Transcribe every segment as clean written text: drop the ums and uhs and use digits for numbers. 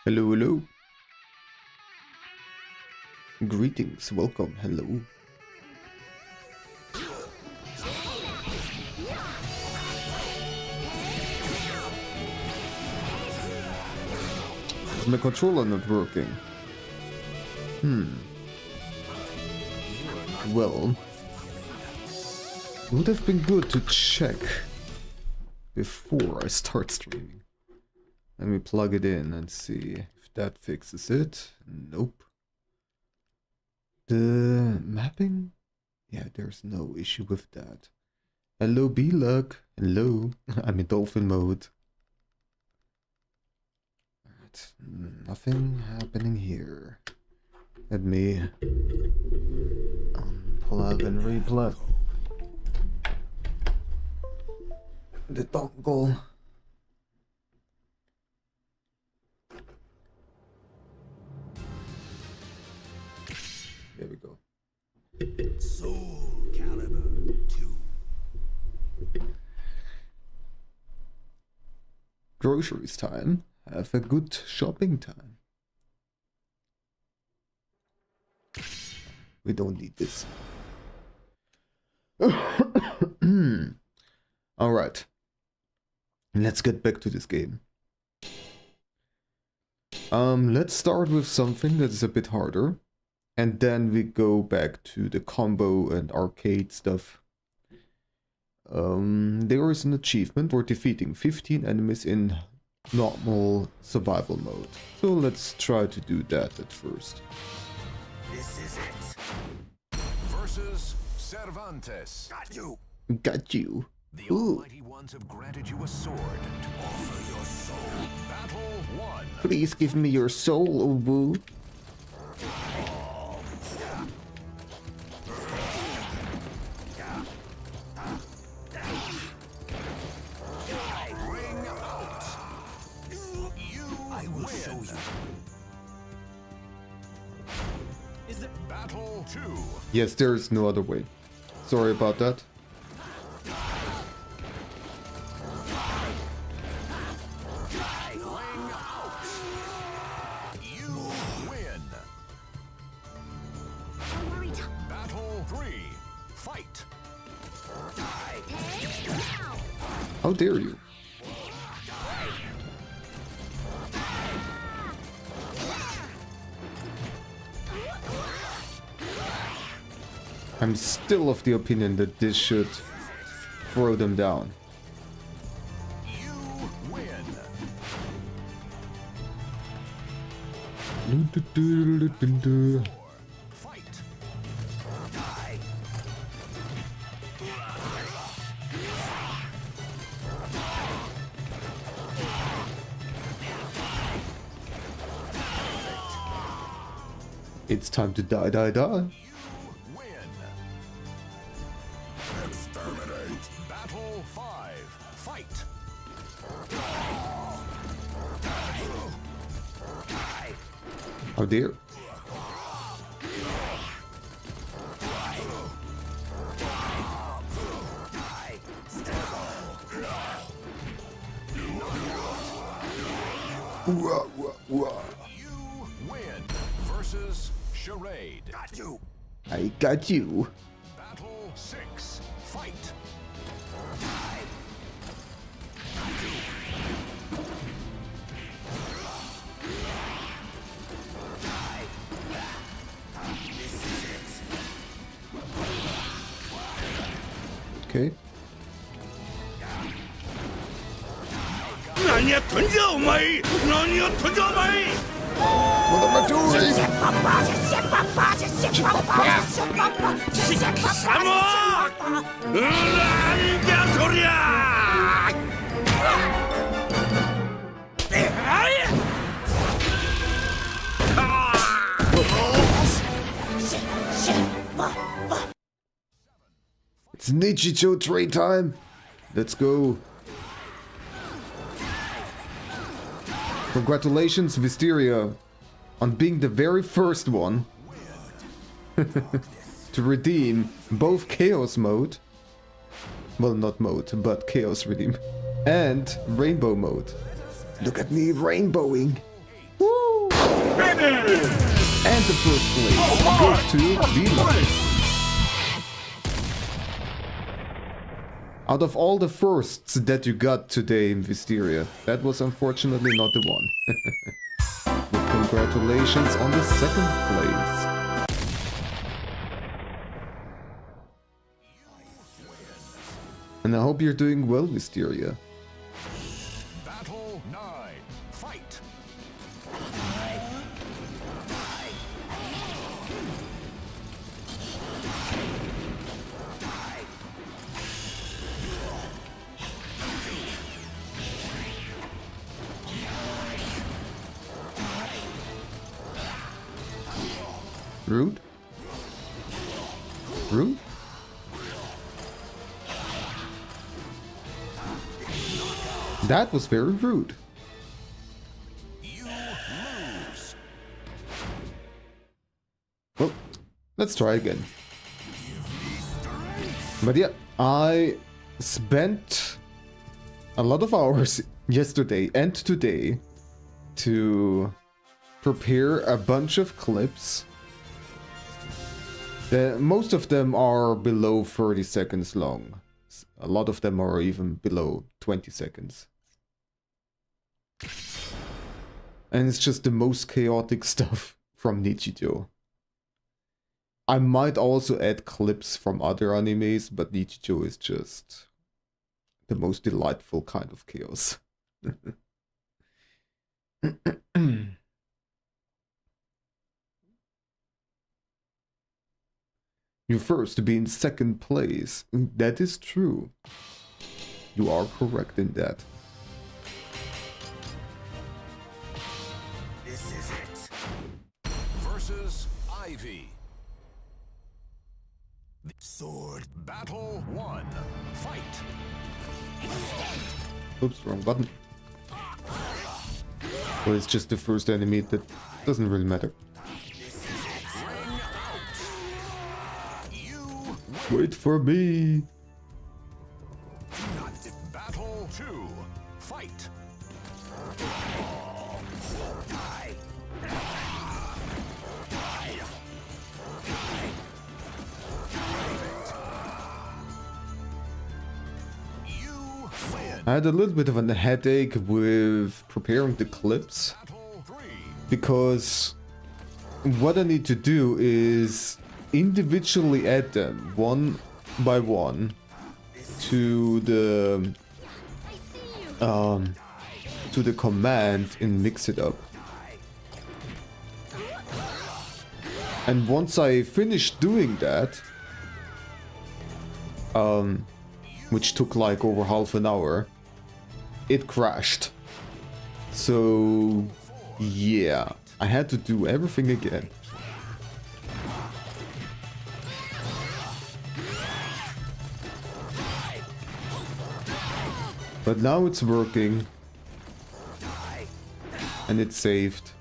Hello, hello. Greetings, welcome, hello. My controller not working. Well, it would have been good to check before I start streaming. Let me plug it in and see if that fixes it. Nope. The mapping? Yeah, there's no issue with that. Hello, B-Luck. Hello. I'm in dolphin mode. Alright, nothing happening here. Let me unplug and replug the dongle. There we go. Soul Calibur 2. Groceries time. Have a good shopping time. We don't need this. Alright. Let's get back to this game. Let's start with something that is a bit harder. And then we go back to the combo and arcade stuff. There is an achievement for defeating 15 enemies in normal survival mode. So let's try to do that at first. This is it. Versus Cervantes. Got you. Got you. The Almighty Ones have granted you a sword to offer your soul. Battle 1. Please give me your soul, Ubu. Battle 2. Yes, there's no other way. Sorry about that. You win. Battle 3. Fight. How dare you? I'm still of the opinion that this should throw them down. You win. Fight. It's time to die, die, die. Battle 5. Fight. How dare? Wah, wah, wah. You win. Versus Charade. Got you. I got you. Battle 6. Fight. Okay. What am I doing? It's Nichicho trade time. Let's go. Congratulations, Wisteria, on being the very first one to redeem both Chaos mode, well, not mode, but Chaos redeem, and Rainbow mode. Look at me rainbowing. Woo! And the first place goes to Vila. Out of all the firsts that you got today in Wisteria, that was unfortunately not the one. But congratulations on the second place. And I hope you're doing well, Wisteria. Battle 9. Fight. Rude? Rude? That was very rude. You lose. Well, let's try again. But yeah, I spent a lot of hours yesterday and today to prepare a bunch of clips. Most of them are below 30 seconds long. A lot of them are even below 20 seconds. And it's just the most chaotic stuff from Nichijou. I might also add clips from other animes, but Nichijou is just the most delightful kind of chaos. You first to be in second place. That is true. You are correct in that. This is it. Versus Ivy. Sword Battle 1. Fight. Oops, wrong button. Well, it's just the first enemy, that doesn't really matter. Wait for me. Battle 2. Fight. You win. I had a little bit of a headache with preparing the clips, Battle 3. because what I need to do is individually add them one by one to the command in Mix It Up. And once I finish doing that, which took like over half an hour, it crashed. So yeah, I had to do everything again. But now it's working, and it's saved.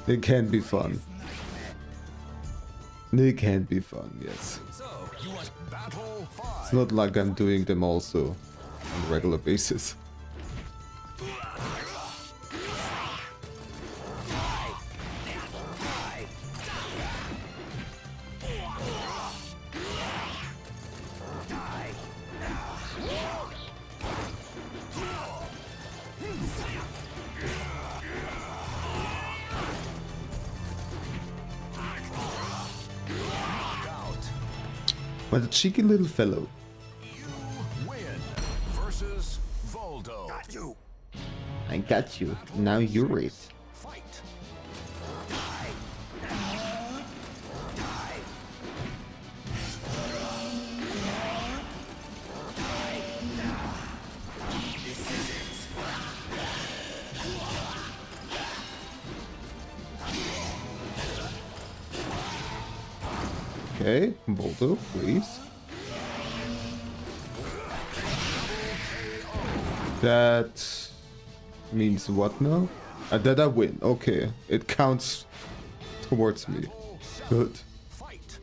It can be fun. It can be fun, yes. It's not like I'm doing them also on a regular basis. What a cheeky little fellow. You win. Versus Voldo. Got you. I got you. Now you're it. Fight. Okay, Voldo, please. That means what now? That I win. Okay, it counts towards me. Good. Fight.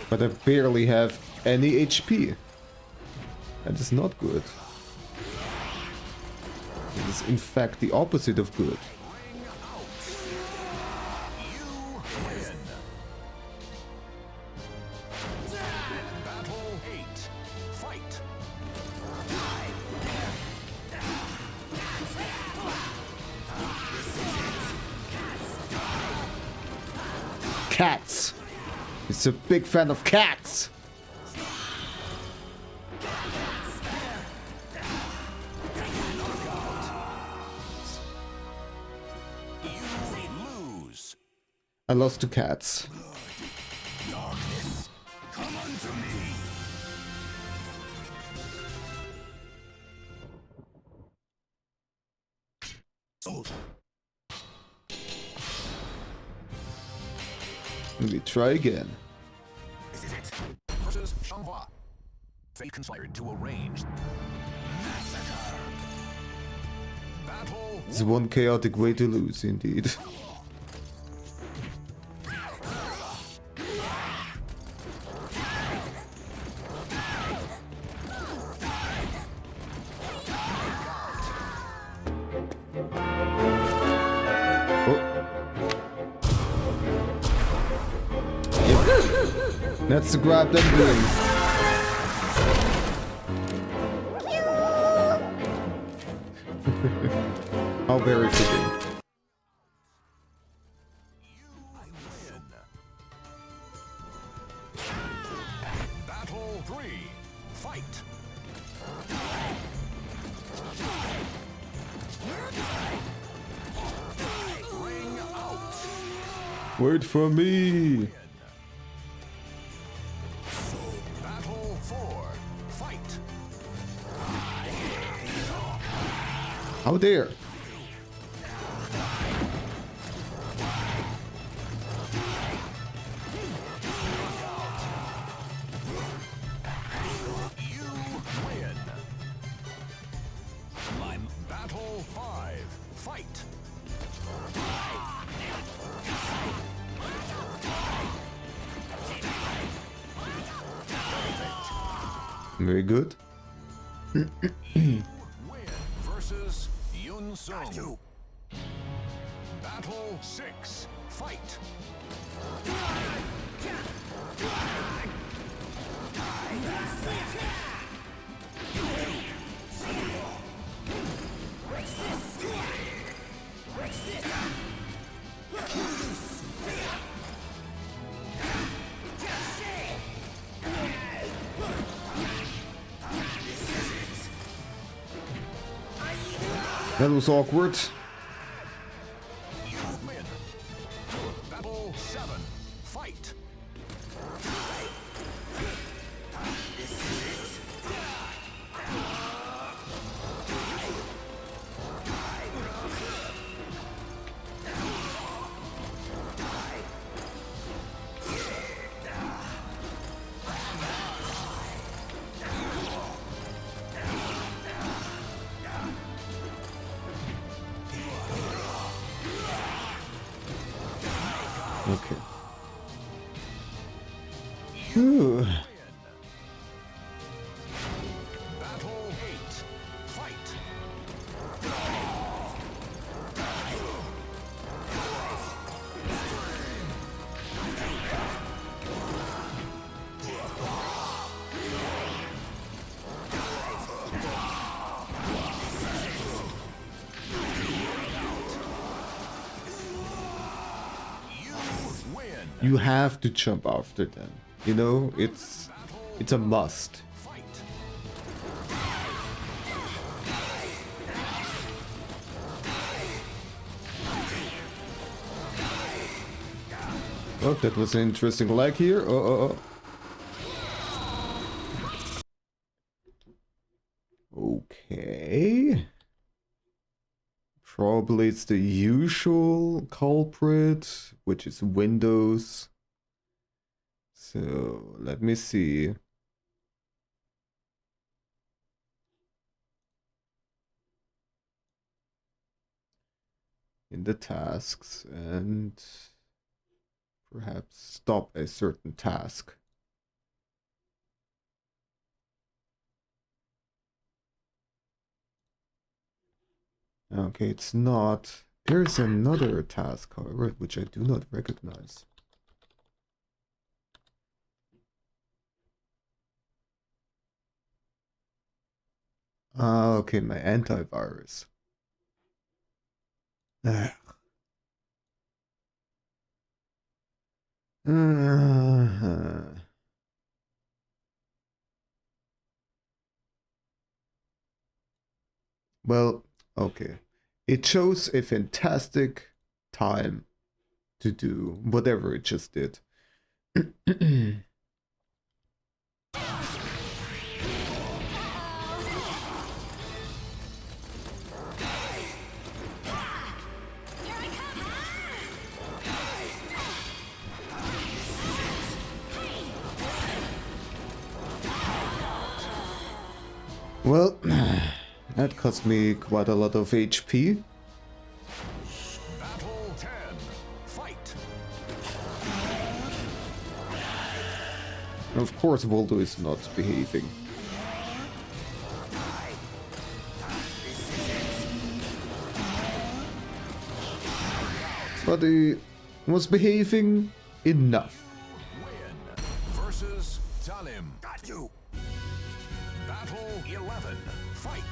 But I barely have any HP. That is not good. It is in fact the opposite of good. Battle 8. Fight. Cats! He's a big fan of cats! I lost to cats. Darkness, come unto me. Sold. Let me try again. This is it. Versus Changhua. Fate conspired to arrange massacre. Battle. It's one chaotic way to lose, indeed. That's the grab them doing. How very fitting. I win. Battle 3. Fight. Ring out. Wait for me. Battle 4. Fight. How dare? You win. Battle 5. Fight. Very good. Win versus Yun Sung. Battle 6. Fight. That was awkward. You win. Battle 7. Fight. Okay. Ooh. Battle 8. Fight. You win. You have to jump after them. You know, it's a must. Fight. Oh, that was an interesting lag here. Okay. Probably it's the usual culprit, which is Windows. So let me see. In the tasks and perhaps stop a certain task. Okay, it's not. There's another task, however, which I do not recognize. Ah, okay, my antivirus. Ah. Well, okay. It shows a fantastic time to do whatever it just did. Well, that cost me quite a lot of HP. Battle 10. Fight. Of course, Voldo is not behaving. But he was behaving enough. Win. Versus Talim. Got you. Battle 11. Fight.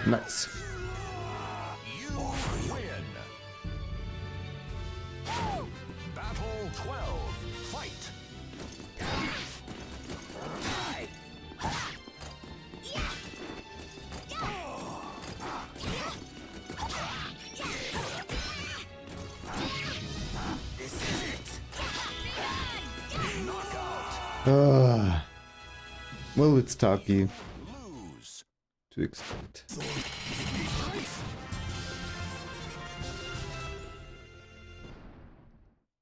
Nice. You win. Battle 12. Fight. Well, it's Taki Lose. to expect.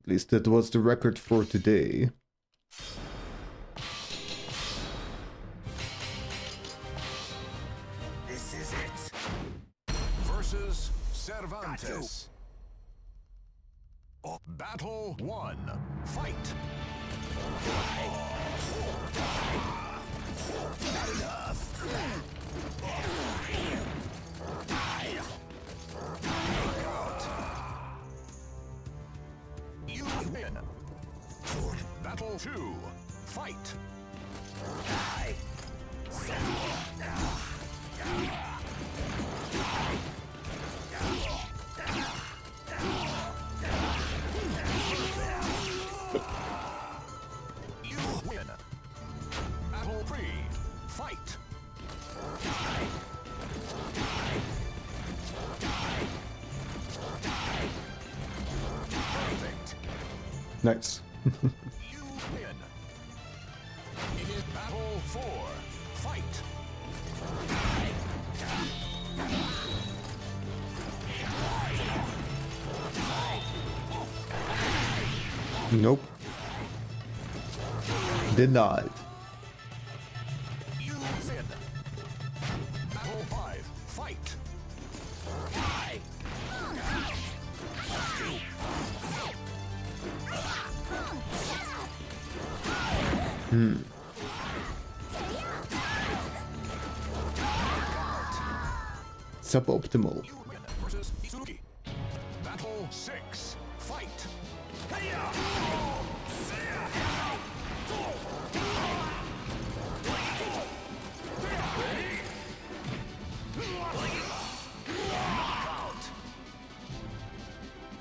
At least that was the record for today. This is it. Versus Cervantes. Battle 1. Fight. Not enough. Knockout. You win. Battle 2. Fight. You win. Battle 3. Fight. Perfect. Nice. You win. It is battle 4. Fight. Nope. Denied. You win. Battle 5. Fight. Suboptimal. You win versus Itsuki. Battle 6. Fight. Knockout.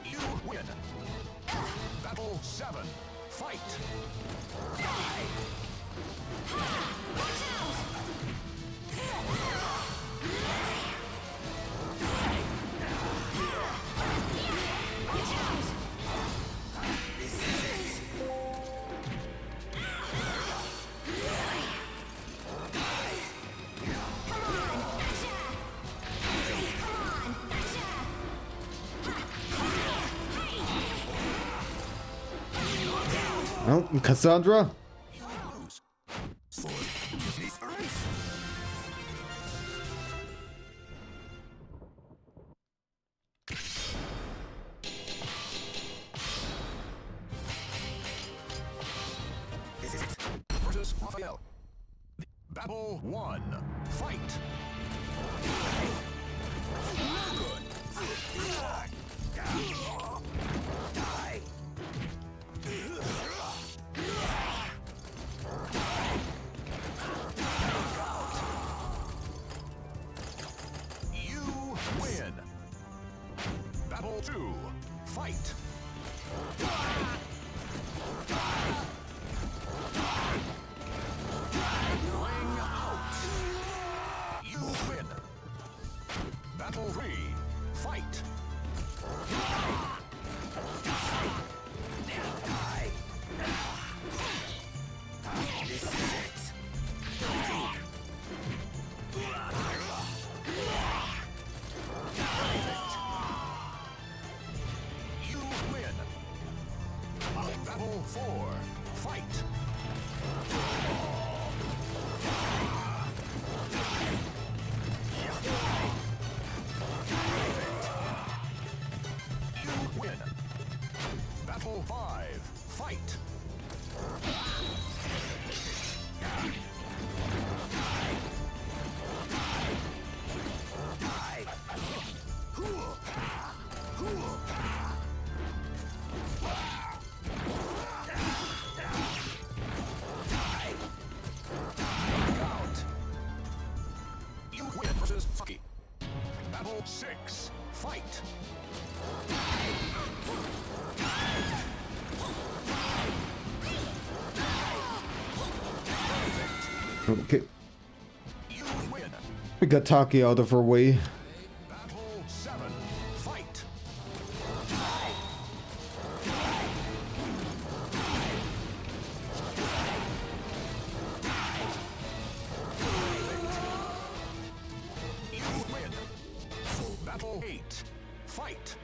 You win. Battle 7. Fight. Oh, Cassandra? Battle 1. Fight! You win! Battle 2. Fight! Ring out! You win! Battle 3. Fight! This is it! You win! Battle 4. Fight! You win! Battle 5. Fight! Knockout! You win versus Sucky. Battle 6. Fight! Okay. You win! We got Taki out of our way. Battle 7. Fight! You win! Battle 8. Fight!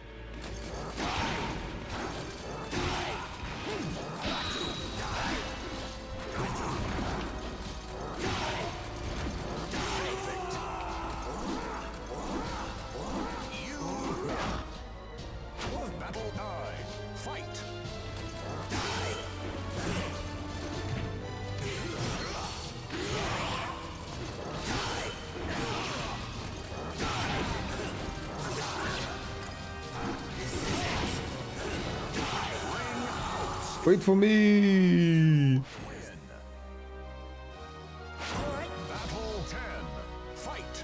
You win! Battle 9. Fight! Wait for me! Win! Battle 10. Fight!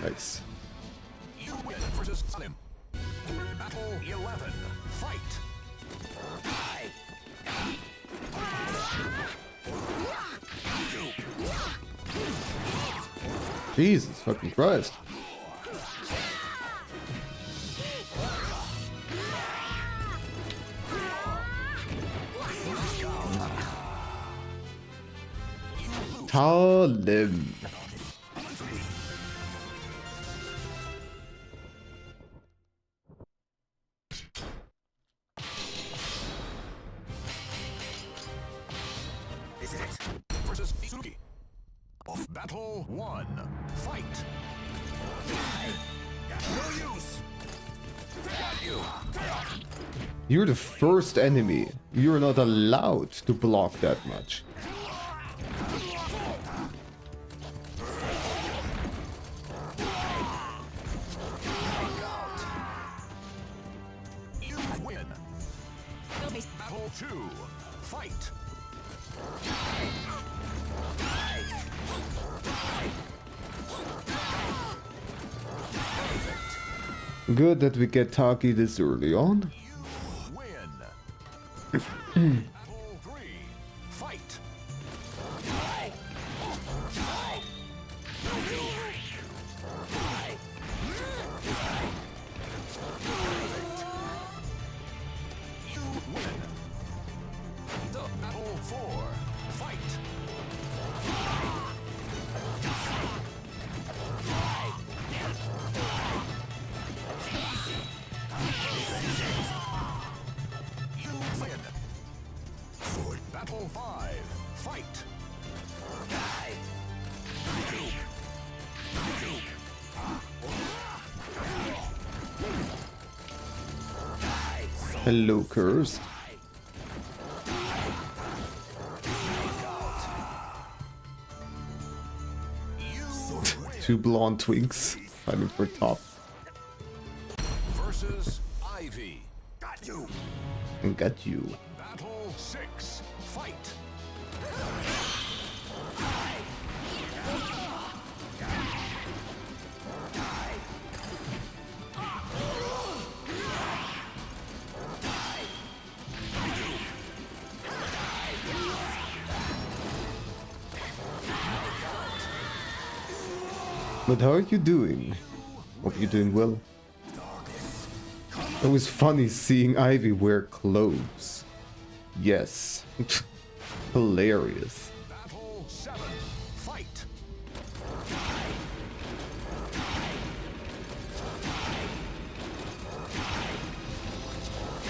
Nice. You win versus Salim. Battle 11. Fight! Jesus fucking Christ. Talim. This is it. Versus Suki. Of Battle 1. Fight! No use! Got you! You're the first enemy. You're not allowed to block that much. You win! Battle 2. Fight! Good that we get Taki this early on. You win! Battle 3. Fight! You win! The Battle 4. Fight! You win! Hello, cursed. Two blonde twinks fighting for top. Versus Ivy. Got you. And got you. Battle 6. Fight. But how are you doing? Hope you're doing well. It was funny seeing Ivy wear clothes. Yes. Hilarious. Battle 7. Fight.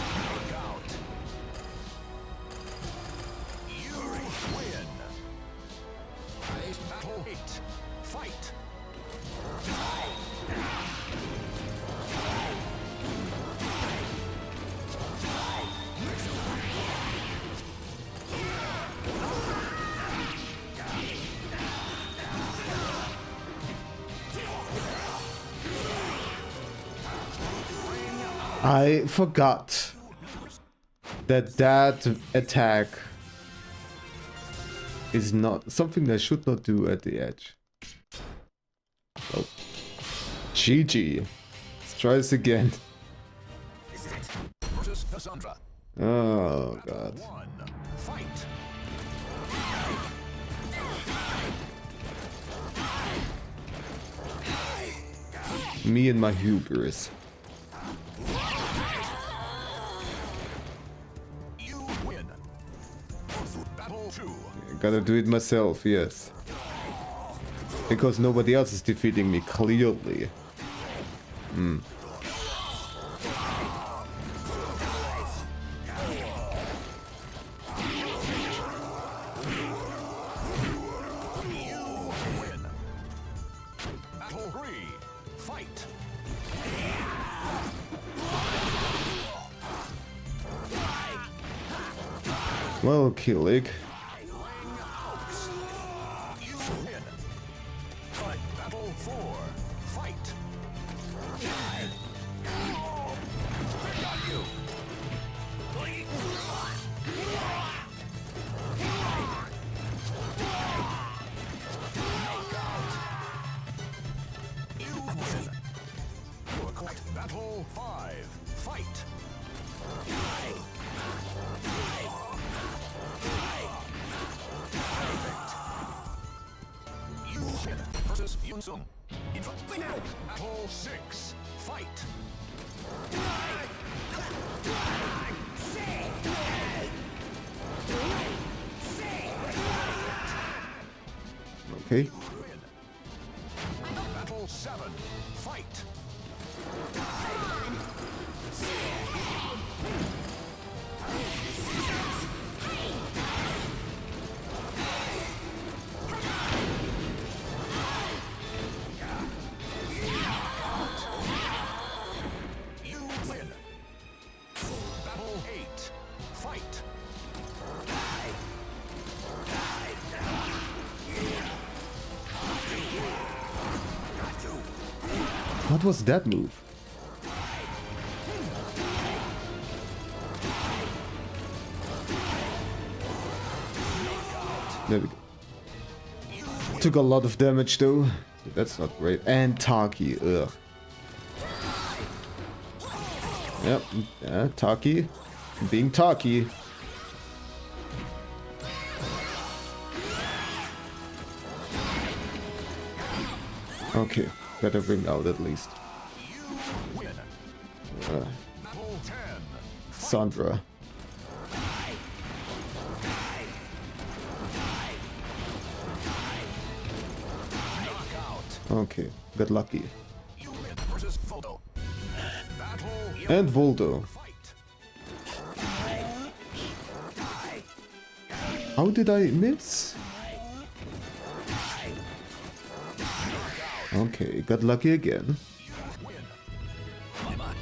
Knockout. You win. Battle 8. Fight. I forgot that attack is not something I should not do at the edge. Oh. GG. Let's try this again. Versus Cassandra. Oh god. 1. Fight. Me and my hubris. You win. Battle 2. Gotta do it myself, yes. Because nobody else is defeating me, clearly. Hmm. Battle 3. Fight. Well, Killig. You win. Battle 4. Fight. Got you. Knockout. You win. You are correct. Battle 5. Fight. You win. Versus Yunsung. In front. Battle 6. Fight. Okay. Win. Battle 7. Fight. You win. Battle 8. Fight. What was that move? There we go. Took a lot of damage though. That's not great. And Taki, ugh. Yep, yeah, Taki. Being Taki. Okay, better bring out at least. You win. Battle 10. Sandra. Knockout. Okay, got lucky. You win. Versus Voldo. Battle And Voldo. Fight. How did I miss? Okay, got lucky again. You win.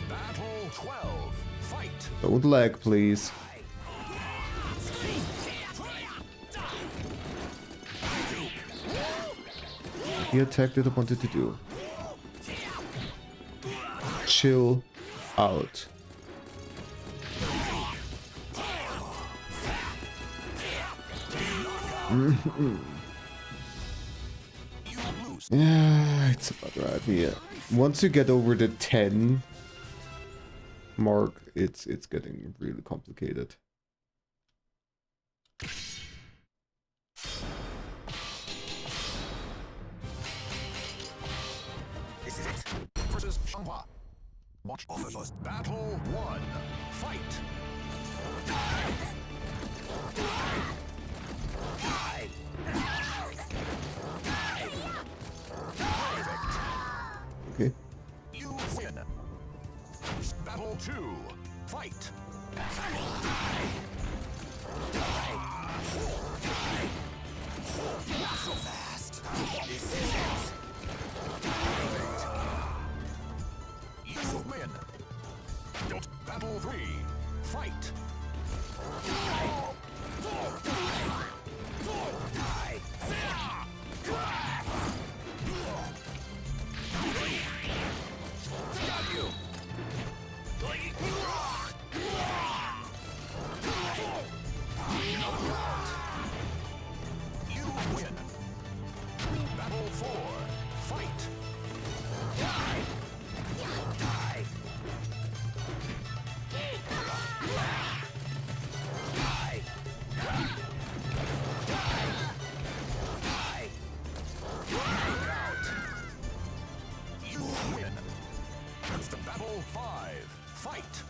Battle 12. Fight. Don't lag, please. The attack that I wanted to do. Chill out. Yeah, it's about right here. Once you get over the 10 mark, it's getting really complicated. This is it. Versus Shanghua. Watch offers. Battle 1. Fight. Okay. You win. Battle 2. Fight. Not so fast. This is it. You win. Battle 3. Fight. Got you. You win. Battle 4. Fight. You win. It's the Battle 5. Fight.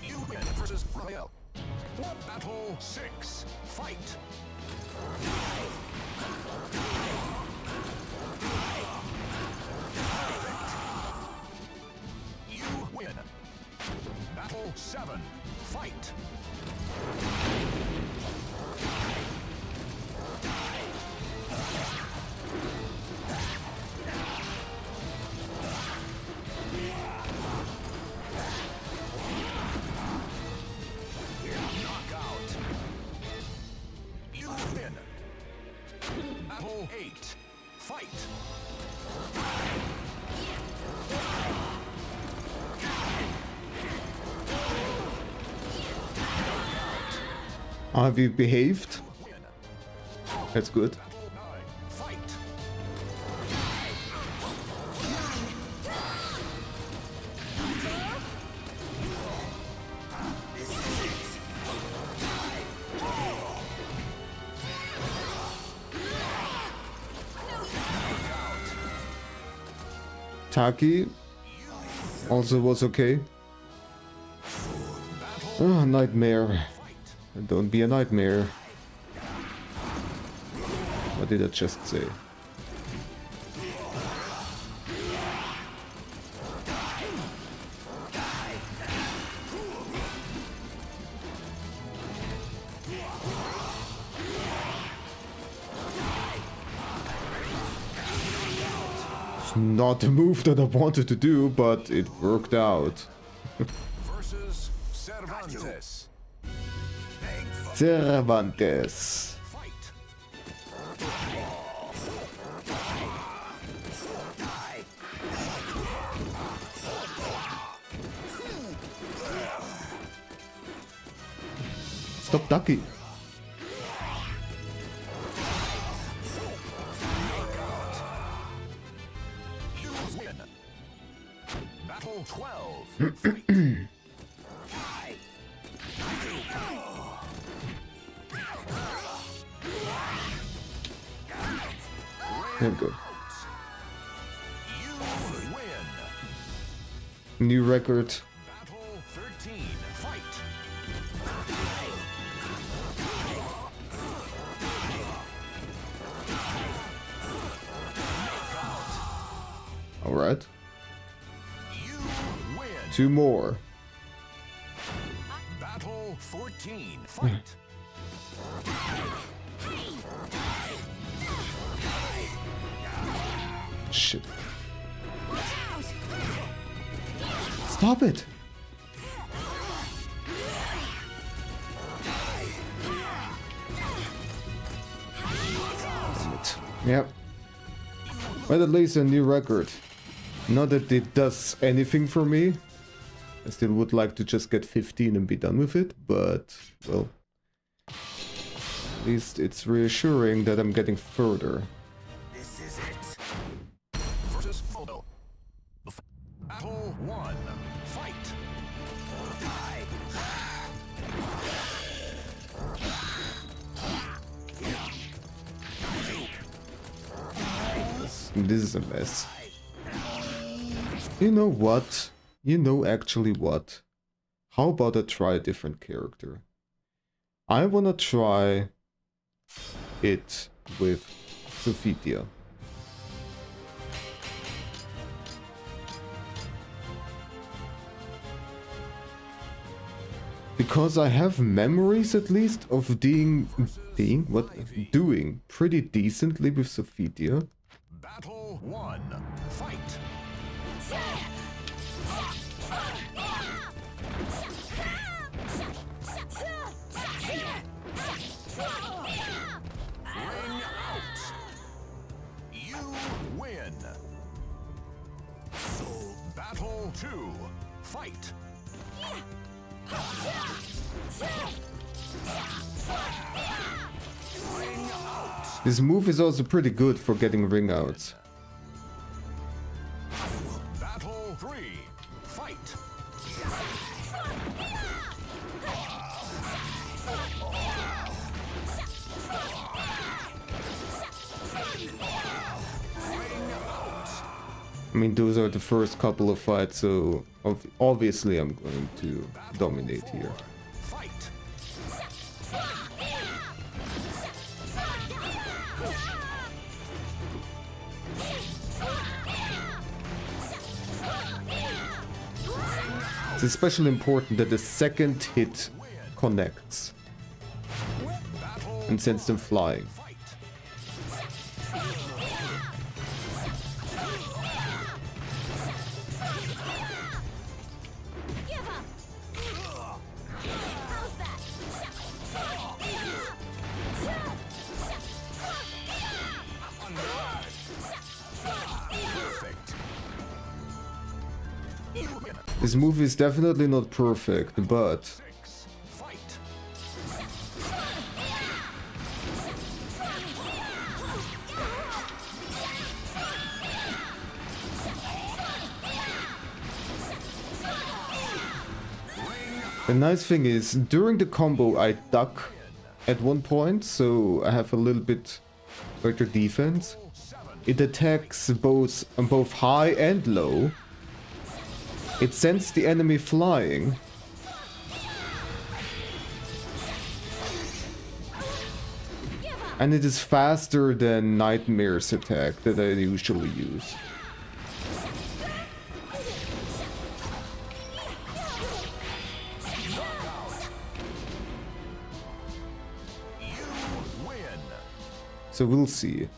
You win versus Royale. Battle 6. Fight. You win. Battle 7. Fight. Knockout. You win. Battle 8. Fight. Have you behaved? Win. That's good. Battle 9. Fight. Taki also was okay. Oh, nightmare. Don't be a nightmare. What did I just say? It's not the move that I wanted to do, but it worked out. Versus Cervantes. Cervantes. Fight. Stop ducking. You win. Battle 12. Fight. There we go. You win. New record. Battle 13. Fight. Alright. You win. 2 more. Battle 14. Fight. Shit. Stop it! Damn it. Yep. But at least a new record. Not that it does anything for me. I still would like to just get 15 and be done with it, but, well, at least it's reassuring that I'm getting further. This is it. Versus photo. Battle 1. Fight. This is a mess. You know what? You know actually what? How about I try a different character? I wanna try it with Sophia. Because I have memories at least of doing pretty decently with Sophia. Battle 1. Fight. Ring out. You win. So, Battle 2. Fight. Ring out. This move is also pretty good for getting ring outs. Battle 3. Fight. I mean, those are the first couple of fights, so obviously I'm going to dominate here. Fight. It's especially important that the second hit connects and sends them flying. This move is definitely not perfect, but Fight. the nice thing is, during the combo I duck at one point, so I have a little bit better defense. It attacks both high and low. It sends the enemy flying. And it is faster than Nightmare's attack that I usually use. You win. So we'll see.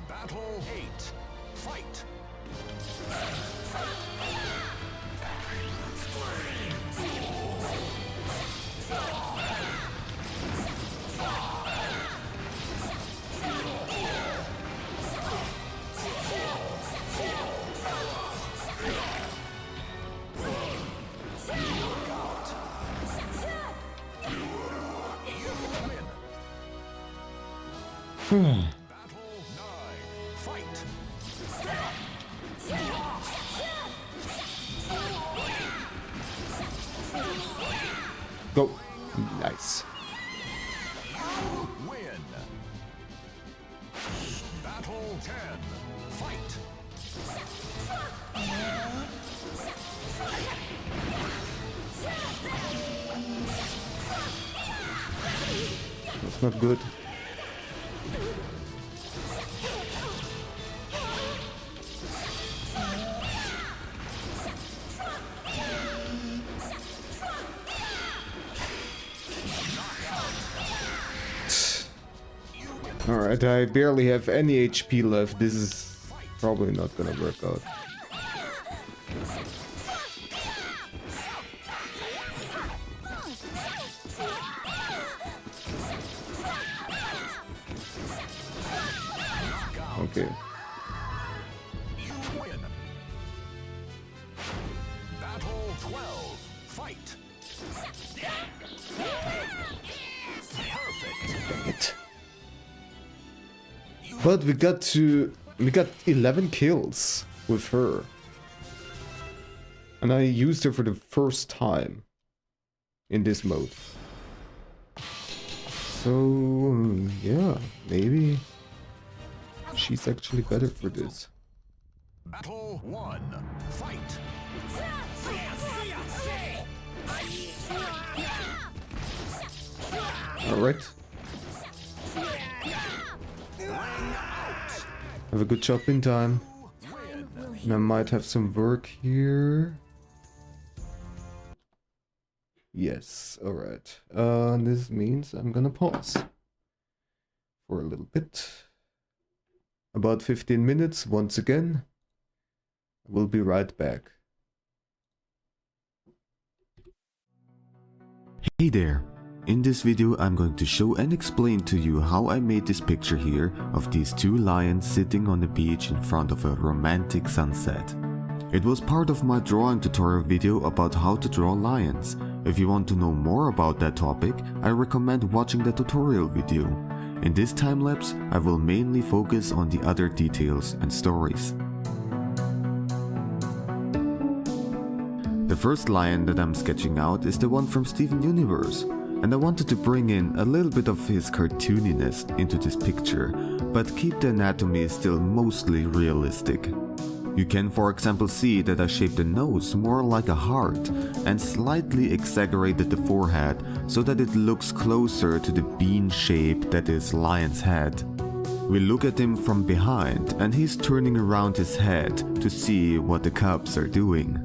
Battle 8. Fight. Battle 9. Fight. Go. Nice. You win. Battle 10. Fight. That's not good. Alright, I barely have any HP left. This is probably not gonna work out. Okay. You win. Battle 12. Fight. Perfect. Dang it. But we got 11 kills with her. And I used her for the first time in this mode. So, yeah, maybe she's actually better for this. Battle 1. Fight. Alright. Have a good job in time. And I might have some work here. Yes, alright. This means I'm gonna pause for a little bit. About 15 minutes once again. We'll be right back. Hey there! In this video I'm going to show and explain to you how I made this picture here of these two lions sitting on the beach in front of a romantic sunset. It was part of my drawing tutorial video about how to draw lions. If you want to know more about that topic, I recommend watching the tutorial video. In this time lapse, I will mainly focus on the other details and stories. The first lion that I'm sketching out is the one from Steven Universe, and I wanted to bring in a little bit of his cartooniness into this picture, but keep the anatomy still mostly realistic. You can for example see that I shaped the nose more like a heart and slightly exaggerated the forehead so that it looks closer to the bean shape that is lion's head. We look at him from behind and he's turning around his head to see what the cubs are doing.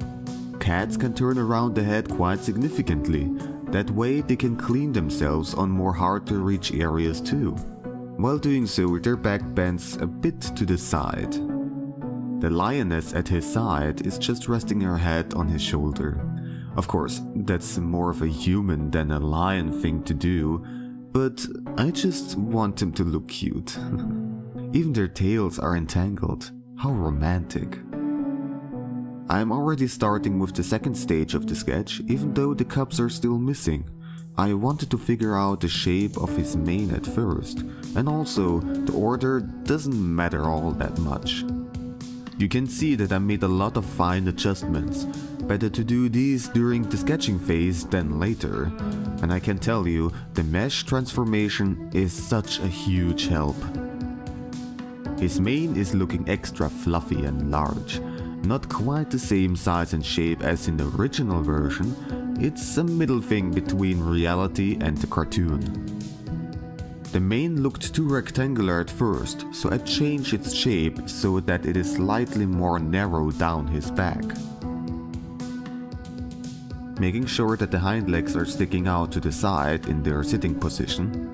Cats can turn around the head quite significantly, that way they can clean themselves on more hard to reach areas too. While doing so, their back bends a bit to the side. The lioness at his side is just resting her head on his shoulder. Of course, that's more of a human than a lion thing to do, but I just want them to look cute. Even their tails are entangled. How romantic. I'm already starting with the second stage of the sketch, even though the cubs are still missing. I wanted to figure out the shape of his mane at first, and also the order doesn't matter all that much. You can see that I made a lot of fine adjustments. Better to do these during the sketching phase than later. And I can tell you, the mesh transformation is such a huge help. His mane is looking extra fluffy and large. Not quite the same size and shape as in the original version, it's a middle thing between reality and the cartoon. The mane looked too rectangular at first, so I changed its shape so that it is slightly more narrow down his back. Making sure that the hind legs are sticking out to the side in their sitting position.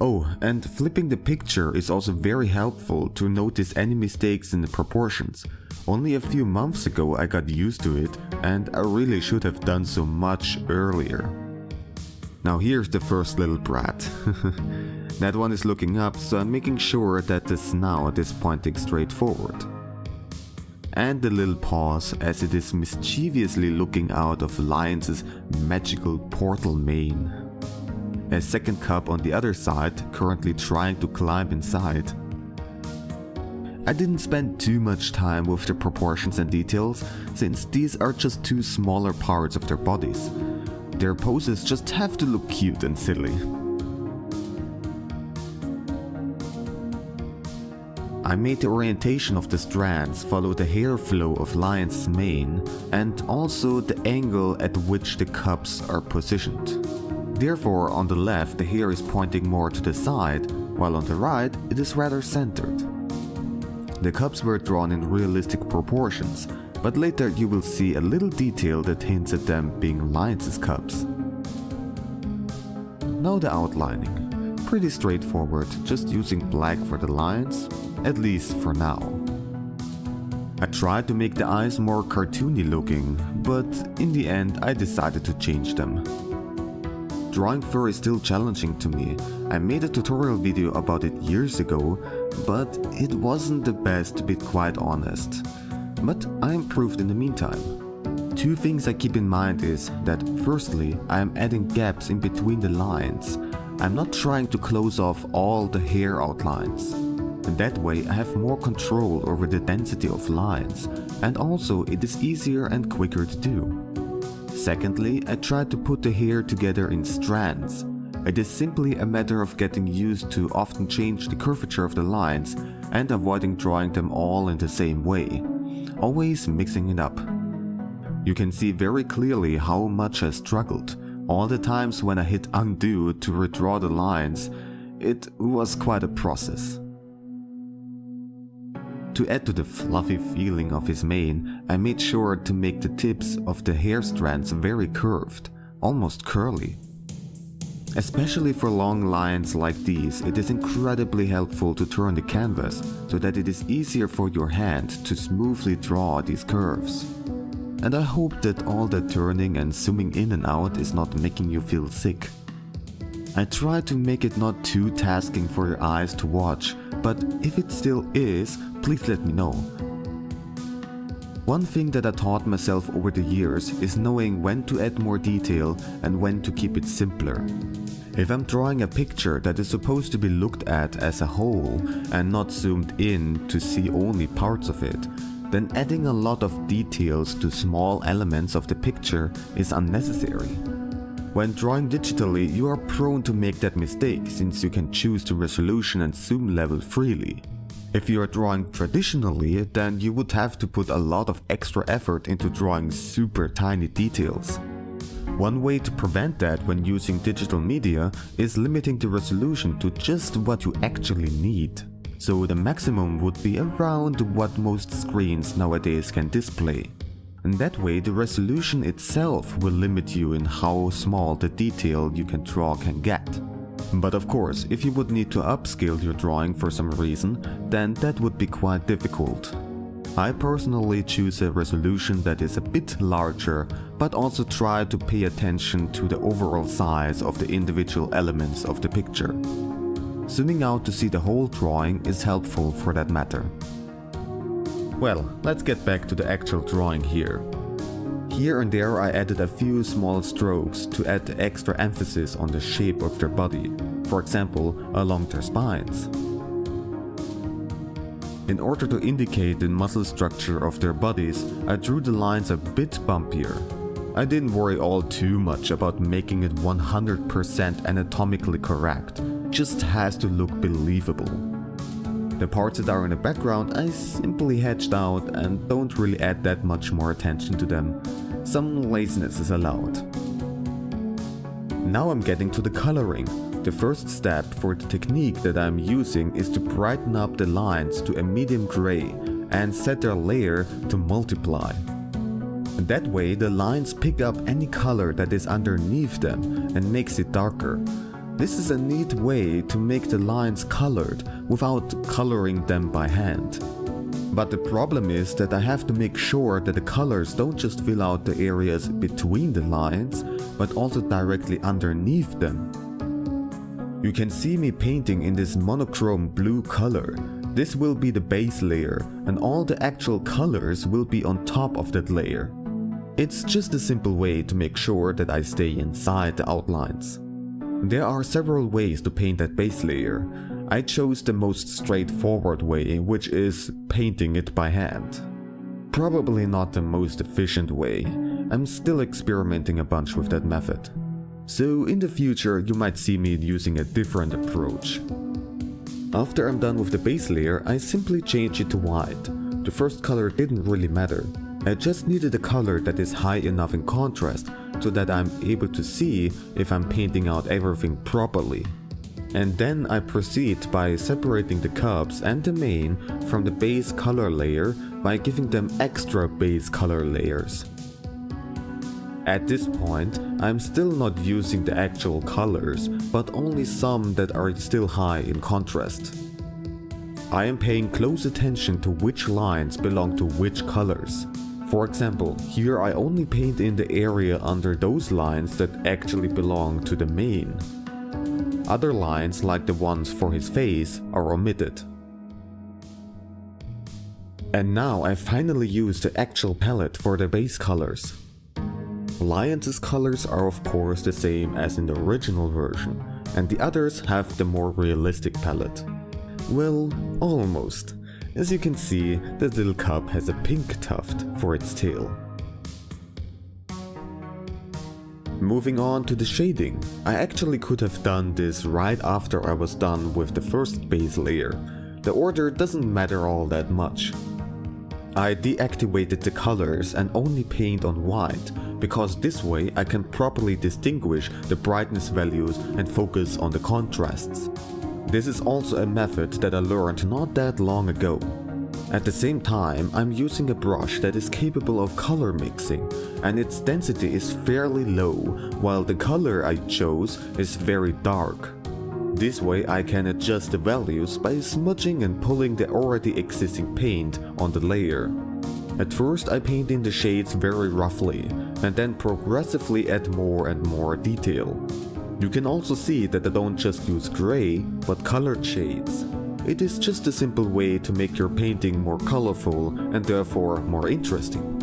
Oh, and flipping the picture is also very helpful to notice any mistakes in the proportions. Only a few months ago I got used to it, and I really should have done so much earlier. Now here's the first little brat. That one is looking up, so I'm making sure that the snout is pointing straight forward. And the little paws as it is mischievously looking out of Lion's magical portal mane. A second cub on the other side, currently trying to climb inside. I didn't spend too much time with the proportions and details, since these are just two smaller parts of their bodies. Their poses just have to look cute and silly. I made the orientation of the strands follow the hair flow of Lion's mane and also the angle at which the cubs are positioned. Therefore, on the left the hair is pointing more to the side, while on the right it is rather centered. The cubs were drawn in realistic proportions, but later you will see a little detail that hints at them being Lion's cubs. Now the outlining. pretty straightforward, just using black for the lines, at least for now. I tried to make the eyes more cartoony looking, but in the end I decided to change them. Drawing fur is still challenging to me. I made a tutorial video about it years ago, but it wasn't the best to be quite honest. But I improved in the meantime. Two things I keep in mind is that firstly, I am adding gaps in between the lines. I'm not trying to close off all the hair outlines. And that way I have more control over the density of lines, and also it is easier and quicker to do. Secondly, I tried to put the hair together in strands. It is simply a matter of getting used to often change the curvature of the lines and avoiding drawing them all in the same way, always mixing it up. You can see very clearly how much I struggled. All the times when I hit undo to redraw the lines, it was quite a process. To add to the fluffy feeling of his mane, I made sure to make the tips of the hair strands very curved, almost curly. Especially for long lines like these, it is incredibly helpful to turn the canvas so that it is easier for your hand to smoothly draw these curves. And I hope that all that turning and zooming in and out is not making you feel sick. I try to make it not too tasking for your eyes to watch, but if it still is, please let me know. One thing that I taught myself over the years is knowing when to add more detail and when to keep it simpler. If I'm drawing a picture that is supposed to be looked at as a whole and not zoomed in to see only parts of it, then adding a lot of details to small elements of the picture is unnecessary. When drawing digitally, you are prone to make that mistake since you can choose the resolution and zoom level freely. If you are drawing traditionally, then you would have to put a lot of extra effort into drawing super tiny details. One way to prevent that when using digital media is limiting the resolution to just what you actually need. So the maximum would be around what most screens nowadays can display. And that way the resolution itself will limit you in how small the detail you can draw can get. But of course, if you would need to upscale your drawing for some reason, then that would be quite difficult. I personally choose a resolution that is a bit larger, but also try to pay attention to the overall size of the individual elements of the picture. Zooming out to see the whole drawing is helpful for that matter. Well, let's get back to the actual drawing here. Here and there I added a few small strokes to add extra emphasis on the shape of their body, for example along their spines. In order to indicate the muscle structure of their bodies, I drew the lines a bit bumpier. I didn't worry all too much about making it 100% anatomically correct, just has to look believable. The parts that are in the background I simply hatched out and don't really add that much more attention to them. Some laziness is allowed. Now I'm getting to the coloring. The first step for the technique that I'm using is to brighten up the lines to a medium gray and set their layer to multiply. And that way the lines pick up any color that is underneath them and makes it darker. This is a neat way to make the lines colored without coloring them by hand. But the problem is that I have to make sure that the colors don't just fill out the areas between the lines, but also directly underneath them. You can see me painting in this monochrome blue color. This will be the base layer, and all the actual colors will be on top of that layer. It's just a simple way to make sure that I stay inside the outlines. There are several ways to paint that base layer. I chose the most straightforward way, which is painting it by hand. Probably not the most efficient way. I'm still experimenting a bunch with that method. So in the future you might see me using a different approach. After I'm done with the base layer, I simply change it to white. The first color didn't really matter. I just needed a color that is high enough in contrast so that I'm able to see if I'm painting out everything properly. And then I proceed by separating the cubs and the mane from the base color layer by giving them extra base color layers. At this point, I'm still not using the actual colors, but only some that are still high in contrast. I am paying close attention to which lines belong to which colors. For example, here I only paint in the area under those lines that actually belong to the main. Other lines, like the ones for his face, are omitted. And now I finally use the actual palette for the base colors. Lions' colors are of course the same as in the original version, and the others have the more realistic palette. Well, almost. As you can see, the little cub has a pink tuft for its tail. Moving on to the shading, I actually could have done this right after I was done with the first base layer. The order doesn't matter all that much. I deactivated the colors and only paint on white, because this way I can properly distinguish the brightness values and focus on the contrasts. This is also a method that I learned not that long ago. At the same time, I'm using a brush that is capable of color mixing, and its density is fairly low, while the color I chose is very dark. This way I can adjust the values by smudging and pulling the already existing paint on the layer. At first I paint in the shades very roughly, and then progressively add more and more detail. You can also see that I don't just use grey, but colored shades. It is just a simple way to make your painting more colorful and therefore more interesting.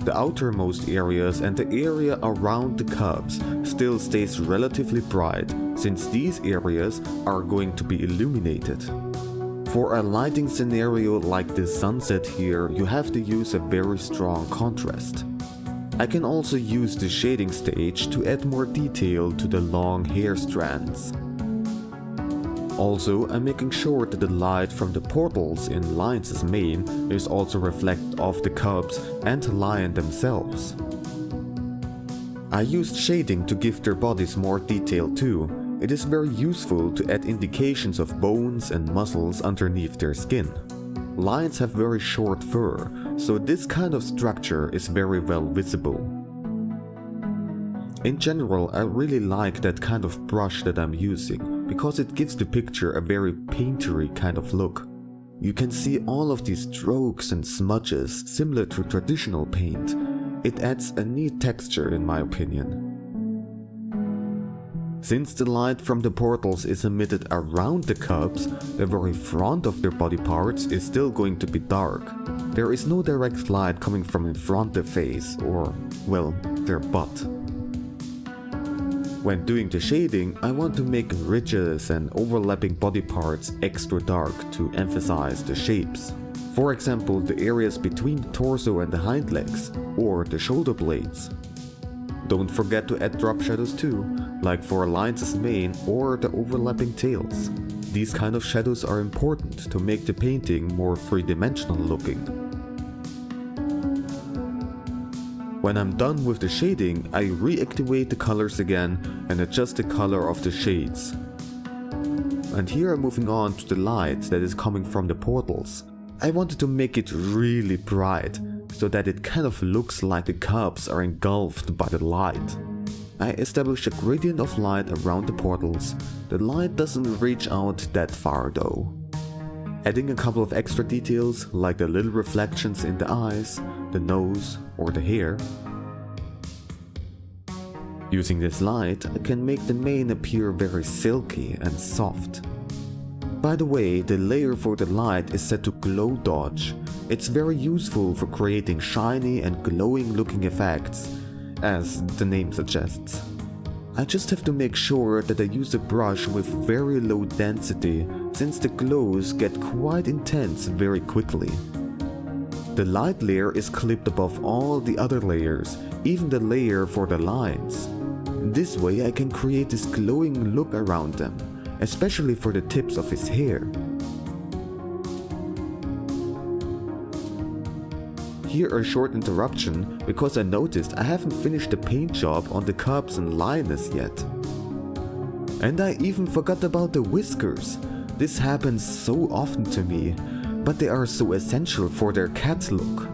The outermost areas and the area around the cubs still stays relatively bright, since these areas are going to be illuminated. For a lighting scenario like this sunset here, you have to use a very strong contrast. I can also use the shading stage to add more detail to the long hair strands. Also, I'm making sure that the light from the portals in Lions' mane is also reflected off the cubs and lion themselves. I used shading to give their bodies more detail too. It is very useful to add indications of bones and muscles underneath their skin. Lions have very short fur, so this kind of structure is very well visible. In general, I really like that kind of brush that I'm using, because it gives the picture a very paintery kind of look. You can see all of these strokes and smudges similar to traditional paint. It adds a neat texture in my opinion. Since the light from the portals is emitted around the cubs, the very front of their body parts is still going to be dark. There is no direct light coming from in front of their face or, well, their butt. When doing the shading, I want to make ridges and overlapping body parts extra dark to emphasize the shapes. For example, the areas between the torso and the hind legs, or the shoulder blades. Don't forget to add drop shadows too, like for Lions' mane or the overlapping tails. These kind of shadows are important to make the painting more three-dimensional looking. When I'm done with the shading, I reactivate the colors again and adjust the color of the shades. And here I'm moving on to the light that is coming from the portals. I wanted to make it really bright, so that it kind of looks like the cubs are engulfed by the light. I established a gradient of light around the portals. The light doesn't reach out that far though. Adding a couple of extra details, like the little reflections in the eyes, the nose or the hair. Using this light, I can make the mane appear very silky and soft. By the way, the layer for the light is set to glow dodge. It's very useful for creating shiny and glowing looking effects, as the name suggests. I just have to make sure that I use a brush with very low density, since the glows get quite intense very quickly. The light layer is clipped above all the other layers, even the layer for the lines. This way I can create this glowing look around them, especially for the tips of his hair. Here a short interruption, because I noticed I haven't finished the paint job on the cubs and lioness yet. And I even forgot about the whiskers. This happens so often to me, but they are so essential for their cat look.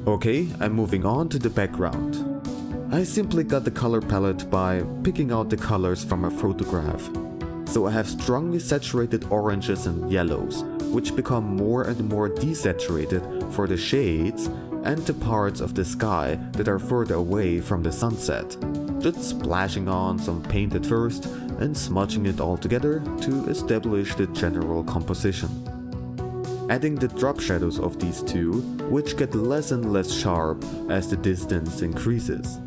Okay, I'm moving on to the background. I simply got the color palette by picking out the colors from a photograph. So I have strongly saturated oranges and yellows, which become more and more desaturated for the shades and the parts of the sky that are further away from the sunset. Just splashing on some paint at first and smudging it all together to establish the general composition. Adding the drop shadows of these two, which get less and less sharp as the distance increases.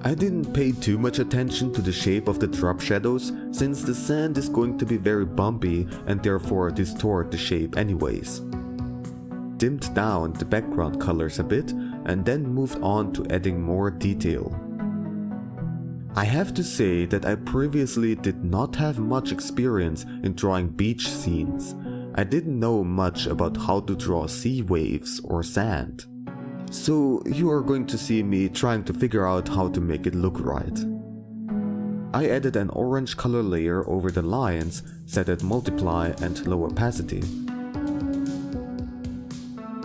I didn't pay too much attention to the shape of the drop shadows since the sand is going to be very bumpy and therefore distort the shape anyways. Dimmed down the background colors a bit and then moved on to adding more detail. I have to say that I previously did not have much experience in drawing beach scenes. I didn't know much about how to draw sea waves or sand. So you are going to see me trying to figure out how to make it look right. I added an orange color layer over the lines set at multiply and low opacity.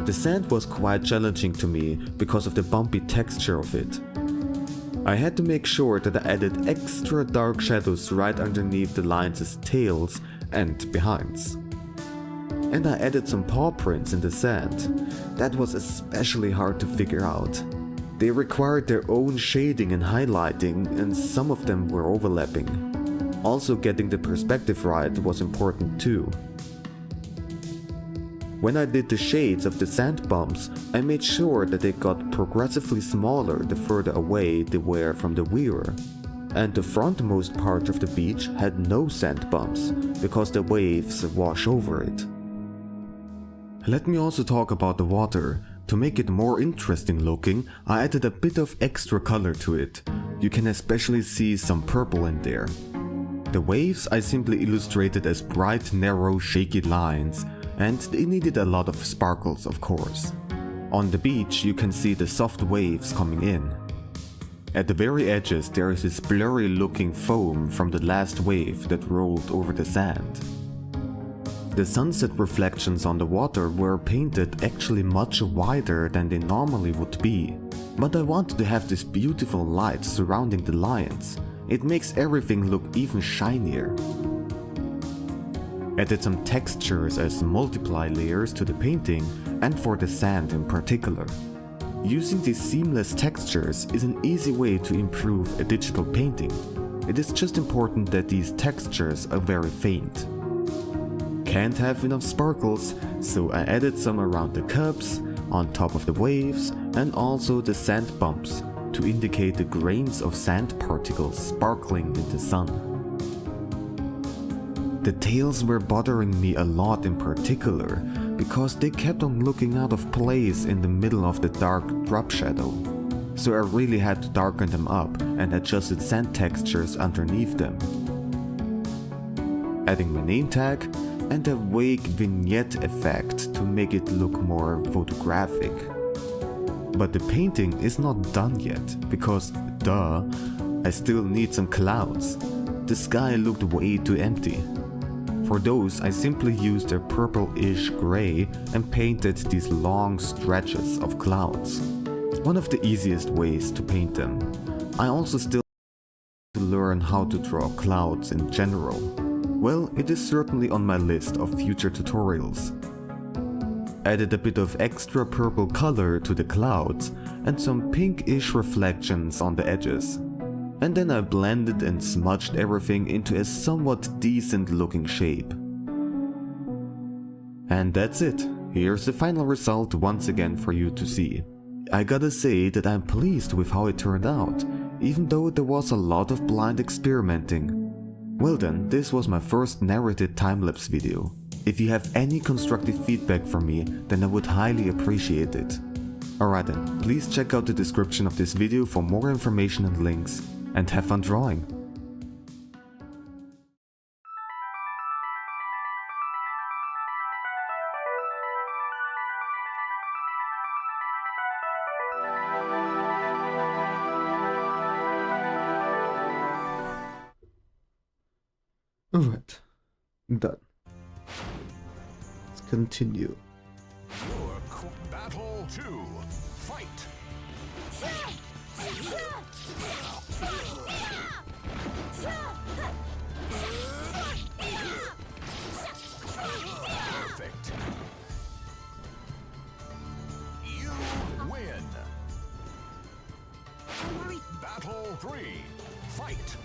The sand was quite challenging to me because of the bumpy texture of it. I had to make sure that I added extra dark shadows right underneath the lines' tails and behinds. And I added some paw prints in the sand. That was especially hard to figure out. They required their own shading and highlighting, and some of them were overlapping. Also, getting the perspective right was important too. When I did the shades of the sand bumps, I made sure that they got progressively smaller the further away they were from the weir. And the frontmost part of the beach had no sand bumps, because the waves wash over it. Let me also talk about the water. To make it more interesting looking, I added a bit of extra color to it. You can especially see some purple in there. The waves I simply illustrated as bright, narrow, shaky lines, and they needed a lot of sparkles, of course. On the beach you can see the soft waves coming in. At the very edges there is this blurry looking foam from the last wave that rolled over the sand. The sunset reflections on the water were painted actually much wider than they normally would be, but I wanted to have this beautiful light surrounding the lions. It makes everything look even shinier. Added some textures as multiply layers to the painting and for the sand in particular. Using these seamless textures is an easy way to improve a digital painting. It is just important that these textures are very faint. Can't have enough sparkles, so I added some around the cups, on top of the waves, and also the sand bumps to indicate the grains of sand particles sparkling in the sun. The tails were bothering me a lot in particular, because they kept on looking out of place in the middle of the dark drop shadow. So I really had to darken them up and adjusted sand textures underneath them. Adding my name tag and a vague vignette effect to make it look more photographic. But the painting is not done yet, because duh, I still need some clouds. The sky looked way too empty. For those, I simply used a purple-ish gray and painted these long stretches of clouds. One of the easiest ways to paint them. I also still need to learn how to draw clouds in general. Well, it is certainly on my list of future tutorials. Added a bit of extra purple color to the clouds and some pinkish reflections on the edges. And then I blended and smudged everything into a somewhat decent looking shape. And that's it. Here's the final result once again for you to see. I gotta say that I'm pleased with how it turned out, even though there was a lot of blind experimenting. Well then, this was my first narrated time-lapse video. If you have any constructive feedback from me, then I would highly appreciate it. Alright then, please check out the description of this video for more information and links, and have fun drawing! Alright, done. Let's continue. Battle 2. Fight! Perfect. You win. Battle 3. Fight.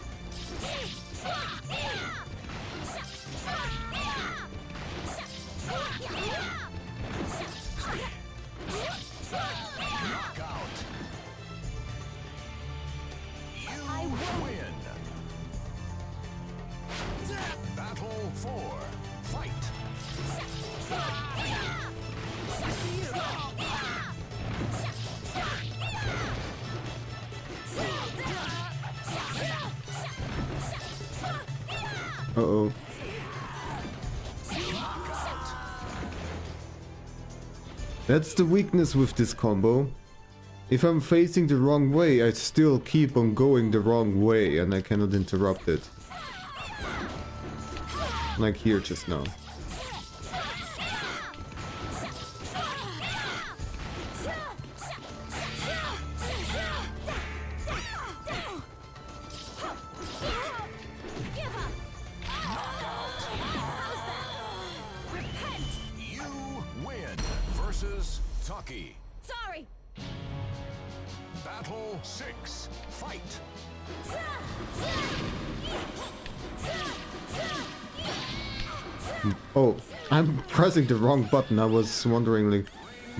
Knockout. You win. Battle 4. Fight. Uh-oh. That's the weakness with this combo. If I'm facing the wrong way, I still keep on going the wrong way and I cannot interrupt it. Like here just now. Taki. Sorry. Battle 6. Fight. Oh, I'm pressing the wrong button. I was wondering, like,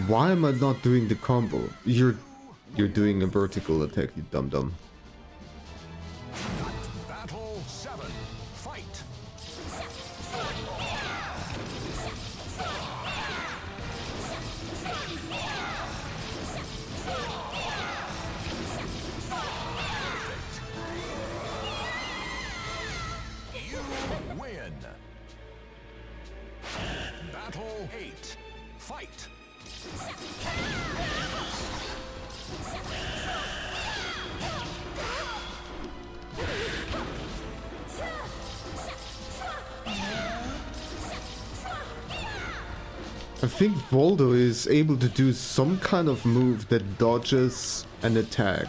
why am I not doing the combo? You're doing a vertical attack, you dum-dum. Battle 7. Fight. You win. Battle 8. Fight. I think Voldo is able to do some kind of move that dodges an attack.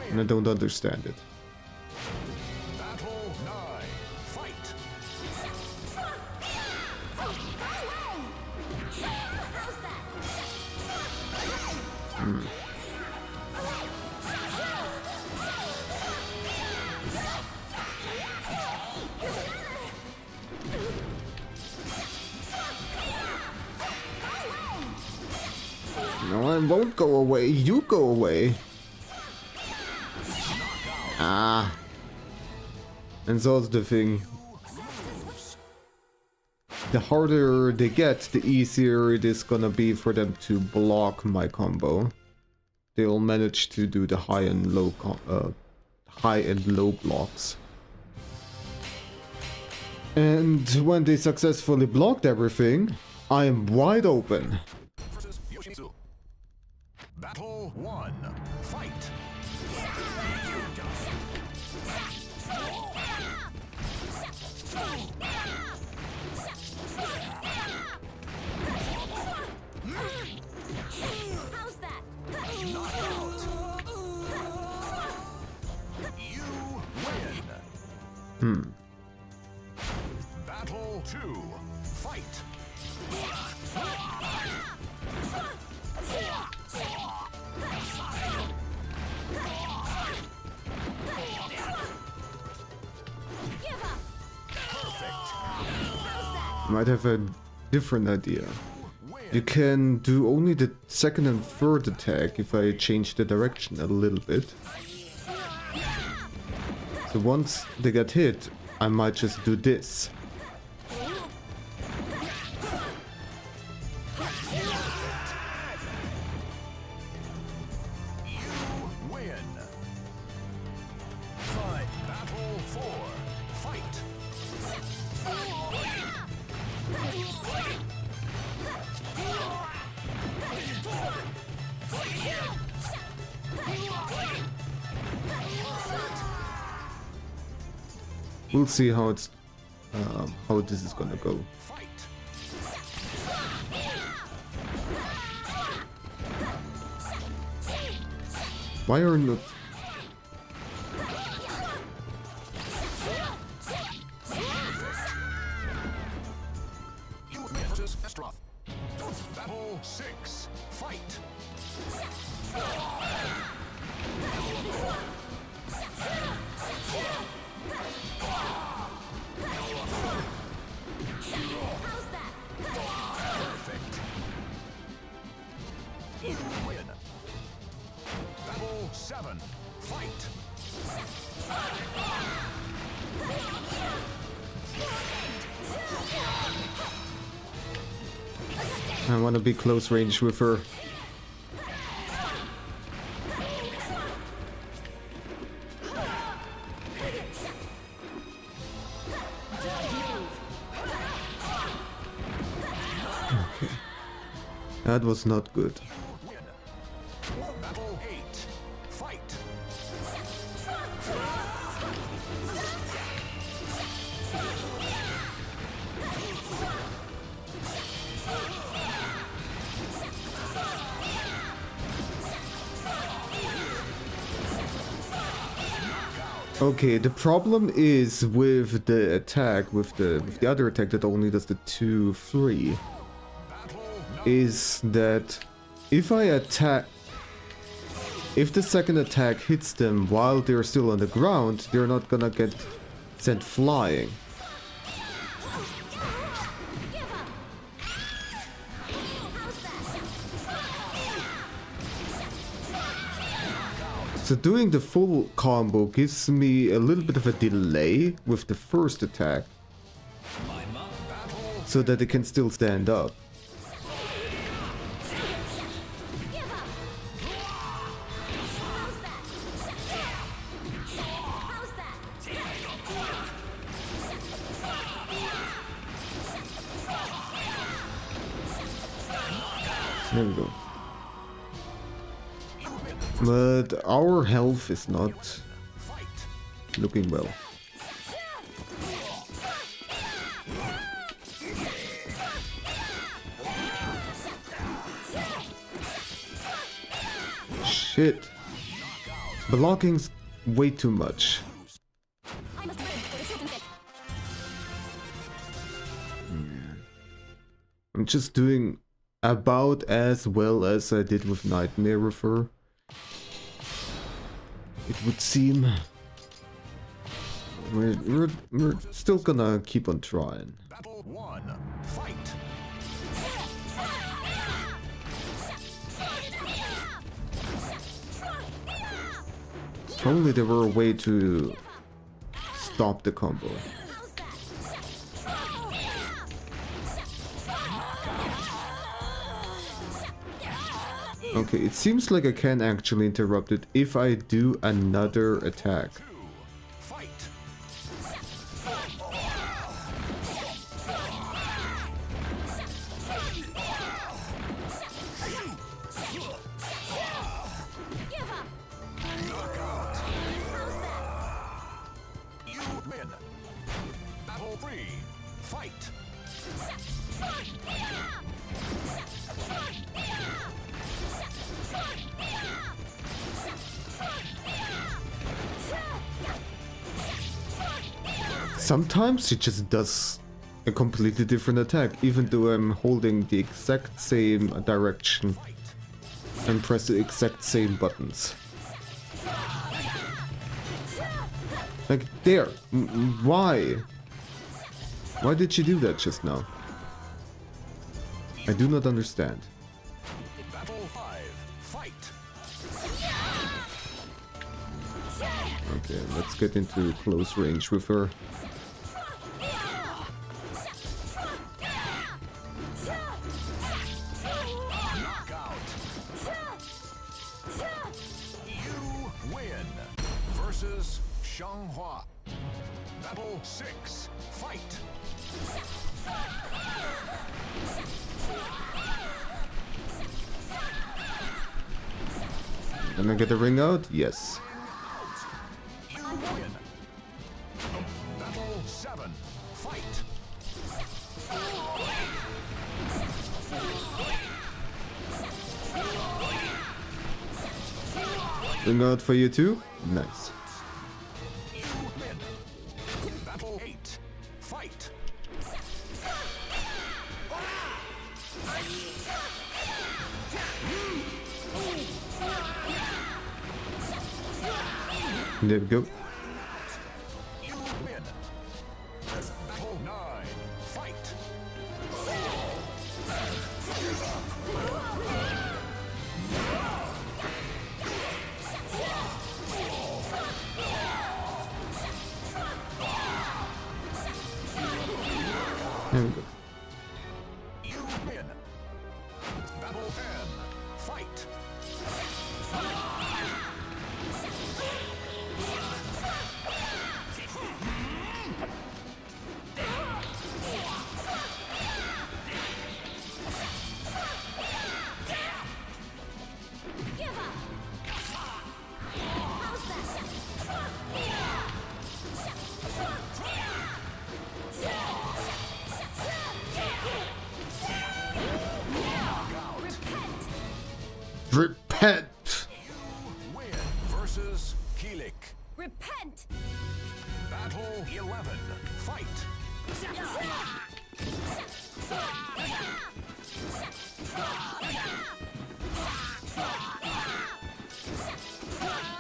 And I don't understand it. Battle 9. Fight. No, I won't go away. You go away. Ah. And so's the thing. The harder they get, the easier it is gonna be for them to block my combo. They'll manage to do the high and low blocks. And when they successfully blocked everything, I am wide open. Battle 1. Fight. How's that? Knockout. You win. Battle 2. Fight. Give up. I might have a different idea. You can do only the second and third attack if I change the direction a little bit. So once they get hit, I might just do this. You win. Battle 4. Fight. We'll see how it's how this is gonna go. Fight. Why are not... You win versus Estroth. Battle 6. Fight. How's that? Perfect. You win. Battle 7. Fight. I want to be close range with her. Okay. That was not good. Win. Battle 8. Fight. Okay, the problem is with the attack, with the other attack that only does the 2-3, is that if I attack, if the second attack hits them while they're still on the ground, they're not gonna get sent flying. So doing the full combo gives me a little bit of a delay with the first attack, so that it can still stand up. There we go. But our health is not looking well. Shit. Blocking's way too much. I'm just doing about as well as I did with Nightmare with her. It would seem. We're still gonna keep on trying. Battle 1. Fight. If only there were a way to stop the combo. Okay, it seems like I can actually interrupt it if I do another attack. Fight. Knockout. You win. Battle 3. Fight. Sometimes it just does a completely different attack, even though I'm holding the exact same direction and press the exact same buttons. Like, there! Why? Why did she do that just now? I do not understand. Battle 5. Fight. Okay, let's get into close range with her. Knockout. You win. Versus Shanghua. Battle 6. Fight. Can I get the ring out? Yes. You win. Battle 7. Fight. Ring out for you too? Nice. You win. Battle 8. Fight. There we go. You win. Battle 9. Fight. There we go. You win. Battle 10. Fight. Give up. How's Repent! You win versus Kilik. Repent! Battle 11. Fight.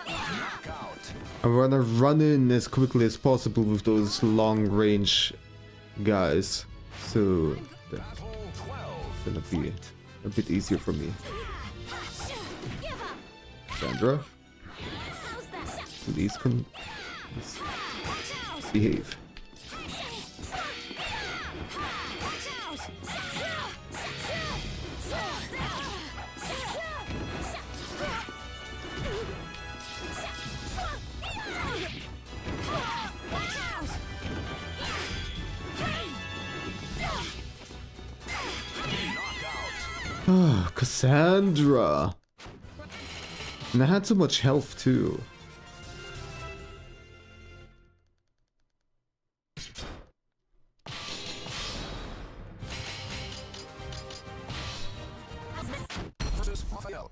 Knockout. I wanna run in as quickly as possible with those long range guys. So that's Battle 12. gonna be a bit easier for me. Give up! Sandra, How's that? please please Watch out! behave. Watch out! Watch out! Knockout. Ah, Cassandra! And I had so much health too. Versus Raphael.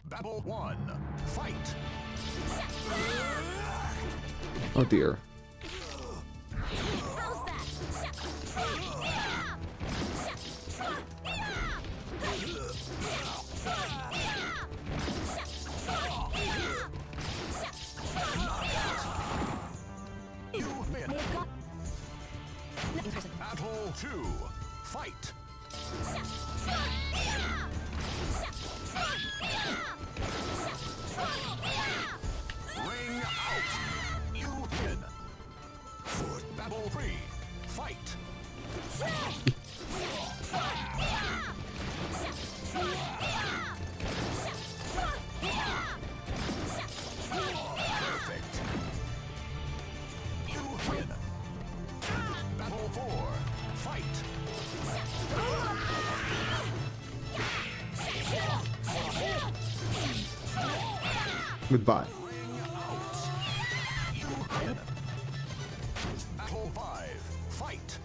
Battle 1. Fight. Oh dear. How's that? You win. May have got... Nothing personal. Battle 2. Fight. Ring out. You win. Battle 3. Fight. Perfect. You win. Battle 4. Fight. Goodbye. Ring out. You win. Battle 5. Fight.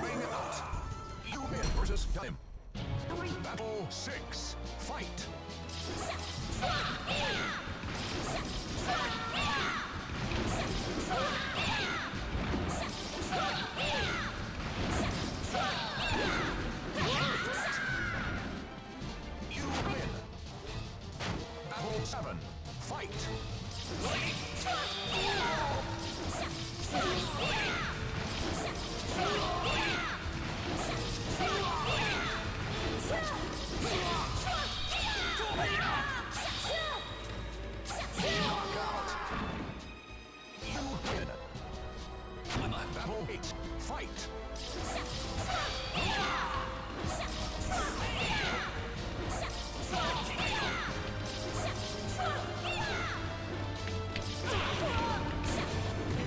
Ring out. You win versus time. Battle 6. Fight. You win. Battle 7. Fight. Knockout. You win. Battle 8. Fight.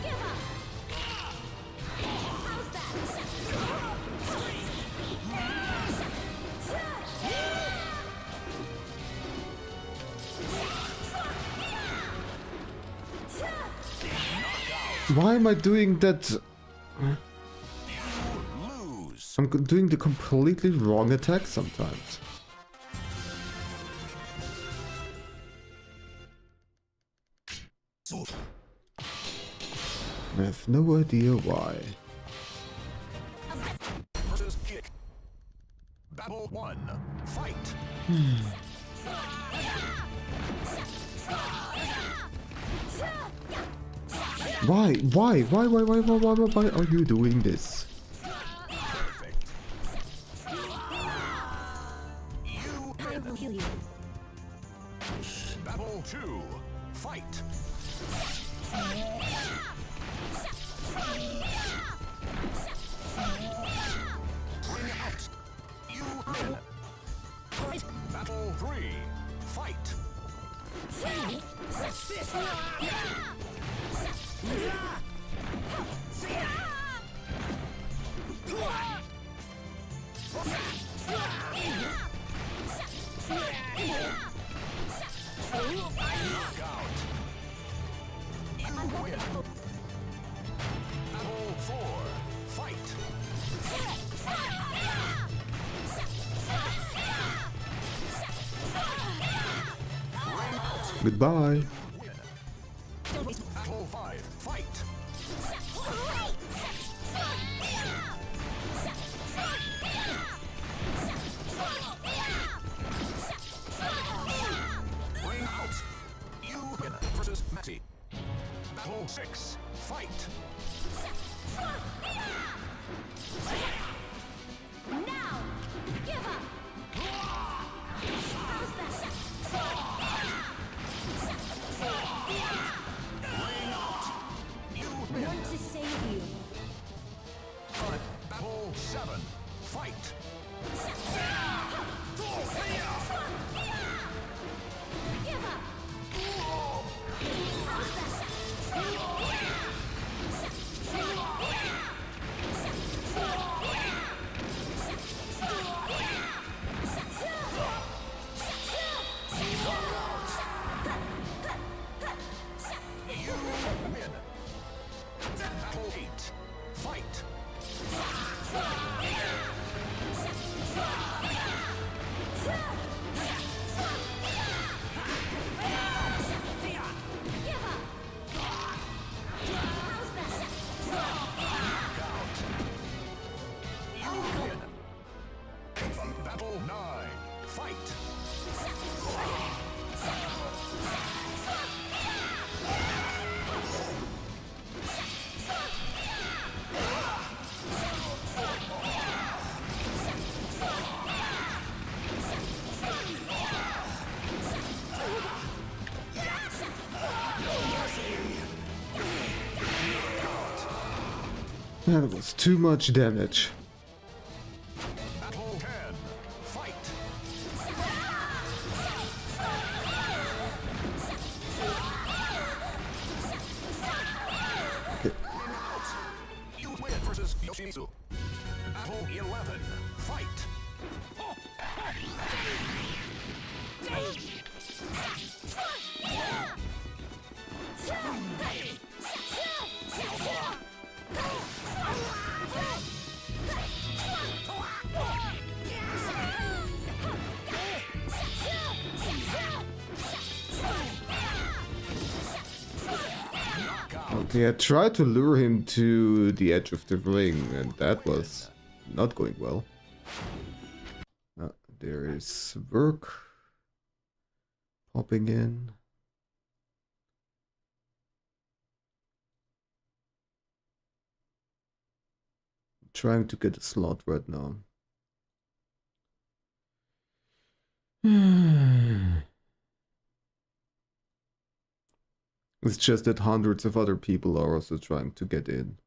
Give up! How's Why am I doing that? You lose. I'm doing the completely wrong attack sometimes. I have no idea why. Versus kick. Battle 1. Fight. Why are you doing this? Perfect. You I will heal you. Battle 2. Fight. Bring out. You win. Battle 3. Fight. Knockout. You win. Battle 4. Fight. Goodbye. Battle 5. Fight. Bring out. You win. Versus Matty. Battle 6. Fight. Now! Give up! How's that? You win. Want to save you. Battle 7. Fight. Give up! How's that? You win. Battle 8. Fight. Give up! How's that? Knockout. You win. Battle 9. Fight. That was too much damage. Battle 10. Fight. You win versus Yoshimitsu. Battle 11. Fight. Okay, I tried to lure him to the edge of the ring, and that was not going well. There is work popping in. Trying to get a slot right now. It's just that hundreds of other people are also trying to get in.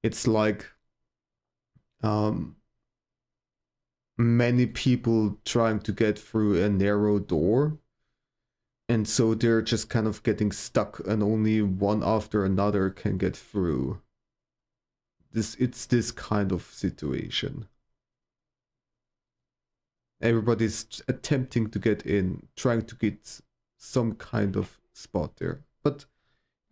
It's like many people trying to get through a narrow door, and so they're just kind of getting stuck, and only one after another can get through. It's this kind of situation. Everybody's attempting to get in, trying to get some kind of spot there. But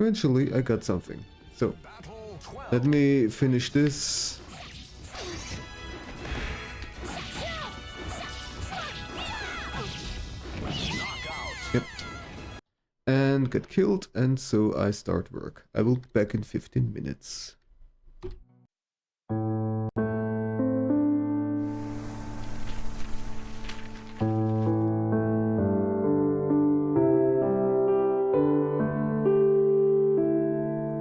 eventually I got something. So Battle 12. Let me finish this. Knockout. Yep. And get killed, and so I start work. I will be back in 15 minutes.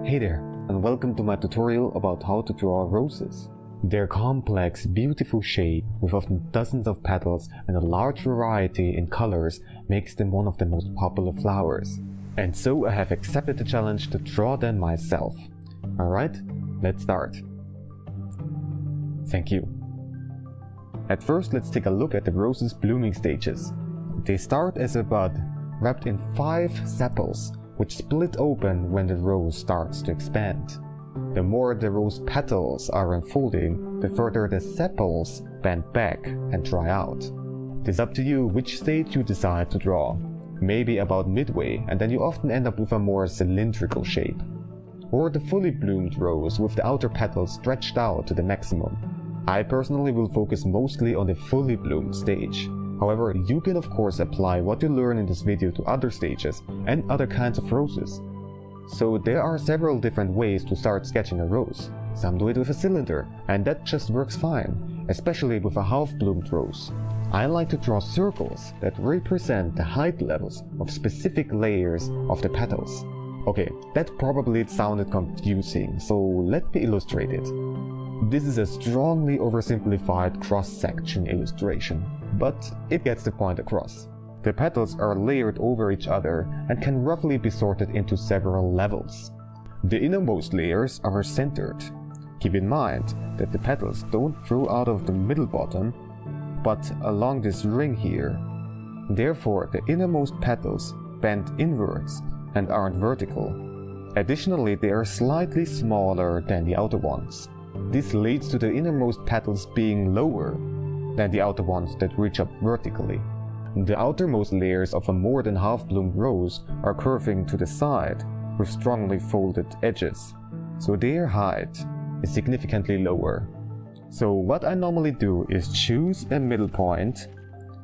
Hey there, and welcome to my tutorial about how to draw roses. Their complex, beautiful shape, with often dozens of petals and a large variety in colors, makes them one of the most popular flowers. And so I have accepted the challenge to draw them myself. Alright, let's start. Thank you. At first, let's take a look at the rose's blooming stages. They start as a bud, wrapped in 5 sepals, which split open when the rose starts to expand. The more the rose petals are unfolding, the further the sepals bend back and dry out. It is up to you which stage you decide to draw. Maybe about midway, and then you often end up with a more cylindrical shape. Or the fully bloomed rose with the outer petals stretched out to the maximum. I personally will focus mostly on the fully bloomed stage. However, you can of course apply what you learn in this video to other stages and other kinds of roses. So there are several different ways to start sketching a rose. Some do it with a cylinder, and that just works fine, especially with a half-bloomed rose. I like to draw circles that represent the height levels of specific layers of the petals. Okay, that probably sounded confusing, so let me illustrate it. This is a strongly oversimplified cross-section illustration, but it gets the point across. The petals are layered over each other and can roughly be sorted into several levels. The innermost layers are centered. Keep in mind that the petals don't grow out of the middle bottom, but along this ring here. Therefore, the innermost petals bend inwards and aren't vertical. Additionally, they are slightly smaller than the outer ones. This leads to the innermost petals being lower than the outer ones that reach up vertically. The outermost layers of a more than half-bloomed rose are curving to the side with strongly folded edges, so their height is significantly lower. So what I normally do is choose a middle point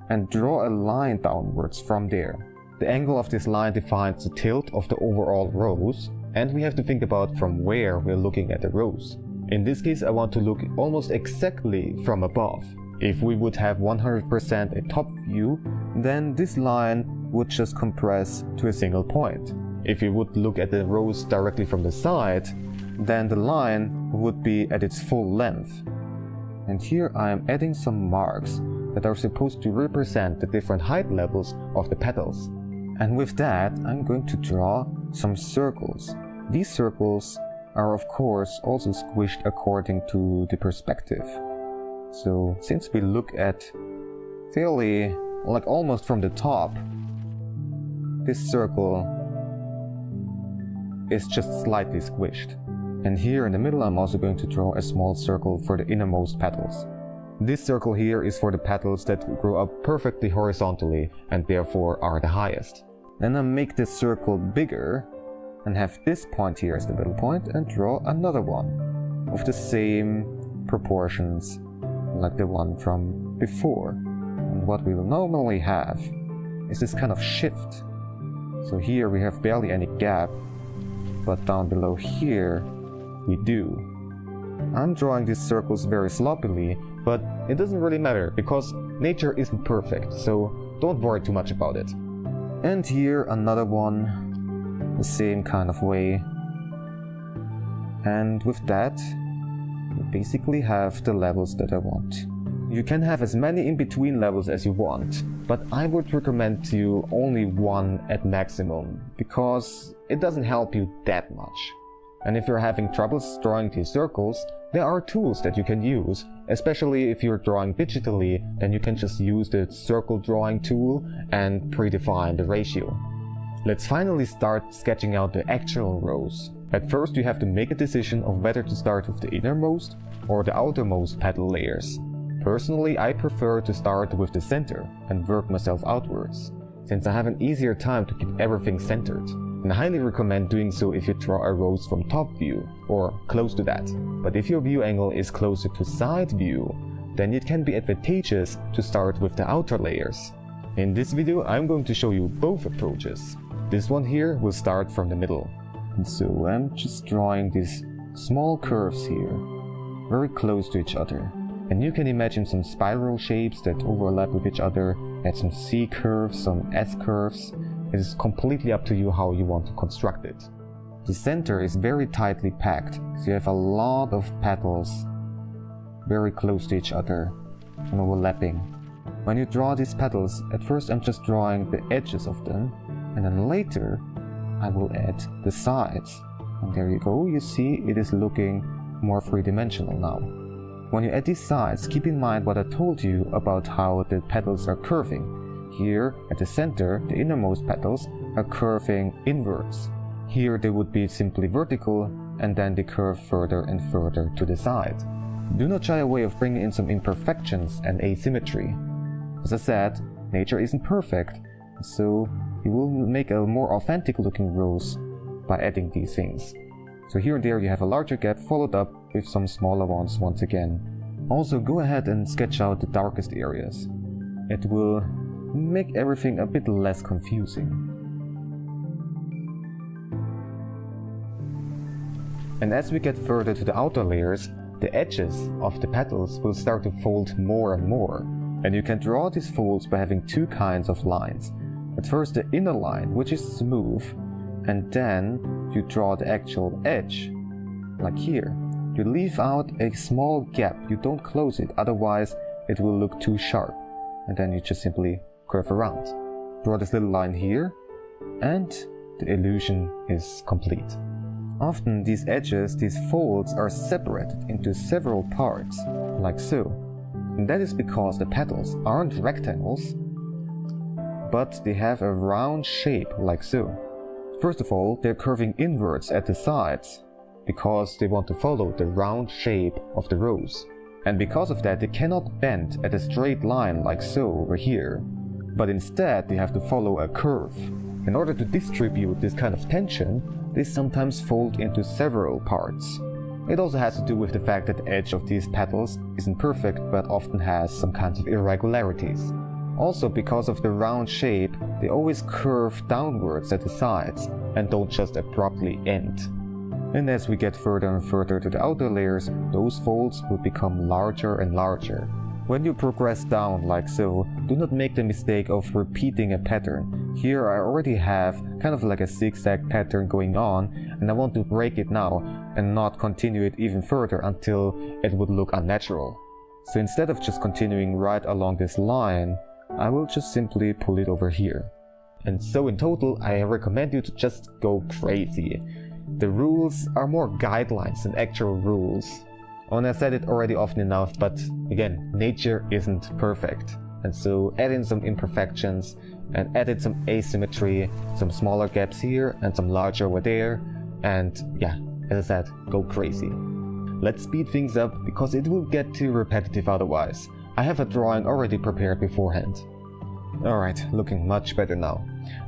and draw a line downwards from there. The angle of this line defines the tilt of the overall rose, and we have to think about from where we're looking at the rose. In this case, I want to look almost exactly from above. If we would have 100% a top view, then this line would just compress to a single point. If you would look at the rose directly from the side, then the line would be at its full length. And here I am adding some marks that are supposed to represent the different height levels of the petals. And with that, I'm going to draw some circles. These circles are of course also squished according to the perspective. So since we look at fairly, like almost from the top, this circle is just slightly squished. And here in the middle I'm also going to draw a small circle for the innermost petals. This circle here is for the petals that grow up perfectly horizontally and therefore are the highest. Then I make this circle bigger and have this point here as the middle point and draw another one of the same proportions like the one from before. And what we will normally have is this kind of shift. So here we have barely any gap, but down below here we do. I'm drawing these circles very sloppily, but it doesn't really matter because nature isn't perfect, so don't worry too much about it. And here another one, the same kind of way. And with that, you basically have the levels that I want. You can have as many in-between levels as you want, but I would recommend to you only one at maximum, because it doesn't help you that much. And if you're having troubles drawing these circles, there are tools that you can use, especially if you're drawing digitally, then you can just use the circle drawing tool and predefine the ratio. Let's finally start sketching out the actual rose. At first you have to make a decision of whether to start with the innermost or the outermost petal layers. Personally, I prefer to start with the center and work myself outwards, since I have an easier time to keep everything centered. and I highly recommend doing so if you draw a rose from top view, or close to that. But if your view angle is closer to side view, then it can be advantageous to start with the outer layers. In this video I'm going to show you both approaches. This one here will start from the middle. And so I'm just drawing these small curves here, very close to each other. And you can imagine some spiral shapes that overlap with each other, add some C curves, some S curves. It is completely up to you how you want to construct it. The center is very tightly packed, so you have a lot of petals very close to each other and overlapping. When you draw these petals, at first I'm just drawing the edges of them, and then later I will add the sides. And there you go, you see it is looking more three-dimensional now. When you add these sides, keep in mind what I told you about how the petals are curving. Here at the center, the innermost petals are curving inwards. Here they would be simply vertical, and then they curve further and further to the side. Do not shy away of bringing in some imperfections and asymmetry. As I said, nature isn't perfect, so you will make a more authentic looking rose by adding these things. So here and there you have a larger gap followed up with some smaller ones once again. Also go ahead and sketch out the darkest areas. It will make everything a bit less confusing. And as we get further to the outer layers, the edges of the petals will start to fold more and more. And you can draw these folds by having two kinds of lines. At first the inner line, which is smooth, and then you draw the actual edge, like here. You leave out a small gap, you don't close it, otherwise it will look too sharp. And then you just simply curve around. Draw this little line here, and the illusion is complete. Often these edges, these folds, are separated into several parts, like so. And that is because the petals aren't rectangles, but they have a round shape, like so. First of all, they're curving inwards at the sides, because they want to follow the round shape of the rose. And because of that, they cannot bend at a straight line like so over here, but instead they have to follow a curve. In order to distribute this kind of tension, they sometimes fold into several parts. It also has to do with the fact that the edge of these petals isn't perfect but often has some kinds of irregularities. Also, because of the round shape, they always curve downwards at the sides and don't just abruptly end. And as we get further and further to the outer layers, those folds will become larger and larger. When you progress down like so, do not make the mistake of repeating a pattern. Here I already have kind of like a zigzag pattern going on, and I want to break it now and not continue it even further until it would look unnatural. So instead of just continuing right along this line, I will just simply pull it over here. And so in total, I recommend you to just go crazy. The rules are more guidelines than actual rules. And I said it already often enough, but again, nature isn't perfect. And so add in some imperfections and added some asymmetry, some smaller gaps here and some larger over there. And yeah, as I said, go crazy. Let's speed things up because it will get too repetitive otherwise. I have a drawing already prepared beforehand. Alright, looking much better now.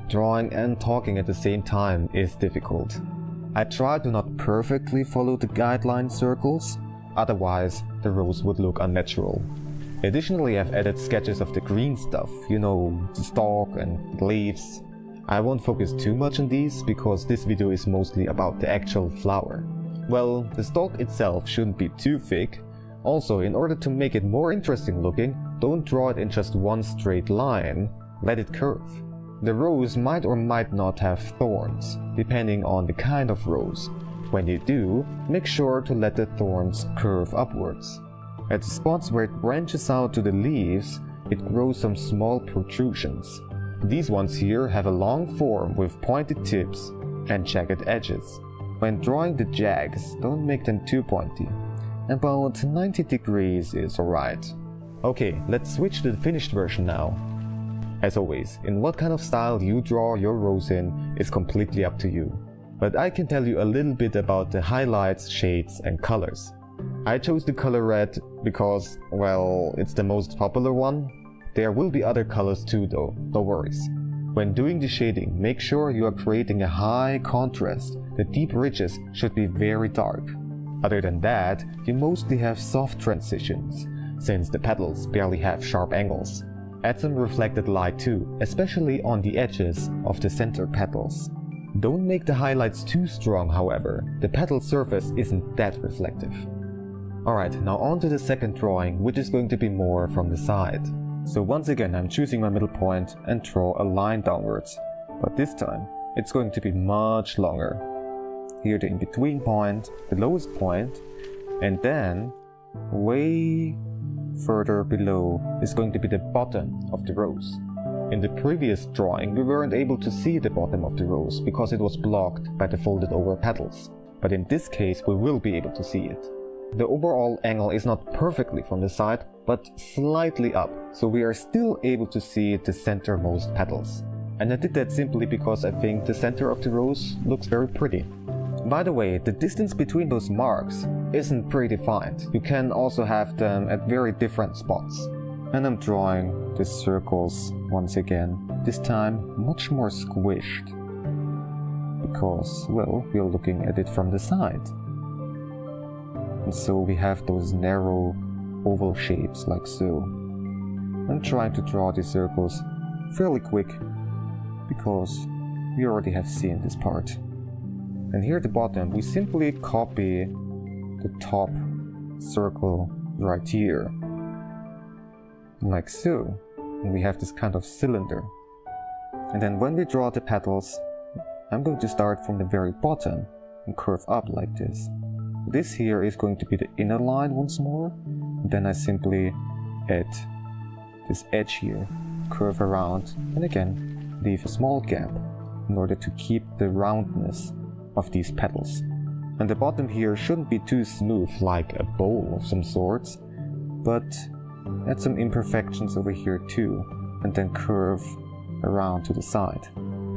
Drawing and talking at the same time is difficult. I try to not perfectly follow the guideline circles, otherwise the rose would look unnatural. Additionally, I've added sketches of the green stuff, you know, the stalk and the leaves. I won't focus too much on these because this video is mostly about the actual flower. Well, the stalk itself shouldn't be too thick. Also, in order to make it more interesting looking, don't draw it in just one straight line, let it curve. The rose might or might not have thorns, depending on the kind of rose. When you do, make sure to let the thorns curve upwards. At the spots where it branches out to the leaves, it grows some small protrusions. These ones here have a long form with pointed tips and jagged edges. When drawing the jags, don't make them too pointy. About 90 degrees is alright. Okay, let's switch to the finished version now. As always, in what kind of style you draw your rose in is completely up to you. But I can tell you a little bit about the highlights, shades and colors. I chose the color red because, well, it's the most popular one. There will be other colors too though, no worries. When doing the shading, make sure you are creating a high contrast. The deep ridges should be very dark. Other than that, you mostly have soft transitions, since the petals barely have sharp angles. Add some reflected light too, especially on the edges of the center petals. Don't make the highlights too strong, however. The petal surface isn't that reflective. Alright, now on to the second drawing, which is going to be more from the side. So once again, I'm choosing my middle point and draw a line downwards. But this time, it's going to be much longer. Here the in-between point, the lowest point, and then way further below is going to be the bottom of the rose. In the previous drawing, we weren't able to see the bottom of the rose because it was blocked by the folded over petals. But in this case, we will be able to see it. The overall angle is not perfectly from the side, but slightly up, so we are still able to see the centermost petals. And I did that simply because I think the center of the rose looks very pretty. By the way, the distance between those marks isn't predefined. You can also have them at very different spots. And I'm drawing the circles once again, this time much more squished. Because, well, we are looking at it from the side. And so we have those narrow oval shapes like so. I'm trying to draw these circles fairly quick because we already have seen this part. And here at the bottom we simply copy the top circle right here. Like so. And we have this kind of cylinder. And then when we draw the petals, I'm going to start from the very bottom and curve up like this. This here is going to be the inner line once more, and then I simply add this edge here, curve around, and again leave a small gap in order to keep the roundness of these petals. And the bottom here shouldn't be too smooth like a bowl of some sorts, but add some imperfections over here too, and then curve around to the side.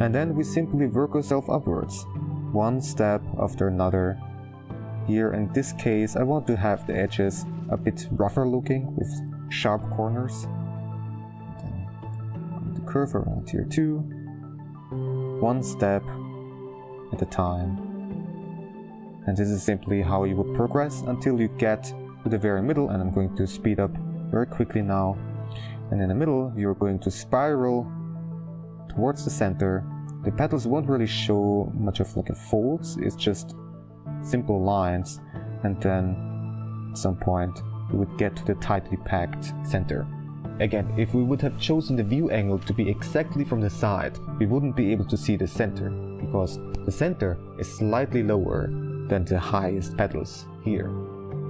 And then we simply work ourselves upwards, one step after another. Here in this case I want to have the edges a bit rougher looking with sharp corners. Then I'm going to curve around here too, one step at a time. And this is simply how you would progress until you get to the very middle, and I'm going to speed up very quickly now. And in the middle you're going to spiral towards the center. The petals won't really show much of like a folds, it's just simple lines, and then at some point we would get to the tightly packed center. Again, if we would have chosen the view angle to be exactly from the side, we wouldn't be able to see the center, because the center is slightly lower than the highest petals here.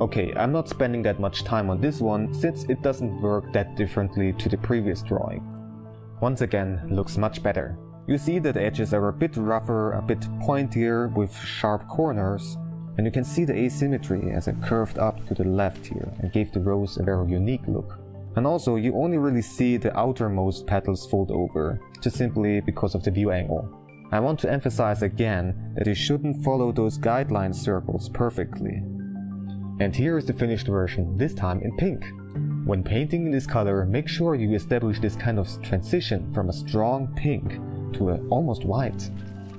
Okay, I'm not spending that much time on this one since it doesn't work that differently to the previous drawing. Once again, looks much better. You see that the edges are a bit rougher, a bit pointier with sharp corners, and you can see the asymmetry as it curved up to the left here and gave the rose a very unique look. And also you only really see the outermost petals fold over, just simply because of the view angle. I want to emphasize again that you shouldn't follow those guideline circles perfectly. And here is the finished version, this time in pink. When painting in this color, make sure you establish this kind of transition from a strong pink to an almost white.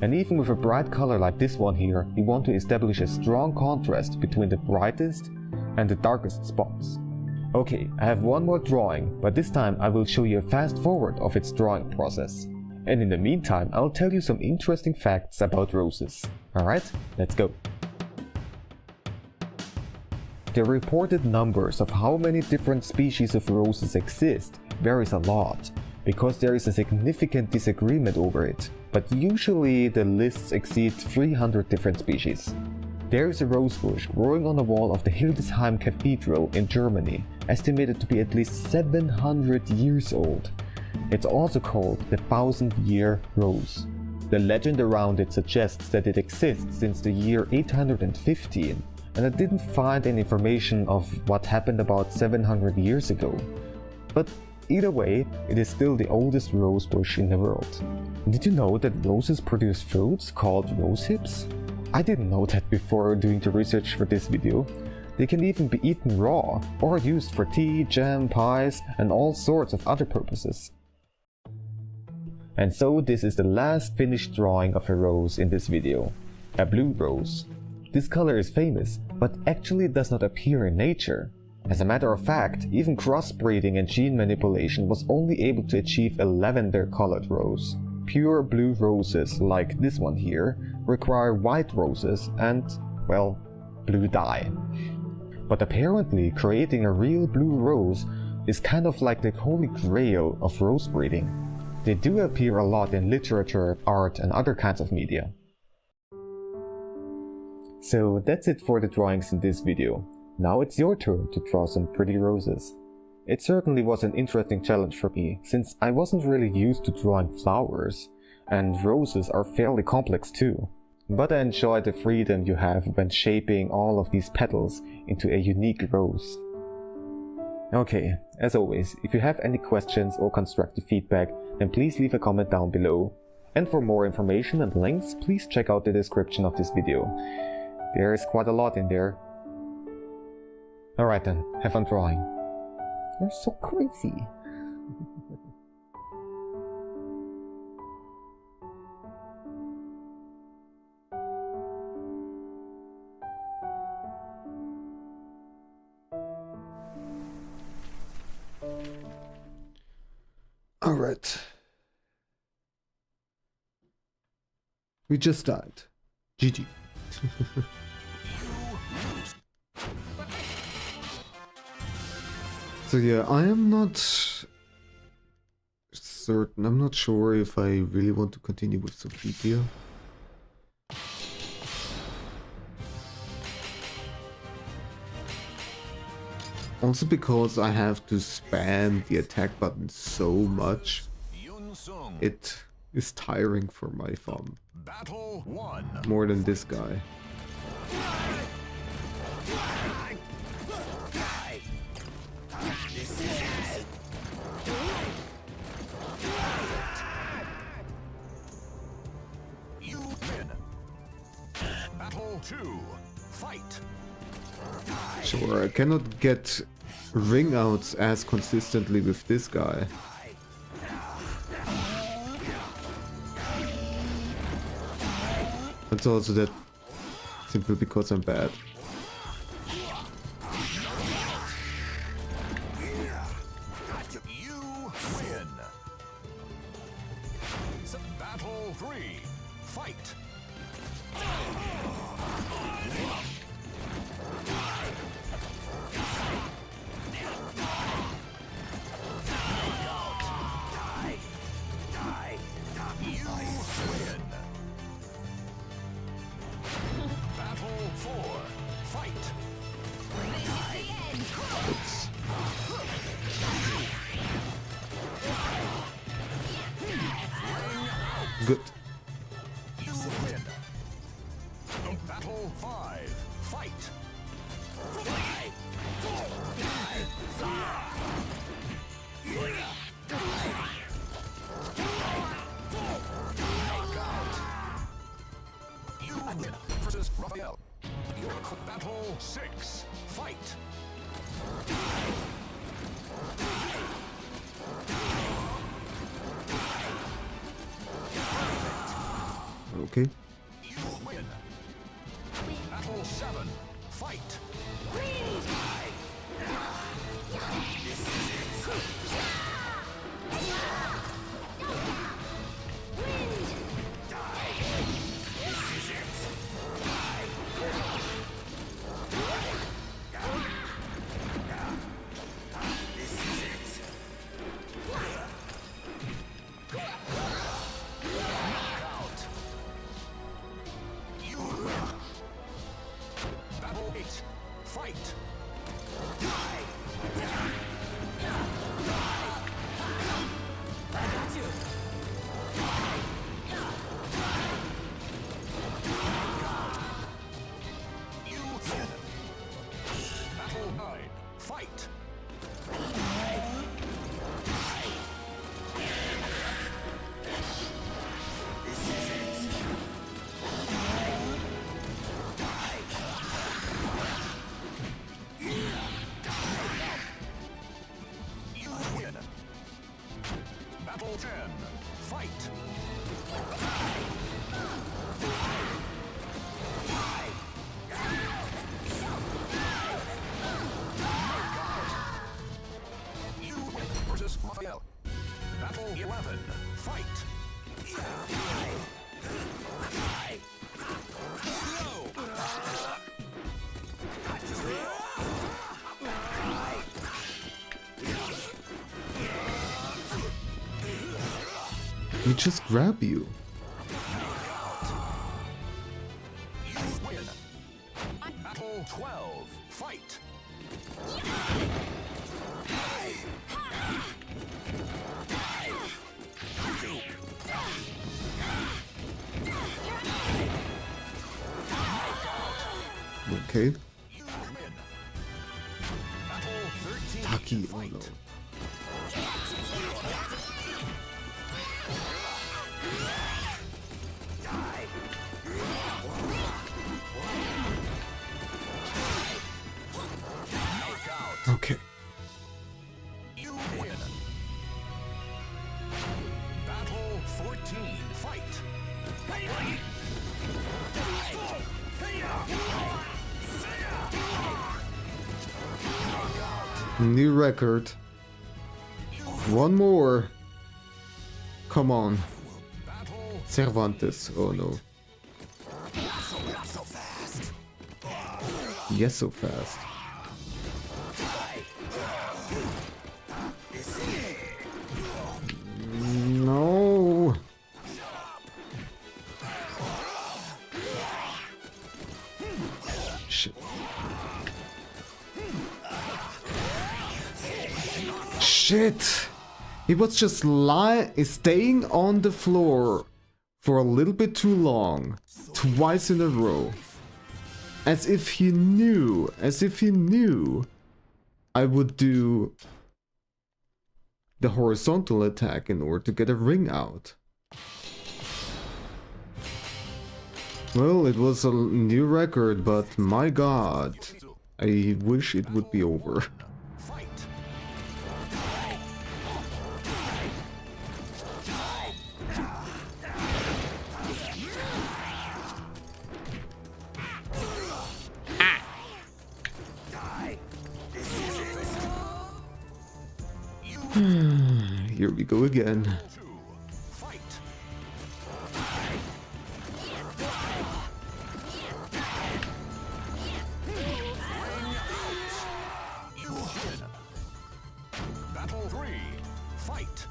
And even with a bright color like this one here, you want to establish a strong contrast between the brightest and the darkest spots. Okay, I have one more drawing, but this time I will show you a fast forward of its drawing process. And in the meantime, I'll tell you some interesting facts about roses. Alright, let's go. The reported numbers of how many different species of roses exist varies a lot, because there is a significant disagreement over it, but usually the lists exceed 300 different species. There is a rose bush growing on the wall of the Hildesheim Cathedral in Germany, estimated to be at least 700 years old. It's also called the 1000-year rose. The legend around it suggests that it exists since the year 815, and I didn't find any information of what happened about 700 years ago. But either way, it is still the oldest rose bush in the world. Did you know that roses produce fruits called rose hips? I didn't know that before doing the research for this video. They can even be eaten raw, or used for tea, jam, pies, and all sorts of other purposes. And so this is the last finished drawing of a rose in this video. A blue rose. This color is famous, but actually does not appear in nature. As a matter of fact, even crossbreeding and gene manipulation was only able to achieve a lavender colored rose. Pure blue roses, like this one here, require white roses and, well, blue dye. But apparently creating a real blue rose is kind of like the holy grail of rose breeding. They do appear a lot in literature, art and other kinds of media. So that's it for the drawings in this video. Now it's your turn to draw some pretty roses. It certainly was an interesting challenge for me, since I wasn't really used to drawing flowers, and roses are fairly complex too. But I enjoy the freedom you have when shaping all of these petals into a unique rose. Okay, as always, if you have any questions or constructive feedback, then please leave a comment down below. And for more information and links, please check out the description of this video. There is quite a lot in there. Alright then, have fun drawing. You're so crazy. Alright. We just died. GG. So yeah, I am not certain, I'm not sure if I really want to continue with Sophia. Also because I have to spam the attack button so much, it is tiring for my thumb. Battle 1. More than this guy. You win. Battle 2. Fight. Sure, I cannot get ring outs as consistently with this guy. It's also that simply because I'm bad. You win. Battle 3. Fight. You win. Battle 4. Fight. Oops. Good. You win. Battle 5. Fight. You win. Versus Raphael. Battle 6. Fight. Okay. You win. Battle 7. Fight. You win. Battle 8. Fight. You win. Battle 9. Fight. You win. Battle 10. Fight. fight. You win versus Raphael. Battle 11, fight. We just grab you. You win. Battle 12, fight. Okay. You win. Battle 13, Taki, oh fight. no. Okay. You win. Battle 14, fight. New record. One more. Come on. Battle Cervantes. Oh no. Yes, so fast. No. Shit. Shit. He was just staying on the floor for a little bit too long. Twice in a row. As if he knew I would do the horizontal attack in order to get a ring out. Well, it was a new record, but my god, I wish it would be over. fight. Here we go again. 2, fight. You win. Battle 3, fight.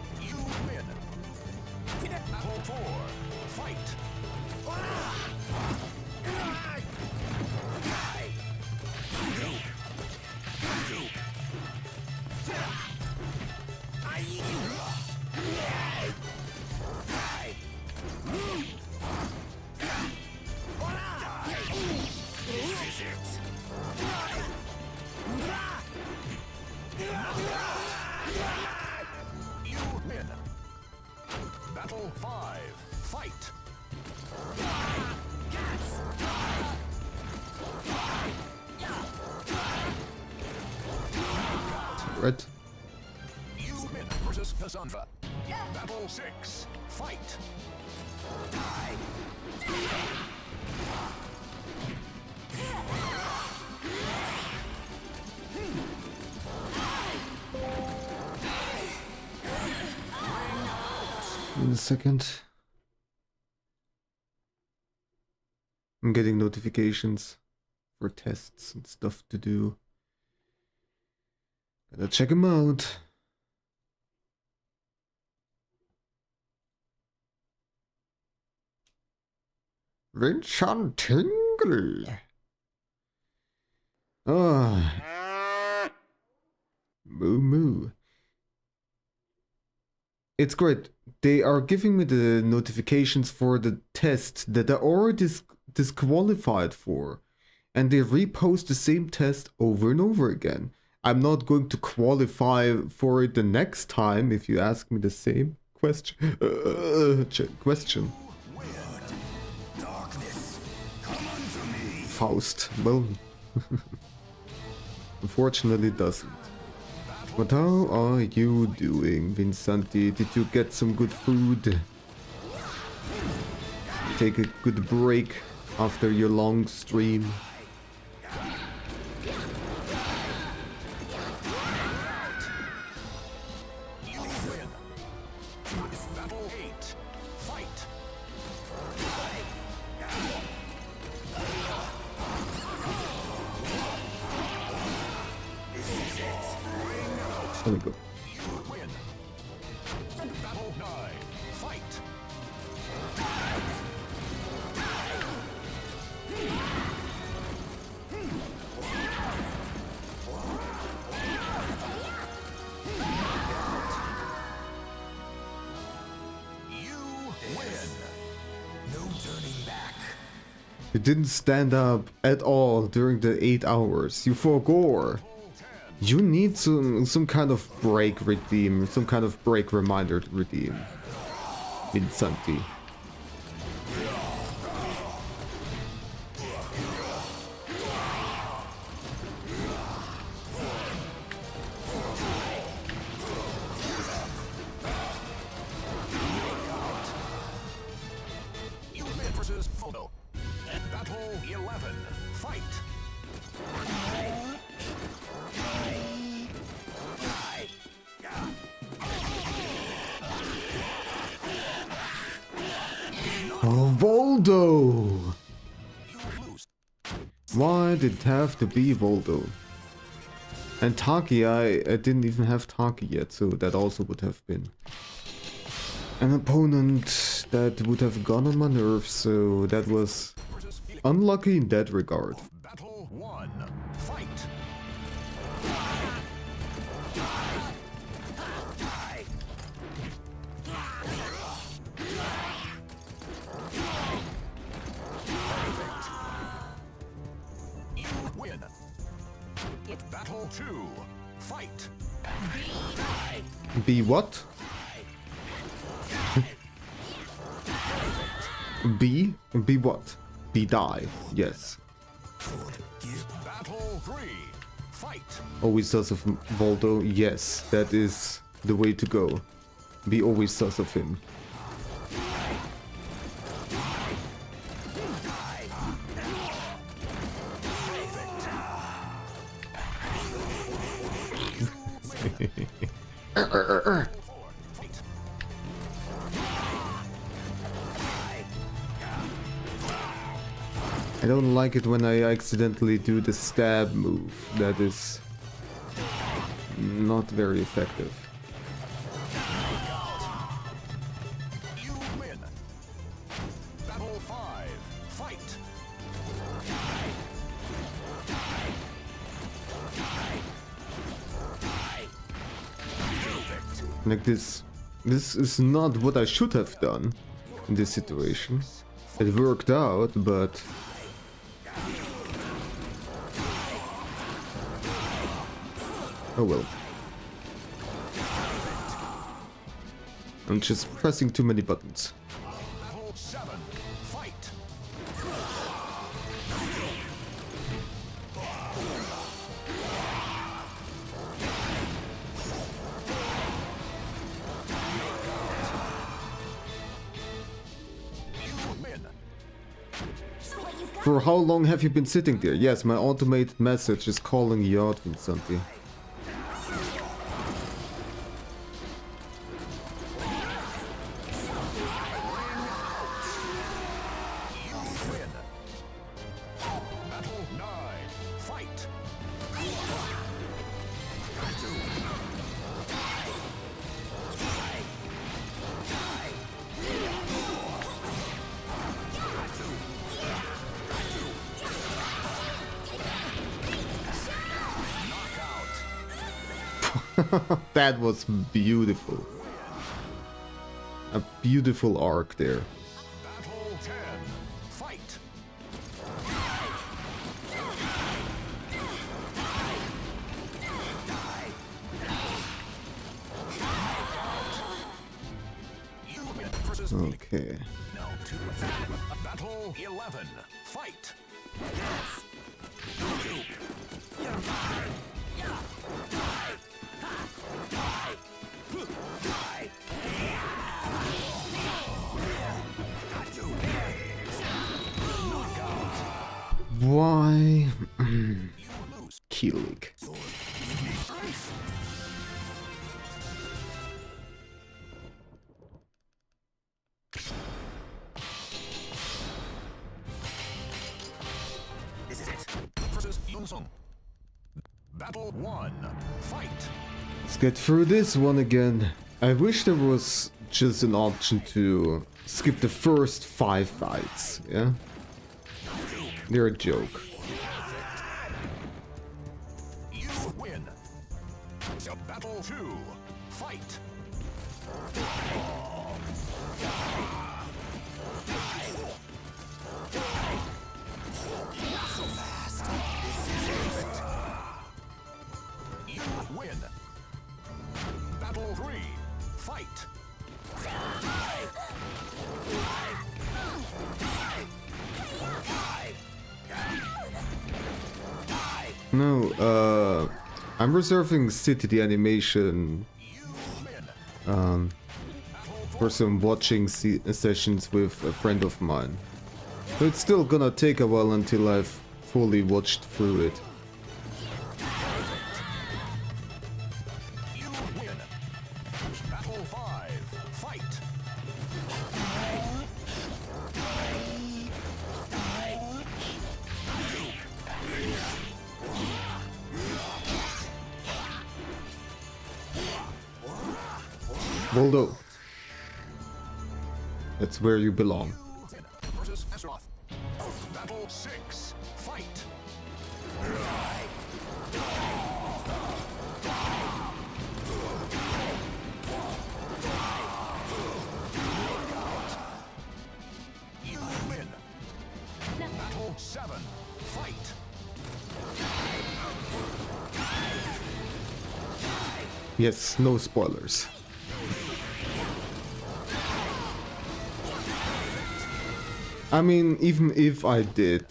You win. Battle 4, fight. You win. Battle 5, fight. Right? You win versus Cassandra. Battle 6, fight. In a second. I'm getting notifications for tests and stuff to do. Gotta check them out. Vinchan Tingle. Ah. Moo moo. It's great. They are giving me the notifications for the test that I already disqualified for. And they repost the same test over and over again. I'm not going to qualify for it the next time if you ask me the same question. Question. Faust. Well, unfortunately it doesn't. But how are you doing, Vinsanti? Did you get some good food? Take a good break after your long stream? There we go. You didn't stand up at all during the 8 hours. You forgot. You need some kind of break redeem, some kind of break reminder to redeem. Vinsanti. Battle 11. Fight. Oh, Voldo! Why did it have to be Voldo? And Taki, I didn't even have Taki yet, so that also would have been an opponent that would have gone on my nerves, so that was unlucky in that regard. Battle 1. Fight. You win. Battle 2. Fight. Be what? Be what? Be die. Yes. Battle 3. Fight. Always sus of Voldo. Yes, that is the way to go. Be always sus of him. I don't like it when I accidentally do the stab move. That is not very effective. You win. Battle 5. Fight. Like this is not what I should have done in this situation. It worked out, but oh well. I'm just pressing too many buttons. Battle 7. Fight. You win. For how long have you been sitting there? Yes, my automated message is calling you out, Vinsanti. Battle 9. Fight. That was beautiful. A beautiful arc there. Battle 10. Fight. versus Phoenix. Okay. Now two. Battle 11. Fight. Why? You lose. Killing. This is it. Versus Yun-sung. Battle 1. Fight. Let's get through this one again. I wish there was just an option to skip the first 5 fights, yeah? They're a joke. You win. So battle 2. Fight. You win. Battle 3. Fight. No, I'm reserving City the animation You win. for some watching sessions with a friend of mine. So it's still gonna take a while until I've fully watched through it. You win. Battle 5. Fight. Waldo, that's where you belong. Versus Azeroth. Battle 6. Fight. You win. Battle 7. Fight. Yes, no spoilers. I mean, even if I did,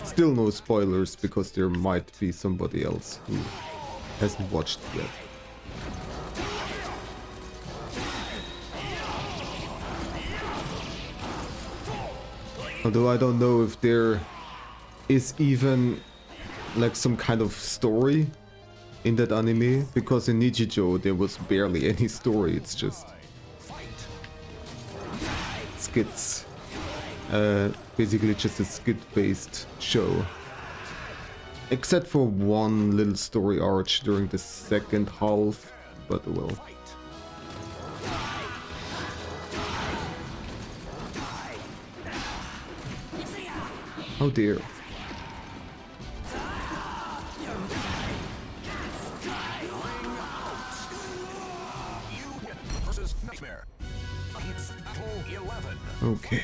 still no spoilers because there might be somebody else who hasn't watched yet. Although I don't know if there is even like some kind of story in that anime, because in Nichijou there was barely any story, it's just skits. Basically just a skit-based show. Except for one little story arc during the second half, but well. Oh dear. Versus Nightmare. It's Battle 11. Okay.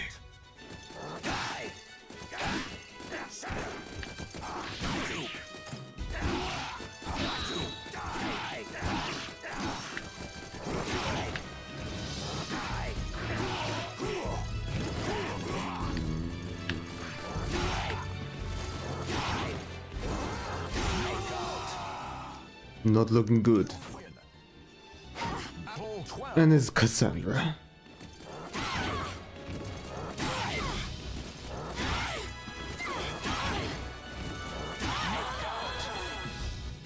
Not looking good. Battle 12. And it's Cassandra.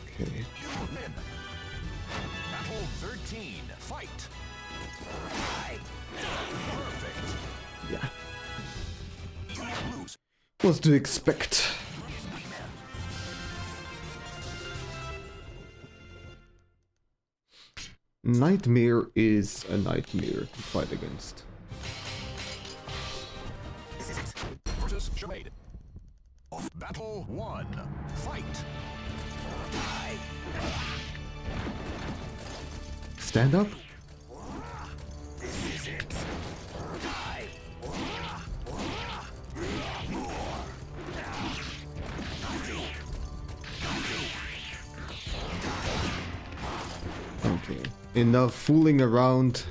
Okay. You win. Battle 13. Fight. Perfect. Yeah. You lose. What's to expect? Nightmare is a nightmare to fight against. This is it. Versus Shemade. Battle 1. Fight. Stand up? This is it. Okay. Enough fooling around.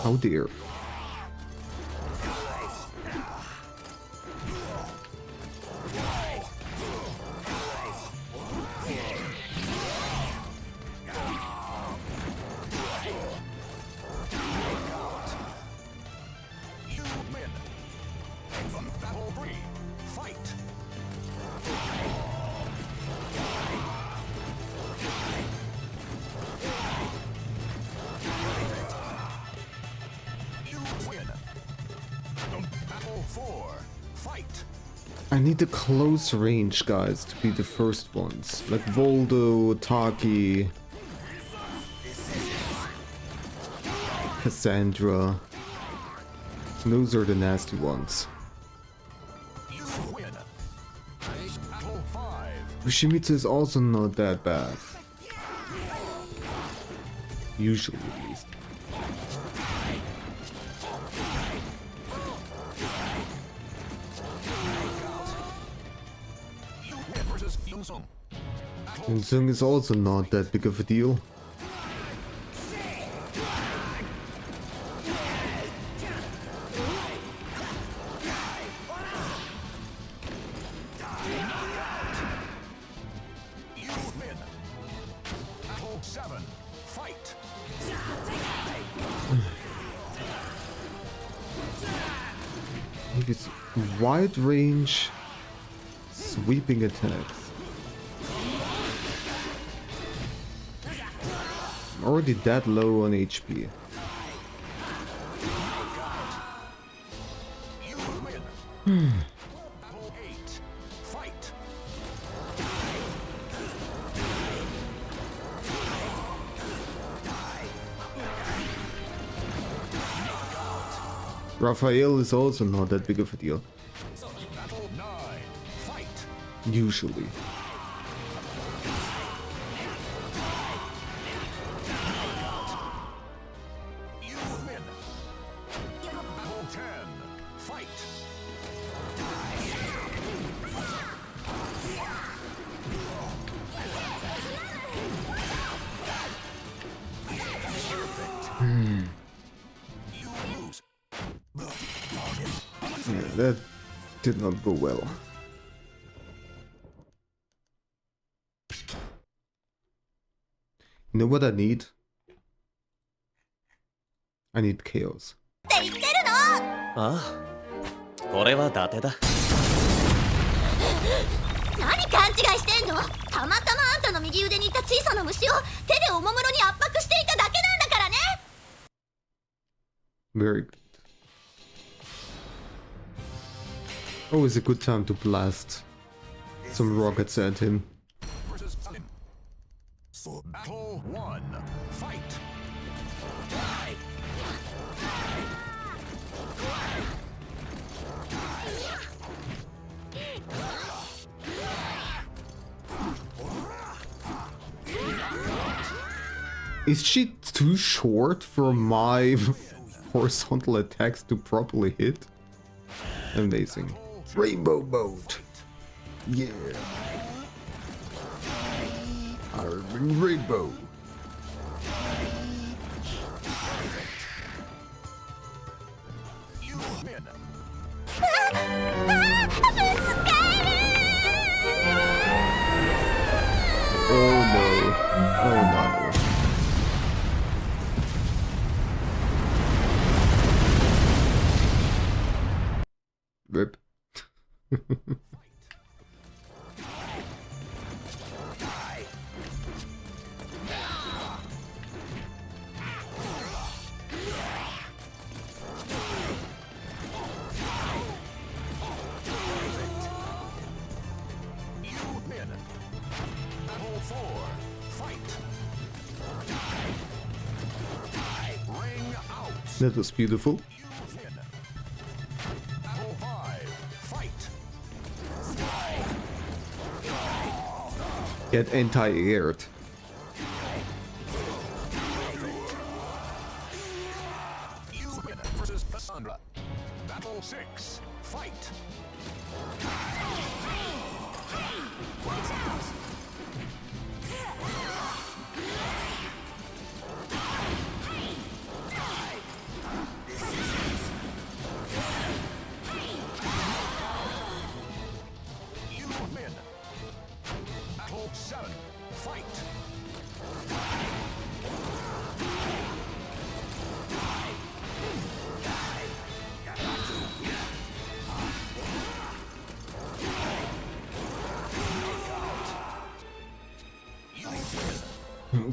How dare. You win. From battle 3, fight. You win. From battle 4, fight. I need the close range guys to be the first ones. Like Voldo, Taki, Cassandra. Those are the nasty ones. You win. Battle 5. Yoshimitsu is also not that bad. Usually at least. You win versus Yongsung. Yongsung is also not that big of a deal. You win. Battle 7, fight. If it's wide range sweeping attacks. I'm already that low on HP. You win. Battle 8, fight. Raphael is also not that big of a deal. Battle 9, fight. Usually. You win. Battle 10, fight. You lose. Yeah, that did not go well. You know what I need? I need chaos. って言ってるの。ああ、これは伊達だ。何勘違いしてんの。たまたまあんたの右腕にいた小さな虫を手でおもむろに圧迫していただけなんだからね。 Very good. Always a good time to blast some rockets at him. Versus Salim. For battle 1, fight. Is she too short for my horizontal attacks to properly hit? Amazing. Rainbow boat. Yeah. Iron Rainbow. You win. Oh no. Oh no. Rip. You win. Battle 4, fight. Ring out. That was beautiful. You win. Battle 5, fight. Get anti-aired. You win versus Cassandra. Battle 6, fight.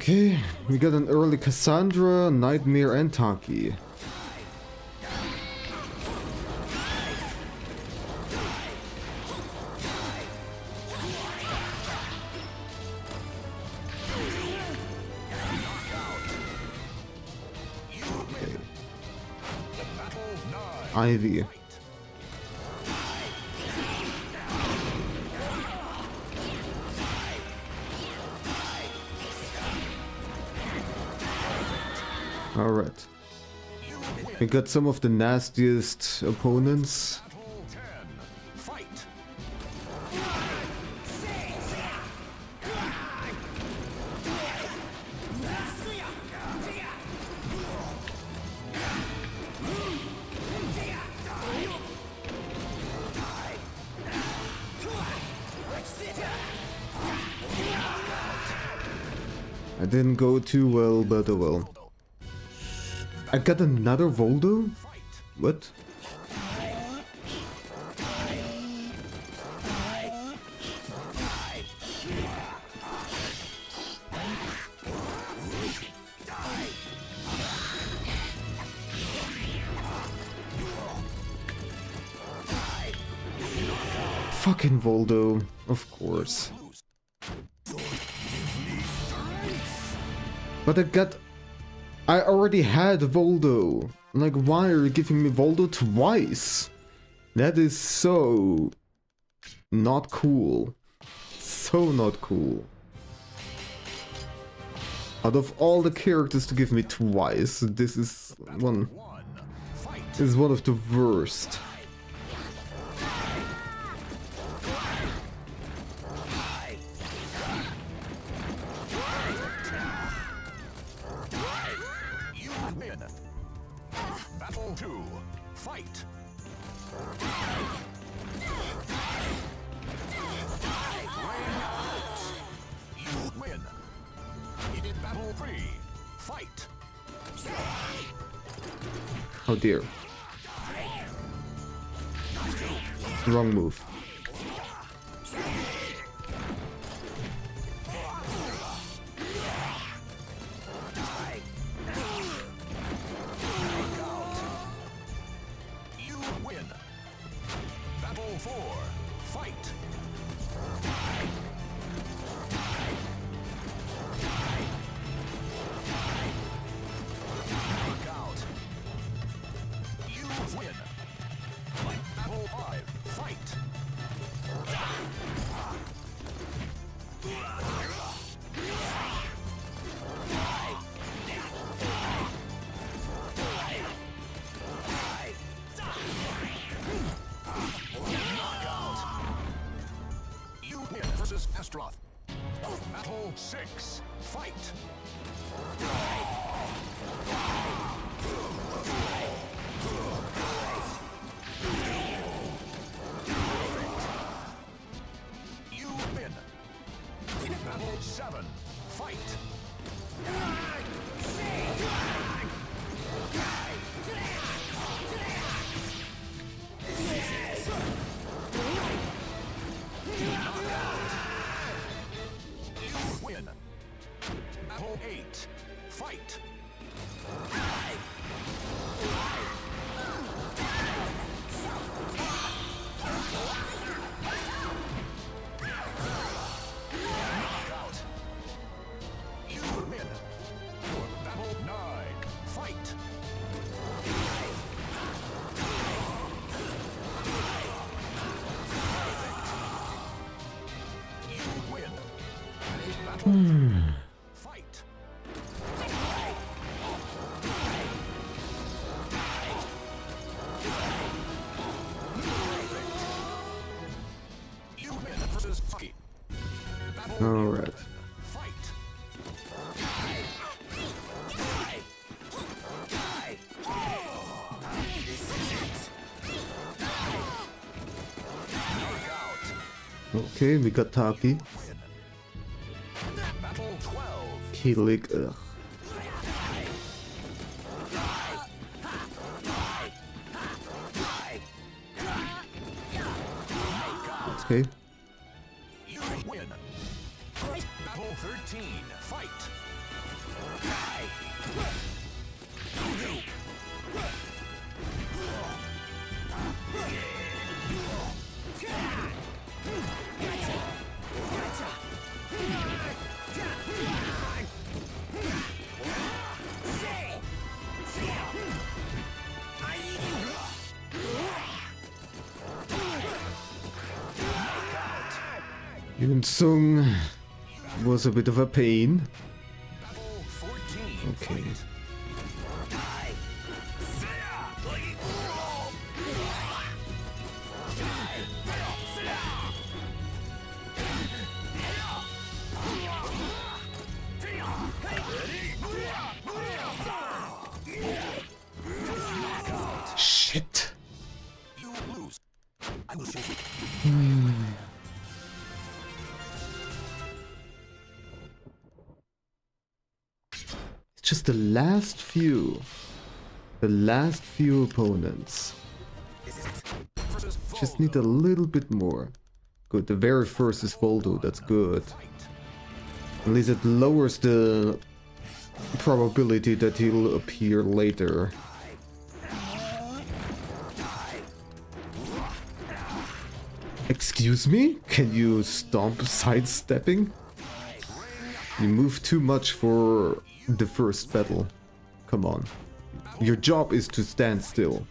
Okay, we got an early Cassandra, Nightmare, and Taki. Okay. Ivy. Alright. We got some of the nastiest opponents. I didn't go too well, but oh well. I got another Voldo? What? Fucking Voldo, of course. But I already had Voldo. Like, why are you giving me Voldo twice? That is so not cool. So not cool. Out of all the characters to give me twice, this is one of the worst. Battle 2. Fight. You win. In battle 3. Fight. Oh dear. Wrong move. Battle 4. Fight. Knockout. You win. Battle 5. Fight. Versus Astroth. Battle 6. Fight. You win. Battle 7. Fight. Win. Battle 8. Fight. Knockout. You win. Battle 9. Fight. You win. Battle Fight. You win versus Taki. All right. Fight. Knockout. Okay, we got Taki. Battle 12. Kilik, ugh. Okay. You win. Battle 13. Fight. Yunsung was a bit of a pain. Battle 14. Okay. Shit. You lose. I will show you. It's just the last few opponents. Versus Just need a little bit more. Good, the very first is Voldo, that's good. At least it lowers the probability that he'll appear later. Excuse me? Can you stop sidestepping? You move too much for the first battle. Come on. Your job is to stand still.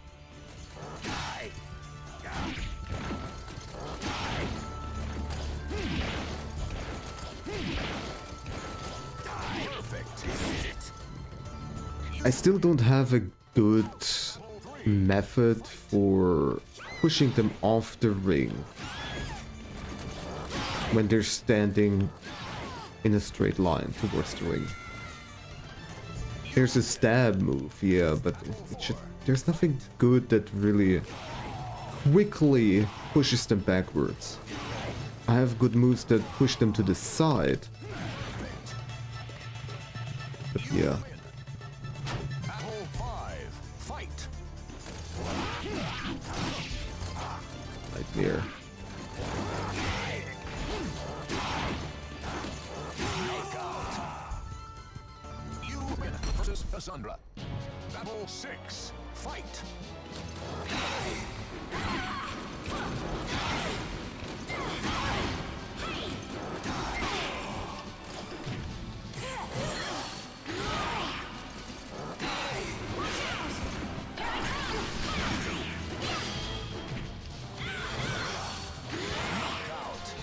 I still don't have a good method for pushing them off the ring when they're standing in a straight line towards the ring. There's a stab move, yeah, but there's nothing good that really quickly pushes them backwards. I have good moves that push them to the side. But yeah. Battle 5. Fight. Nightmare. You win. Versus Cassandra. Battle 6. Fight. Knockout.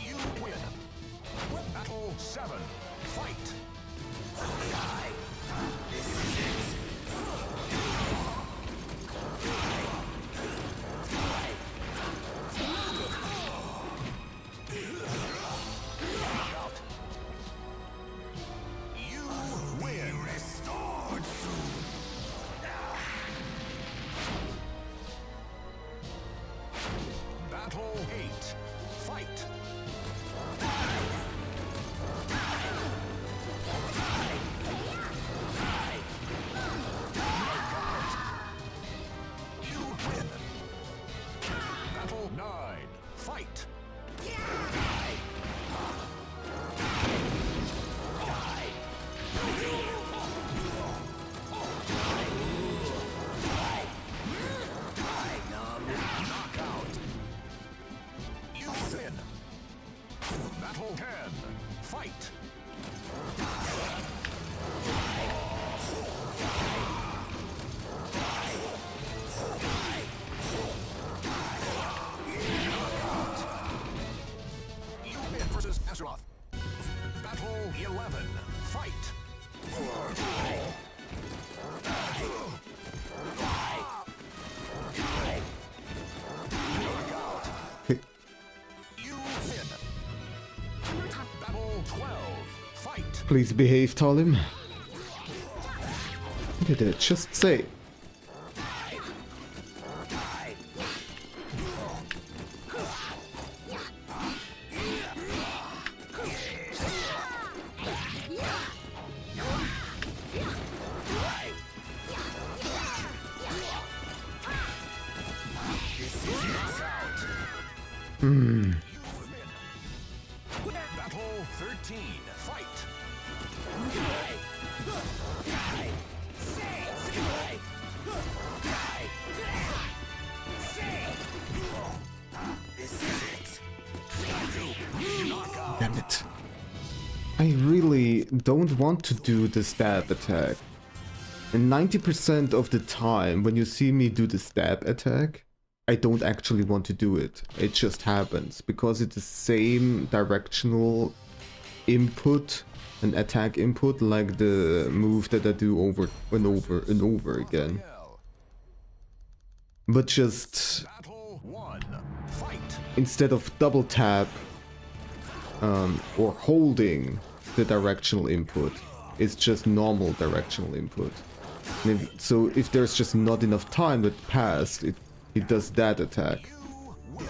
You win. Battle 7. Fight. Knockout. You win. Restored soon. Battle 8. Fight. You win. Battle 9. Fight. Knockout. You win. Battle 10. Fight. You win versus Azeroth. Battle 11. Fight. Knockout. You win. Battle 12. Fight. Please behave, Talim. Look at that, just say. Battle 13. Fight. Damn it. I really don't want to do the stab attack. And 90% of the time when you see me do the stab attack, I don't actually want to do it. It just happens because it's the same directional input and attack input like the move that I do over and over and over again. But just Battle 1. Fight. instead of double tap or holding the directional input, it's just normal directional input. And so if there's just not enough time that passed, it does that attack. You win.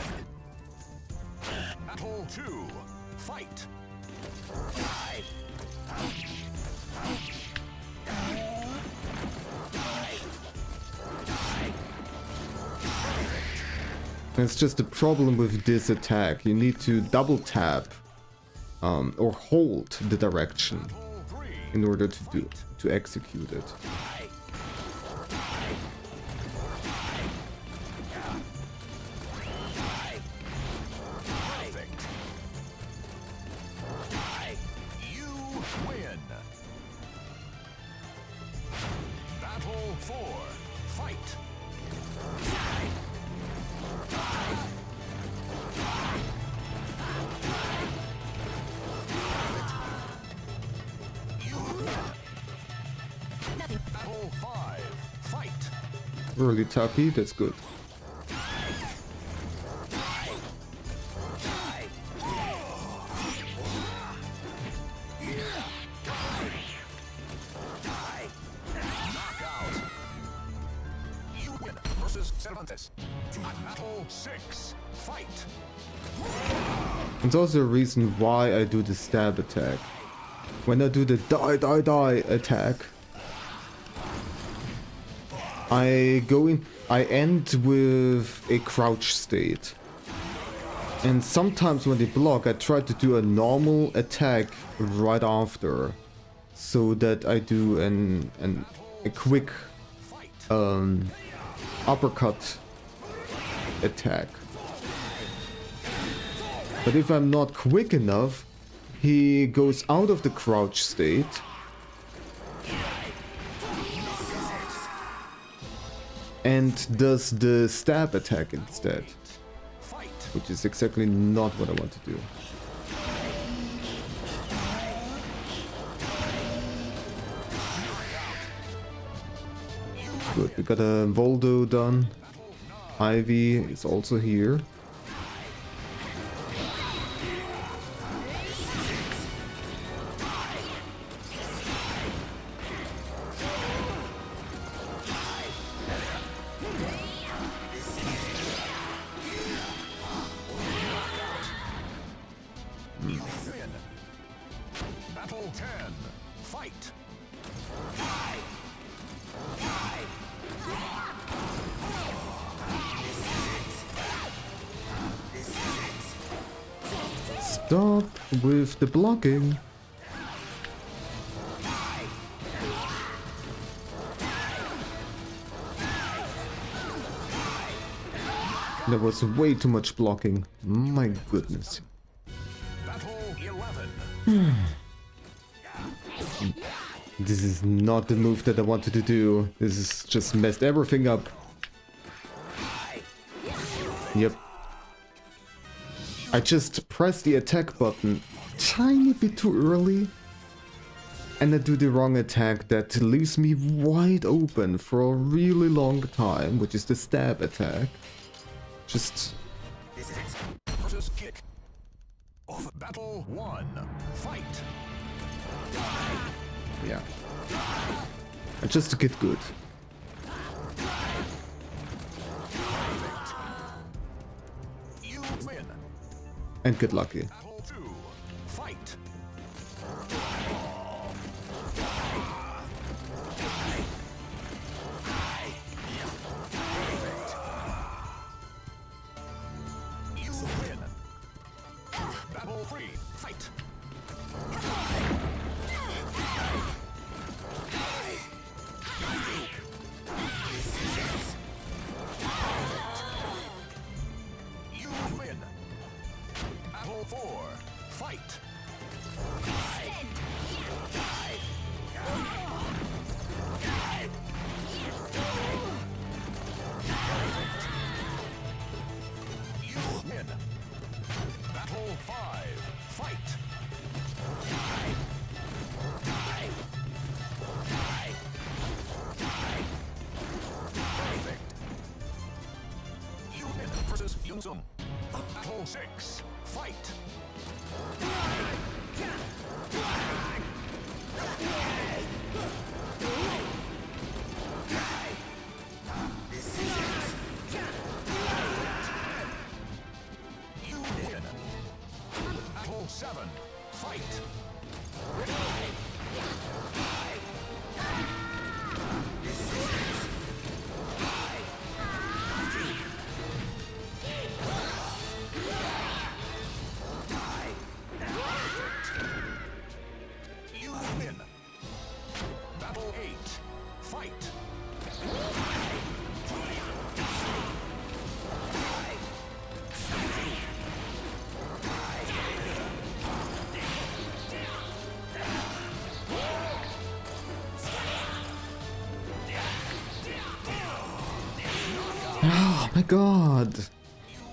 Battle 2. Fight. That's just the problem with this attack. You need to double tap or hold the direction in order to execute it. Perfect. You win. Battle 4. Fight. Battle 5. Fight. Really toughy, that's good. Knockout. You win versus Cervantes. Battle 6. Fight. It's also a reason why I do the stab attack. When I do the die attack, I end with a crouch state. And sometimes when they block, I try to do a normal attack right after, so that I do a quick uppercut attack. But if I'm not quick enough, he goes out of the crouch state and does the stab attack instead, which is exactly not what I want to do. Good, we got a Voldo done. Ivy is also here. Battle 10. Fight. Stop with the blocking. There was way too much blocking. My goodness. Battle 11. This is not the move that I wanted to do. This has just messed everything up. Yep. I just pressed the attack button a tiny bit too early. And I do the wrong attack that leaves me wide open for a really long time, which is the stab attack. Just... Versus kick. Off battle 1. Fight. yeah. Just to get good. You win. And get lucky. Battle 2. Fight. You win. Battle 3. Fight. Battle 6. Fight. You win. Battle 7. Fight. You win. Battle 8. Fight. Oh my god.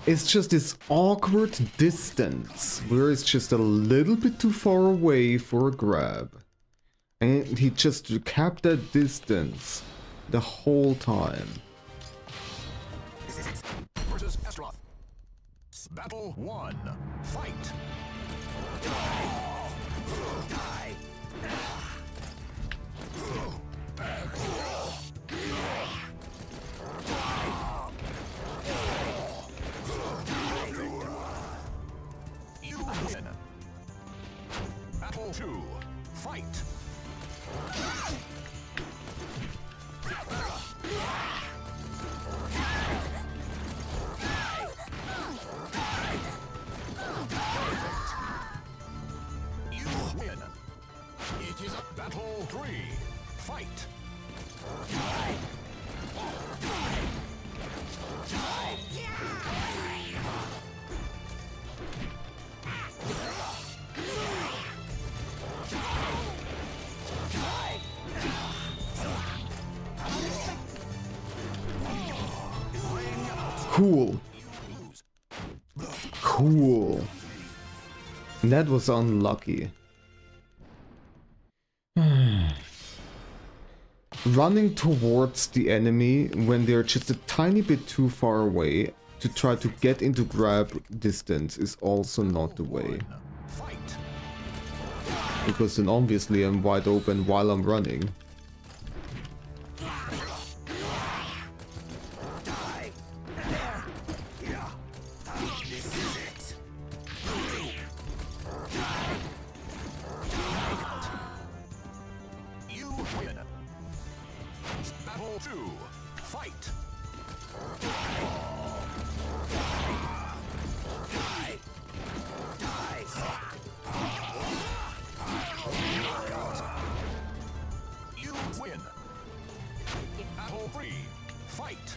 It's just this awkward distance where it's just a little bit too far away for a grab. And he just kept that distance the whole time. Versus Estroth. Battle 1. Fight. You win. Battle 2. Fight. You win. It is a battle 3. Fight. Cool. Cool. That was unlucky. Running towards the enemy when they're just a tiny bit too far away to try to get into grab distance is also not the way. Fight. Because then obviously I'm wide open while I'm running. You win. Battle 2. Fight. You win. Battle 3. Fight.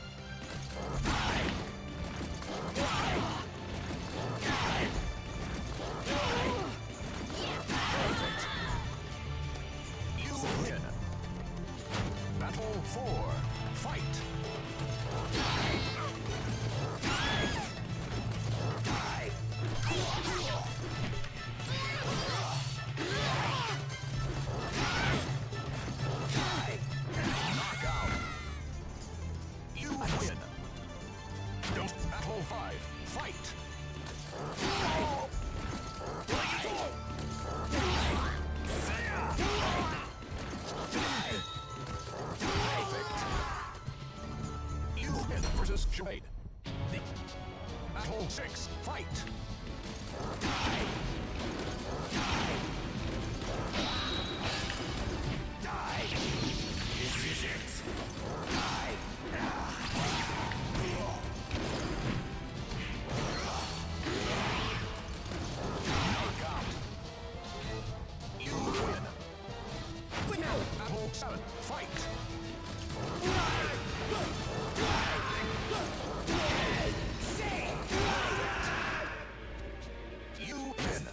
You win. Battle 4. Fight. Knockout. You win. Battle 5. Fight. You win versus Shade. Battle 6. Fight. This is it. Knockout. You win. Battle 7. Fight. You win.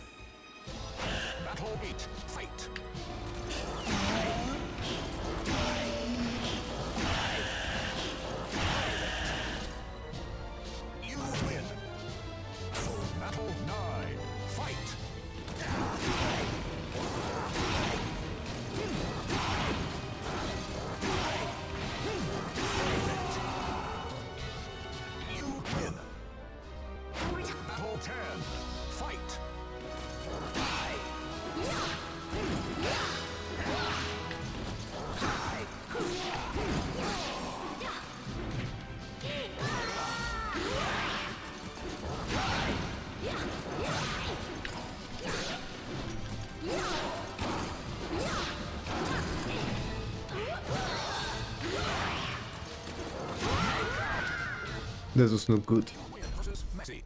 That was not good. Win versus Messi.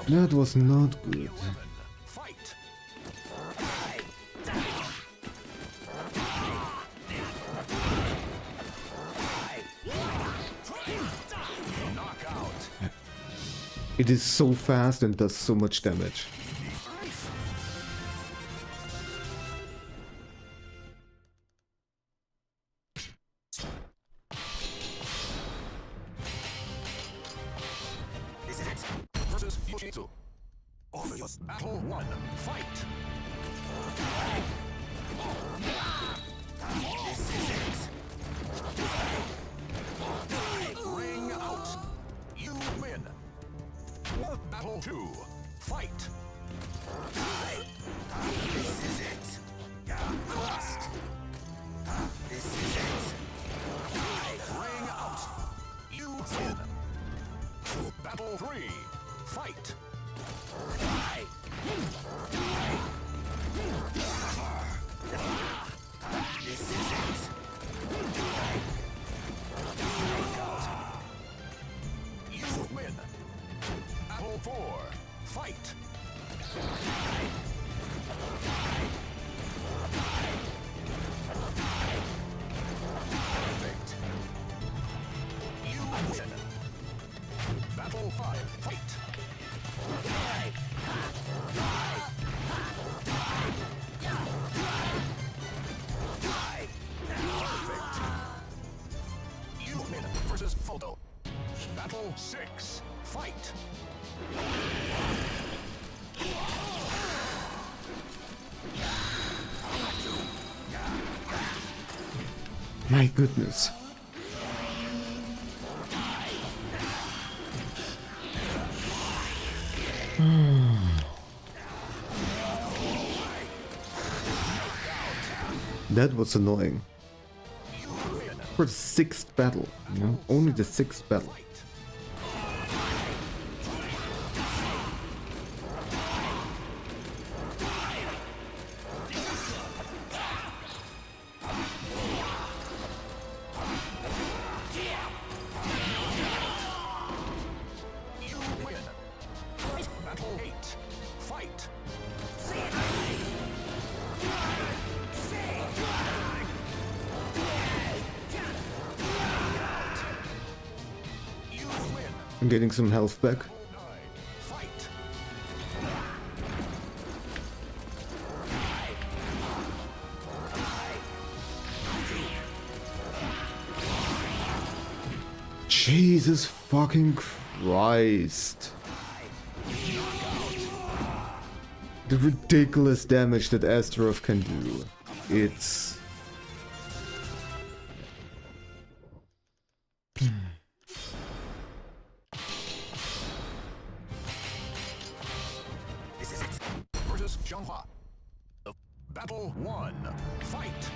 That was not good. Fight. Knockout. It is so fast and does so much damage. This is it. Versus Yoshimitsu. Offer your battle 1. Fight. This is it. Ring out. You win. Battle 2. Fight. This is it. Lost. This is it. Ring out. You win. Battle 3. Fight. This is it. You win. Battle 4. Fight. Perfect. You win. Battle 5. Fight. Perfect. You win versus Photo. Battle 6. Fight. My goodness. That was annoying. For the 6th battle, you know? Only the 6th battle. You win. Battle 8. Fight. You win. I'm getting some health back. Battle 9. Fight. Jesus fucking Christ. The ridiculous damage that Astaroth can do. It's... This is it. Versus Xianghua. Battle 1. Fight.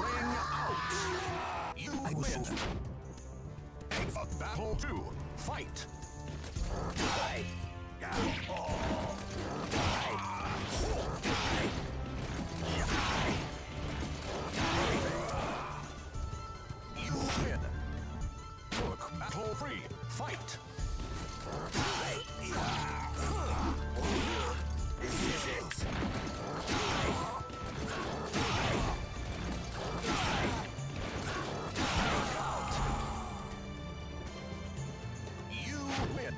Ring out. You win. Battle 2. Fight. You win. Battle 3. Fight. This is it. You win.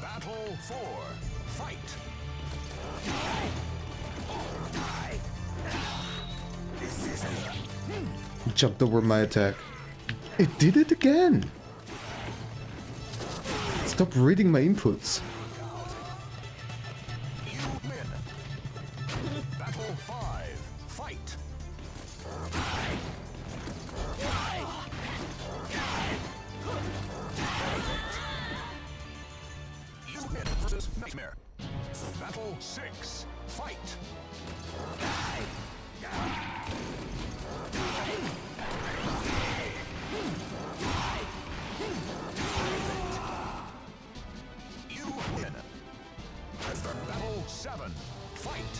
Battle 4. Fight. This is it. Jumped over my attack. It did it again! Stop reading my inputs. You win. Battle 5. Fight. You win versus Nightmare. Battle 6. Fight. You win. Battle 7. Fight.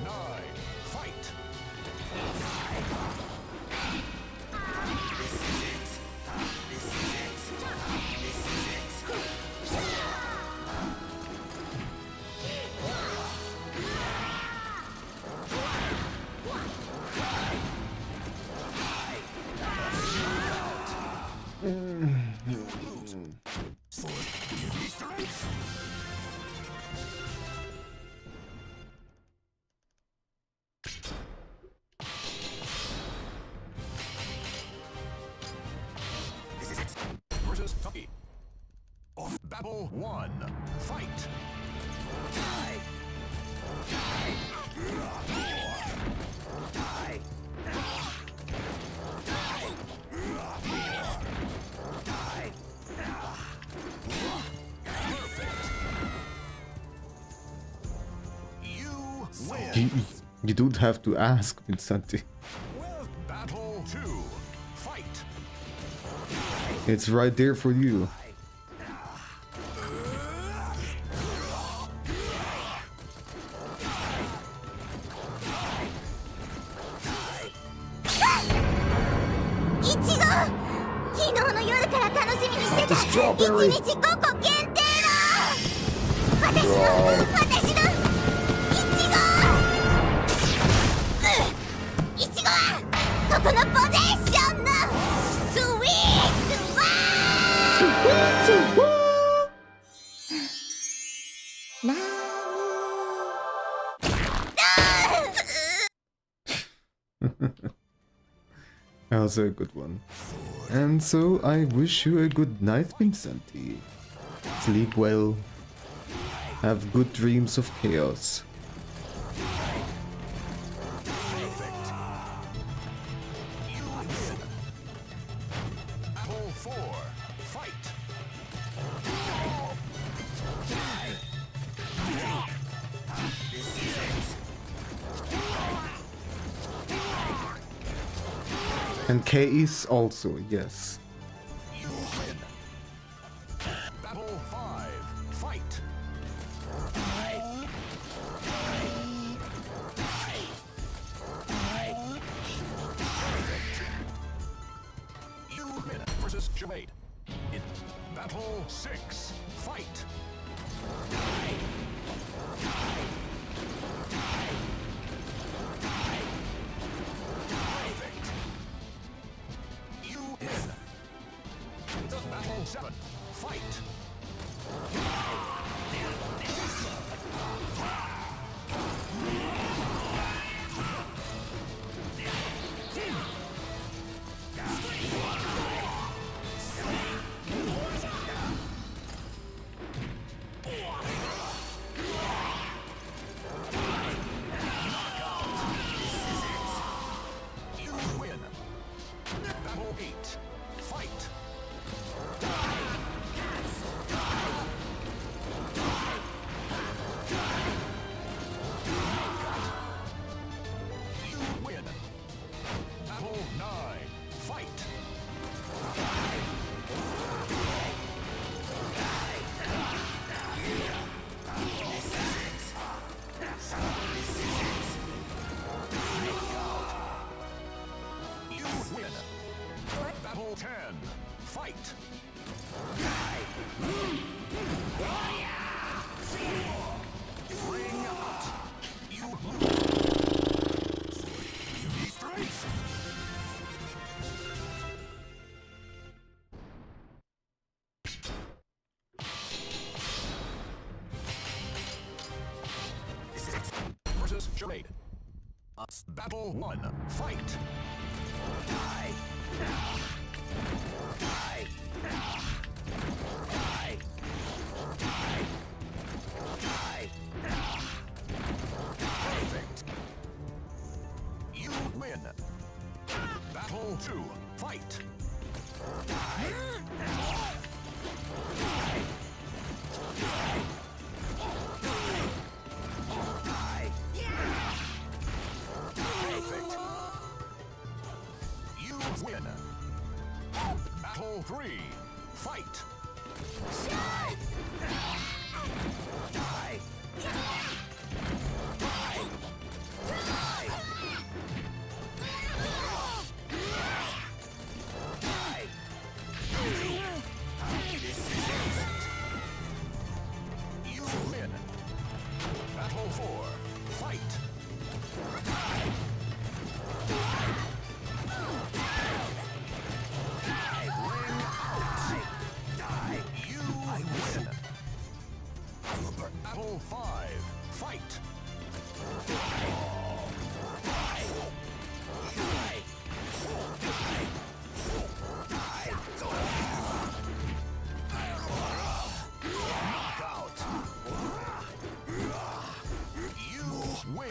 9, fight! Versus Tucky. Off battle 1, fight! You win! You don't have to ask, Vincenti. Battle 2, fight! It's right there for you. Strawberry. 1日5個限定の私のいちごはここのポゼッションのスイーツはなThat was a good one. And so I wish you a good night, Vincenti. Sleep well. Have good dreams of chaos. Battle 4, fight! And Case also, yes. You win! Battle 5, fight! You win versus Jade. In Battle 6, fight! You win! Battle 7, fight! You win! Battle 8, fight! You win! Battle 9, fight! You win! Battle 10, fight! Ring out! You lose! Strikes! Versus Jade. Battle 1, fight! Perfect. You win. Battle 2, fight! Perfect. You win. Battle 3, fight!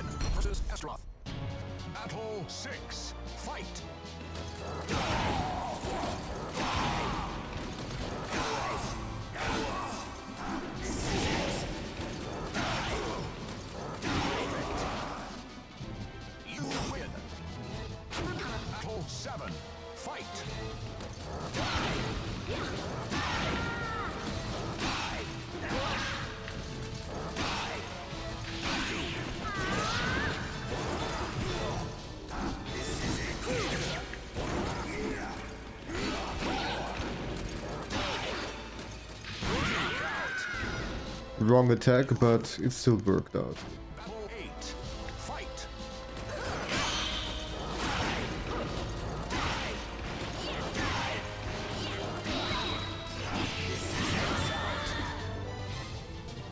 win versus Astaroth. Battle 6. Fight. You win. Battle 7. Fight. Wrong attack, but it still worked out. Battle 8. Fight.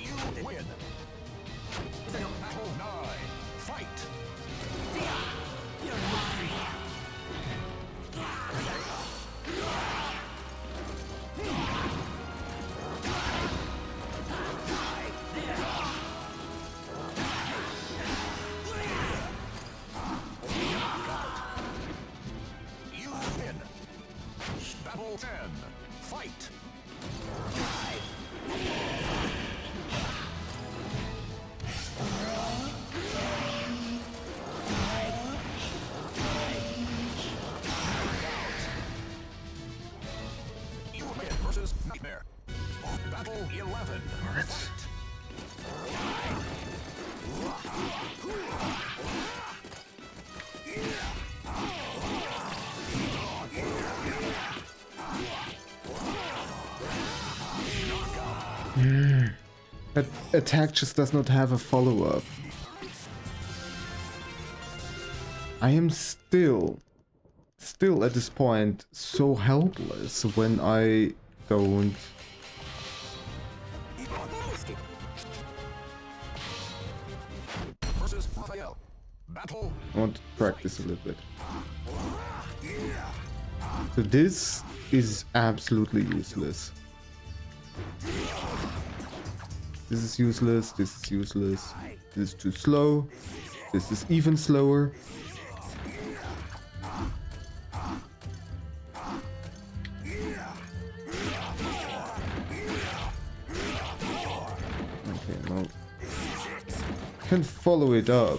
You win. Battle 9. Fight. You win. Battle 10. Fight. You win versus Nightmare. Battle 11. Fight. That attack just does not have a follow-up. I am still at this point so helpless when I don't. Versus Raphael. Battle. I want to practice a little bit. So this is absolutely useless. This is useless, this is useless, this is too slow, this is even slower. Okay, no. Can follow it up.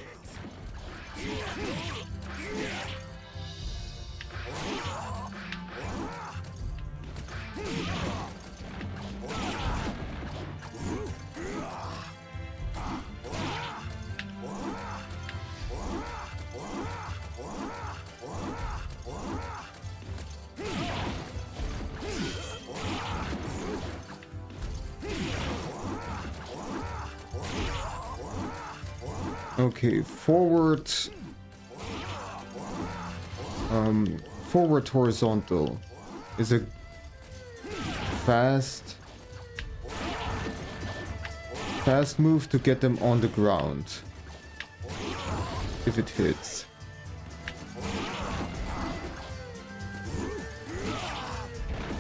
Okay, forward horizontal is a fast move to get them on the ground if it hits.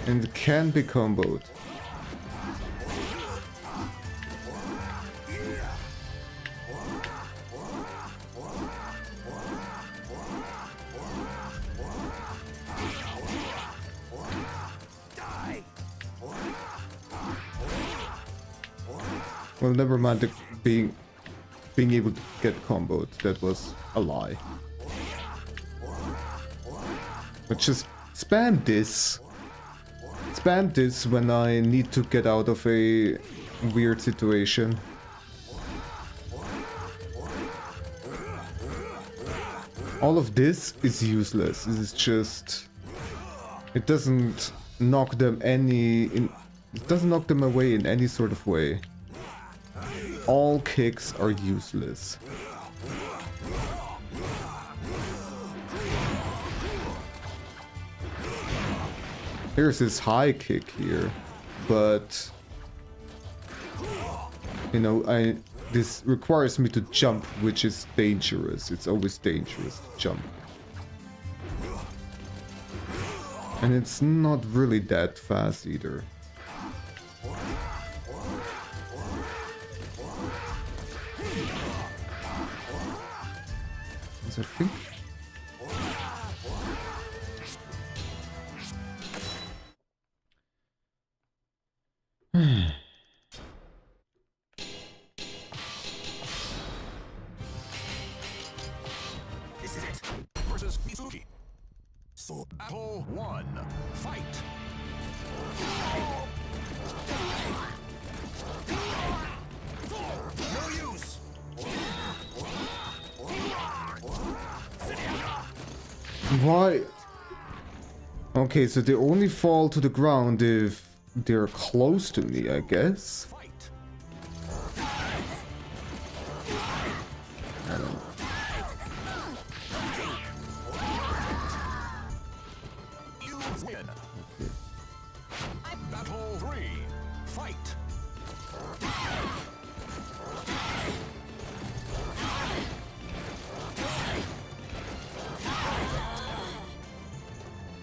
And it can be comboed. Well, never mind the being able to get comboed. That was a lie. But just spam this. Spam this when I need to get out of a weird situation. All of this is useless. This is just... It doesn't knock them it doesn't knock them away in any sort of way. All kicks are useless. There's this high kick here, but you know, this requires me to jump, which is dangerous. It's always dangerous to jump. And it's not really that fast either. Because I think... This is it. Versus Mitsuki. So battle 1. Fight. No use. Why? Okay, so they only fall to the ground if they're close to me, I guess. Fight. I don't know. You win. Battle 3. Fight.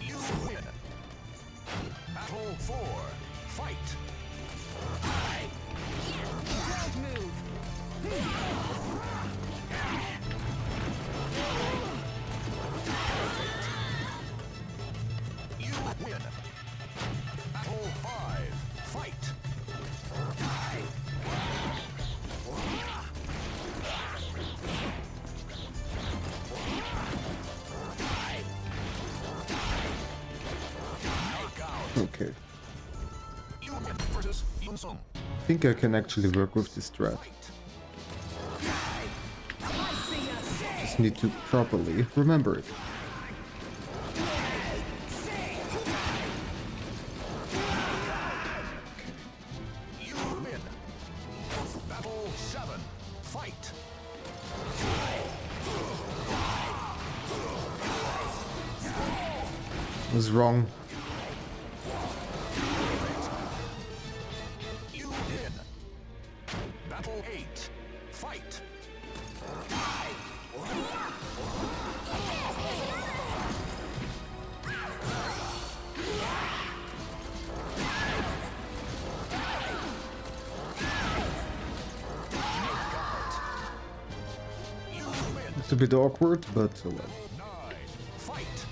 You win. Battle 4. Fight. You win. Battle 5. Fight. Okay. You win versus Yunsung. I think I can actually work with this strat. Just need to properly remember it. You win. Battle 7. Fight. Was wrong. You win. Battle 8. Fight. You win. It's a bit awkward, but well. 9. Fight.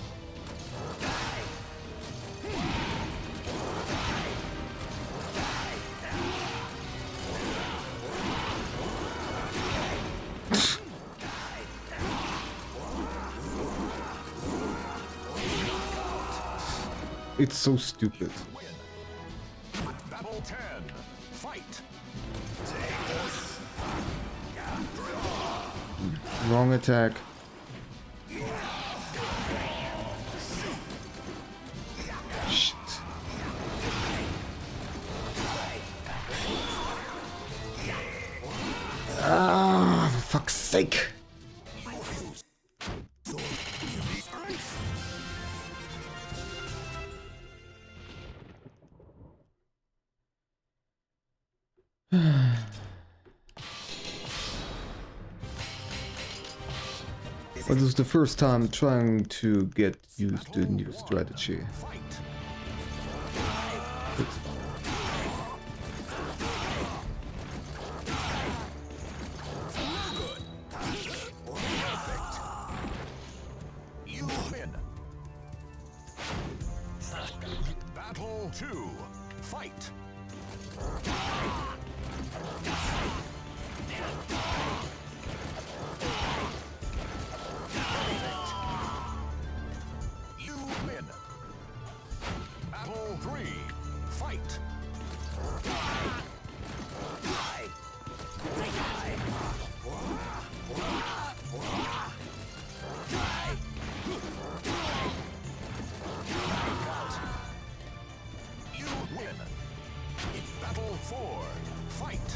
It's so stupid. Win. Battle 10. Fight. Wrong attack. Shit. Ah, for fuck's sake. Well, this is the first time trying to get used to a new strategy. Fight. It's You win. Battle 2. Fight. You win. Battle 3. Fight. You win. Battle 4. Fight.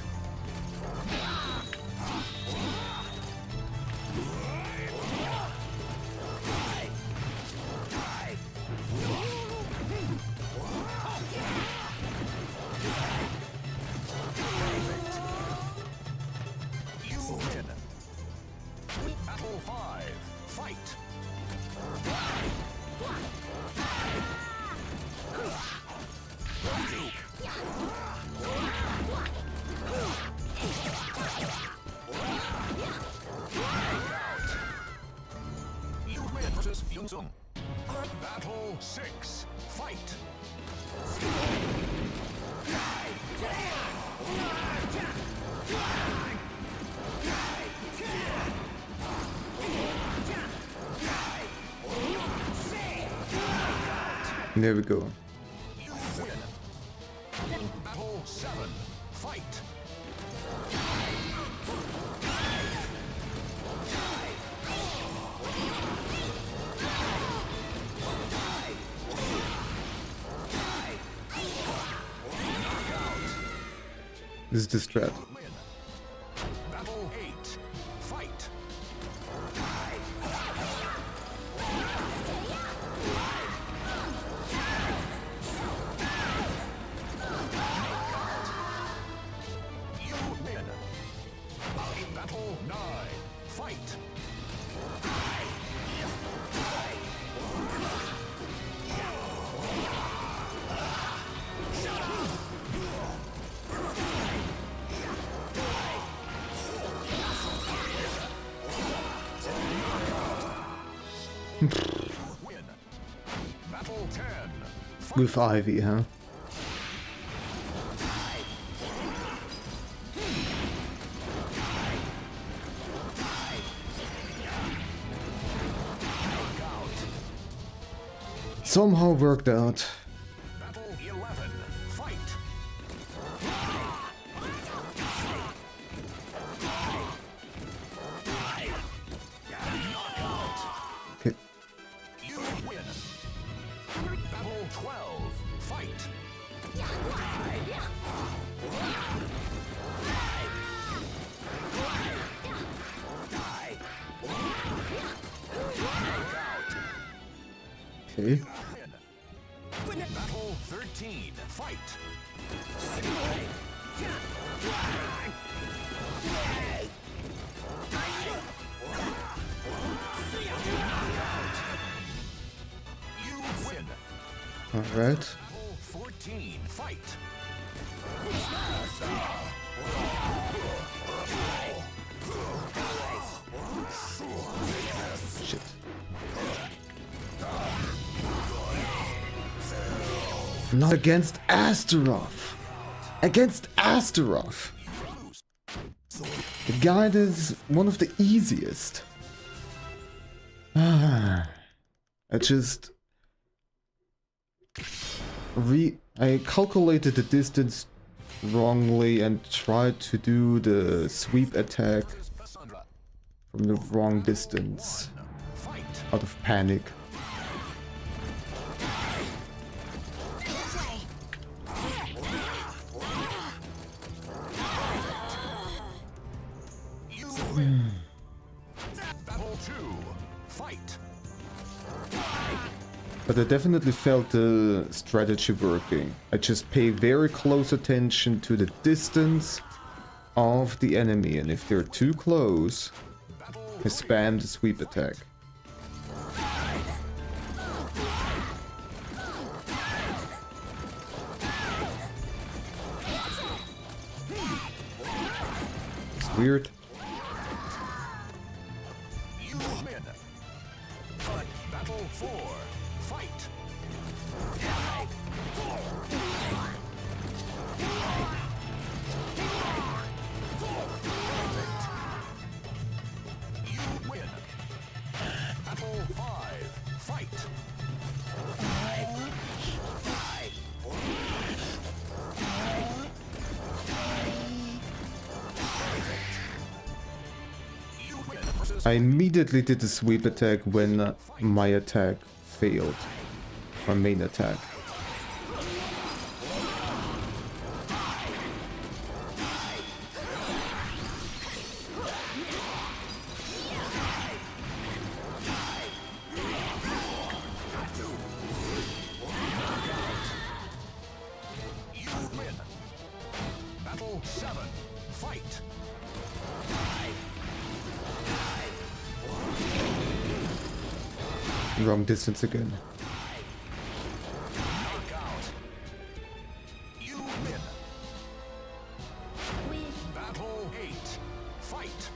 versus Yunzung. Battle 6. Fight. There we go. You win. Battle 7. Fight. This is the strat. Win. Battle 8. Fight. You win. Battle 9. Fight. Win. Battle 10. Fight. With Ivy, huh? Somehow worked out. Battle 11. Fight. Okay. You win. Battle 12. Fight. Okay. Win. Battle 13. Fight. You win. Alright. Battle 14. Fight. Shit. Not against Astaroth. Against Astaroth. The guy that is one of the easiest. I just I calculated the distance wrongly and tried to do the sweep attack from the wrong distance out of panic. You win. Battle 2. Fight. But I definitely felt the strategy working. I just pay very close attention to the distance of the enemy, and if they're too close, I spam the sweep attack. It's weird. You win. Battle 4. Fight. You win. Battle 5. Fight. You win. I immediately did the sweep attack when my attack failed. My main attack. You win. Battle 7. Fight. Wrong distance again. Knockout. You win. Battle 8. Fight.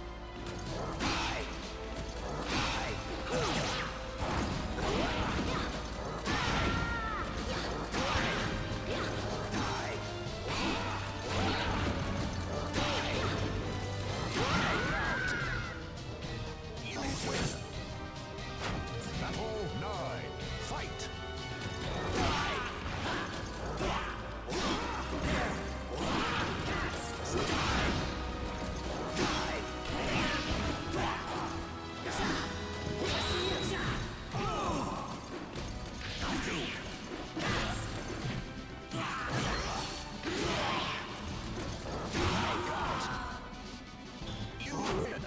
You win.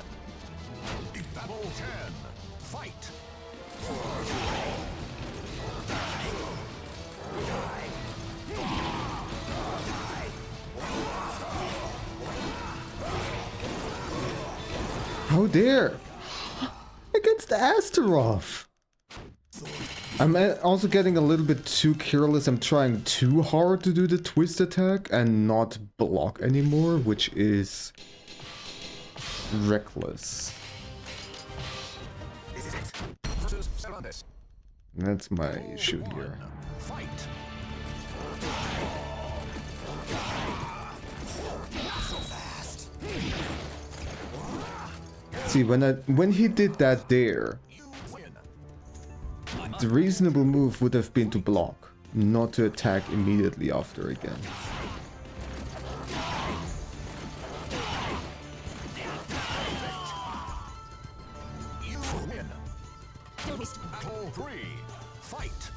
Battle 10. Fight. How dare! Against Astaroth! I'm also getting a little bit too careless. I'm trying too hard to do the twist attack and not block anymore, which is reckless. This is it. Versus Cervantes. That's my issue here. Fight. See, when he did that there, You win. the reasonable move would have been to block, not to attack immediately after again. You win. Battle 3. Fight.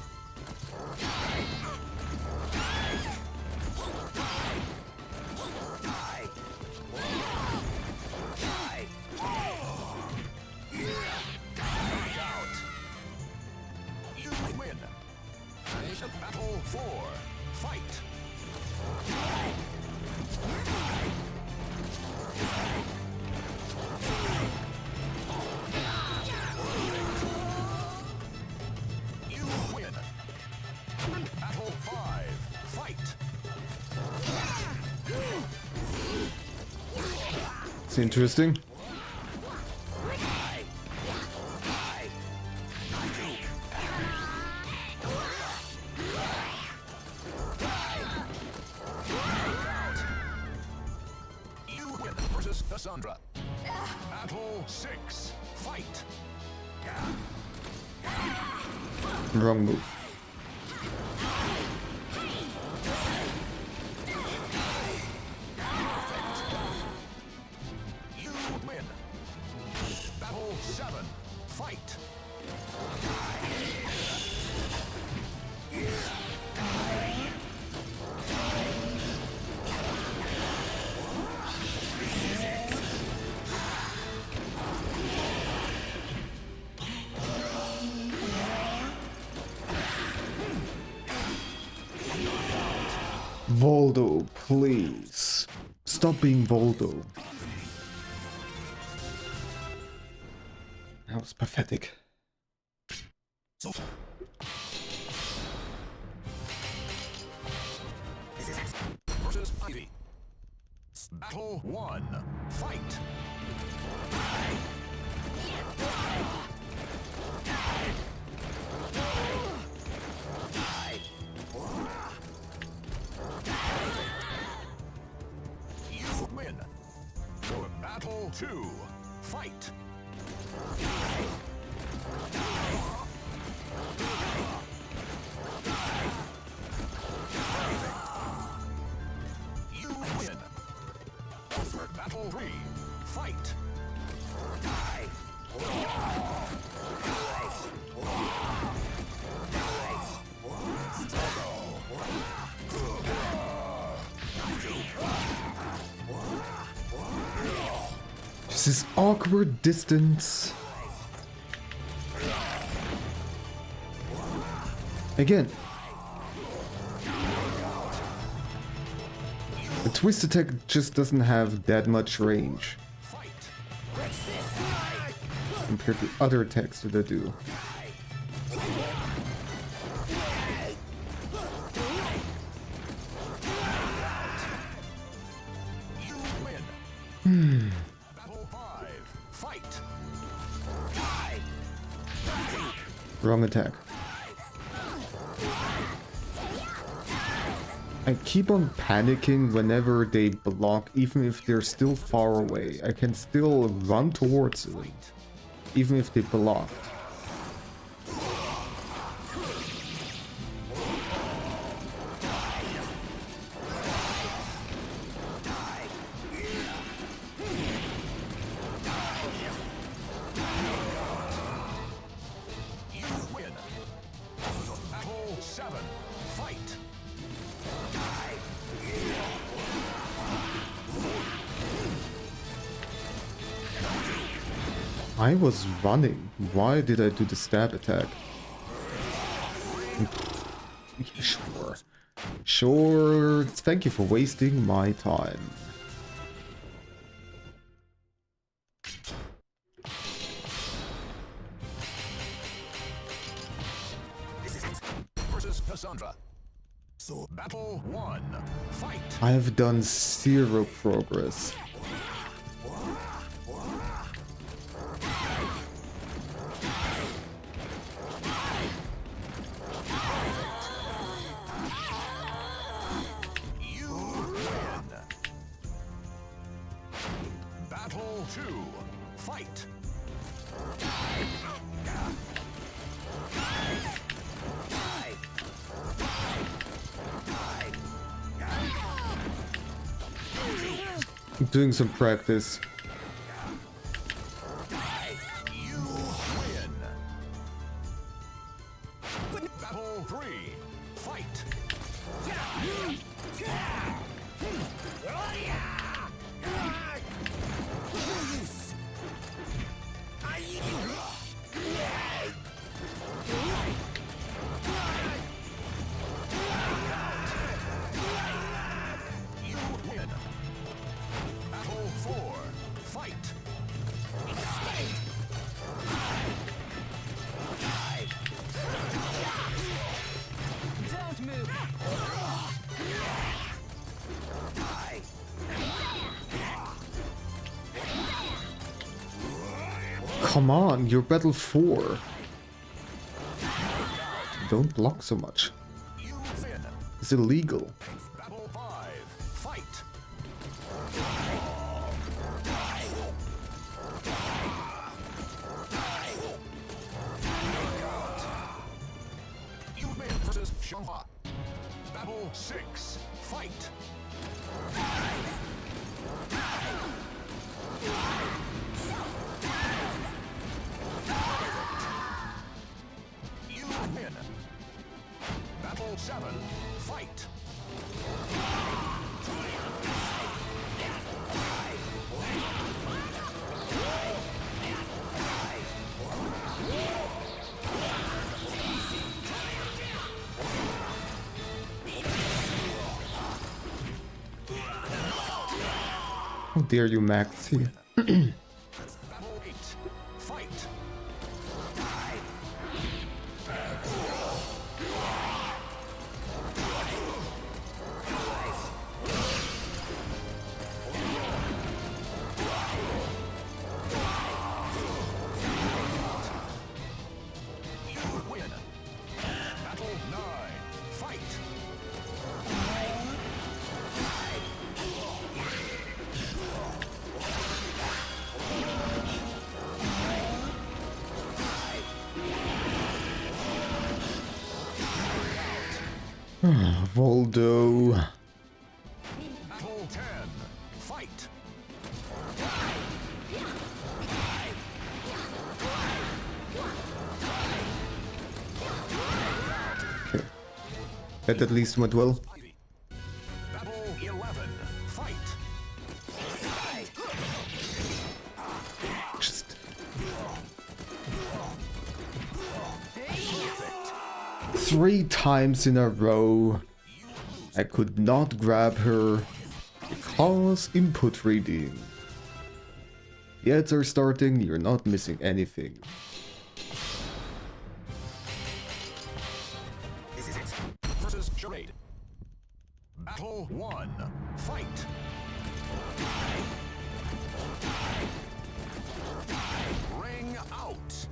You win. Battle 4. Fight. You win. Battle 5. Fight. It's interesting. You win versus Cassandra. Battle 6. Fight. Wrong move. You win. Battle 7. Fight. Voldo, please. Stop being Voldo. That was pathetic. Versus Ivy. Battle 1. Fight. You win. For Battle 2. Fight. You win. For Battle 3. Fight. This is awkward distance. Again. The twist attack just doesn't have that much range compared to other attacks that I do. You win. Battle 5. Fight. Wrong attack. I keep on panicking whenever they block, even if they're still far away. I can still run towards them, even if they block. You win. Battle I was running. Why did I do the stab attack? Sure. Sure. Thank you for wasting my time. Versus Cassandra. So battle 1. Fight. I have done 0 progress. You win. Battle 2. Fight. I'm doing some practice. You win. Battle 3. Fight. You win. Battle 4. Fight. Don't move. Come on, you're battle 4. Don't block so much. You win. It's illegal. Battle 5. Fight. You win versus Shanghai. Battle 6. Fight. You win. Battle 7. Fight. How dare you, Maxi? Battle 8. Fight. You win. Battle 9. Fight. Voldo. Battle 10. Fight. Okay. That at least went well. Battle 11. Fight. Just 3 times in a row. I could not grab her because input reading. The ads are starting, you're not missing anything. This is it. Versus Charade. Battle 1. Fight. Ring out.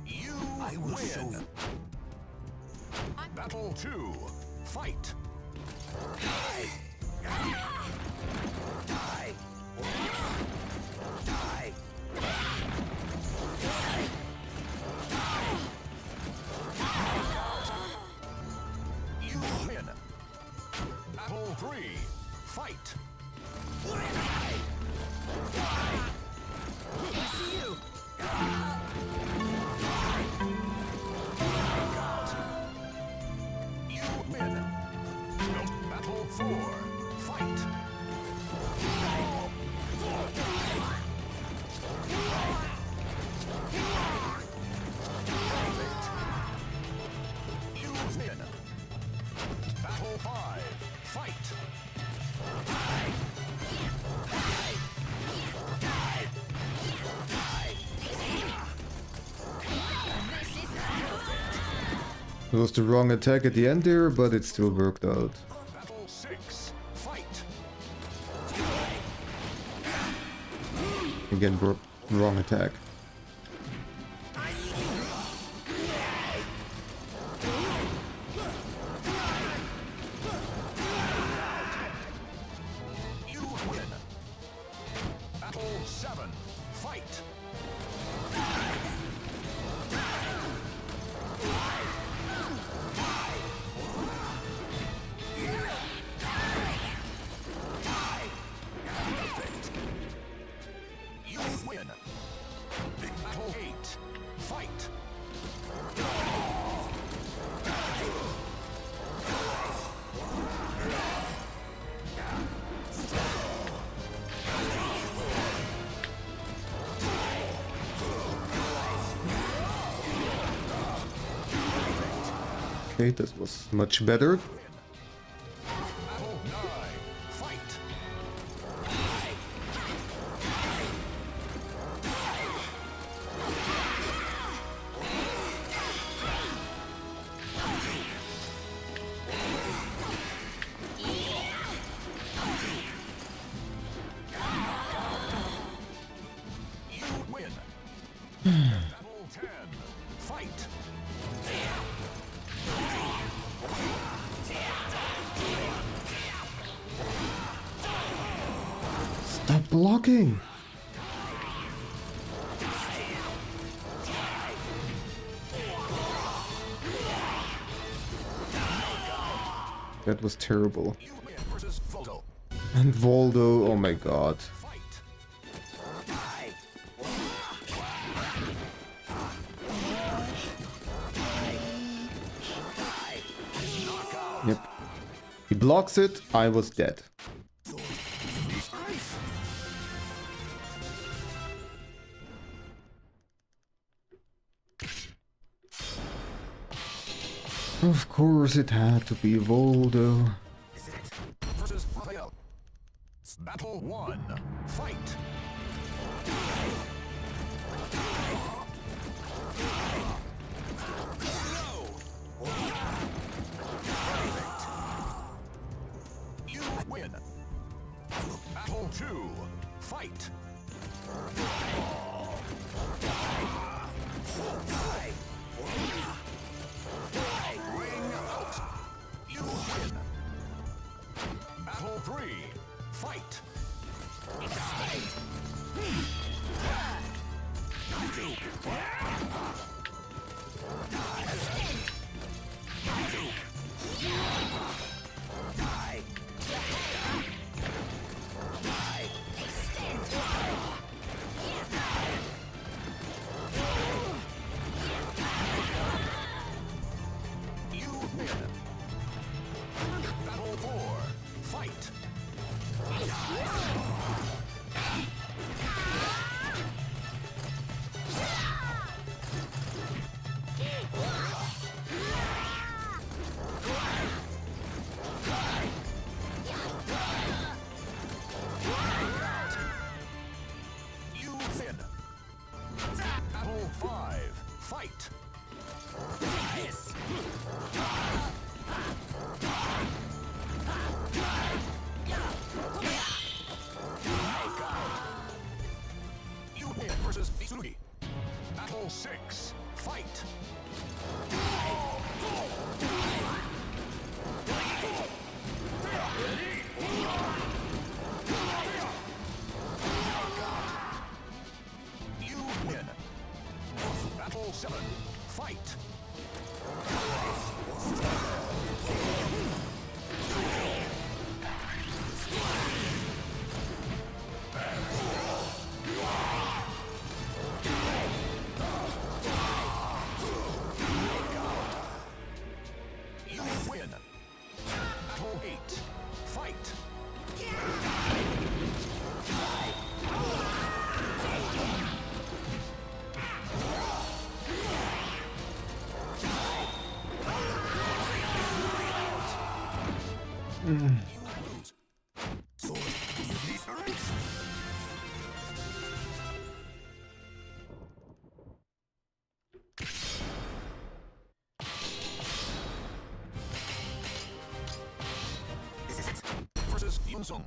You win. Battle 2. Fight. You win. Battle 3. Fight. You win. Battle 4. Fight. It was the wrong attack at the end there, but it still worked out. Battle 6. Fight. Again, wrong attack. You win. Battle 7. Fight. You win. Battle 8. Fight. Okay, this was much better. Battle 9. Fight. You win. Battle 10. Fight. Stop blocking! That was terrible. You win versus Voldo. And Voldo, oh my god. Fight. Yep. He blocks it, I was dead. Of course it had to be Voldo. Versus Raphael. Battle 1. Fight. You win. Battle 2. Fight. Ring out. You win. Battle 3. Fight. You win. Battle 4. Fight. You win. Battle 5. Fight. You win versus Mitsurugi. Battle 6. Fight. You win. Battle 7. Fight. You win. Battle 8. Fight. You lose. Wansong.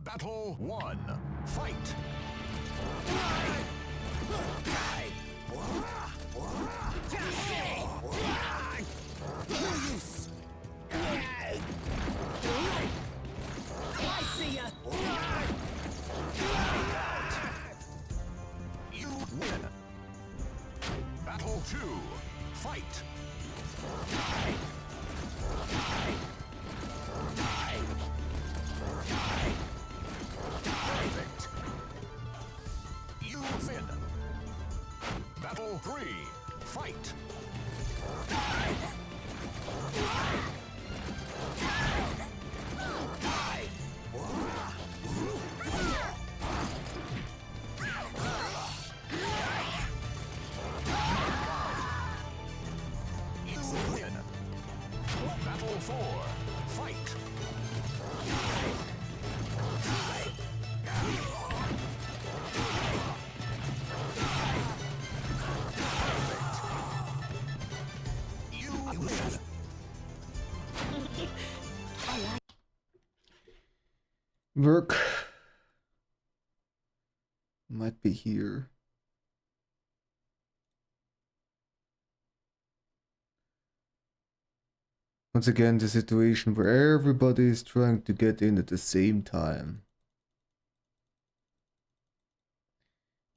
Battle 1. Fight. I see ya. You win. Battle 2. Fight. Perfect. You win. Battle 3. Fight. You win. Battle 4. Fight. You win. Work might be here. Once again, the situation where everybody is trying to get in at the same time.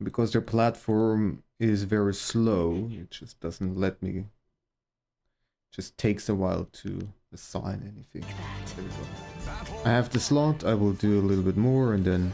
Because their platform is very slow, it just doesn't let me. It just takes a while to assign anything. There we go. I have the slot, I will do a little bit more and then...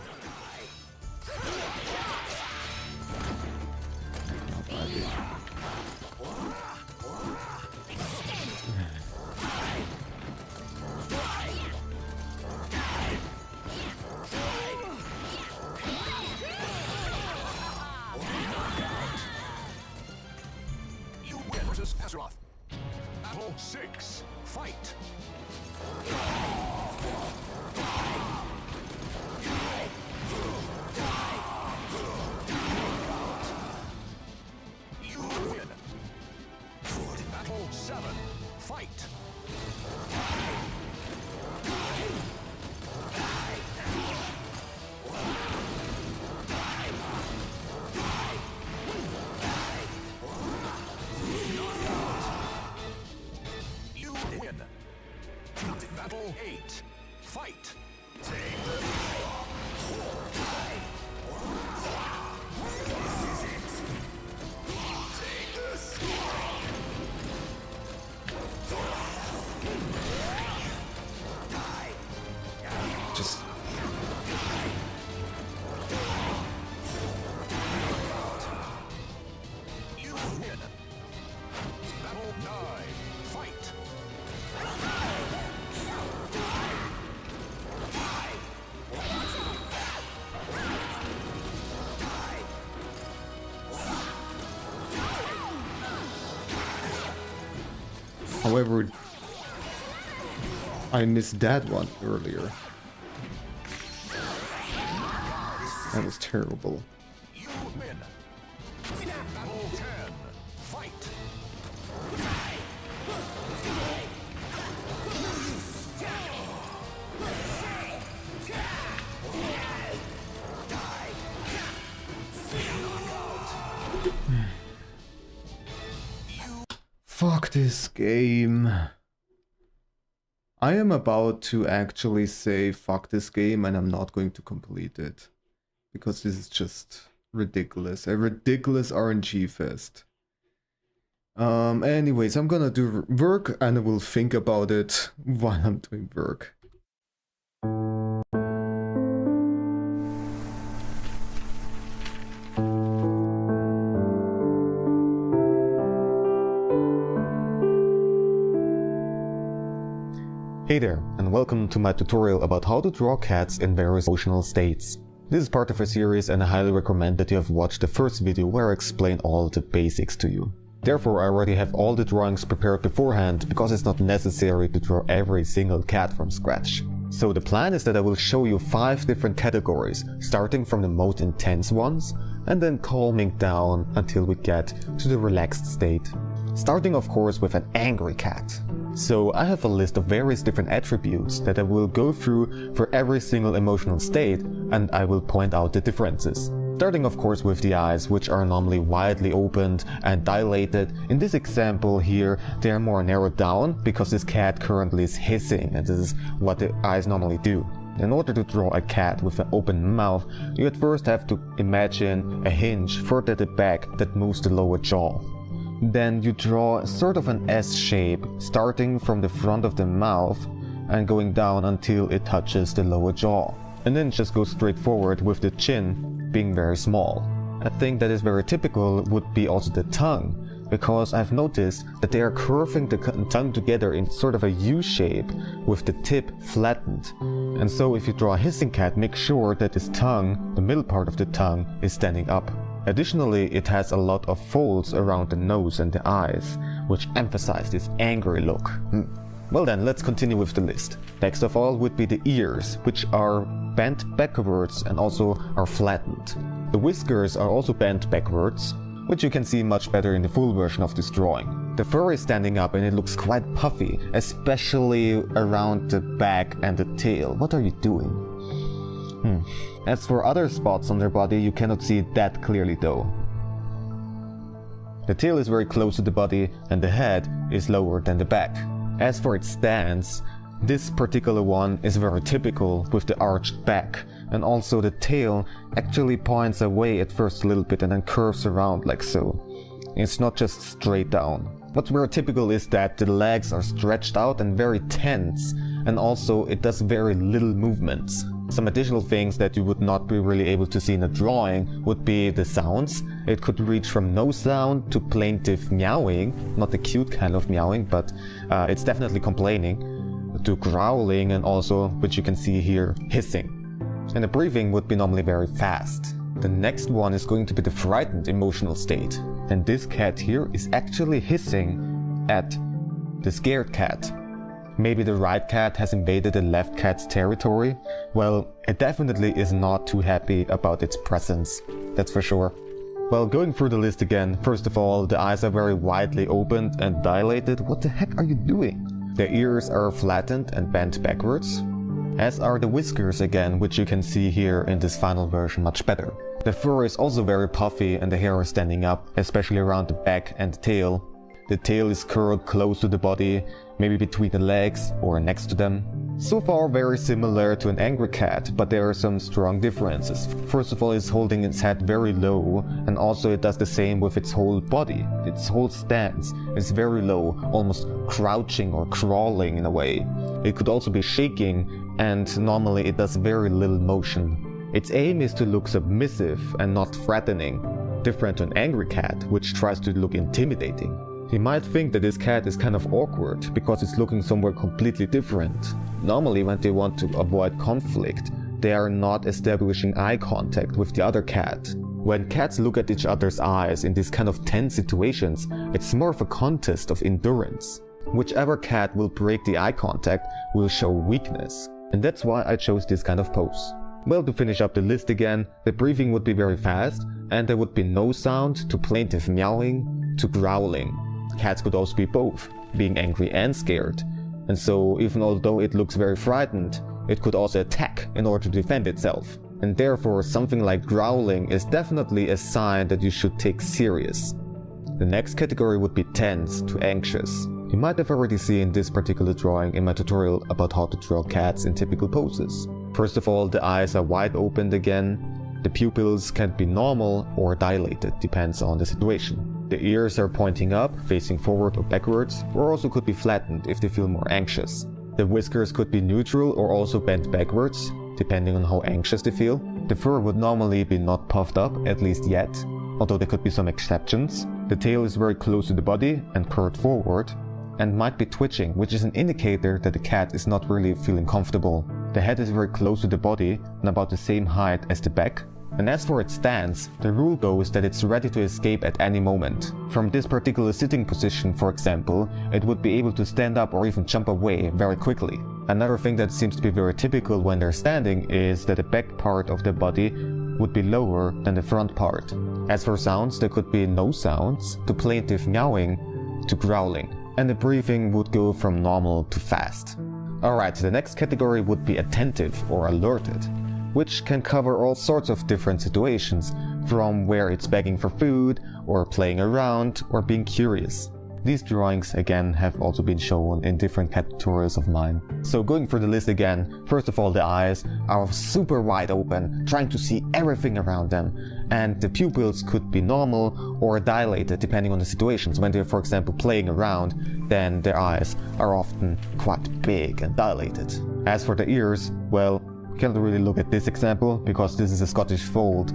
You win versus Azeroth. Battle 6. Fight. You win. Battle 7. Fight. You win. Battle 8. Fight. Just... You win. Battle 9. Fight. However, I missed that one earlier. That was terrible. You win. Battle 10. Fight. Fuck this game. I am about to actually say fuck this game and I'm not going to complete it. Because this is just ridiculous. A ridiculous RNG fest. Anyways, I'm gonna do work and I will think about it while I'm doing work. Hey there, and welcome to my tutorial about how to draw cats in various emotional states. This is part of a series and I highly recommend that you have watched the first video where I explain all the basics to you. Therefore I already have all the drawings prepared beforehand because it's not necessary to draw every single cat from scratch. So the plan is that I will show you 5 different categories, starting from the most intense ones and then calming down until we get to the relaxed state. Starting of course with an angry cat. So I have a list of various different attributes that I will go through for every single emotional state, and I will point out the differences. Starting of course with the eyes, which are normally widely opened and dilated. In this example here, they are more narrowed down because this cat currently is hissing, and this is what the eyes normally do. In order to draw a cat with an open mouth, you at first have to imagine a hinge further at the back that moves the lower jaw. Then you draw sort of an S shape, starting from the front of the mouth and going down until it touches the lower jaw. And then just go straight forward with the chin being very small. A thing that is very typical would be also the tongue, because I've noticed that they are curving the tongue together in sort of a U shape with the tip flattened. And so if you draw a hissing cat, make sure that its tongue, the middle part of the tongue, is standing up. Additionally, it has a lot of folds around the nose and the eyes, which emphasize this angry look. Well then, let's continue with the list. Next of all would be the ears, which are bent backwards and also are flattened. The whiskers are also bent backwards, which you can see much better in the full version of this drawing. The fur is standing up and it looks quite puffy, especially around the back and the tail. What are you doing? As for other spots on their body, you cannot see it that clearly though. The tail is very close to the body and the head is lower than the back. As for its stance, this particular one is very typical with the arched back, and also the tail actually points away at first a little bit and then curves around like so. It's not just straight down. What's very typical is that the legs are stretched out and very tense, and also it does very little movements. Some additional things that you would not be really able to see in a drawing would be the sounds. It could reach from no sound to plaintive meowing, not the cute kind of meowing, but it's definitely complaining, to growling, and also, which you can see here, hissing. And the breathing would be normally very fast. The next one is going to be the frightened emotional state. And this cat here is actually hissing at the scared cat. Maybe the right cat has invaded the left cat's territory? Well, it definitely is not too happy about its presence, that's for sure. Well, going through the list again, first of all, the eyes are very widely opened and dilated. What the heck are you doing? The ears are flattened and bent backwards, as are the whiskers again, which you can see here in this final version much better. The fur is also very puffy and the hair is standing up, especially around the back and the tail. The tail is curled close to the body, maybe between the legs or next to them. So far very similar to an angry cat, but there are some strong differences. First of all, it's holding its head very low, and also it does the same with its whole body. Its whole stance is very low, almost crouching or crawling in a way. It could also be shaking, and normally it does very little motion. Its aim is to look submissive and not threatening, different to an angry cat, which tries to look intimidating. You might think that this cat is kind of awkward because it's looking somewhere completely different. Normally when they want to avoid conflict, they are not establishing eye contact with the other cat. When cats look at each other's eyes in these kind of tense situations, it's more of a contest of endurance. Whichever cat will break the eye contact will show weakness. And that's why I chose this kind of pose. Well, to finish up the list again, the breathing would be very fast, and there would be no sound to plaintive meowing to growling. Cats could also be both, being angry and scared. And so, even although it looks very frightened, it could also attack in order to defend itself. And therefore, something like growling is definitely a sign that you should take serious. The next category would be tense to anxious. You might have already seen this particular drawing in my tutorial about how to draw cats in typical poses. First of all, the eyes are wide opened again. The pupils can be normal or dilated, depends on the situation. The ears are pointing up, facing forward or backwards, or also could be flattened if they feel more anxious. The whiskers could be neutral or also bent backwards, depending on how anxious they feel. The fur would normally be not puffed up, at least yet, although there could be some exceptions. The tail is very close to the body and curved forward, and might be twitching, which is an indicator that the cat is not really feeling comfortable. The head is very close to the body and about the same height as the back. And as for its stance, the rule goes that it's ready to escape at any moment. From this particular sitting position, for example, it would be able to stand up or even jump away very quickly. Another thing that seems to be very typical when they're standing is that the back part of the body would be lower than the front part. As for sounds, there could be no sounds, to plaintive meowing, to growling. and the breathing would go from normal to fast. Alright, the next category would be attentive or alerted, which can cover all sorts of different situations, from where it's begging for food, or playing around, or being curious. These drawings again have also been shown in different cat tutorials of mine. So going through the list again, first of all the eyes are super wide open, trying to see everything around them, and the pupils could be normal or dilated depending on the situations. When they're for example playing around, then their eyes are often quite big and dilated. As for the ears, well, you can't really look at this example because this is a Scottish fold,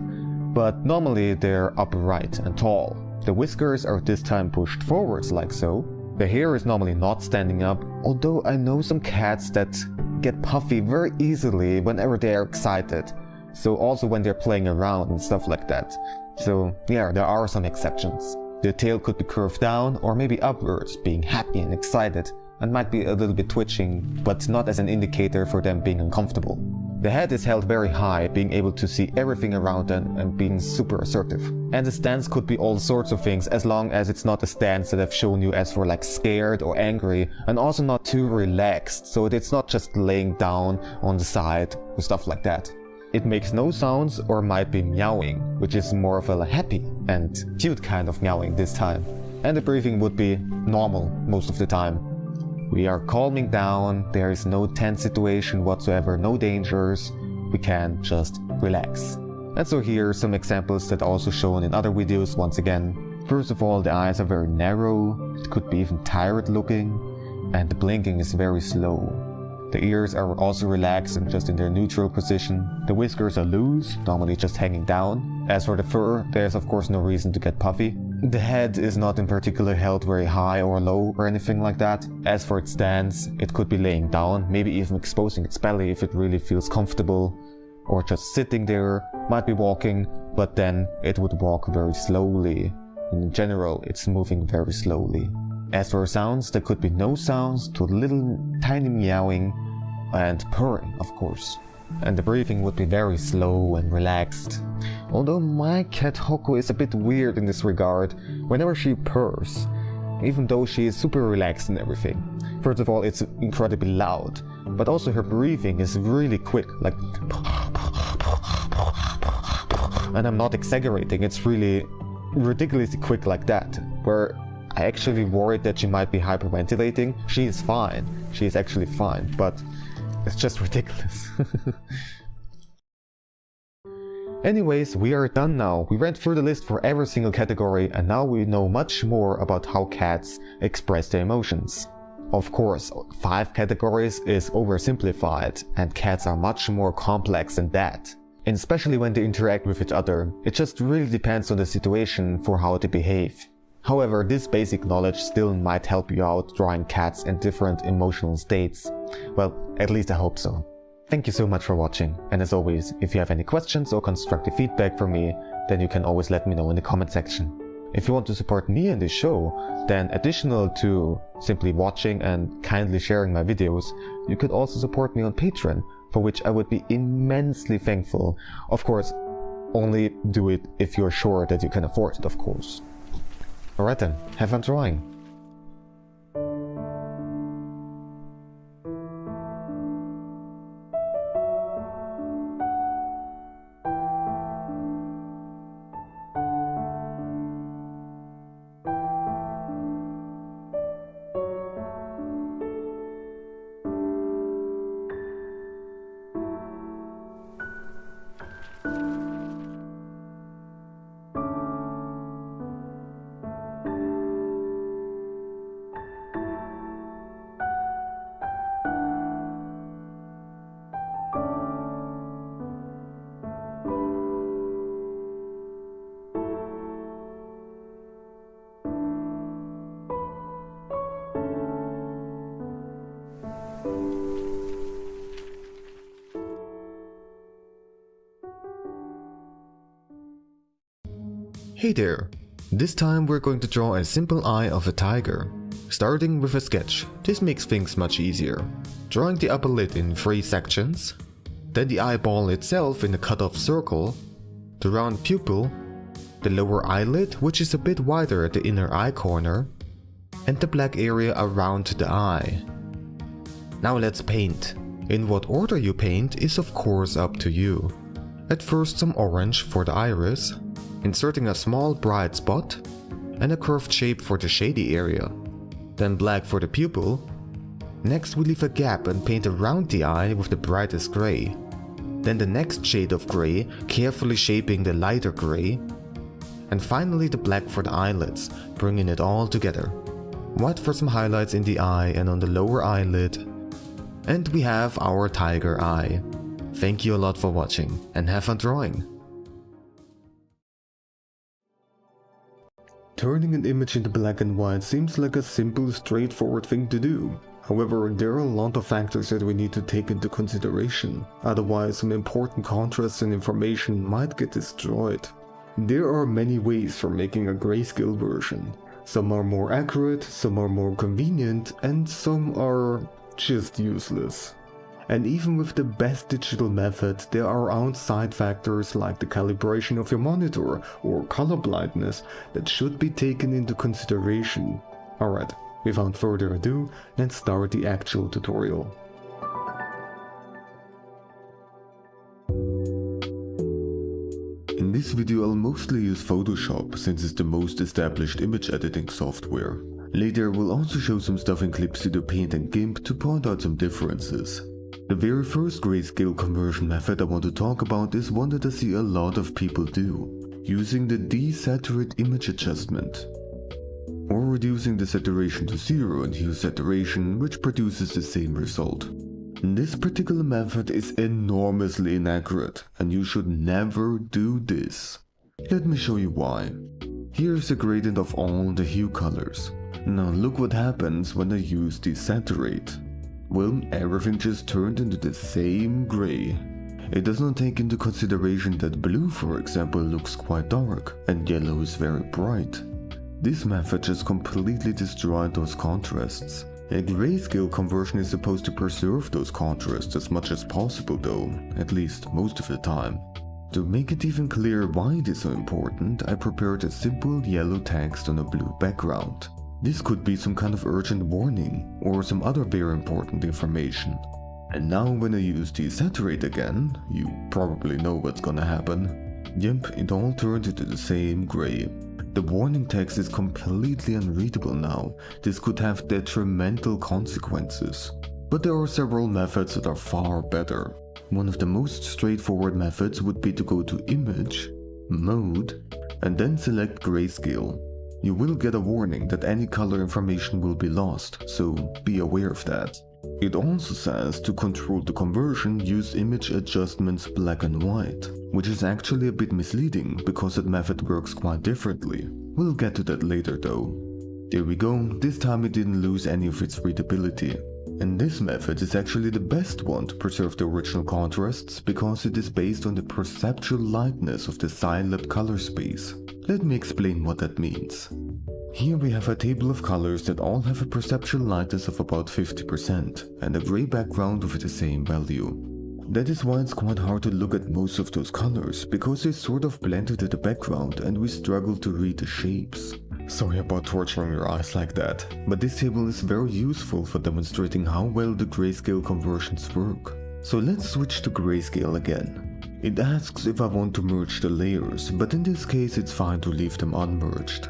but normally they're upright and tall. The whiskers are this time pushed forwards like so. The hair is normally not standing up, although I know some cats that get puffy very easily whenever they are excited. So also when they're playing around and stuff like that. So yeah, there are some exceptions. The tail could be curved down or maybe upwards, being happy and excited, and might be a little bit twitching, but not as an indicator for them being uncomfortable. The head is held very high, being able to see everything around them and being super assertive. And the stance could be all sorts of things, as long as it's not a stance that I've shown you as for like scared or angry, and also not too relaxed, so it's not just laying down on the side or stuff like that. It makes no sounds or might be meowing, which is more of a happy and cute kind of meowing this time. And the breathing would be normal most of the time. We are calming down, there is no tense situation whatsoever, no dangers, we can just relax. And so here are some examples that are also shown in other videos once again. First of all, the eyes are very narrow, it could be even tired looking, and the blinking is very slow. The ears are also relaxed and just in their neutral position. The whiskers are loose, normally just hanging down. As for the fur, there's of course no reason to get puffy. The head is not in particular held very high or low or anything like that. As for its stance, it could be laying down, maybe even exposing its belly if it really feels comfortable, or just sitting there, might be walking, but then it would walk very slowly. In general, it's moving very slowly. As for sounds, there could be no sounds to little tiny meowing and purring, of course. And the breathing would be very slow and relaxed. Although my cat Hoko is a bit weird in this regard whenever she purrs, even though she is super relaxed and everything. First of all, it's incredibly loud, but also her breathing is really quick, like and I'm not exaggerating, it's really ridiculously quick like that, where I actually worried that she might be hyperventilating. She is fine, she is actually fine, but it's just ridiculous. Anyways, we are done now. We went through the list for every single category and now we know much more about how cats express their emotions. Of course, 5 categories is oversimplified and cats are much more complex than that. And especially when they interact with each other, it just really depends on the situation for how they behave. However, this basic knowledge still might help you out drawing cats in different emotional states. Well, at least I hope so. Thank you so much for watching, and as always, if you have any questions or constructive feedback for me, then you can always let me know in the comment section. If you want to support me and this show, then additional to simply watching and kindly sharing my videos, you could also support me on Patreon, for which I would be immensely thankful. Of course, only do it if you're sure that you can afford it, of course. Alright then, have fun drawing! Hey there! This time we're going to draw a simple eye of a tiger. Starting with a sketch, this makes things much easier. Drawing the upper lid in 3 sections, then the eyeball itself in a cut-off circle, the round pupil, the lower eyelid which is a bit wider at the inner eye corner, and the black area around the eye. Now let's paint. In what order you paint is of course up to you. At first some orange for the iris, inserting a small bright spot, and a curved shape for the shady area. Then black for the pupil. Next we leave a gap and paint around the eye with the brightest grey. Then the next shade of grey, carefully shaping the lighter grey. And finally the black for the eyelids, bringing it all together. White for some highlights in the eye and on the lower eyelid. And we have our tiger eye. Thank you a lot for watching and have fun drawing! Turning an image into black and white seems like a simple, straightforward thing to do. However, there are a lot of factors that we need to take into consideration, otherwise some important contrasts and information might get destroyed. There are many ways for making a grayscale version. Some are more accurate, some are more convenient, and some are just useless. And even with the best digital method, there are outside factors like the calibration of your monitor or color blindness that should be taken into consideration. Alright, without further ado, let's start the actual tutorial. In this video I'll mostly use Photoshop since it's the most established image editing software. Later we'll also show some stuff in Clipstudio Paint and GIMP to point out some differences. The very first grayscale conversion method I want to talk about is one that I see a lot of people do, using the desaturate image adjustment. Or reducing the saturation to 0 and hue saturation, which produces the same result. This particular method is enormously inaccurate, and you should never do this. Let me show you why. Here's a gradient of all the hue colors. Now look what happens when I use desaturate. Well, everything just turned into the same gray. It does not take into consideration that blue, for example, looks quite dark, and yellow is very bright. This method just completely destroyed those contrasts. A grayscale conversion is supposed to preserve those contrasts as much as possible though, at least most of the time. To make it even clearer why it is so important, I prepared a simple yellow text on a blue background. This could be some kind of urgent warning, or some other very important information. And now when I use desaturate again, you probably know what's gonna happen. Yep, it all turned into the same gray. The warning text is completely unreadable now. This could have detrimental consequences. But there are several methods that are far better. One of the most straightforward methods would be to go to Image, Mode, and then select Grayscale. You will get a warning that any color information will be lost, so be aware of that. It also says to control the conversion, use image adjustments black and white, which is actually a bit misleading because that method works quite differently. We'll get to that later though. There we go, this time it didn't lose any of its readability. And this method is actually the best one to preserve the original contrasts because it is based on the perceptual lightness of the Scilab color space. Let me explain what that means. Here we have a table of colors that all have a perceptual lightness of about 50% and a grey background with the same value. That is why it's quite hard to look at most of those colors, because they sort of blend into the background and we struggle to read the shapes. Sorry about torturing your eyes like that, but this table is very useful for demonstrating how well the grayscale conversions work. So let's switch to grayscale again. It asks if I want to merge the layers, but in this case it's fine to leave them unmerged.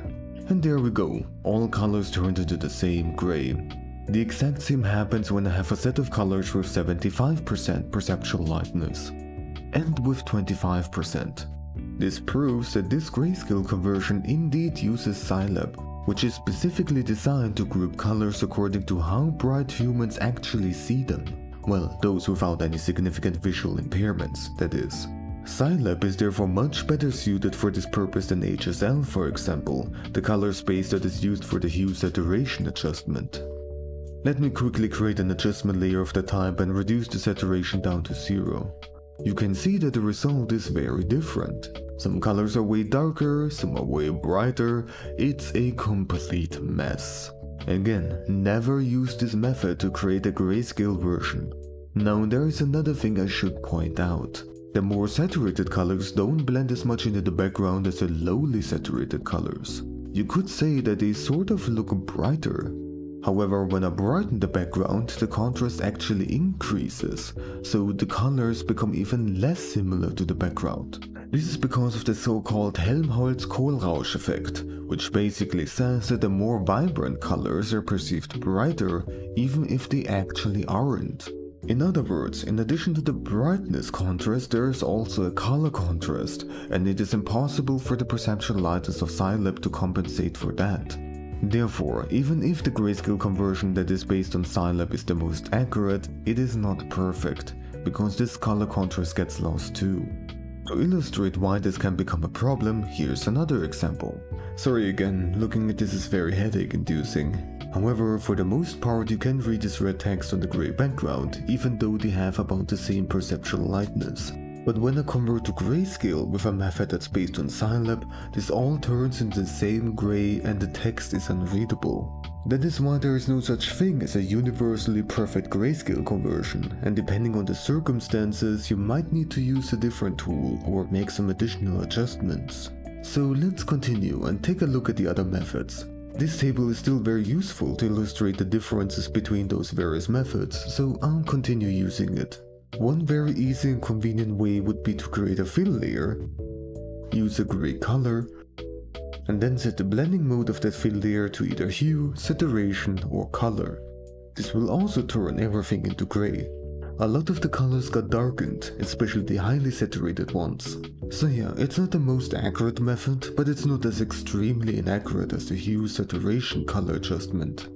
And there we go, all colors turned into the same gray. The exact same happens when I have a set of colors with 75% perceptual lightness, and with 25%. This proves that this grayscale conversion indeed uses Scilab, which is specifically designed to group colors according to how bright humans actually see them. Well, those without any significant visual impairments, that is. Scilab is therefore much better suited for this purpose than HSL, for example, the color space that is used for the hue saturation adjustment. Let me quickly create an adjustment layer of the type and reduce the saturation down to 0. You can see that the result is very different. Some colors are way darker, some are way brighter, it's a complete mess. Again, never use this method to create a grayscale version. Now there is another thing I should point out. The more saturated colors don't blend as much into the background as the lowly saturated colors. you could say that they sort of look brighter. However, when I brighten the background, the contrast actually increases, so the colors become even less similar to the background. This is because of the so-called Helmholtz-Kohlrausch effect, which basically says that the more vibrant colors are perceived brighter, even if they actually aren't. In other words, in addition to the brightness contrast, there is also a color contrast, and it is impossible for the perceptual lightness of Scilab to compensate for that. Therefore, even if the grayscale conversion that is based on Scilab is the most accurate, it is not perfect, because this color contrast gets lost too. To illustrate why this can become a problem, here's another example. Sorry again, looking at this is very headache inducing. However, for the most part you can read this red text on the grey background, even though they have about the same perceptual lightness. But when I convert to grayscale with a method that's based on Scilab, this all turns into the same grey and the text is unreadable. That is why there is no such thing as a universally perfect grayscale conversion, and depending on the circumstances you might need to use a different tool or make some additional adjustments. So let's continue and take a look at the other methods. This table is still very useful to illustrate the differences between those various methods, so I'll continue using it. One very easy and convenient way would be to create a fill layer, use a grey color, and then set the blending mode of that fill layer to either hue, saturation or color. This will also turn everything into grey. A lot of the colors got darkened, especially the highly saturated ones. So yeah, it's not the most accurate method, but it's not as extremely inaccurate as the hue, saturation, color adjustment.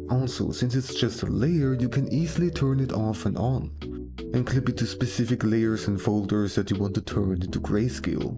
Also, since it's just a layer, you can easily turn it off and on, and clip it to specific layers and folders that you want to turn into grayscale.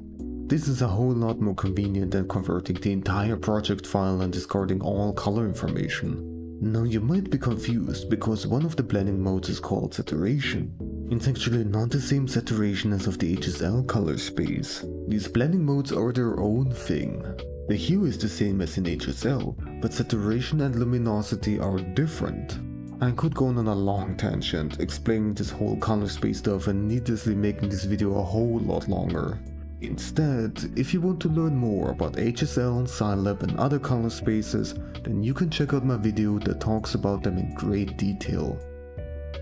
This is a whole lot more convenient than converting the entire project file and discarding all color information. Now you might be confused because one of the blending modes is called saturation. It's actually not the same saturation as of the HSL color space. These blending modes are their own thing. The hue is the same as in HSL, but saturation and luminosity are different. I could go on a long tangent explaining this whole color space stuff and needlessly making this video a whole lot longer. Instead, if you want to learn more about HSL, Scilab and other color spaces, then you can check out my video that talks about them in great detail.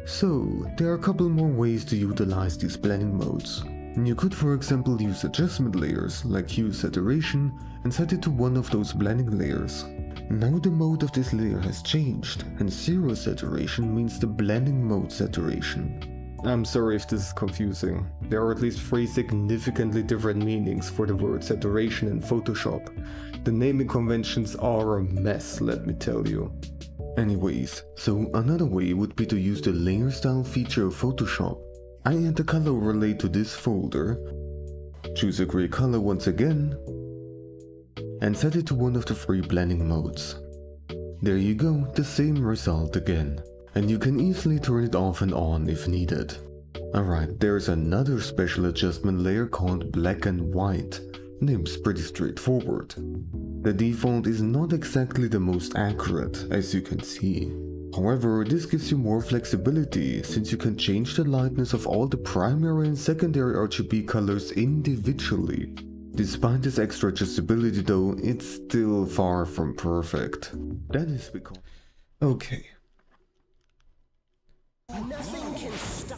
So, there are a couple more ways to utilize these blending modes. You could for example use adjustment layers like hue saturation and set it to one of those blending layers. Now the mode of this layer has changed, and zero saturation means the blending mode saturation. I'm sorry if this is confusing. There are at least 3 significantly different meanings for the word saturation in Photoshop. The naming conventions are a mess, let me tell you. Anyways, so another way would be to use the layer style feature of Photoshop. I add the color overlay to this folder, choose a grey color once again, and set it to one of the 3 blending modes. There you go, the same result again. And you can easily turn it off and on if needed. Alright, there's another special adjustment layer called black and white. Name's pretty straightforward. The default is not exactly the most accurate, as you can see. However, this gives you more flexibility, since you can change the lightness of all the primary and secondary RGB colors individually. Despite this extra adjustability though, it's still far from perfect. That is because... Okay. Nothing can stop.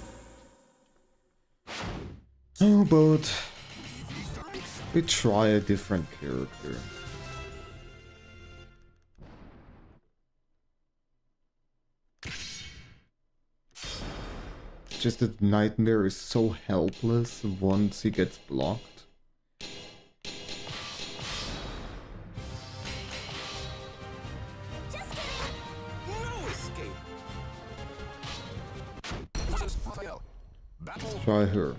How about we try a different character? Just that Nightmare is so helpless once he gets blocked. Try her.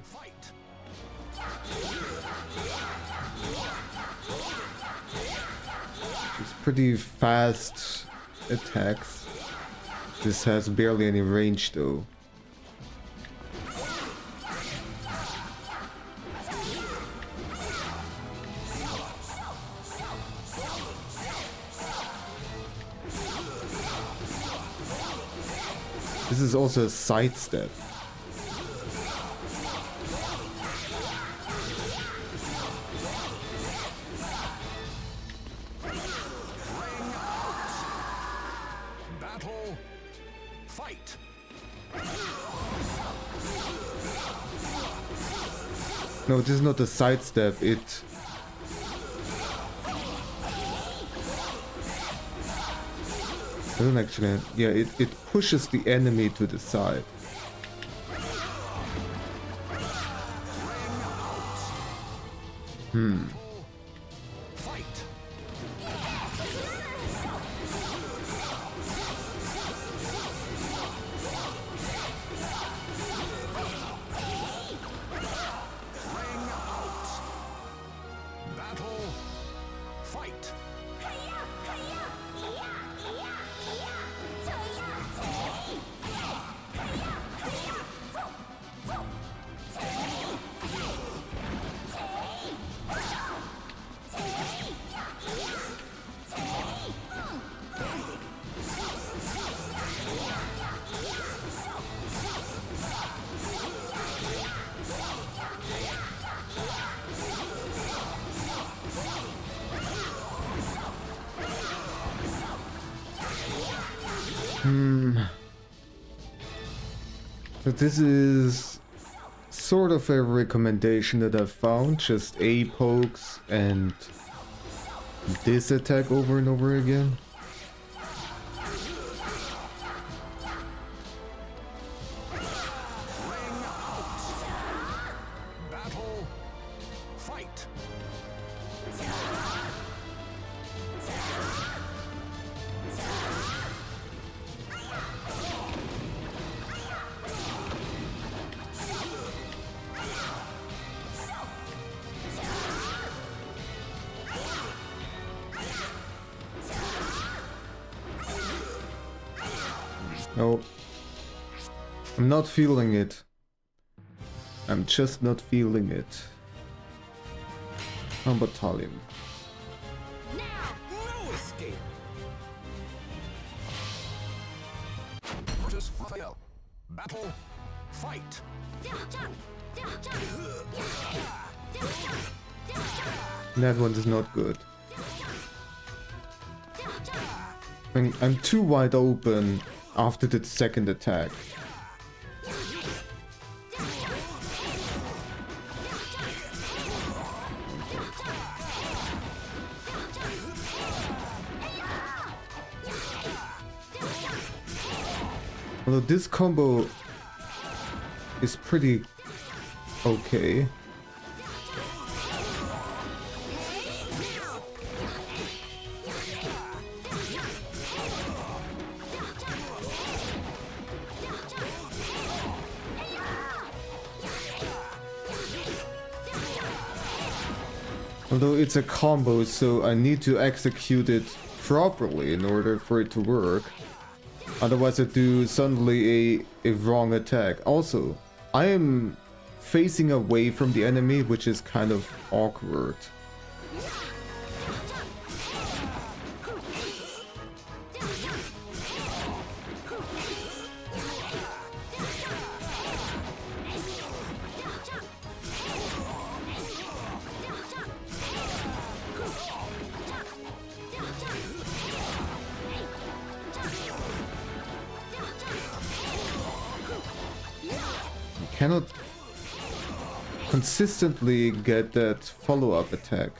She's pretty fast attacks. This has barely any range though. This is also a sidestep. Fight. No, this is not a sidestep, it... doesn't actually... yeah, it pushes the enemy to the side. Fight. Ring out. Battle. Fight. So this is sort of a recommendation that I've found, just A pokes and this attack over and over again. Battle. Fight. No. I'm not feeling it. I'm just not feeling it. How about Talim? No escape. Versus Raphael. Battle. Fight. That one is not good. I'm too wide open after the second attack. Although this combo is pretty okay. Although it's a combo, so I need to execute it properly in order for it to work. Otherwise I do suddenly a wrong attack. Also, I am facing away from the enemy, which is kind of awkward. Cannot consistently get that follow-up attack.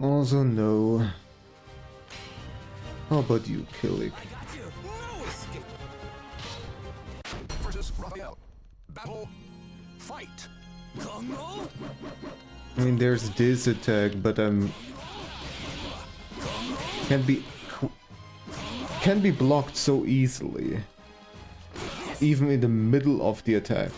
Also no. How about you, Killick? No escape. Versus Raphael. Battle. Fight. I mean, there's this attack, but can be blocked so easily, even in the middle of the attack.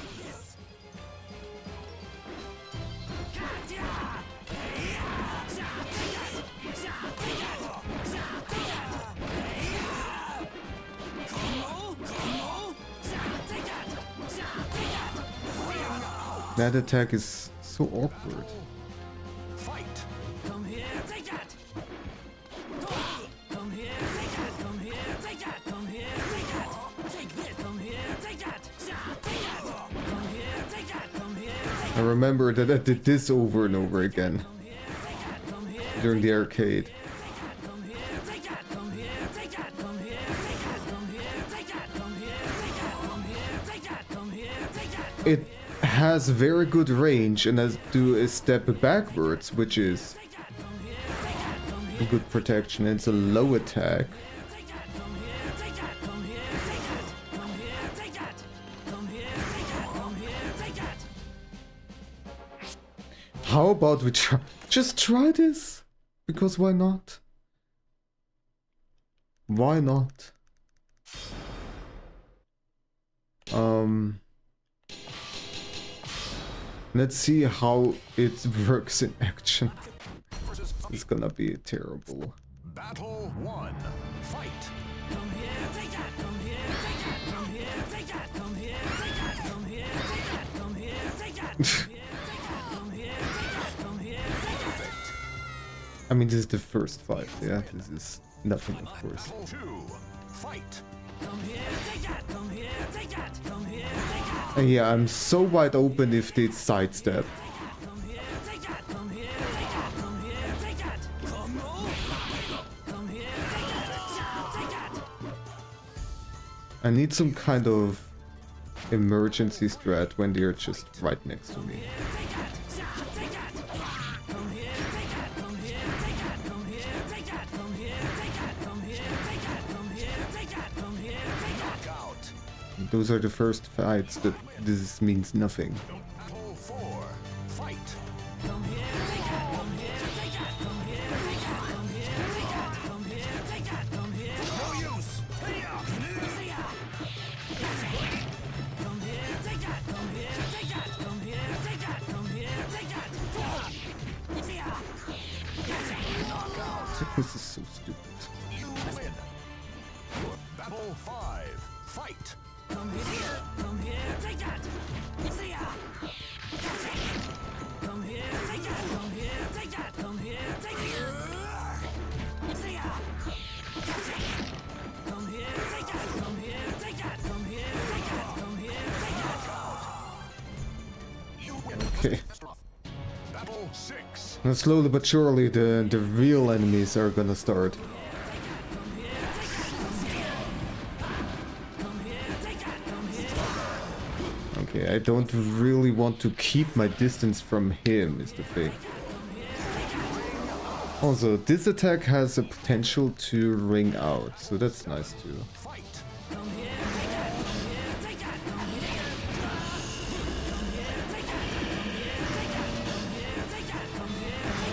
That attack is so awkward. Fight. Come here, take that. Come here, take that. Come here, take that. Come here, take that. Take this. Come here, take that. I remember that I did this over and over again during the arcade. It has very good range and has to do a step backwards, which is a good protection. It's a low attack. How about we just try this? Because why not? Why not? Let's see how it works in action. It's gonna be terrible. Battle 1. Fight. I mean, this is the first fight, yeah? This is nothing, of course. Battle 2. Fight. And yeah, I'm so wide open if they sidestep. I need some kind of emergency strat when they're just right next to me. Those are the first fights that this means nothing. Battle 4. Fight. No use. This is so stupid. You win. Battle 5. Fight. Okay. Battle 6. Now slowly but surely the real enemies are gonna start. Okay, I don't really want to keep my distance from him, is the thing. Also, this attack has a potential to ring out, so that's nice too. Fight.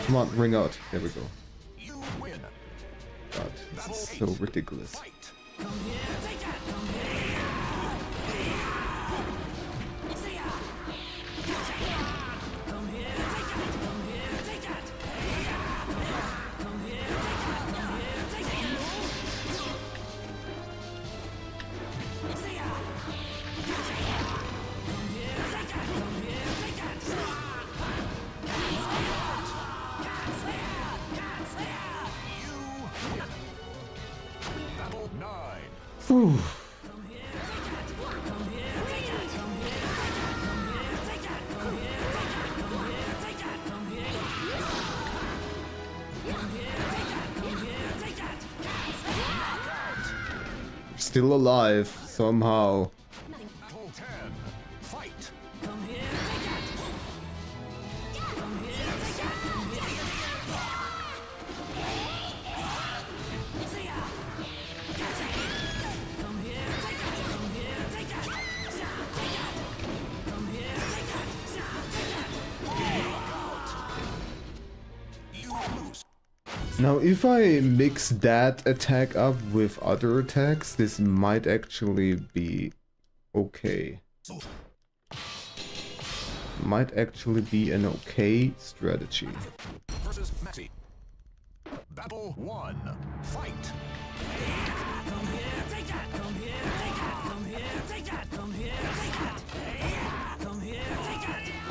Come on, ring out. There we go. You win. God, this is so ridiculous. Fight. Battle 9. Whew. Still alive, somehow. Battle 10. Fight. You lose. Now, if I mix that attack up with other attacks, this might actually be okay. Might actually be an okay strategy. Versus Maxi. Battle 1. Fight.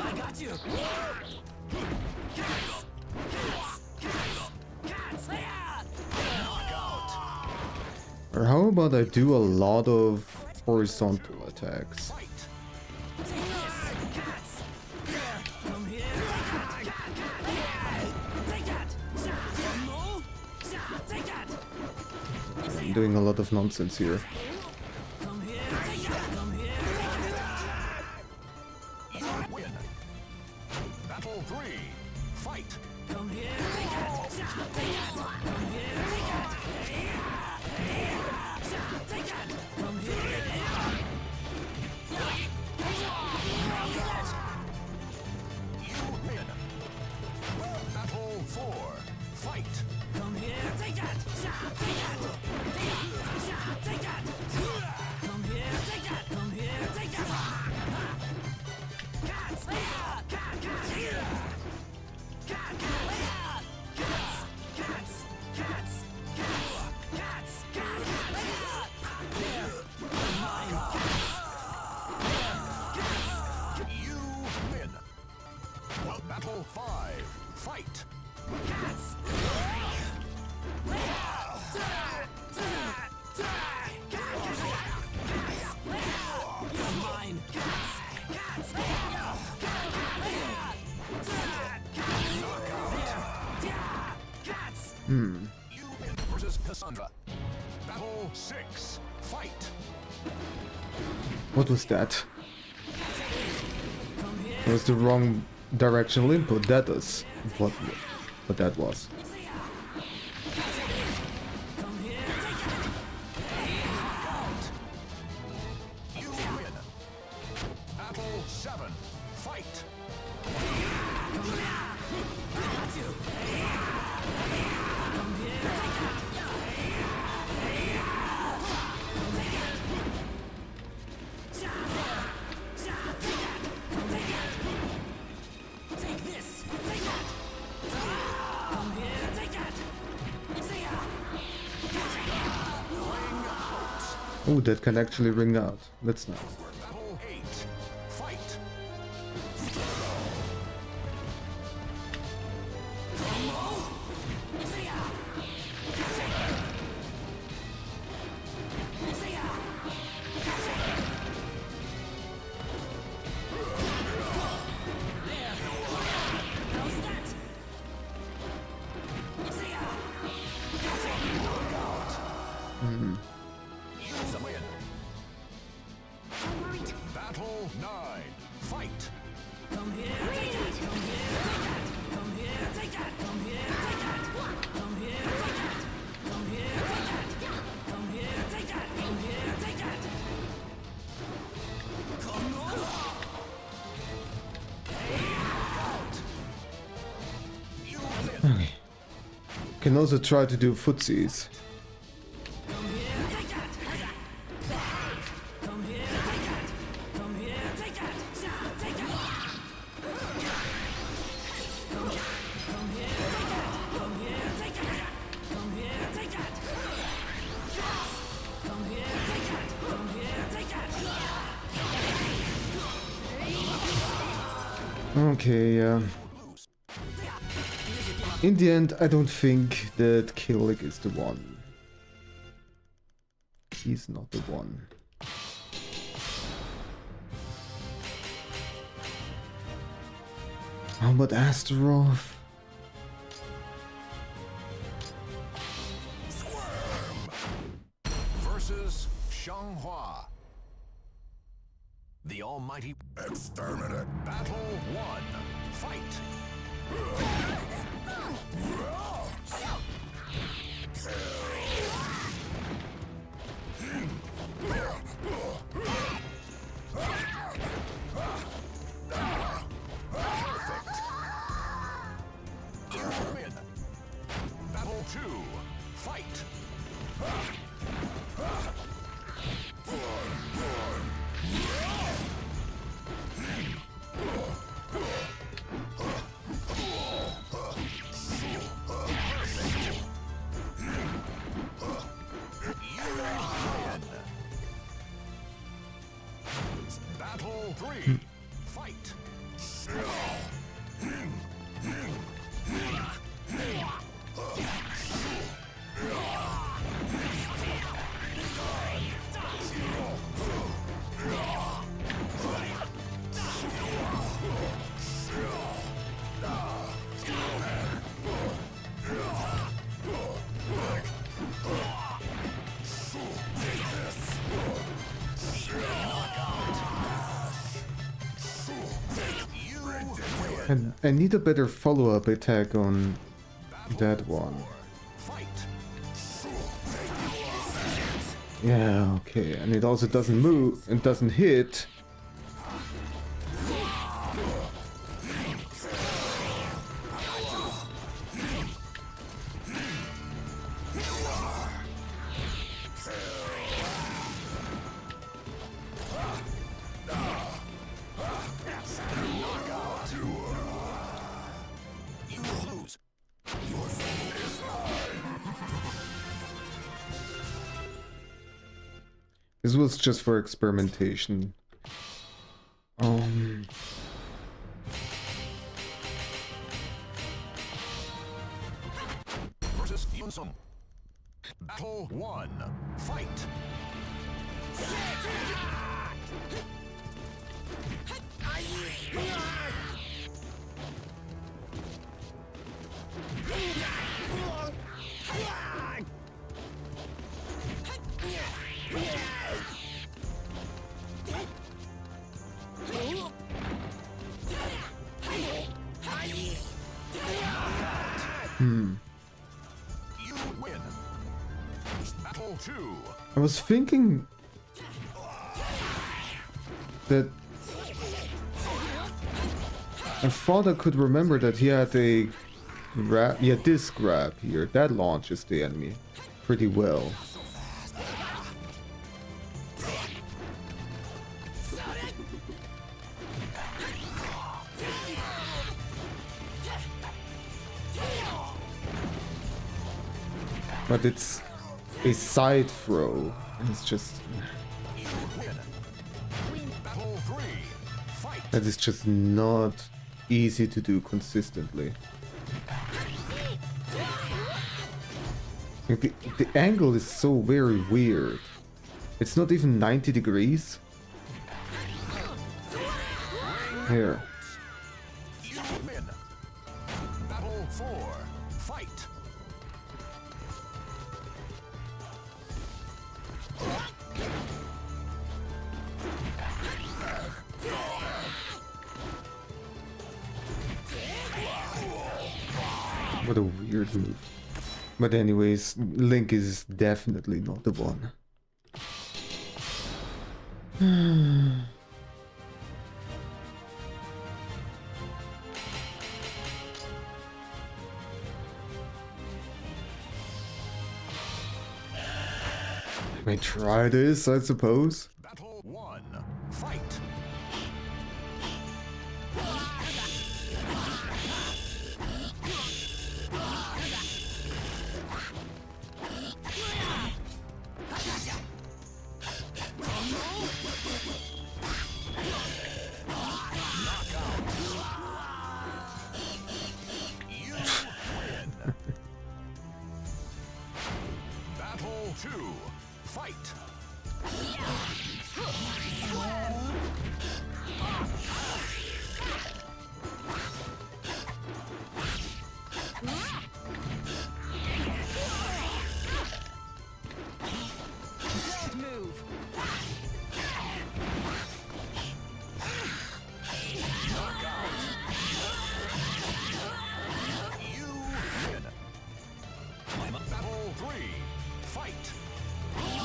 I got you. Or how about I do a lot of horizontal attacks? doing a lot of nonsense here. Win. Battle 3. Fight. You win. Battle 4. Fight. You win. Battle 5. Fight. You win versus Cassandra. Battle 6. Fight. What was that? It was the wrong directional input. That is what that was. You win. Battle 7. Fight. Oh, that can actually ring out. That's nice. Battle 8. Fight. You win. Battle 9. Fight. You win. Can also try to do footsies. Okay, in the end, I don't think that Killick is the one. He's not the one. How about Astaroth? Versus Xianghua. The almighty exterminate. Battle 1. Fight. Perfect. You win. Battle 2. Fight. Battle 3. Fight. And I need a better follow-up attack on that one. Fight. Yeah, okay. And it also doesn't move and doesn't hit. You lose. This was just for experimentation. Versus Yunsum. Battle 1. Fight. You win. Battle 2. I was thinking that I thought I could remember that he had a grab, yeah, this grab here that launches the enemy pretty well. But it's a side throw, and it's just You win. Battle 3. Fight. that is just not easy to do consistently. Like, the angle is so very weird. It's not even 90 degrees. Here. You win. Battle 4. Fight. What a weird move. But anyways, Link is definitely not the one. I may try this, I suppose. Battle 1. Fight. You win. Battle 2. Fight. Don't move. You win. Battle 3. Fight. You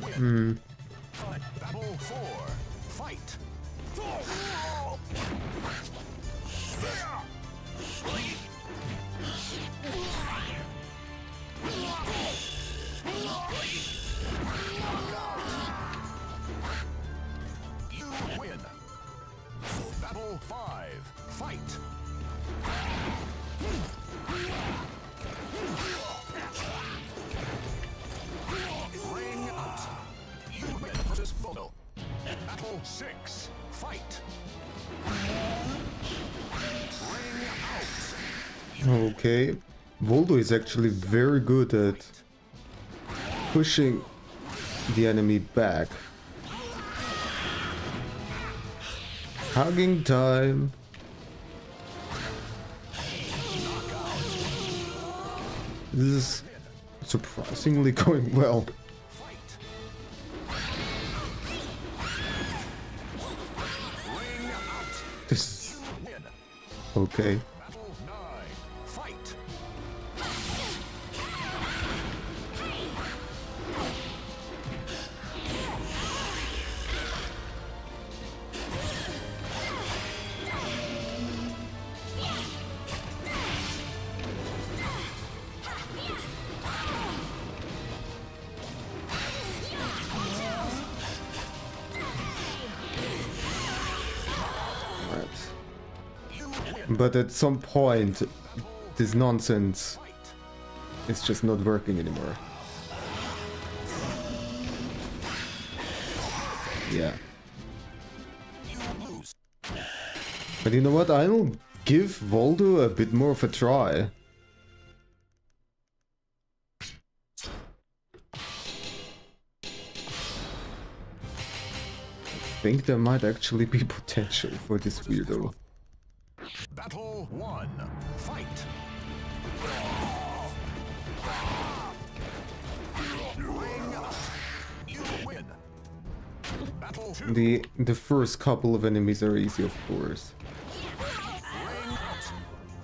win. Battle 4. Fight. You win. Battle 5. Fight. Ring out. You win versus Voldo. Battle 6. Fight. Ring out. Okay. Voldo is actually very good at pushing the enemy back. Hugging time. This is surprisingly going well. This is okay. Battle 9. Fight. But at some point, this nonsense is just not working anymore. Yeah. But you know what? I'll give Voldo a bit more of a try. I think there might actually be potential for this weirdo. Battle 1. Fight. You win. Battle 2. The first couple of enemies are easy, of course.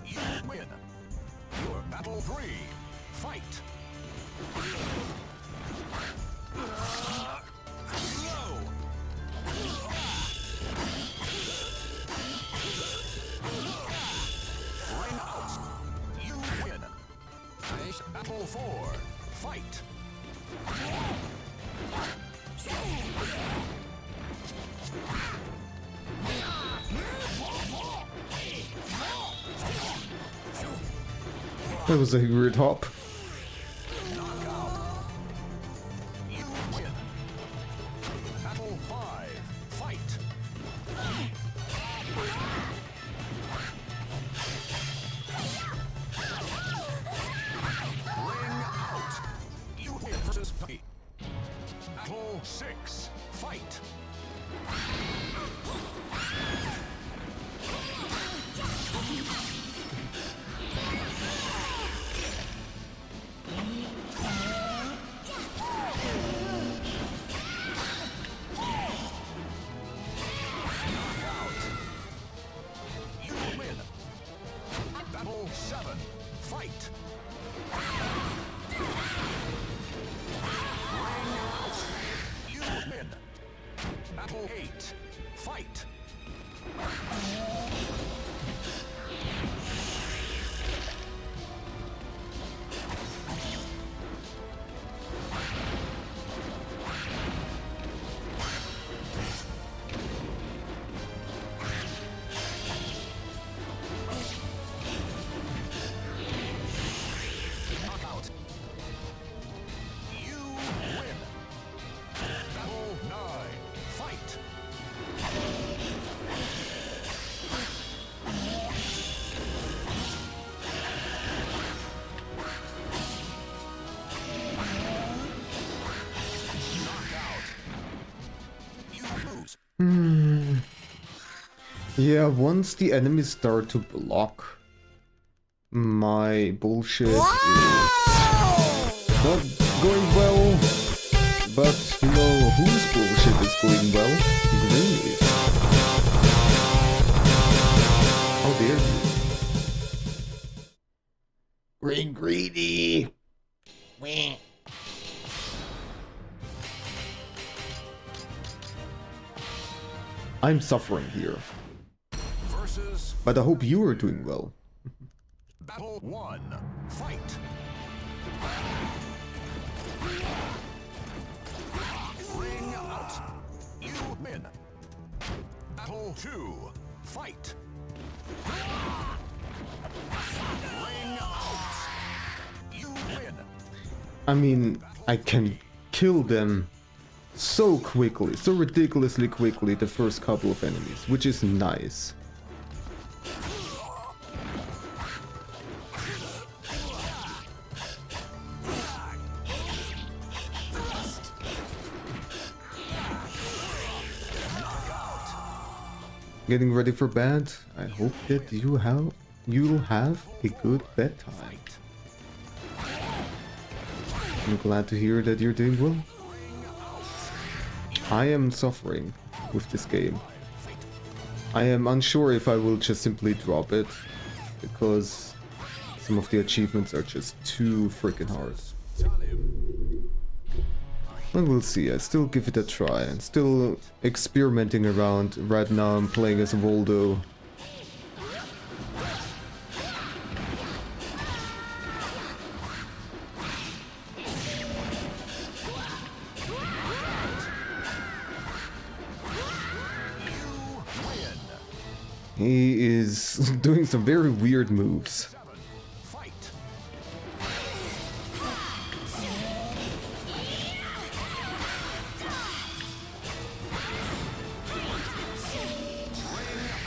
You win. Your battle 3. Fight. Ring out. You win. Battle 4. Fight. That was a weird hop. Knockout. You win. Battle 5. Fight. Ring out. You win versus me. Battle 6. Fight. You win. Battle 7. Fight. Ring out. You win. Battle 8. Fight. Knockout. You win. Battle 9. Fight. Knockout. You lose. Yeah, once the enemies start to block, my bullshit is not going well. But you know whose bullshit is going well? Greenies. How dare you? Green greedy. I'm suffering here, Versus but I hope you are doing well. Battle 1. Fight. Ring out. You win. Battle 2. Fight. Ring out. You win. I mean, I can kill them so quickly, so ridiculously quickly, the first couple of enemies, which is nice. Getting ready for bed? I hope that you'll have a good bedtime. I'm glad to hear that you're doing well. I am suffering with this game. I am unsure if I will just simply drop it, because some of the achievements are just too freaking hard. But we'll see, I still give it a try. I'm still experimenting around. Right now I'm playing as Voldo. He is doing some very weird moves.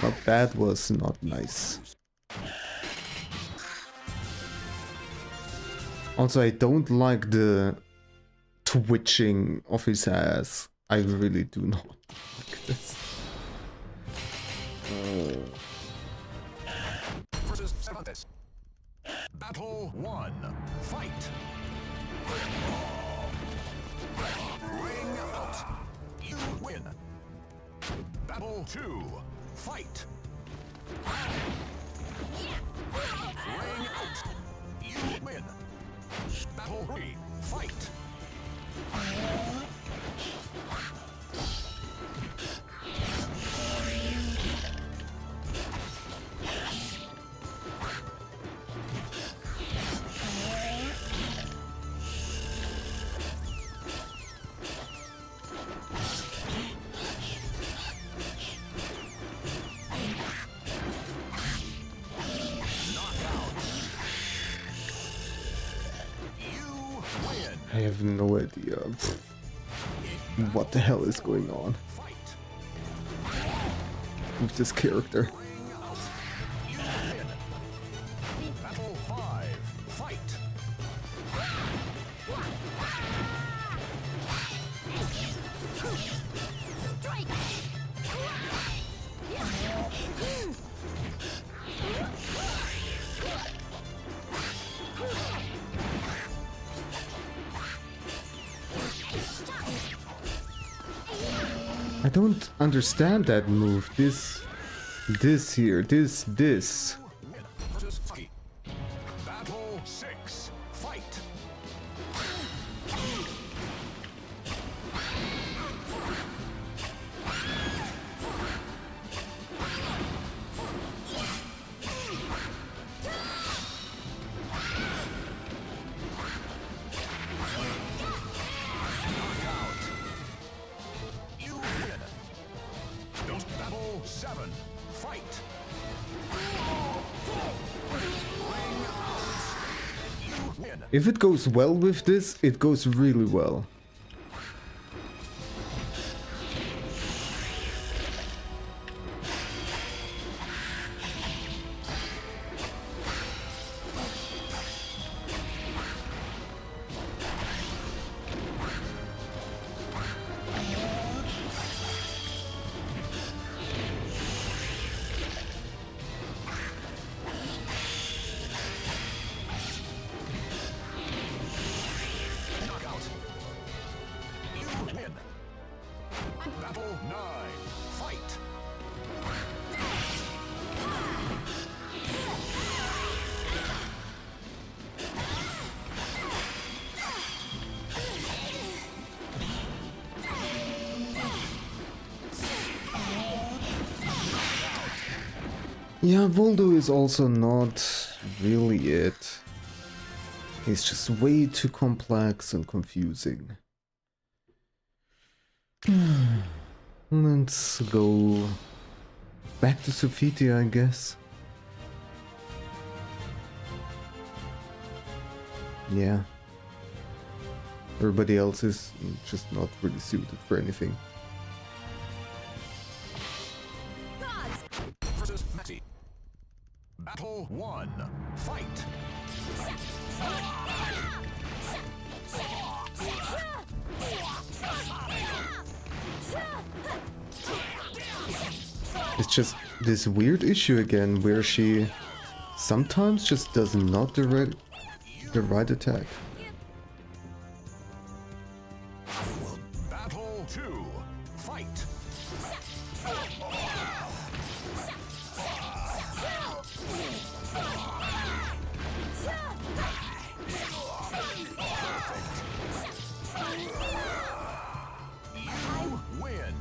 But that was not nice. Also, I don't like the twitching of his ass. I really do not like this. Battle 1. Fight. Ring out. You win. Battle 2. Fight. Ring out. You win. Battle 3. Fight. I have no idea what the hell is going on with this character. Battle 5. Fight. I don't understand that move. This here, this. Battle 6. Fight. You win. Battle 7. Fight. You win. If it goes well with this, it goes really well. Knockout. You win. Battle 9. Fight. Yeah, Voldo is also not really it. He's just way too complex and confusing. Let's go back to Sophitia, I guess. Yeah. Everybody else is just not really suited for anything. Versus Maxi. Battle 1. Fight. It's just this weird issue again where she sometimes just does not direct the right attack. You win.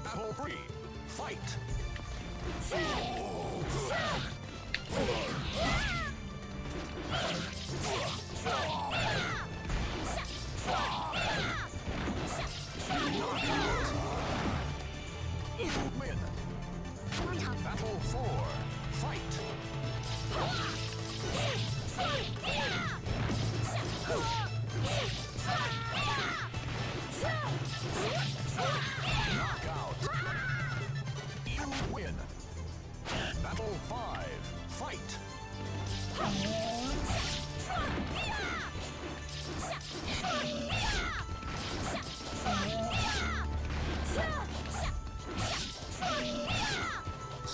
Battle 3. Fight. You win. Battle 4. Fight. Knockout. You win. Battle 5. Fight.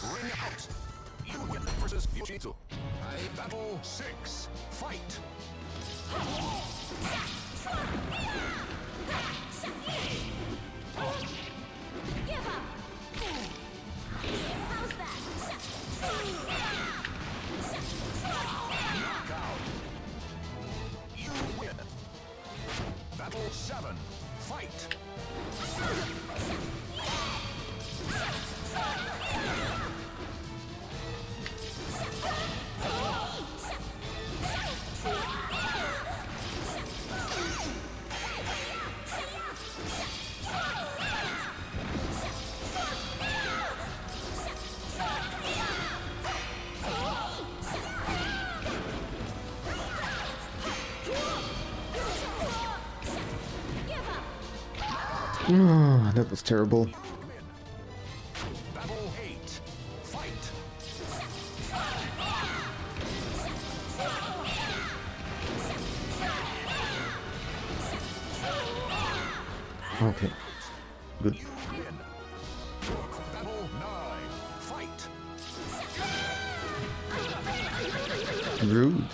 Ring out. You win versus Yoshitsu. Battle 6. Fight. Give up! How's that? Knockout. You win. Battle 7. Fight. That was terrible. Battle 8. Fight. Okay. Good. You win. Battle 9. Fight. Rude.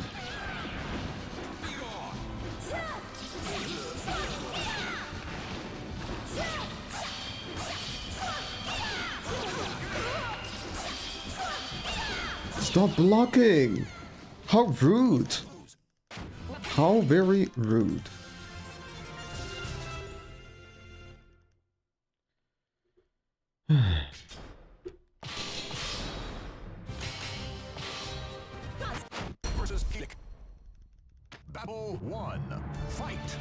Stop blocking! How rude! How very rude. Versus Kick. Battle 1. Fight.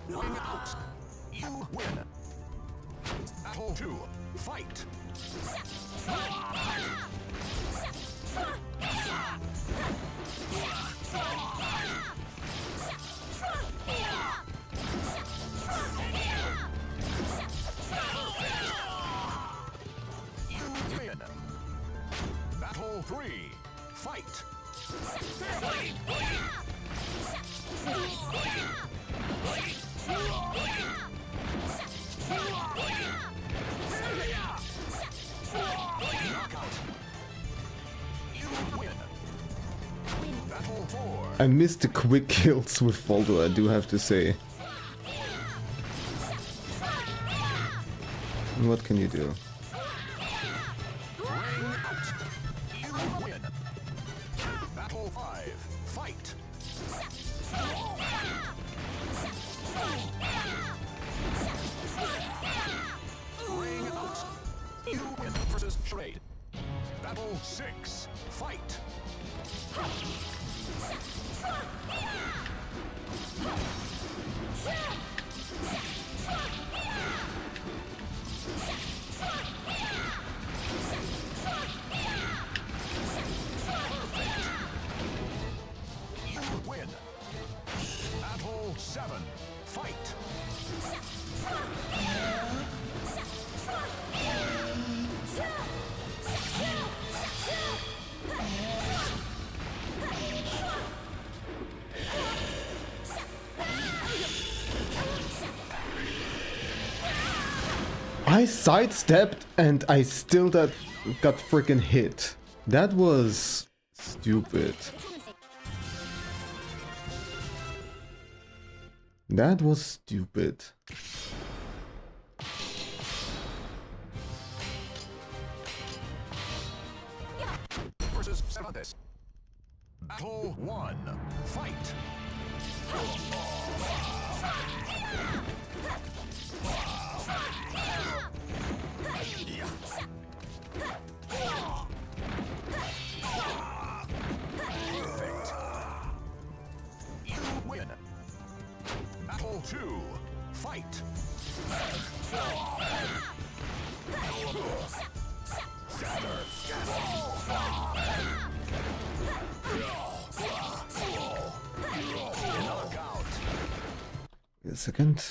Ring out. You win. Battle 2. Fight. You win. Battle 3. Fight. Knockout. You win. Battle 4. I missed the quick kills with Voldo, I do have to say. What can you do? Ring out. You win. Battle 5. Fight. Ring out. You win versus Trade. Battle 6. Fight. You win. Battle 7. Fight. I sidestepped and I still got freaking hit. That was stupid. That was stupid. Versus Cervantes. Battle 1. Fight. Perfect. You win. Battle 2. Fight. Knockout. Wait a second.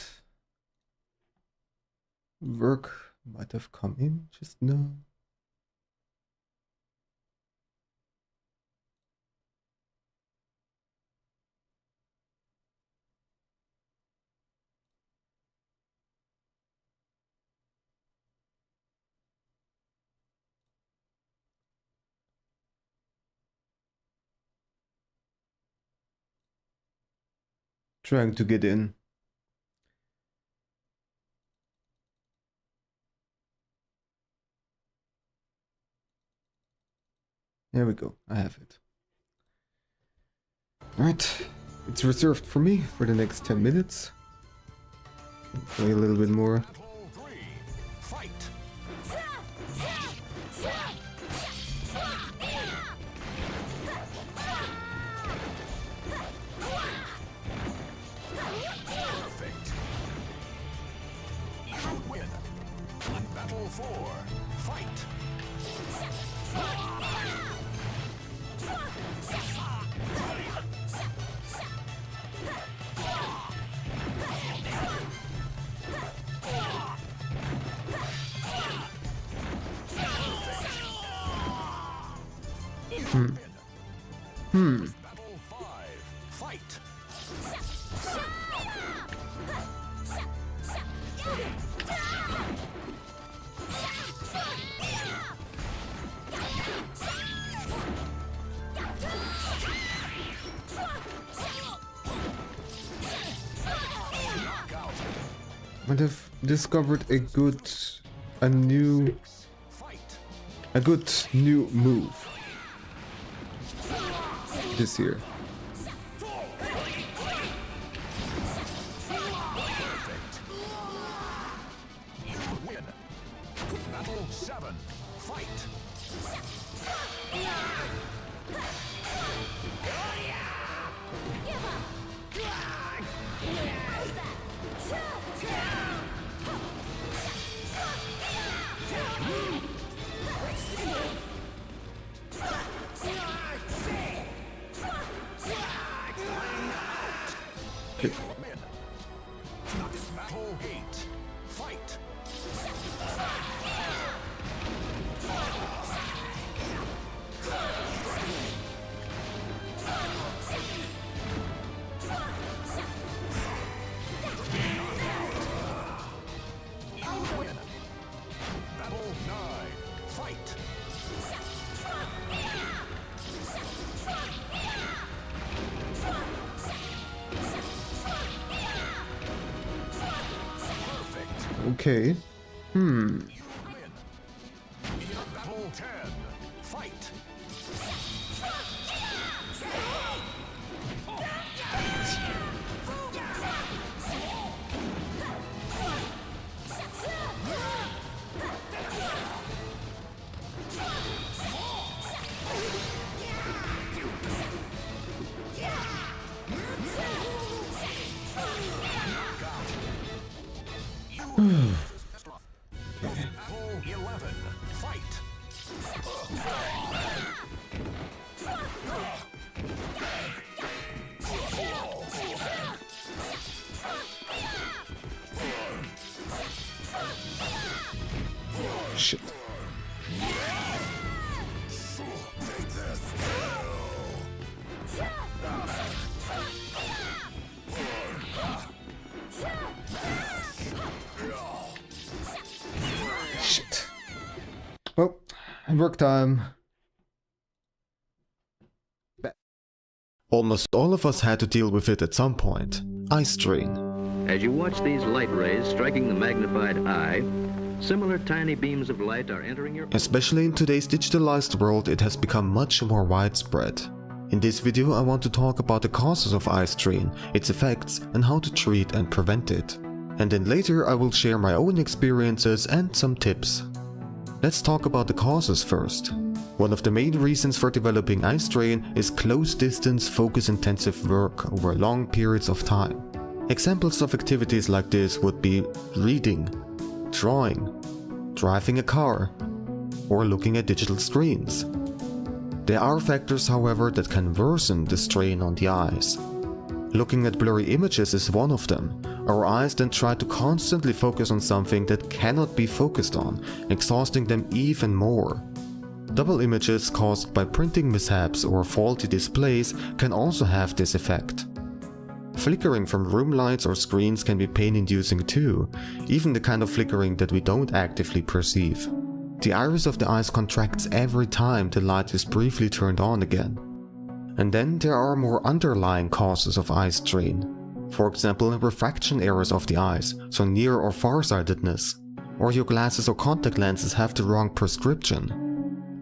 Work might have come in just now. Trying to get in. There we go, I have it. Alright, it's reserved for me for the next 10 minutes. Play a little bit more. Battle 3. Fight. Perfect. You win. Battle 4. Fight. Battle 5. Fight. Knockout. Might have discovered a good new move this year. Perfect. You win. Battle 7. Fight. Okay. Win. Battle 8. Fight. You win. Battle 9. Fight. Perfect. Okay. You win. Battle 10. Fight. Battle 11. Fight. Shit. Shit. Well, work time. Almost all of us had to deal with it at some point. Eye strain. As you watch these light rays striking the magnified eye, similar tiny beams of light are entering your... Especially in today's digitalized world, it has become much more widespread. In this video I want to talk about the causes of eye strain, its effects, and how to treat and prevent it. And then later I will share my own experiences and some tips. Let's talk about the causes first. One of the main reasons for developing eye strain is close distance focus intensive work over long periods of time. Examples of activities like this would be reading, drawing, driving a car, or looking at digital screens. There are factors, however, that can worsen the strain on the eyes. Looking at blurry images is one of them. Our eyes then try to constantly focus on something that cannot be focused on, exhausting them even more. Double images caused by printing mishaps or faulty displays can also have this effect. Flickering from room lights or screens can be pain-inducing too, even the kind of flickering that we don't actively perceive. The iris of the eyes contracts every time the light is briefly turned on again. And then there are more underlying causes of eye strain. For example, refraction errors of the eyes, so near or farsightedness, or your glasses or contact lenses have the wrong prescription.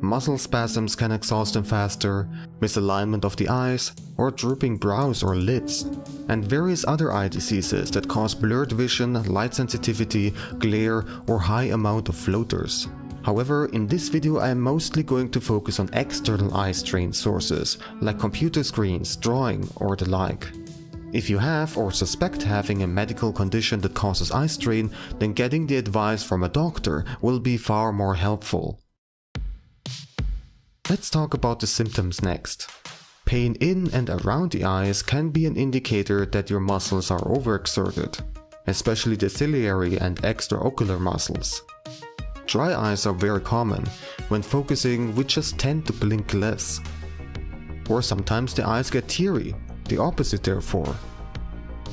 Muscle spasms can exhaust them faster, misalignment of the eyes, or drooping brows or lids, and various other eye diseases that cause blurred vision, light sensitivity, glare, or high amount of floaters. However, in this video I am mostly going to focus on external eye strain sources, like computer screens, drawing, or the like. If you have or suspect having a medical condition that causes eye strain, then getting the advice from a doctor will be far more helpful. Let's talk about the symptoms next. Pain in and around the eyes can be an indicator that your muscles are overexerted, especially the ciliary and extraocular muscles. Dry eyes are very common. When focusing, we just tend to blink less. Or sometimes the eyes get teary, the opposite therefore.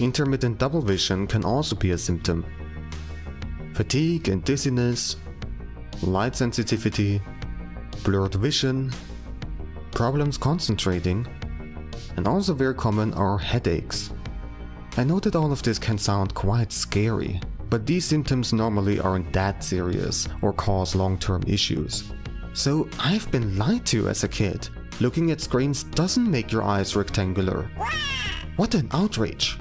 Intermittent double vision can also be a symptom. Fatigue and dizziness, light sensitivity, blurred vision, problems concentrating, and also very common are headaches. I know that all of this can sound quite scary, but these symptoms normally aren't that serious or cause long-term issues. So I've been lied to as a kid. Looking at screens doesn't make your eyes rectangular. What an outrage!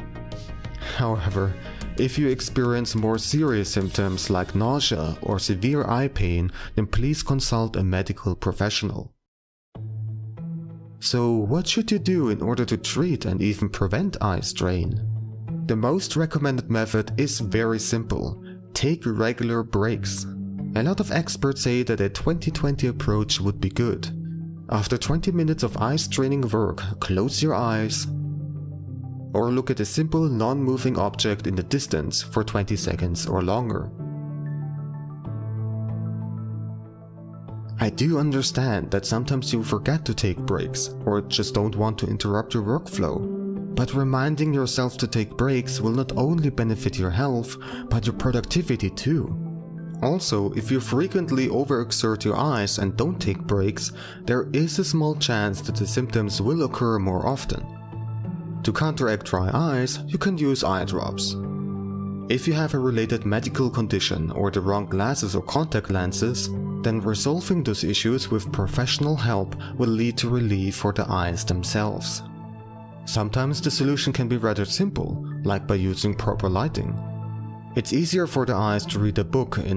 However, if you experience more serious symptoms like nausea or severe eye pain, then please consult a medical professional. So what should you do in order to treat and even prevent eye strain? The most recommended method is very simple. Take regular breaks. A lot of experts say that a 20-20 approach would be good. After 20 minutes of eye straining work, close your eyes, or look at a simple non-moving object in the distance for 20 seconds or longer. I do understand that sometimes you forget to take breaks or just don't want to interrupt your workflow, but reminding yourself to take breaks will not only benefit your health, but your productivity too. Also, if you frequently overexert your eyes and don't take breaks, there is a small chance that the symptoms will occur more often. To counteract dry eyes, you can use eye drops. If you have a related medical condition or the wrong glasses or contact lenses, then resolving those issues with professional help will lead to relief for the eyes themselves. Sometimes the solution can be rather simple, like by using proper lighting. It's easier for the eyes to read a book in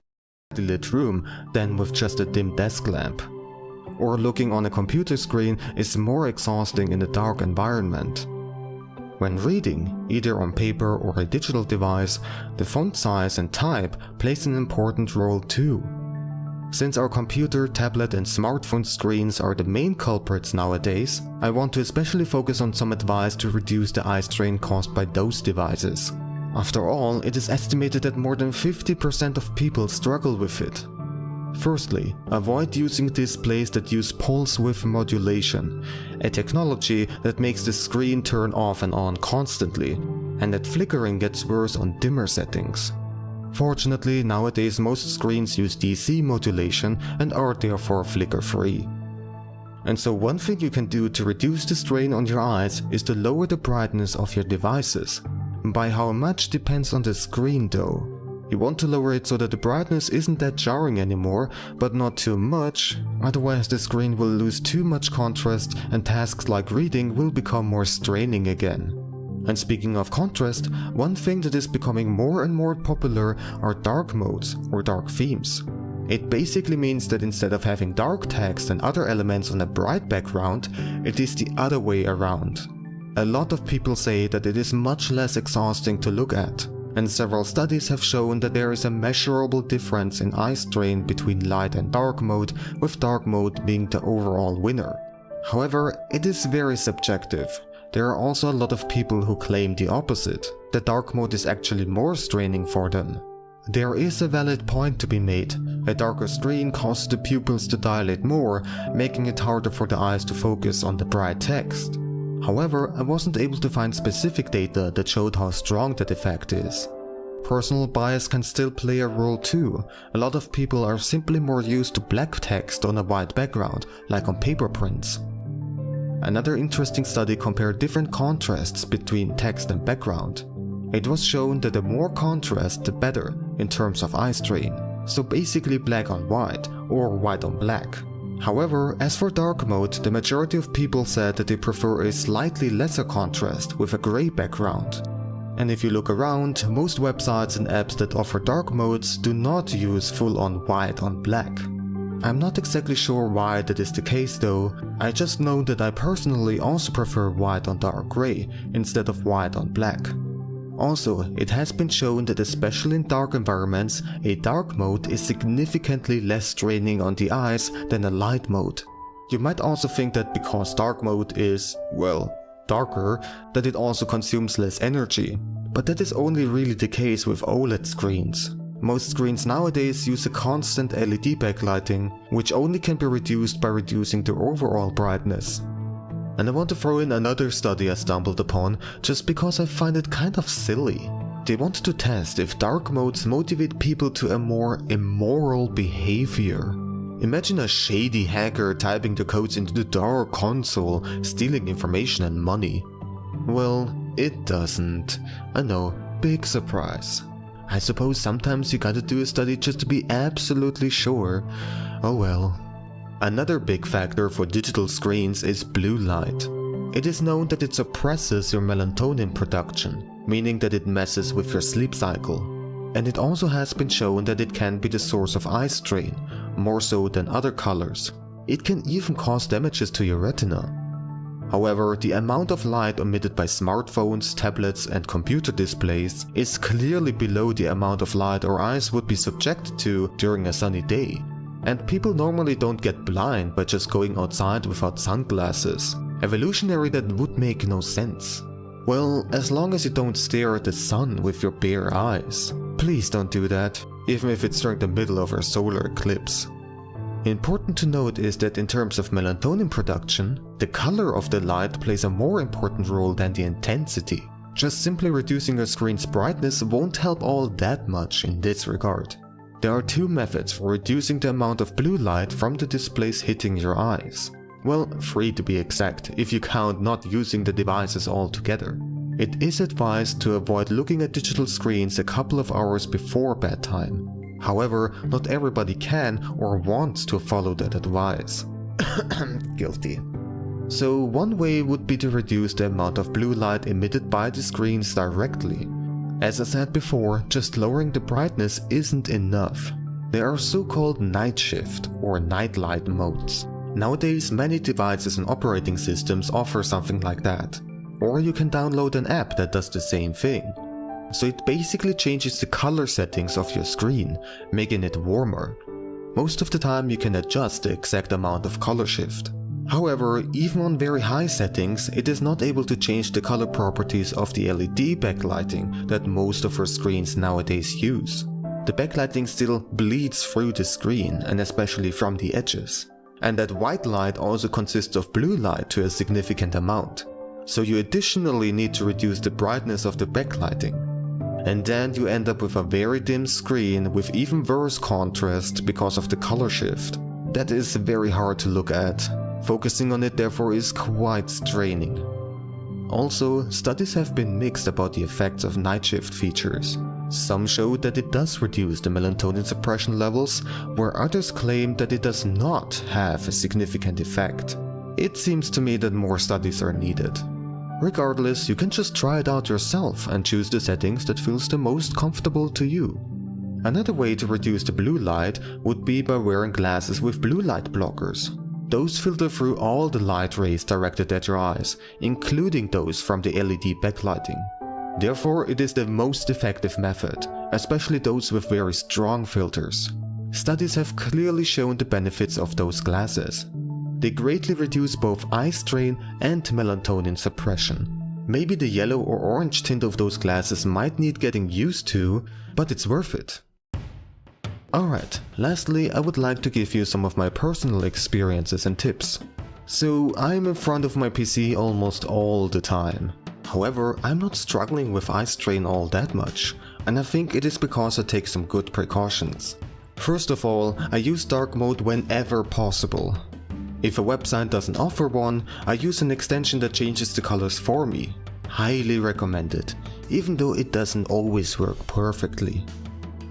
a lit room than with just a dim desk lamp. Or looking on a computer screen is more exhausting in a dark environment. When reading, either on paper or a digital device, the font size and type plays an important role too. Since our computer, tablet and smartphone screens are the main culprits nowadays, I want to especially focus on some advice to reduce the eye strain caused by those devices. After all, it is estimated that more than 50% of people struggle with it. Firstly, avoid using displays that use pulse width modulation, a technology that makes the screen turn off and on constantly, and that flickering gets worse on dimmer settings. Fortunately, nowadays most screens use DC modulation and are therefore flicker-free. And so one thing you can do to reduce the strain on your eyes is to lower the brightness of your devices. By how much depends on the screen though. You want to lower it so that the brightness isn't that jarring anymore, but not too much, otherwise the screen will lose too much contrast and tasks like reading will become more straining again. And speaking of contrast, one thing that is becoming more and more popular are dark modes or dark themes. It basically means that instead of having dark text and other elements on a bright background, it is the other way around. A lot of people say that it is much less exhausting to look at, and several studies have shown that there is a measurable difference in eye strain between light and dark mode, with dark mode being the overall winner. However, it is very subjective. There are also a lot of people who claim the opposite, that dark mode is actually more straining for them. There is a valid point to be made. A darker screen causes the pupils to dilate more, making it harder for the eyes to focus on the bright text. However, I wasn't able to find specific data that showed how strong that effect is. Personal bias can still play a role too. A lot of people are simply more used to black text on a white background, like on paper prints. Another interesting study compared different contrasts between text and background. It was shown that the more contrast the better in terms of eye strain, so basically black on white or white on black. However, as for dark mode, the majority of people said that they prefer a slightly lesser contrast with a grey background. And if you look around, most websites and apps that offer dark modes do not use full-on white on black. I'm not exactly sure why that is the case though, I just know that I personally also prefer white on dark grey instead of white on black. Also, it has been shown that especially in dark environments, a dark mode is significantly less straining on the eyes than a light mode. You might also think that because dark mode is, well, darker, that it also consumes less energy, but that is only really the case with OLED screens. Most screens nowadays use a constant LED backlighting, which only can be reduced by reducing the overall brightness. And I want to throw in another study I stumbled upon just because I find it kind of silly. They wanted to test if dark modes motivate people to a more immoral behavior. Imagine a shady hacker typing the codes into the dark console, stealing information and money. Well, it doesn't. I know, big surprise. I suppose sometimes you gotta do a study just to be absolutely sure. Oh well. Another big factor for digital screens is blue light. It is known that it suppresses your melatonin production, meaning that it messes with your sleep cycle. And it also has been shown that it can be the source of eye strain, more so than other colors. It can even cause damages to your retina. However, the amount of light emitted by smartphones, tablets and computer displays is clearly below the amount of light our eyes would be subjected to during a sunny day. And people normally don't get blind by just going outside without sunglasses. Evolutionary, that would make no sense. Well, as long as you don't stare at the sun with your bare eyes. Please don't do that, even if it's during the middle of a solar eclipse. Important to note is that in terms of melatonin production, the color of the light plays a more important role than the intensity. Just simply reducing your screen's brightness won't help all that much in this regard. There are two methods for reducing the amount of blue light from the displays hitting your eyes. Well, 3 to be exact, if you count not using the devices altogether. It is advised to avoid looking at digital screens a couple of hours before bedtime. However, not everybody can or wants to follow that advice. Guilty. So one way would be to reduce the amount of blue light emitted by the screens directly. As I said before, just lowering the brightness isn't enough. There are so-called night shift or night light modes. Nowadays, many devices and operating systems offer something like that. Or you can download an app that does the same thing. So it basically changes the color settings of your screen, making it warmer. Most of the time you can adjust the exact amount of color shift. However, even on very high settings, it is not able to change the color properties of the LED backlighting that most of our screens nowadays use. The backlighting still bleeds through the screen, and especially from the edges. And that white light also consists of blue light to a significant amount. So you additionally need to reduce the brightness of the backlighting. And then you end up with a very dim screen with even worse contrast because of the color shift. That is very hard to look at. Focusing on it therefore is quite straining. Also, studies have been mixed about the effects of night shift features. Some showed that it does reduce the melatonin suppression levels, where others claim that it does not have a significant effect. It seems to me that more studies are needed. Regardless, you can just try it out yourself and choose the settings that feels the most comfortable to you. Another way to reduce the blue light would be by wearing glasses with blue light blockers. Those filter through all the light rays directed at your eyes, including those from the LED backlighting. Therefore, it is the most effective method, especially those with very strong filters. Studies have clearly shown the benefits of those glasses. They greatly reduce both eye strain and melatonin suppression. Maybe the yellow or orange tint of those glasses might need getting used to, but it's worth it. Alright, lastly, I would like to give you some of my personal experiences and tips. So, I'm in front of my PC almost all the time. However, I'm not struggling with eye strain all that much, and I think it is because I take some good precautions. First of all, I use dark mode whenever possible. If a website doesn't offer one, I use an extension that changes the colors for me. Highly recommended, even though it doesn't always work perfectly.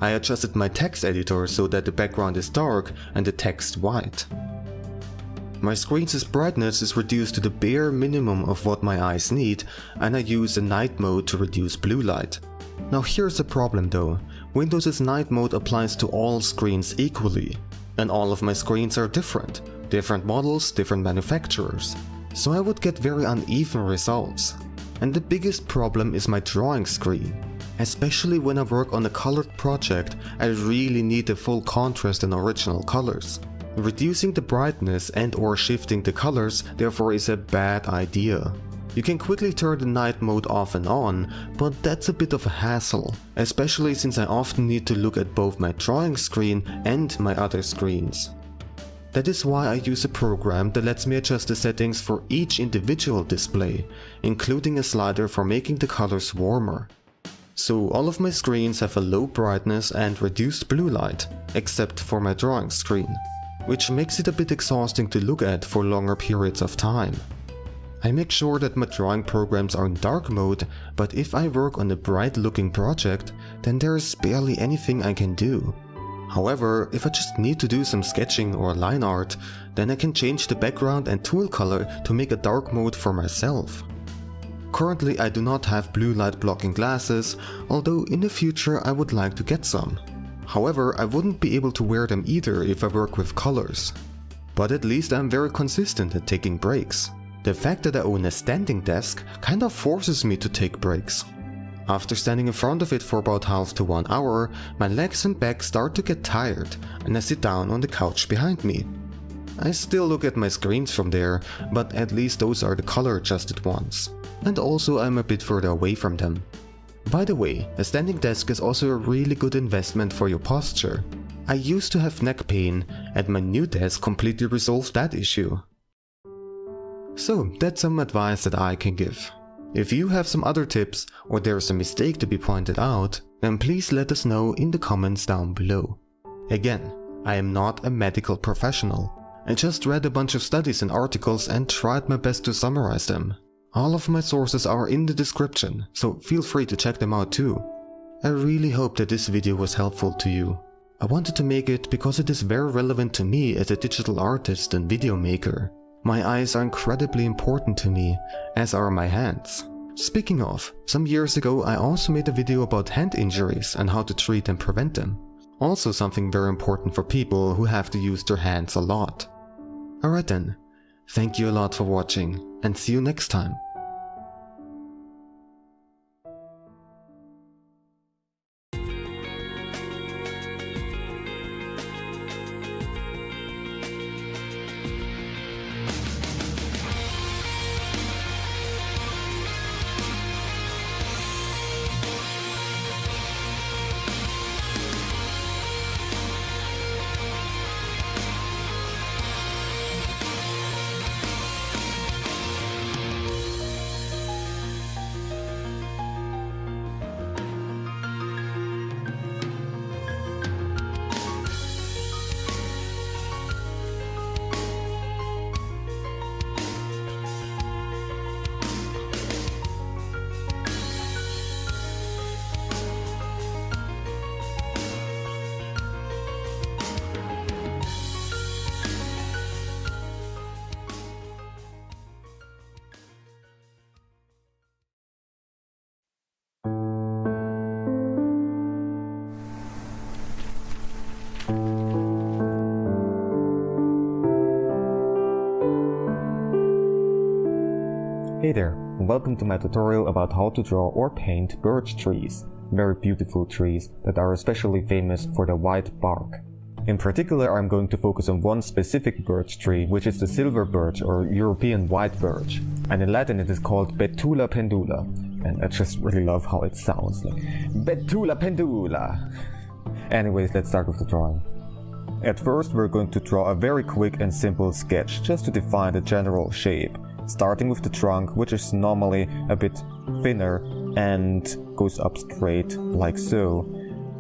I adjusted my text editor so that the background is dark and the text white. My screen's brightness is reduced to the bare minimum of what my eyes need, and I use a night mode to reduce blue light. Now here's the problem though, Windows' night mode applies to all screens equally, and all of my screens are different models, different manufacturers, so I would get very uneven results. And the biggest problem is my drawing screen. Especially when I work on a colored project, I really need the full contrast and original colors. Reducing the brightness and or shifting the colors therefore is a bad idea. You can quickly turn the night mode off and on, but that's a bit of a hassle, especially since I often need to look at both my drawing screen and my other screens. That is why I use a program that lets me adjust the settings for each individual display, including a slider for making the colors warmer. So all of my screens have a low brightness and reduced blue light, except for my drawing screen, which makes it a bit exhausting to look at for longer periods of time. I make sure that my drawing programs are in dark mode, but if I work on a bright looking project, then there is barely anything I can do. However, if I just need to do some sketching or line art, then I can change the background and tool color to make a dark mode for myself. Currently I do not have blue light blocking glasses, although in the future I would like to get some. However, I wouldn't be able to wear them either if I work with colors. But at least I'm very consistent at taking breaks. The fact that I own a standing desk kind of forces me to take breaks. After standing in front of it for about half to 1 hour, my legs and back start to get tired and I sit down on the couch behind me. I still look at my screens from there, but at least those are the color adjusted ones. And also I'm a bit further away from them. By the way, a standing desk is also a really good investment for your posture. I used to have neck pain, and my new desk completely resolved that issue. So that's some advice that I can give. If you have some other tips, or there's a mistake to be pointed out, then please let us know in the comments down below. Again, I am not a medical professional. I just read a bunch of studies and articles and tried my best to summarize them. All of my sources are in the description, so feel free to check them out too. I really hope that this video was helpful to you. I wanted to make it because it is very relevant to me as a digital artist and video maker. My eyes are incredibly important to me, as are my hands. Speaking of, some years ago I also made a video about hand injuries and how to treat and prevent them. Also something very important for people who have to use their hands a lot. Alright then, thank you a lot for watching, and see you next time. Hey there, and welcome to my tutorial about how to draw or paint birch trees. Very beautiful trees that are especially famous for the white bark. In particular, I'm going to focus on one specific birch tree, which is the silver birch or European white birch. And in Latin it is called Betula pendula. And I just really love how it sounds, like Betula pendula. Anyways, let's start with the drawing. At first we're going to draw a very quick and simple sketch just to define the general shape. Starting with the trunk, which is normally a bit thinner and goes up straight like so.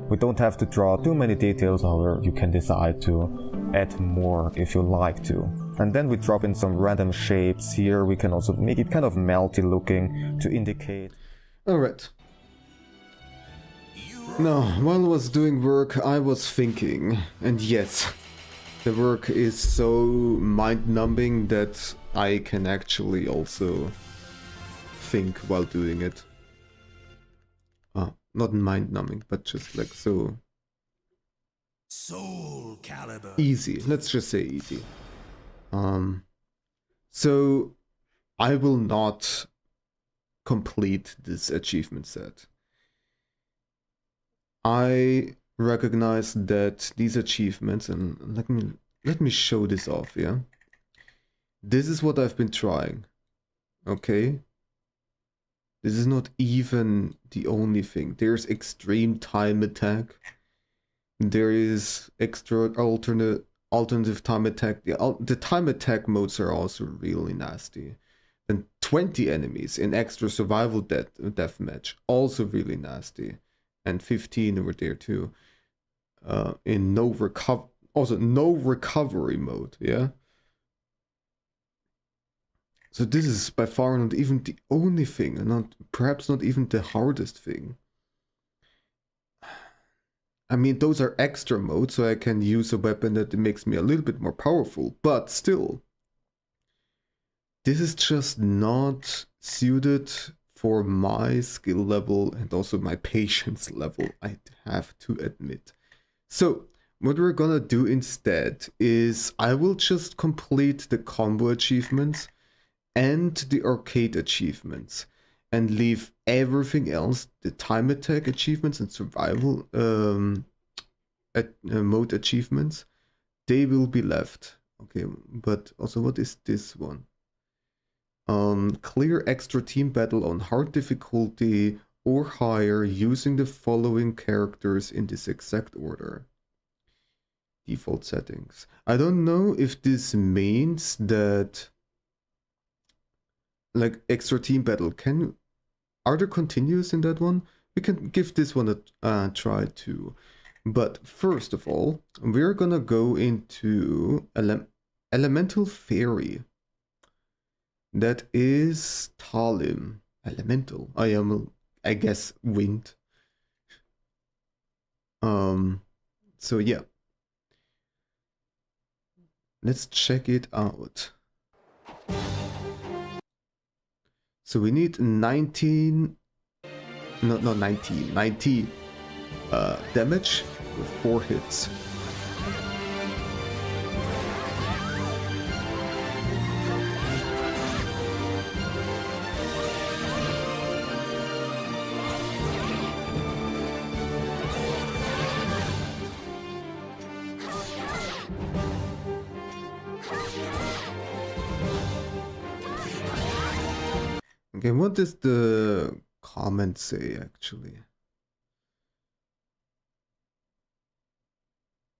We don't have to draw too many details, however you can decide to add more if you like to. And then we drop in some random shapes here. We can also make it kind of melty looking to indicate. Alright. Now, while I was doing work, I was thinking, and yes, the work is so mind-numbing that I can actually also think while doing it. Not mind-numbing, but just like so... Soul Calibur. Easy, let's just say easy. So, I will not complete this achievement set. I recognize that these achievements, and let me show this off, yeah? This is what I've been trying, okay? This is not even the only thing. There's extreme time attack. There is extra alternative time attack. The time attack modes are also really nasty. And 20 enemies in extra survival deathmatch, also really nasty. And 15 over there too. In no recovery mode, yeah? So this is by far not even the only thing, and perhaps not even the hardest thing. I mean, those are extra modes, so I can use a weapon that makes me a little bit more powerful, but still. This is just not suited for my skill level and also my patience level, I have to admit. So, what we're gonna do instead is I will just complete the combo achievements and the arcade achievements and leave everything else, the time attack achievements and survival mode achievements, they will be left. Okay, but also what is this one? Clear extra team battle on hard difficulty or higher using the following characters in this exact order. Default settings. I don't know if this means that like extra team battle are there continuous in that one? We can give this one a try too. But first of all, we're gonna go into elemental fairy. That is Talim. Elemental. I guess wind. So yeah. Let's check it out. So we need 90 damage with 4 hits. Okay, what does the comment say actually?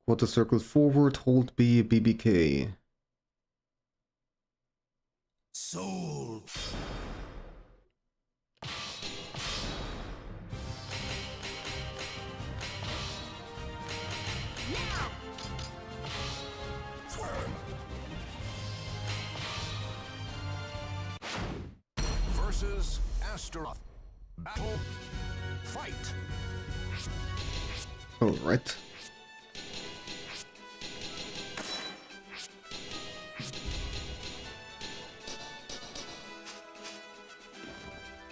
Quarter circle forward, hold B, BBK. Soul. Versus Astaroth. Battle. Fight. All right.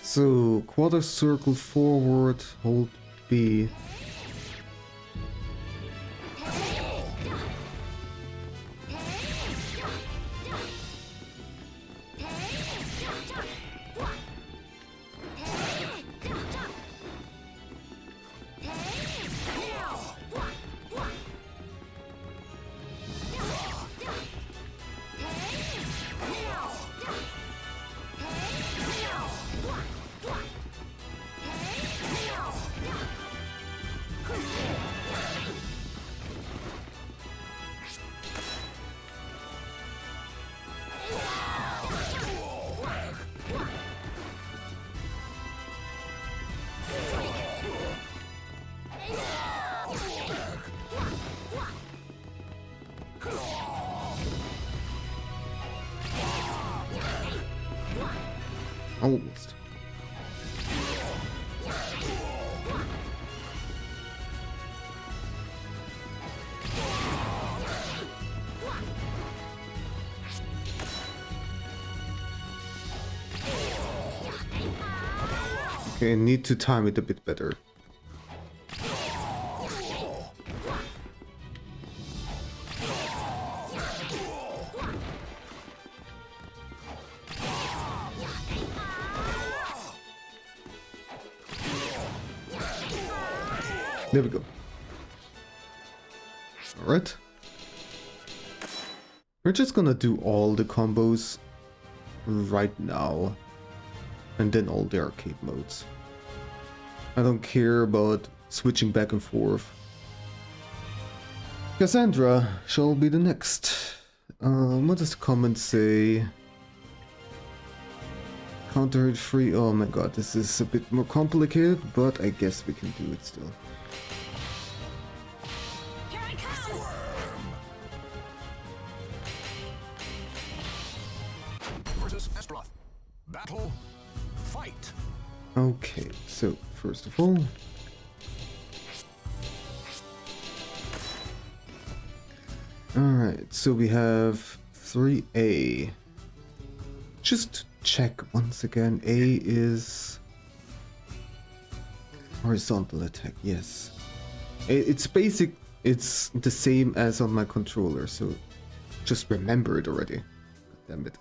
So, quarter circle forward, hold B. Almost. Okay, I need to time it a bit better. There we go. Alright. We're just gonna do all the combos right now. And then all the arcade modes. I don't care about switching back and forth. Cassandra shall be the next. What does the comment say? Counter hit free. Oh my god, this is a bit more complicated, but I guess we can do it still. Versus Estroth. Battle. Fight. Okay, so first of all, alright, so we have 3A. Just to check once again, A is horizontal attack, yes. It's basic, it's the same as on my controller, so just remember it already. God damn it.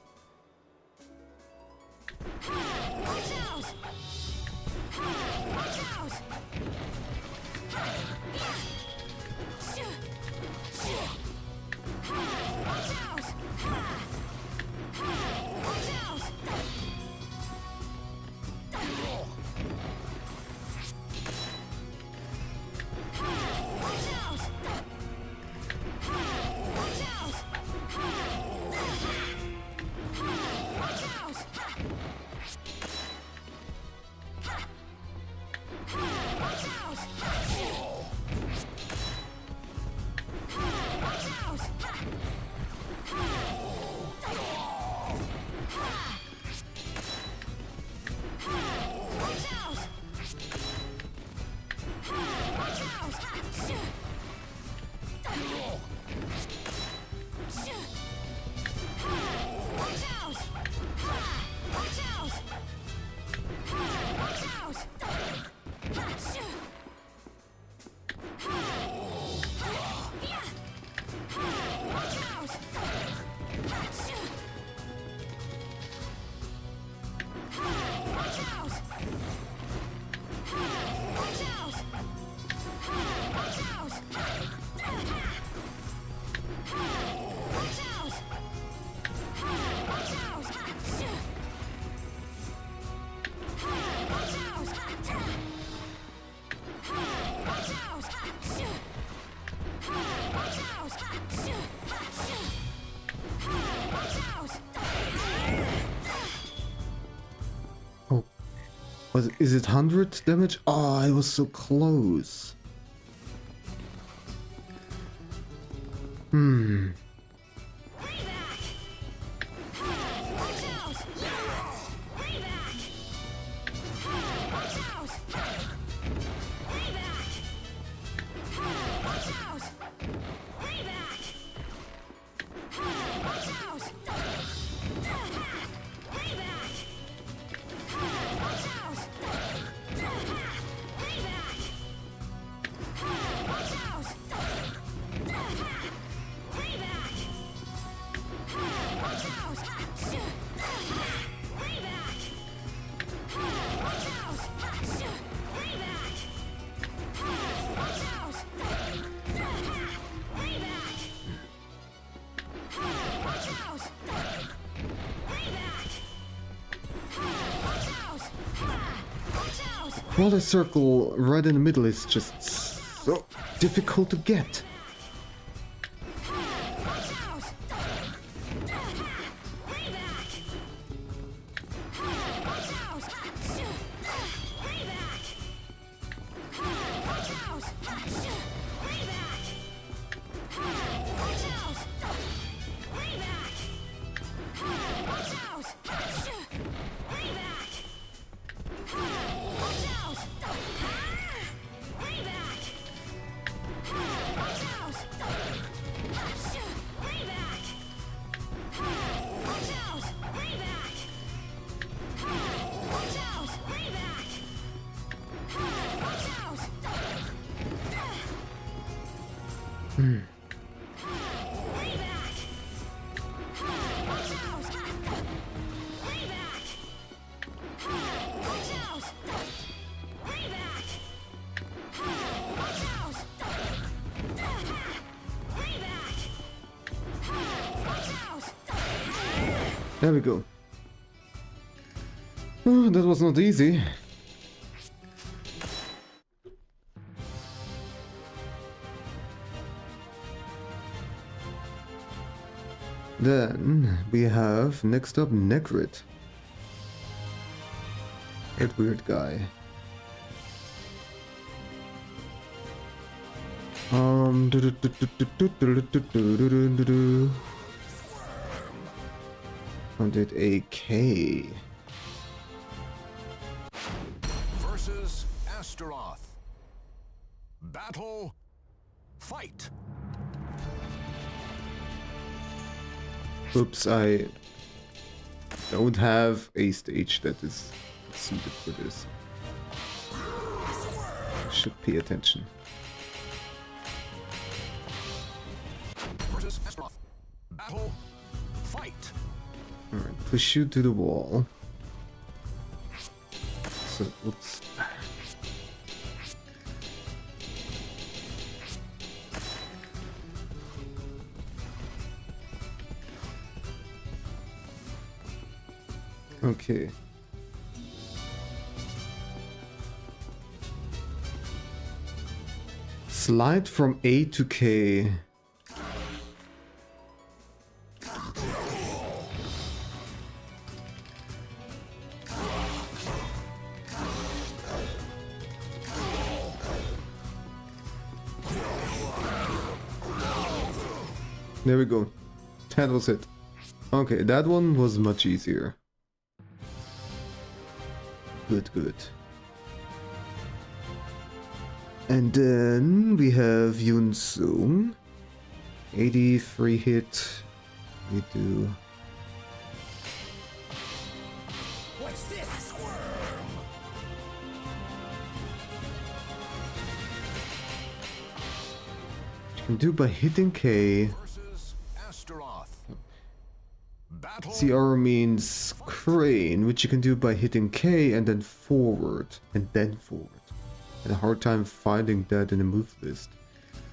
Is it 100 damage? Oh, I was so close. Quarter circle right in the middle is just so difficult to get. There we go. Oh, that was not easy. Then we have next up Necrit. That weird guy. Did AK versus Astaroth. Battle. Fight. Oops, I don't have a stage that is suited for this. Should pay attention. Versus Astaroth. Battle. Fight. Alright, push you to the wall. So, oops. Okay. Slide from A to K. There we go. That was it. Okay, that one was much easier. Good, good. And then we have Yun Sung. 83 hit. We do. What's this? You can do by hitting K. Versus Astaroth. Battle. CR means crane, which you can do by hitting K and then forward. And then forward. I had a hard time finding that in the move list.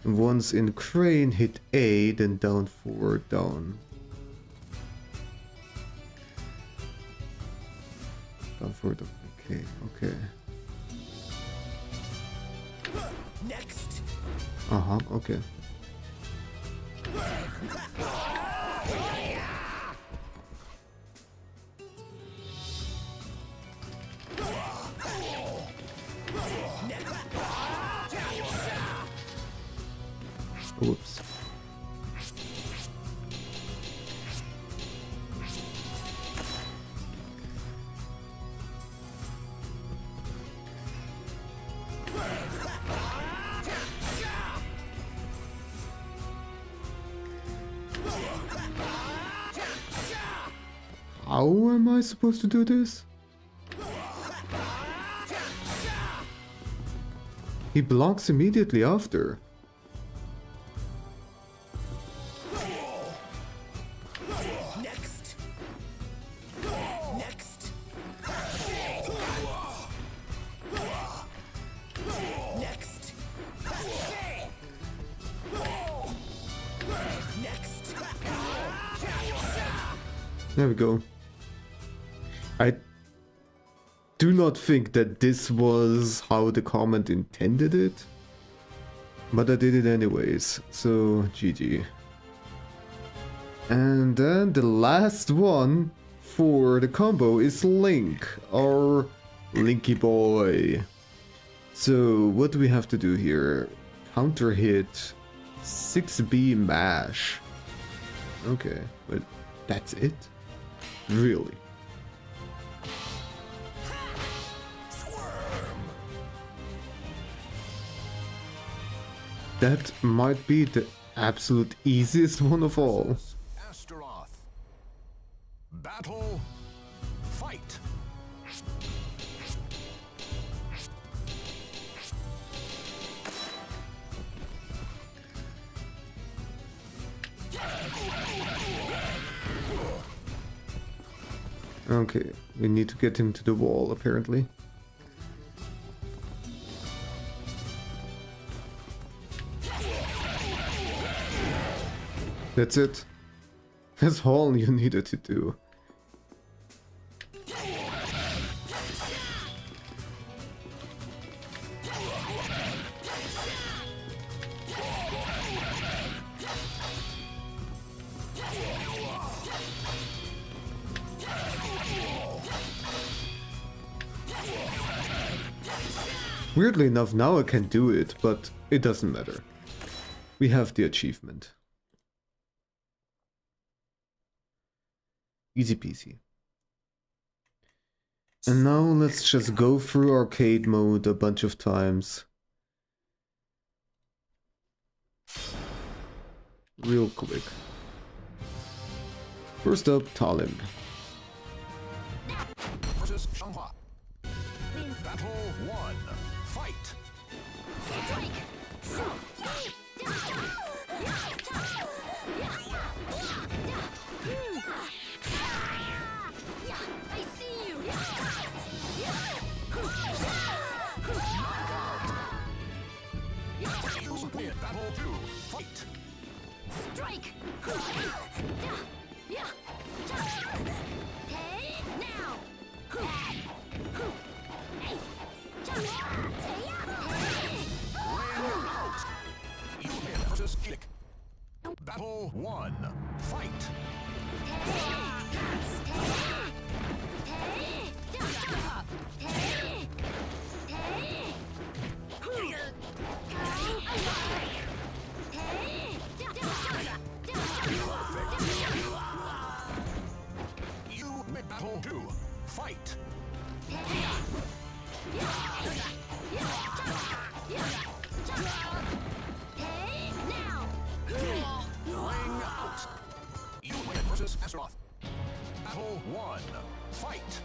And once in crane, hit A, then down, forward, down. Down, forward, up. Okay, okay. Next. Uh-huh, okay. Whoops. How am I supposed to do this? He blocks immediately after. Next. Next. Next. Next. There we go. I do not think that this was how the comment intended it, but I did it anyways, so GG. And then the last one for the combo is Link, our Linky boy. So what do we have to do here? Counter hit, 6B mash. Okay, but that's it? Really? That might be the absolute easiest one of all. Astaroth. Battle. Fight. Okay, we need to get him to the wall, apparently. That's it. That's all you needed to do. Weirdly enough, now I can do it, but it doesn't matter. We have the achievement. Easy peasy. And now let's just go through arcade mode a bunch of times. Real quick. First up, Talim. Versus Changhua. Battle 1. Fight. I see you. You win. Battle 2. Fight. Strike. Hey, now. You win. Versus Kick. Battle 1. Fight. You win. Battle 2. Fight. Ring out. You win. Versus Astaroth. Battle 1. Fight.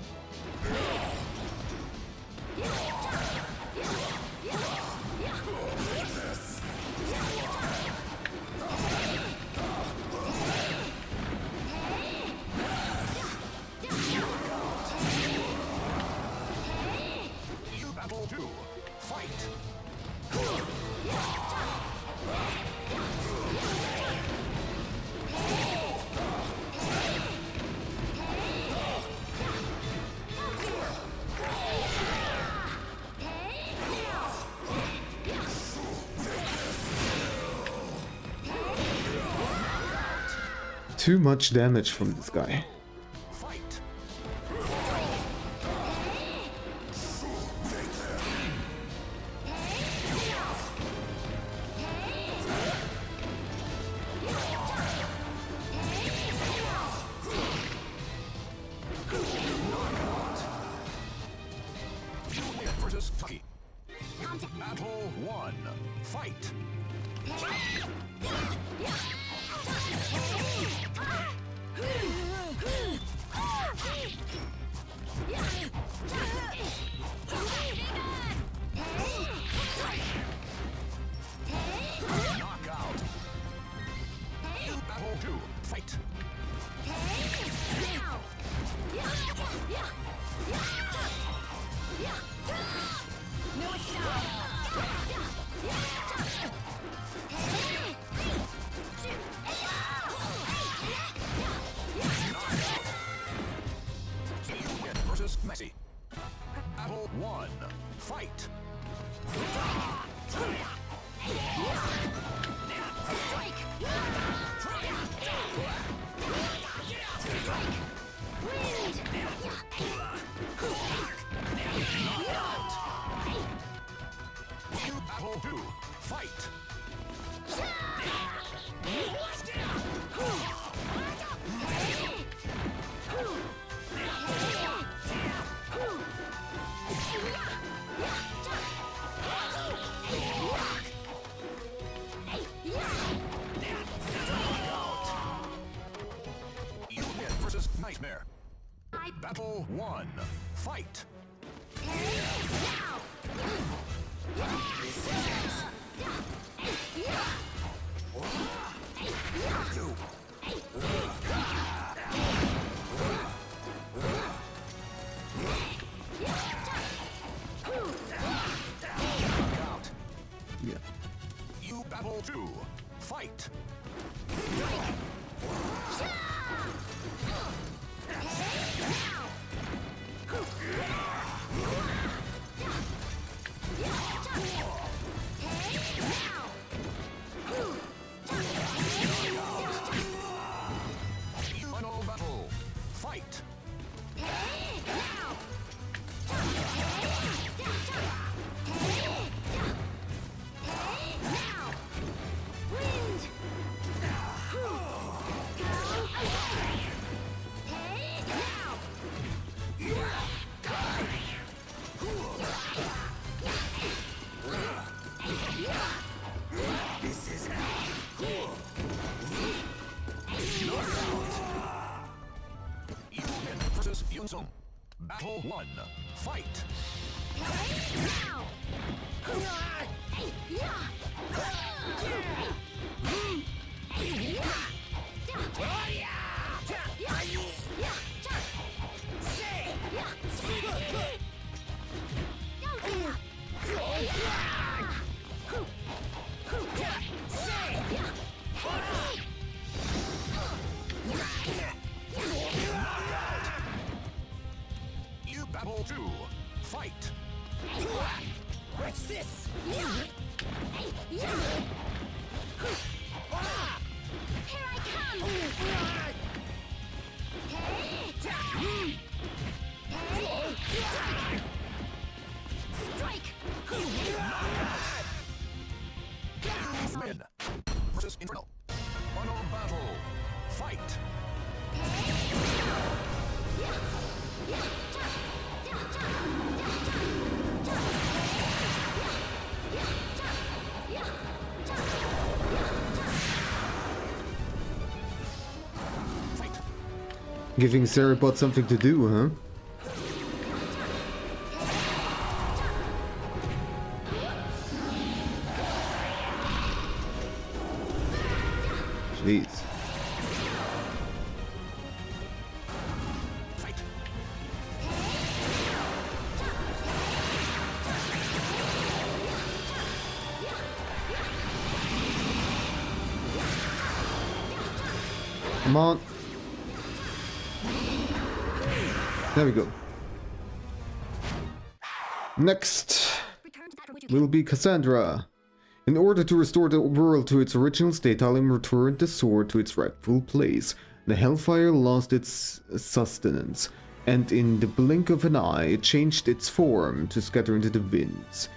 You battle 2. Fight. Too much damage from this guy. Fight. You win. Versus Tucky. Battle 1. Fight. Knockout. You battle 2. Fight. No, it's not. You win. Versus Messi. Battle 1. Fight. You battle 2. Fight. You win. Versus Nightmare. Battle 1. Fight. Battle 2. Fight. Final battle. Fight. Versus Yunsung. Battle 1. Fight. You Battle 2. Fight. What's this? Here I come! Strike! Men. Versus Inferno. Final battle. Fight. Fight. Giving Cerebot something to do, huh? Jeez. Fight. Come on. There we go. Next will be Cassandra. In order to restore the world to its original state, Talim returned the sword to its rightful place. The Hellfire lost its sustenance, and in the blink of an eye, it changed its form to scatter into the winds.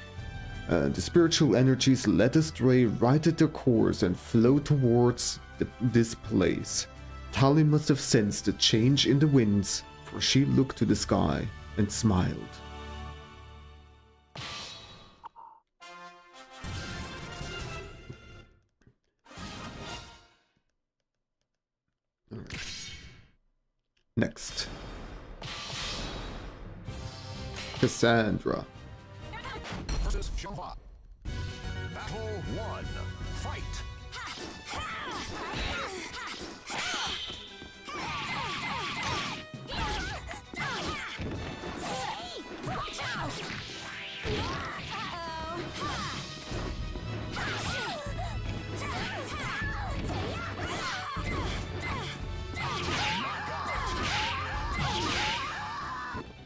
The spiritual energies led astray, righted their course, and flowed towards this place. Talim must have sensed the change in the winds, for she looked to the sky and smiled. Next. Cassandra. Versus Xianghua. Battle 1. Fight.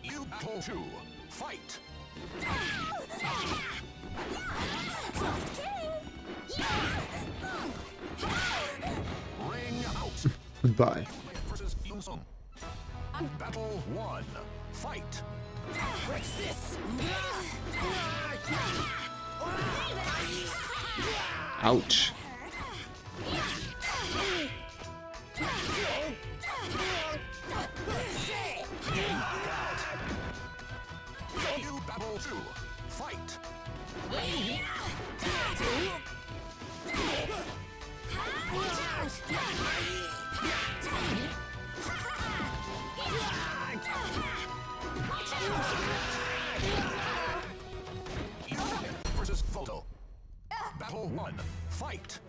You Battle 2. Fight. Ring out. Goodbye. Versus Yunsung. Battle 1. Fight. What's this? Ouch. You Battle 2. Fight. Versus Photo. Battle 1. Fight.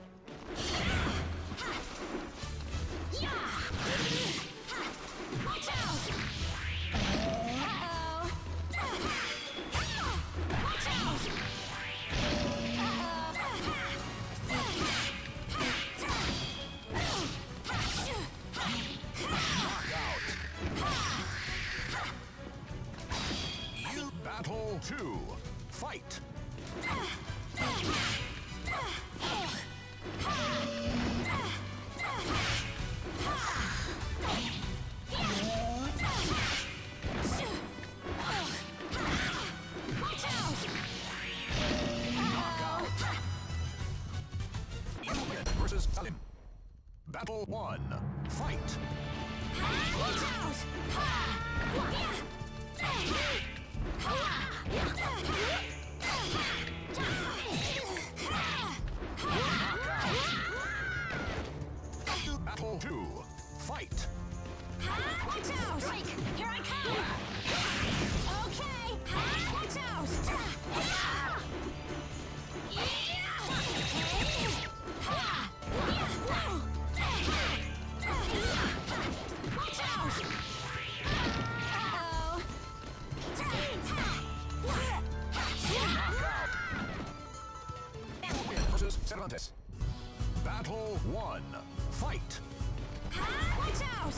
Battle 2. Fight. Versus Salim. Battle 1. Fight. Battle 2. Fight. Watch out! Strike! Here I come! Okay! Watch out! Watch out! Versus Cervantes. Battle 1. Fight. Watch out!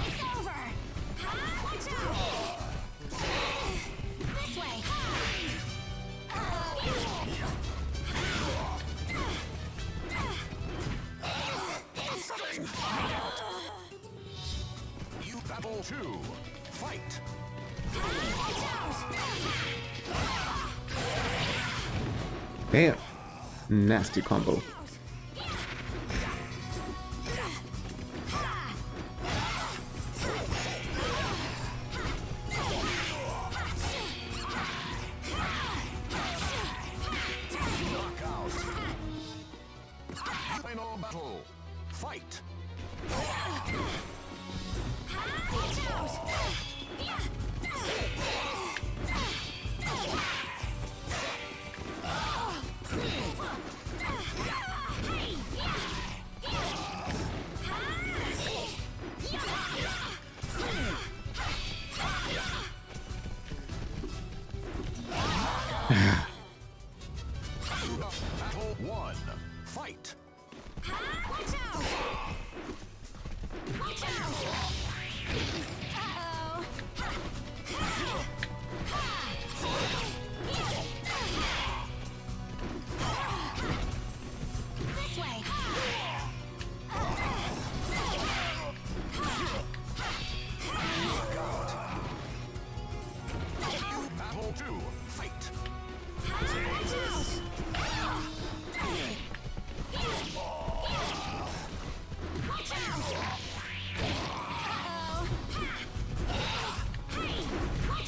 It's over! Watch out! This way! You Battle 2. Fight. Damn. Nasty combo. Knockout. Final battle. Fight. Battle 1. Fight. Watch out! Watch out! Uh-oh. This way! Battle 2. Fight. Watch out! Watch out! Uh-oh. Hey! Watch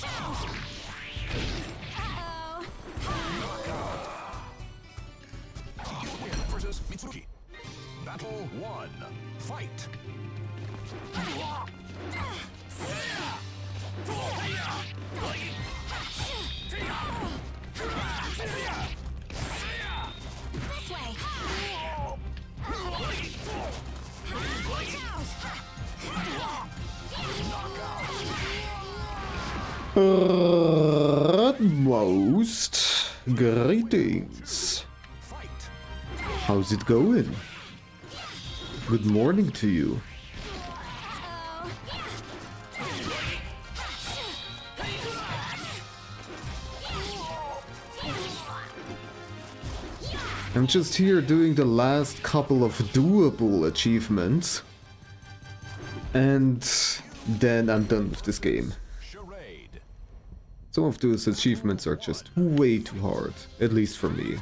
out! Uh-oh. You win versus Mitsuki. Battle 1. Fight. This way! Watch out! Most greetings. Fight. How's it going? Good morning to you. I'm just here doing the last couple of doable achievements. And then I'm done with this game. Charade. Some of those achievements are just way too hard, at least for me.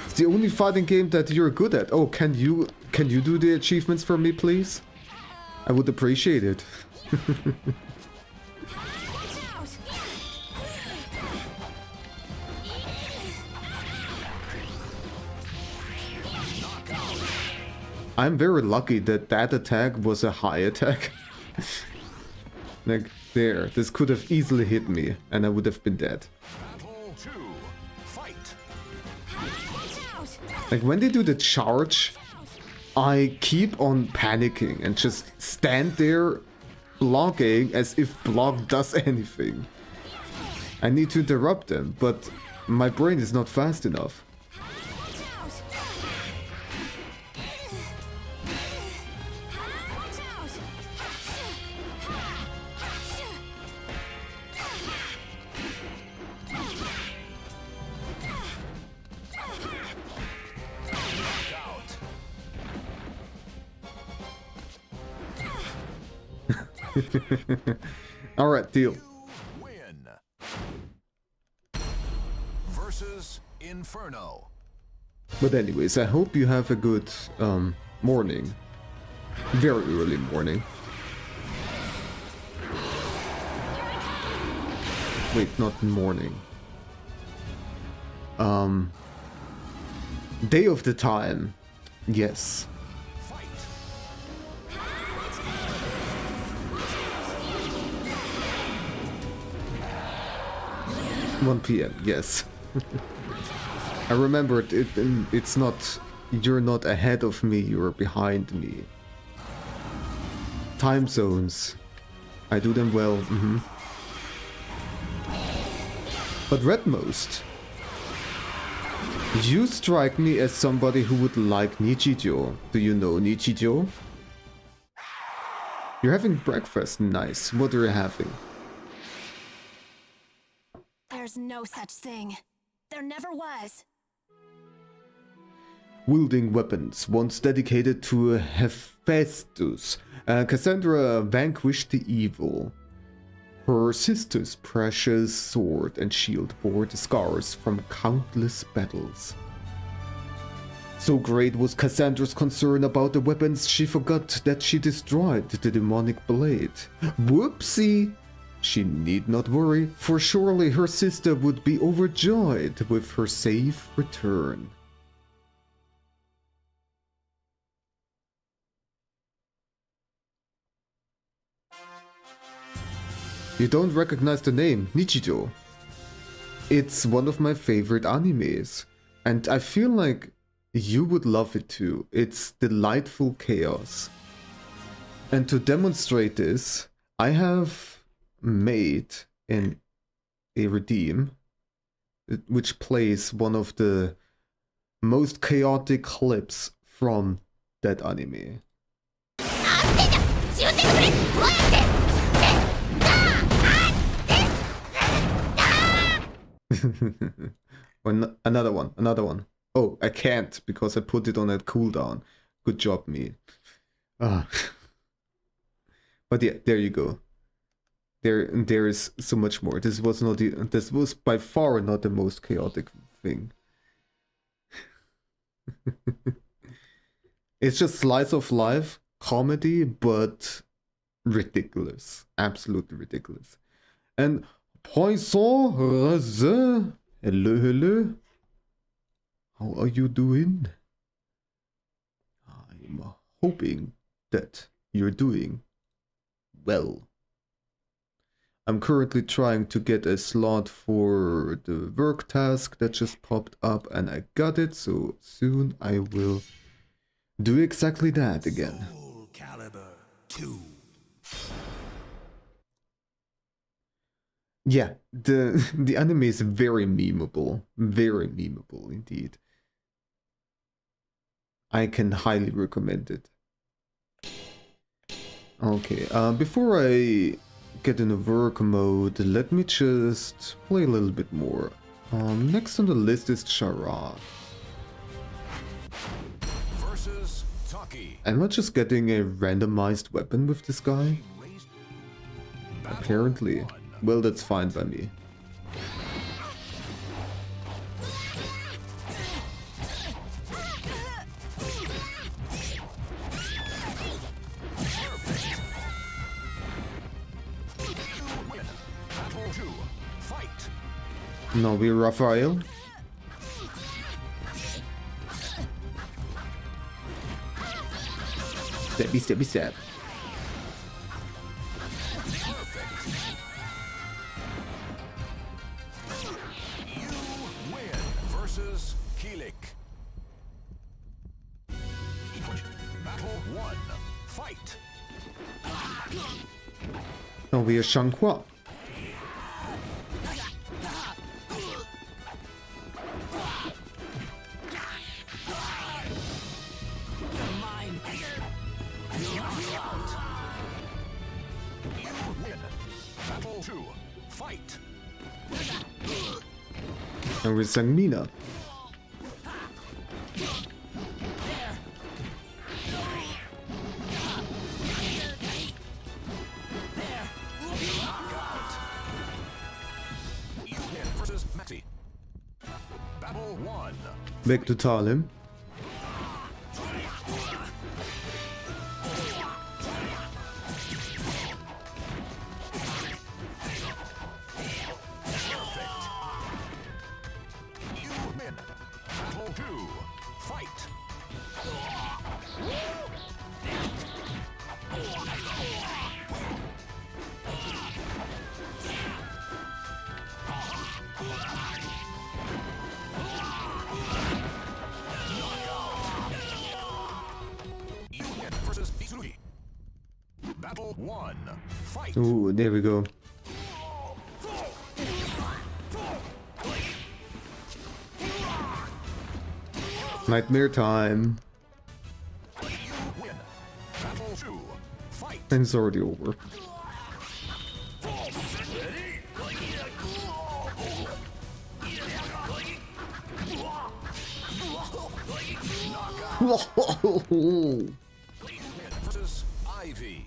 It's the only fighting game that you're good at. Oh, can you do the achievements for me, please? I would appreciate it. I'm very lucky that that attack was a high attack. Like, there, this could have easily hit me, and I would have been dead. Battle 2. Fight. Like, when they do the charge, I keep on panicking and just stand there blocking as if block does anything. I need to interrupt them, but my brain is not fast enough. Alright, deal. Win. Versus Inferno. But anyways, I hope you have a good morning. Very early morning. Wait, not morning. Day of the time. Yes. 1 p.m. Yes. I remembered it. It's not. You're not ahead of me. You're behind me. Time zones. I do them well. But Redmost, you strike me as somebody who would like Nichijou. Do you know Nichijou? You're having breakfast. Nice. What are you having? There's no such thing. There never was. Wielding weapons, once dedicated to Hephaestus, Cassandra vanquished the evil. Her sister's precious sword and shield bore the scars from countless battles. So great was Cassandra's concern about the weapons, she forgot that she destroyed the demonic blade. Whoopsie! She need not worry, for surely her sister would be overjoyed with her safe return. You don't recognize the name, Nichijou. It's one of my favorite animes, and I feel like you would love it too. It's delightful chaos. And to demonstrate this, I have made a redeem which plays one of the most chaotic clips from that anime. Another one. Oh, I can't because I put it on that cooldown. Good job, me. But yeah, there you go. There is so much more. This was by far not the most chaotic thing. It's just slice of life comedy, but ridiculous, absolutely ridiculous. And Poisson, hello. How are you doing? I'm hoping that you're doing well. I'm currently trying to get a slot for the work task that just popped up, and I got it, so soon I will do exactly that again. Soul Calibur 2. Yeah, the anime is very memeable indeed. I can highly recommend it. Okay, before I get in a work mode, let me just play a little bit more. Next on the list is Charade. Versus Taki. Am I just getting a randomized weapon with this guy? Apparently. Well, that's fine by me. No, we're Raphael. Step. Now we are Shanghua. Battle 2. Fight. Now we're Sangmina. Versus Maxi. Battle 1. Back to Talim. You win. Battle 2. Fight. You win versus Izuri. Battle 1. Fight. Ooh, there we go. Nightmare time. You win. Battle 2. Fight. And it's already over. Versus Ivy.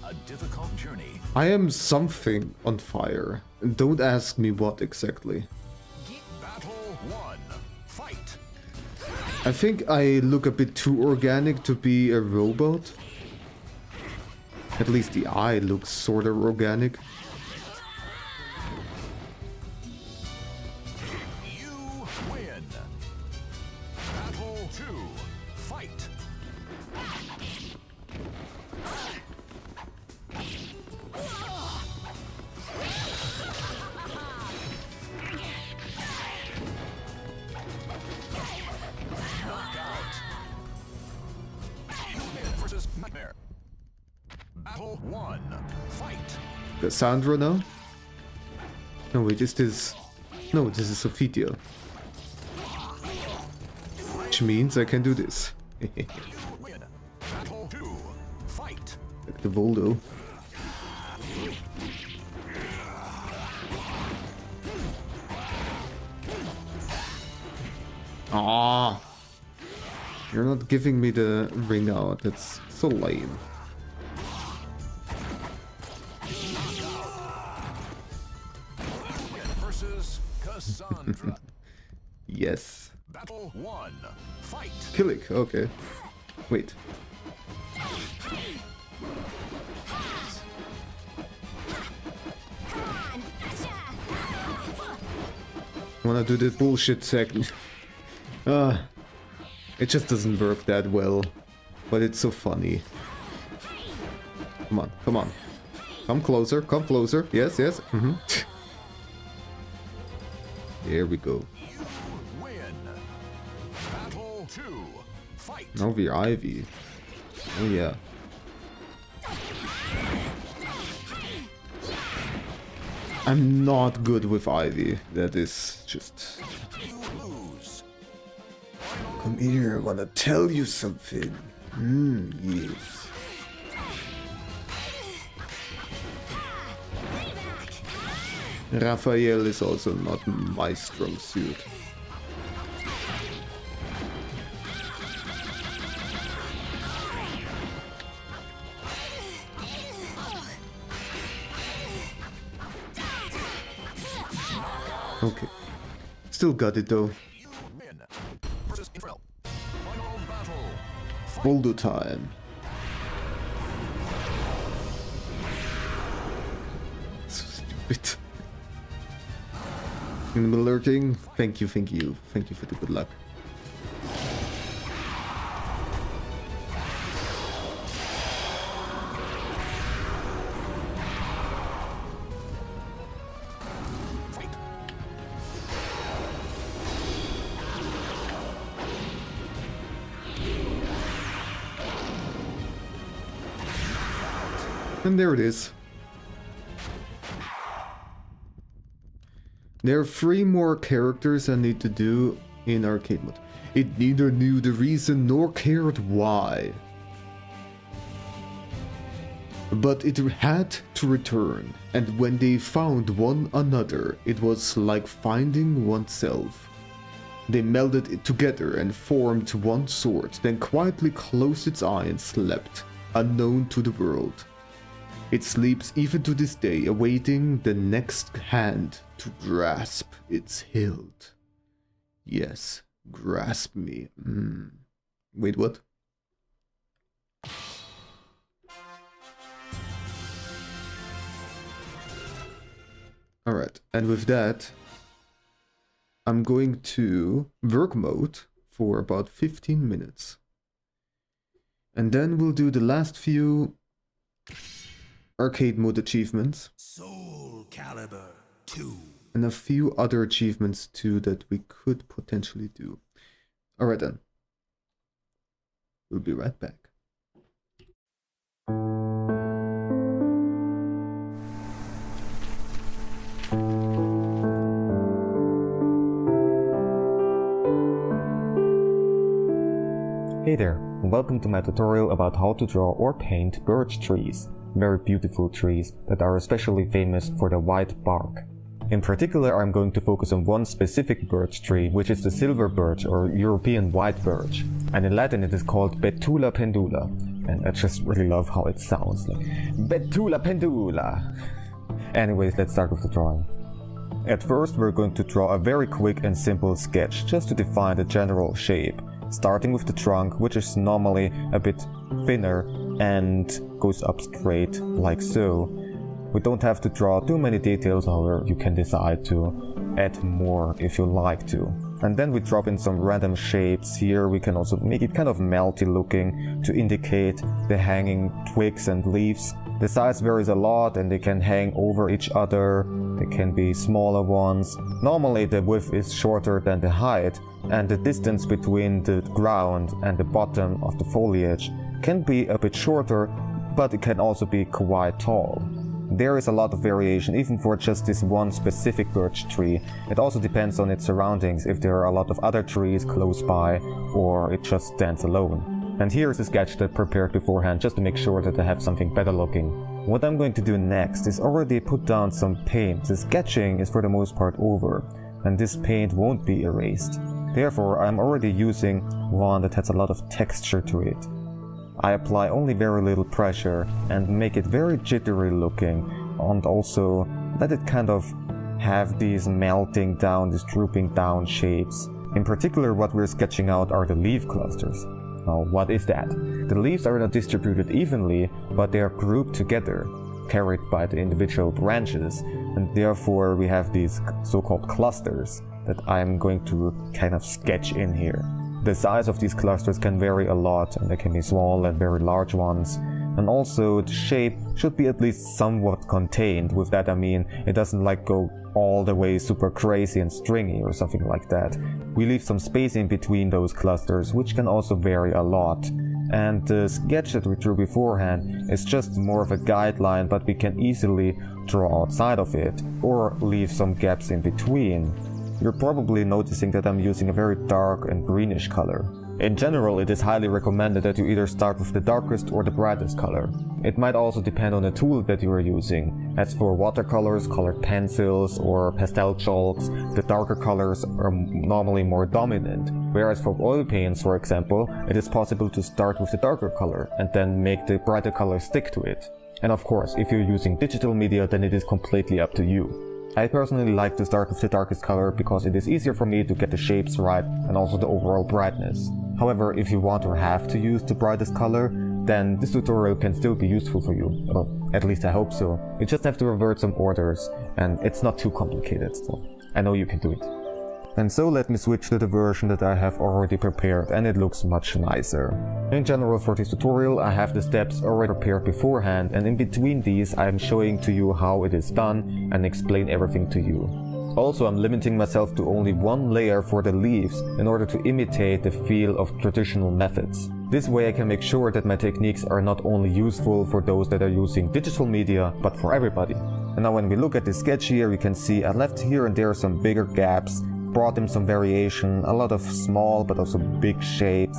A difficult journey. I am something on fire. Don't ask me what exactly. Battle 1. Fight. I think I look a bit too organic to be a robot. At least the eye looks sort of organic. You win. Battle 2. Fight. Knockout. You win versus Nightmare. Battle 1. Fight. Cassandra now? No wait, is this... No, this is Sophia. Which means I can do this. You win. Battle 2. Fight. Like the Voldo. Ah, you're not giving me the ring out. That's so lame. Versus Cassandra. Yes. Battle 1. Fight. Killick, okay. Wait. Wanna do this bullshit second. It just doesn't work that well. But it's so funny. Come on, come on. Come closer, come closer. Yes, yes. There we go. You win. Battle 2. Fight. Now we're Ivy. Oh yeah. I'm not good with Ivy. That is just... You lose. Come here, I wanna tell you something. Yes. Raphael is also not my strong suit. Okay. Still got it though. You win. Versus Infrared. Final battle. Fight. Voldo time. So stupid. In the lurking. Thank you, thank you. Thank you for the good luck. Fight. And there it is. There are 3 more characters I need to do in arcade mode. It neither knew the reason nor cared why. But it had to return, and when they found one another, it was like finding oneself. They melded it together and formed one sword, then quietly closed its eye and slept, unknown to the world. It sleeps even to this day, awaiting the next hand to grasp its hilt. Yes, grasp me. Wait, what? Alright, and with that, I'm going to work mode for about 15 minutes. And then we'll do the last few arcade mode achievements. Soul Calibur 2. And a few other achievements too that we could potentially do. Alright then. We'll be right back. Hey there, and welcome to my tutorial about how to draw or paint birch trees. Very beautiful trees that are especially famous for their white bark. In particular, I'm going to focus on one specific birch tree, which is the silver birch or European white birch. And in Latin it is called Betula pendula. And I just really love how it sounds, like Betula pendula. Anyways, let's start with the drawing. At first we're going to draw a very quick and simple sketch just to define the general shape. Starting with the trunk, which is normally a bit thinner and goes up straight like so. We don't have to draw too many details, however you can decide to add more if you like to. And then we drop in some random shapes. Here we can also make it kind of melty looking to indicate the hanging twigs and leaves. The size varies a lot and they can hang over each other. They can be smaller ones. Normally the width is shorter than the height, and the distance between the ground and the bottom of the foliage can be a bit shorter, but it can also be quite tall. There is a lot of variation even for just this one specific birch tree. It also depends on its surroundings, if there are a lot of other trees close by or it just stands alone. And here is a sketch that I prepared beforehand just to make sure that I have something better looking. What I'm going to do next is already put down some paint. The sketching is for the most part over, and this paint won't be erased. Therefore, I'm already using one that has a lot of texture to it. I apply only very little pressure and make it very jittery looking, and also let it kind of have these melting down, these drooping down shapes. In particular, what we're sketching out are the leaf clusters. Now, what is that? The leaves are not distributed evenly, but they are grouped together, carried by the individual branches, and therefore we have these so-called clusters that I'm going to kind of sketch in here. The size of these clusters can vary a lot, and they can be small and very large ones. And also the shape should be at least somewhat contained. With that I mean it doesn't like go all the way super crazy and stringy or something like that. We leave some space in between those clusters, which can also vary a lot. And the sketch that we drew beforehand is just more of a guideline, but we can easily draw outside of it or leave some gaps in between. You're probably noticing that I'm using a very dark and greenish color. In general, it is highly recommended that you either start with the darkest or the brightest color. It might also depend on the tool that you are using. As for watercolors, colored pencils, or pastel chalks, the darker colors are normally more dominant. Whereas for oil paints, for example, it is possible to start with the darker color and then make the brighter color stick to it. And of course, if you're using digital media, then it is completely up to you. I personally like to start with the darkest color because it is easier for me to get the shapes right and also the overall brightness. However, if you want or have to use the brightest color, then this tutorial can still be useful for you. Well, at least I hope so. You just have to revert some orders, and it's not too complicated, so I know you can do it. And so let me switch to the version that I have already prepared, and it looks much nicer. In general, for this tutorial I have the steps already prepared beforehand, and in between these I am showing to you how it is done and explain everything to you. Also, I'm limiting myself to only one layer for the leaves in order to imitate the feel of traditional methods. This way I can make sure that my techniques are not only useful for those that are using digital media, but for everybody. And now when we look at the sketch here, you can see I left here and there some bigger gaps, brought in some variation, a lot of small but also big shapes.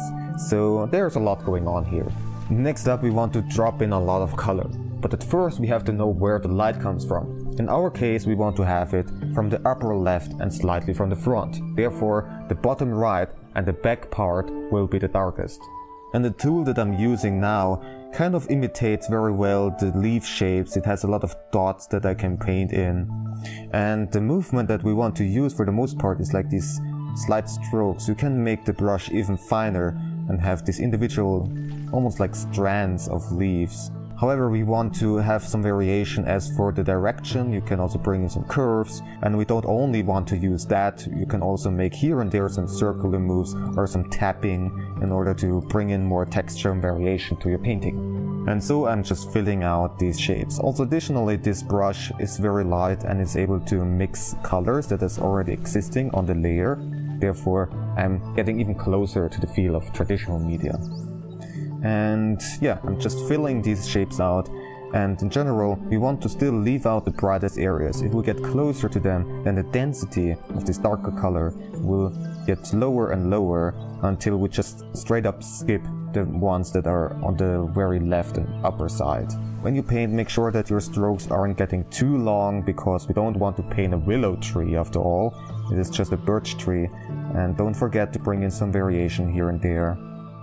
So there's a lot going on here. Next up, we want to drop in a lot of color. But at first we have to know where the light comes from. In our case, we want to have it from the upper left and slightly from the front. Therefore, the bottom right and the back part will be the darkest. And the tool that I'm using now kind of imitates very well the leaf shapes. It has a lot of dots that I can paint in. And the movement that we want to use for the most part is like these slight strokes. You can make the brush even finer and have these individual, almost like strands of leaves. However, we want to have some variation as for the direction. You can also bring in some curves, and we don't only want to use that. You can also make here and there some circular moves or some tapping in order to bring in more texture and variation to your painting. And so I'm just filling out these shapes. Also additionally, this brush is very light and is able to mix colors that is already existing on the layer. Therefore, I'm getting even closer to the feel of traditional media. And yeah, I'm just filling these shapes out, and in general we want to still leave out the brightest areas. If we get closer to them, then the density of this darker color will get lower and lower until we just straight up skip the ones that are on the very left and upper side. When you paint, make sure that your strokes aren't getting too long, because we don't want to paint a willow tree after all. It is just a birch tree, and don't forget to bring in some variation here and there.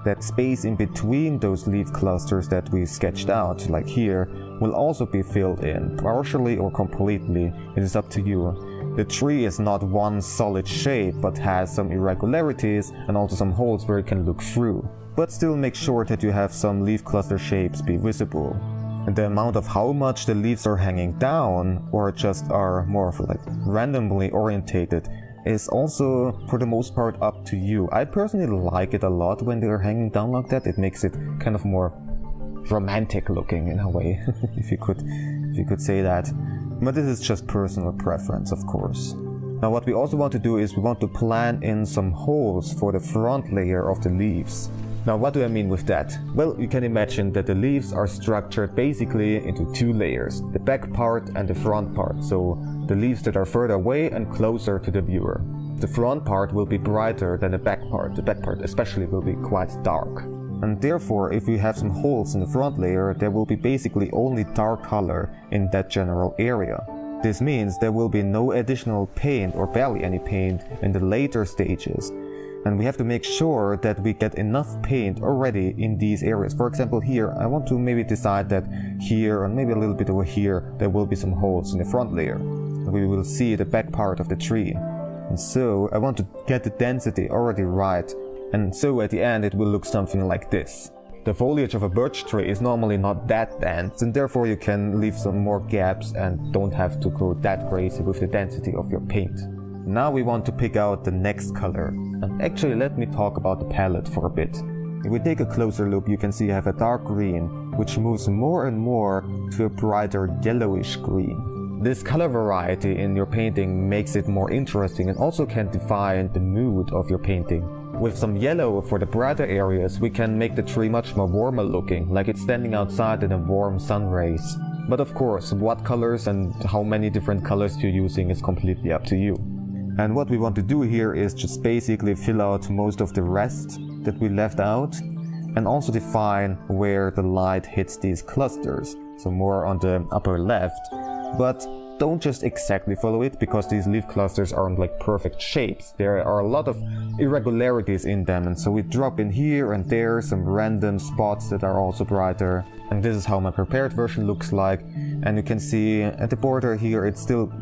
That space in between those leaf clusters that we sketched out, like here, will also be filled in, partially or completely. It is up to you. The tree is not one solid shape, but has some irregularities and also some holes where you can look through. But still make sure that you have some leaf cluster shapes be visible. And the amount of how much the leaves are hanging down, or just are more of like randomly orientated, is also for the most part up to you. I personally like it a lot when they're hanging down like that. It makes it kind of more romantic looking in a way, if you could say that. But this is just personal preference, of course. Now what we also want to do is we want to plan in some holes for the front layer of the leaves. Now what do I mean with that? Well, you can imagine that the leaves are structured basically into two layers, the back part and the front part. So the leaves that are further away and closer to the viewer. The front part will be brighter than the back part. The back part especially will be quite dark. And therefore, if we have some holes in the front layer, there will be basically only dark color in that general area. This means there will be no additional paint or barely any paint in the later stages. And we have to make sure that we get enough paint already in these areas. For example, here, I want to maybe decide that here and maybe a little bit over here, there will be some holes in the front layer. We will see the back part of the tree. And so I want to get the density already right. And so at the end it will look something like this. The foliage of a birch tree is normally not that dense, and therefore you can leave some more gaps and don't have to go that crazy with the density of your paint. Now we want to pick out the next color. And actually let me talk about the palette for a bit. If we take a closer look, you can see I have a dark green, which moves more and more to a brighter yellowish green. This color variety in your painting makes it more interesting and also can define the mood of your painting. With some yellow for the brighter areas, we can make the tree much more warmer looking, like it's standing outside in the warm sun rays. But of course, what colors and how many different colors you're using is completely up to you. And what we want to do here is just basically fill out most of the rest that we left out, and also define where the light hits these clusters, so more on the upper left. But don't just exactly follow it, because these leaf clusters aren't like perfect shapes. There are a lot of irregularities in them, and so we drop in here and there some random spots that are also brighter. And this is how my prepared version looks like. And you can see at the border here it's still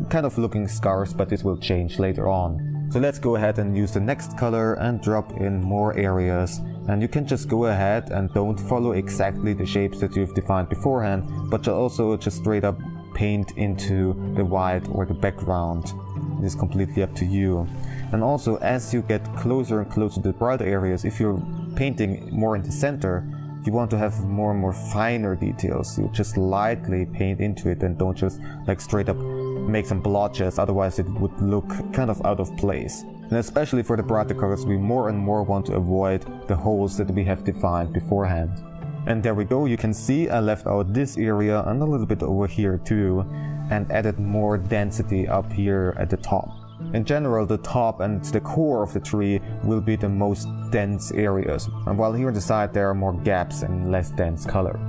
kind of looking scarce, but this will change later on. So let's go ahead and use the next color and drop in more areas. And you can just go ahead and don't follow exactly the shapes that you've defined beforehand, but also just straight up paint into the white or the background. It is completely up to you. And also, as you get closer and closer to the brighter areas, if you're painting more in the center, you want to have more and more finer details. You just lightly paint into it and don't just like straight up make some blotches, otherwise it would look kind of out of place. And especially for the brighter colors, we more and more want to avoid the holes that we have defined beforehand. And there we go, you can see I left out this area and a little bit over here too, and added more density up here at the top. In general, the top and the core of the tree will be the most dense areas, and while here on the side there are more gaps and less dense color.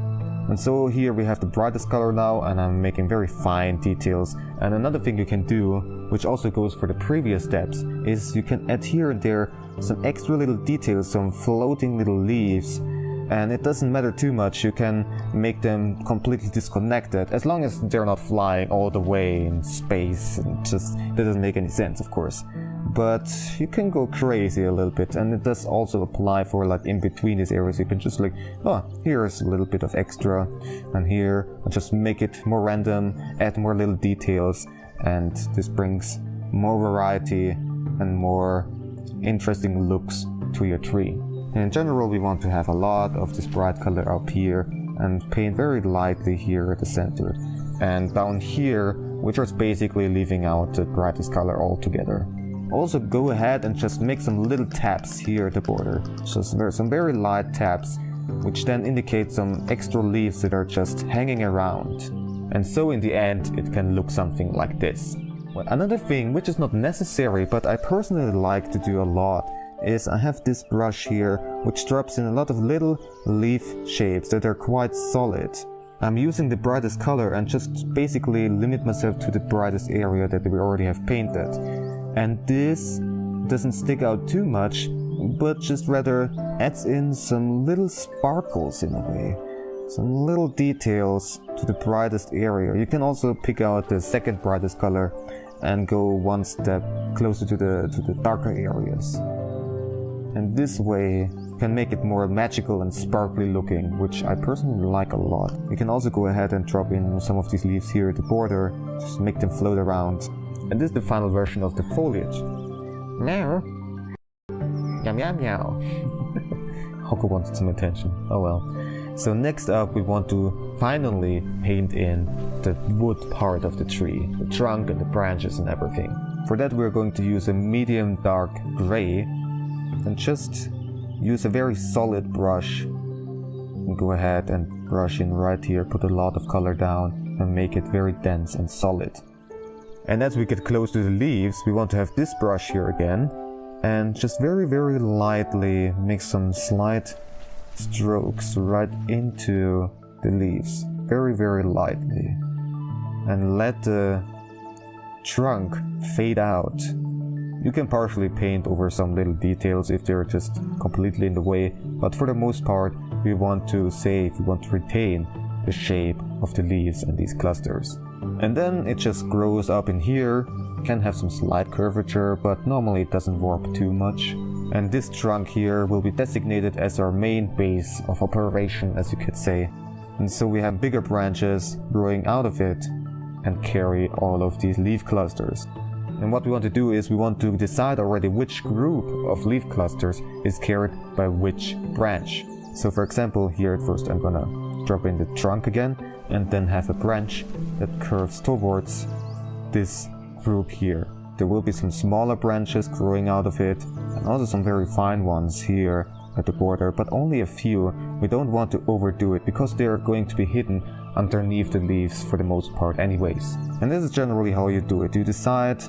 And so here we have the brightest color now, and I'm making very fine details. And another thing you can do, which also goes for the previous steps, is you can add here and there some extra little details, some floating little leaves. And it doesn't matter too much, you can make them completely disconnected, as long as they're not flying all the way in space, and just, that doesn't make any sense of course. But you can go crazy a little bit, and it does also apply for like in between these areas. You can just like, oh, here's a little bit of extra, and here, and just make it more random, add more little details, and this brings more variety and more interesting looks to your tree. In general, we want to have a lot of this bright color up here and paint very lightly here at the center. And down here, we're just basically leaving out the brightest color altogether. Also go ahead and just make some little taps here at the border. Just some very light taps, which then indicate some extra leaves that are just hanging around. And so in the end, it can look something like this. Well, another thing, which is not necessary, but I personally like to do a lot, is I have this brush here which drops in a lot of little leaf shapes that are quite solid. I'm using the brightest color and just basically limit myself to the brightest area that we already have painted. And this doesn't stick out too much, but just rather adds in some little sparkles in a way. Some little details to the brightest area. You can also pick out the second brightest color and go one step closer to the darker areas. And this way can make it more magical and sparkly looking, which I personally like a lot. You can also go ahead and drop in some of these leaves here at the border, just make them float around. And this is the final version of the foliage. Meow. Meow meow meow. Hoko wanted some attention, oh well. So next up we want to finally paint in the wood part of the tree, the trunk and the branches and everything. For that we're going to use a medium dark gray, and just use a very solid brush and go ahead and brush in right here, put a lot of color down and make it very dense and solid. And as we get close to the leaves, we want to have this brush here again and just very lightly make some slight strokes right into the leaves, very lightly, and let the trunk fade out. You can partially paint over some little details if they're just completely in the way, but for the most part we want to retain the shape of the leaves and these clusters. And then it just grows up in here, can have some slight curvature, but normally it doesn't warp too much. And this trunk here will be designated as our main base of operation, as you could say. And so we have bigger branches growing out of it and carry all of these leaf clusters. And what we want to do is we want to decide already which group of leaf clusters is carried by which branch. So for example, here at first I'm gonna drop in the trunk again and then have a branch that curves towards this group here. There will be some smaller branches growing out of it and also some very fine ones here at the border, but only a few. We don't want to overdo it because they're going to be hidden underneath the leaves for the most part anyways. And this is generally how you do it. You decide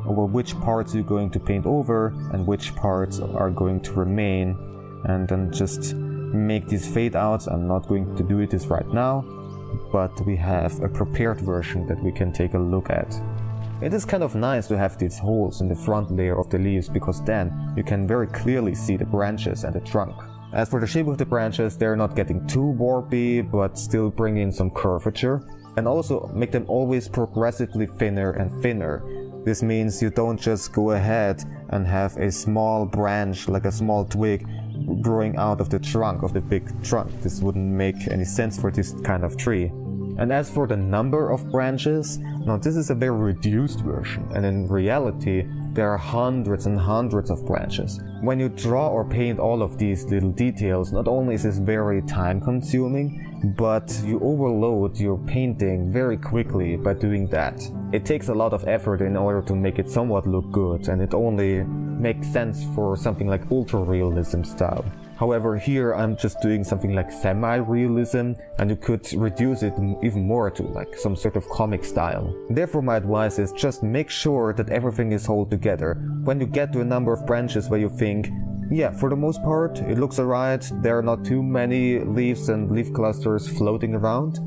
over which parts you're going to paint over and which parts are going to remain, and then just make these fade outs. I'm not going to do this right now, but we have a prepared version that we can take a look at. It is kind of nice to have these holes in the front layer of the leaves, because then you can very clearly see the branches and the trunk. As for the shape of the branches, they're not getting too warpy, but still bring in some curvature, and also make them always progressively thinner and thinner. This means you don't just go ahead and have a small branch, like a small twig, growing out of the trunk of the big trunk. This wouldn't make any sense for this kind of tree. And as for the number of branches, now this is a very reduced version, and in reality there are hundreds and hundreds of branches. When you draw or paint all of these little details, not only is this very time consuming, but you overload your painting very quickly by doing that. It takes a lot of effort in order to make it somewhat look good, and it only makes sense for something like ultra-realism style. However, here I'm just doing something like semi-realism, and you could reduce it even more to like some sort of comic style. Therefore, my advice is just make sure that everything is held together. When you get to a number of branches where you think, yeah, for the most part, it looks alright, there are not too many leaves and leaf clusters floating around,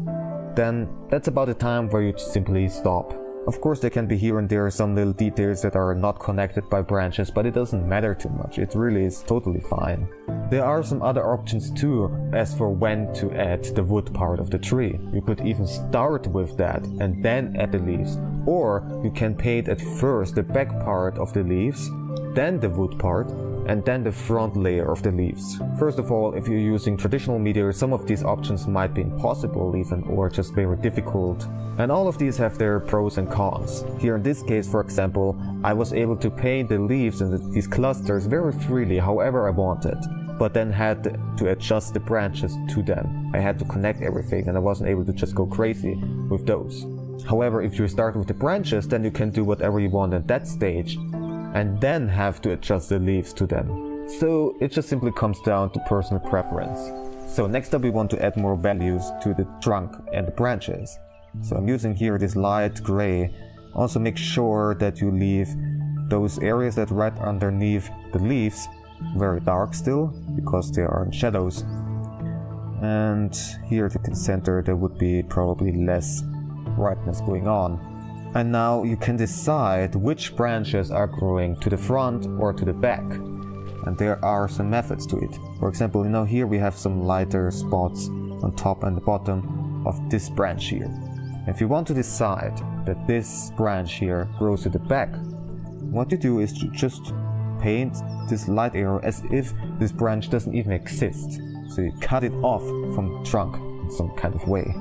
then that's about the time where you simply stop. Of course, there can be here and there some little details that are not connected by branches, but it doesn't matter too much. It really is totally fine. There are some other options too, as for when to add the wood part of the tree. You could even start with that and then add the leaves. Or you can paint at first the back part of the leaves, then the wood part, and then the front layer of the leaves. First of all, if you're using traditional media, some of these options might be impossible even, or just very difficult. And all of these have their pros and cons. Here in this case, for example, I was able to paint the leaves and these clusters very freely however I wanted, but then had to adjust the branches to them. I had to connect everything, and I wasn't able to just go crazy with those. However, if you start with the branches, then you can do whatever you want at that stage, and then have to adjust the leaves to them. So it just simply comes down to personal preference. So next up we want to add more values to the trunk and the branches. So I'm using here this light gray. Also make sure that you leave those areas that right underneath the leaves very dark still, because they are in shadows. And here at the center there would be probably less brightness going on. And now you can decide which branches are growing to the front or to the back. And there are some methods to it. For example, here we have some lighter spots on top and the bottom of this branch here. If you want to decide that this branch here grows to the back, what you do is to just paint this light arrow as if this branch doesn't even exist. So you cut it off from the trunk in some kind of way.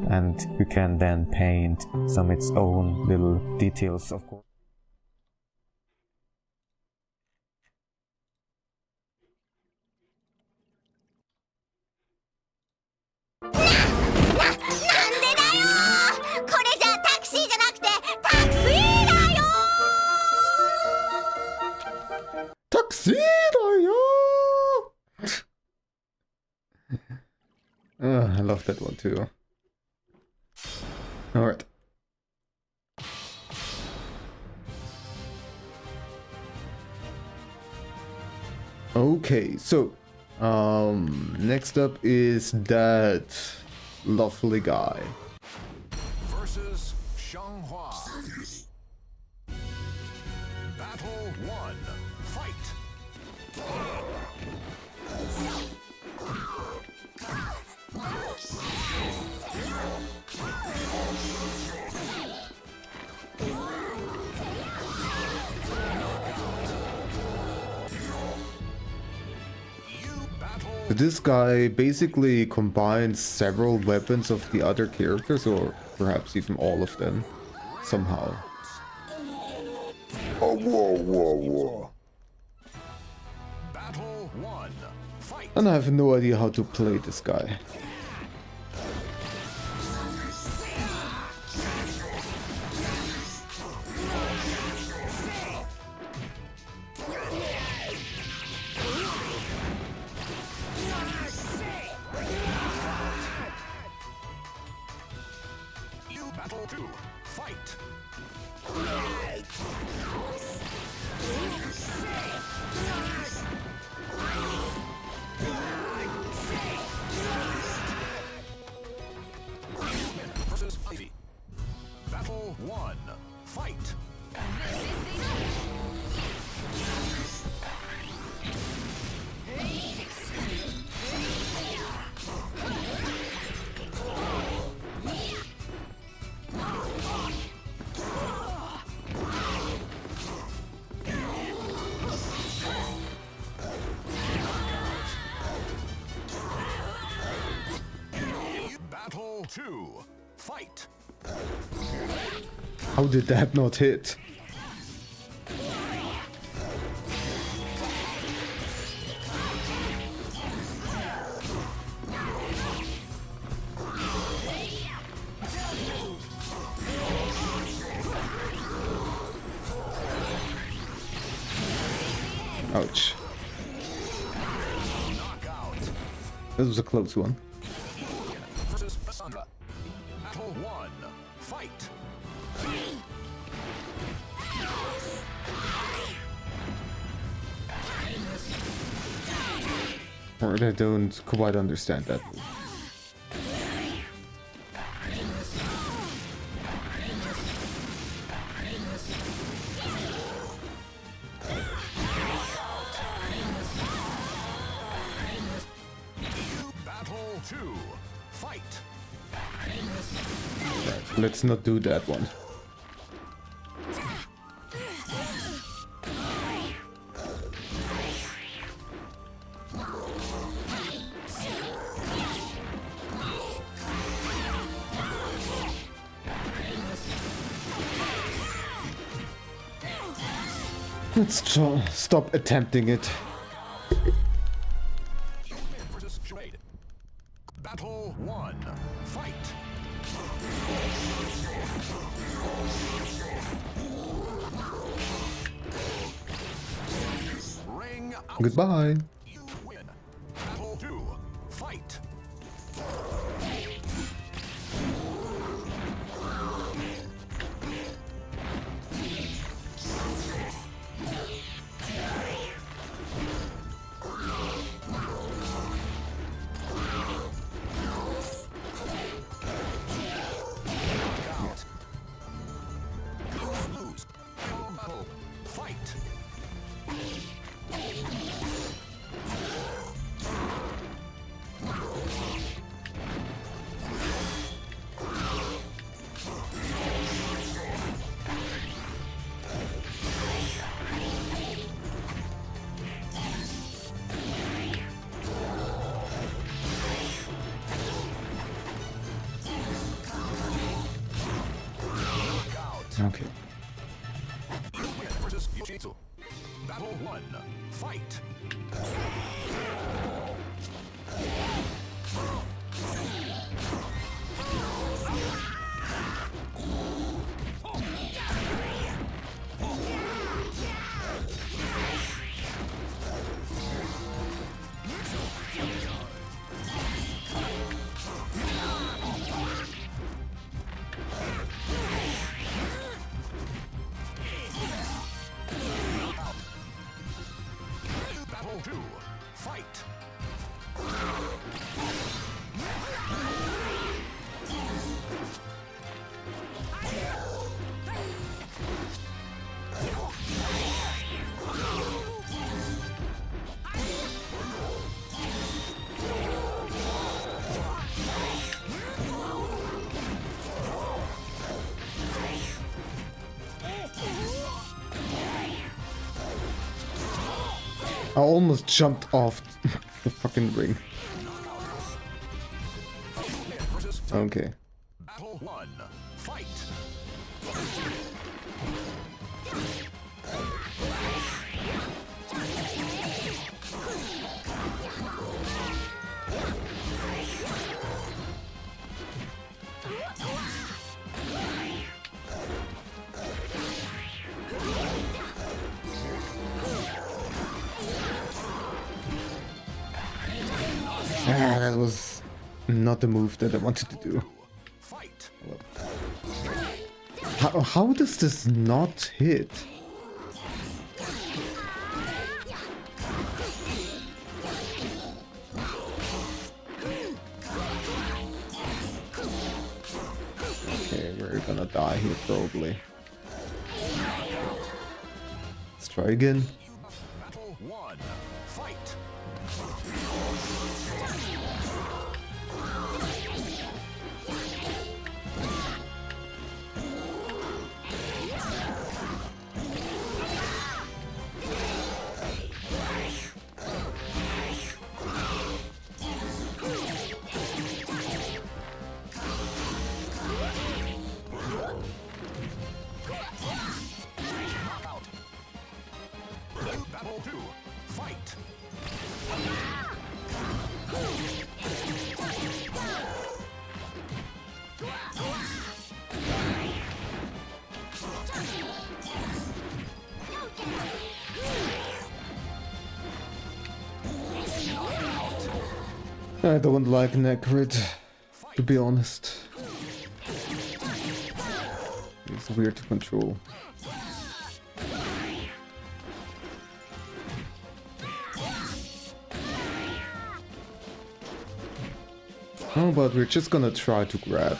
And you can then paint some its own little details, of course. I love that one too. Alright. Okay, so next up is that lovely guy versus Shanghua. Battle 1. Fight. This guy basically combines several weapons of the other characters, or perhaps even all of them, somehow. Oh, whoa, whoa, whoa. Battle 1. Fight. And I have no idea how to play this guy. Battle 2. Fight. Versus Ivy. Battle 1. Fight. Battle 2. Fight. How did that not hit? Ouch. Knockout. This was a close one. Versus Cassandra. Battle 1. Fight. Or I don't quite understand that move. Battle 2. Fight. Right, let's not do that one. Let's stop attempting it. Versus Charade. Battle 1. Fight. Ring out. Goodbye. You win. Battle 2. Fight. Knockout. Lose. Battle. Fight. Okay. Win versus Yujitsu. Battle 1. Fight. Battle 2. Fight. I almost jumped off the fucking ring. Versus Okay. Battle 1. Fight. Ah, that was not the move that I wanted to do. Fight. How does this not hit? Okay, we're gonna die here probably. Let's try again. Battle 1. Fight. Knockout. Battle 2. Fight. I don't like Necrit, to be honest. It's weird to control. Oh, but we're just gonna try to grab.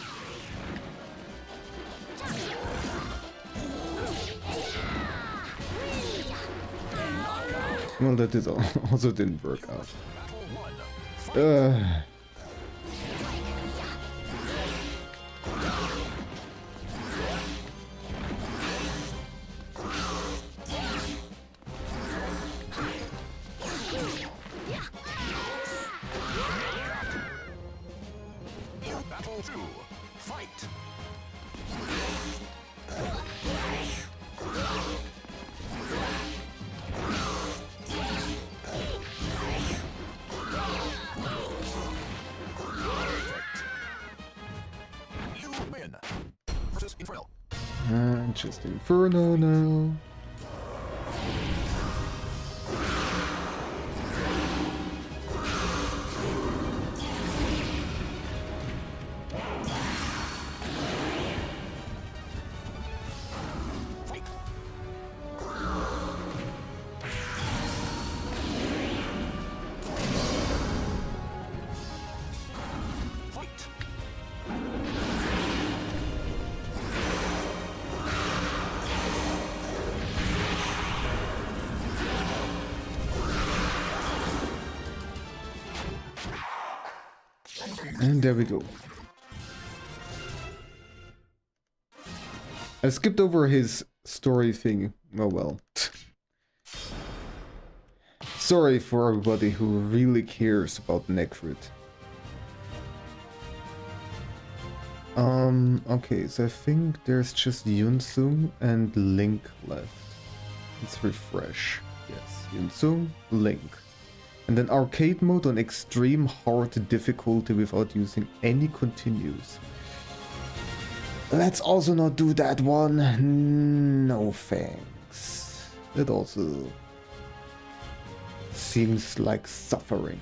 Well, that is also didn't work out. Battle 2. Fight. You win. Versus Inferno. Just Inferno now. And there we go. I skipped over his story thing. Oh well. Sorry for everybody who really cares about Necrit. Okay, so I think there's just Yunsung and Link left. Let's refresh. Yes, Yunsung, Link. And then arcade mode on extreme hard difficulty without using any continues. Let's also not do that one. No thanks. It also seems like suffering.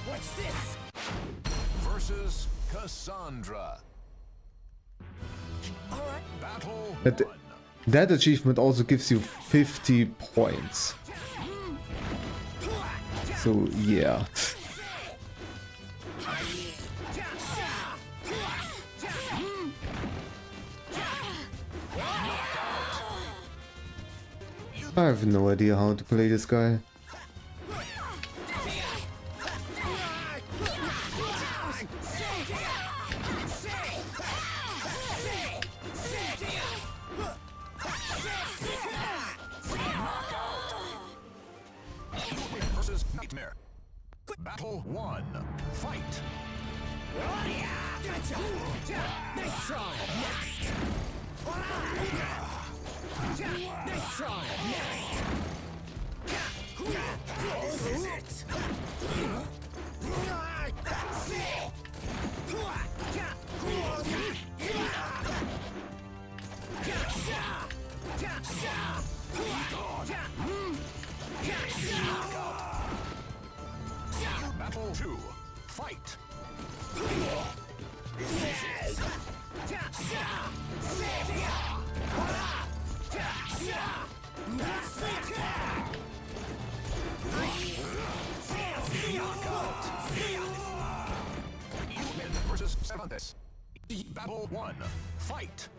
What's this? Versus Cassandra. All right. Battle 1. That achievement also gives you 50 points. So yeah. I have no idea how to play this guy. Battle 1. Fight. Nice try. Next. Nice try. Next. This is it. Battle 2. Fight. Versus Cervantes. Battle 1. Fight.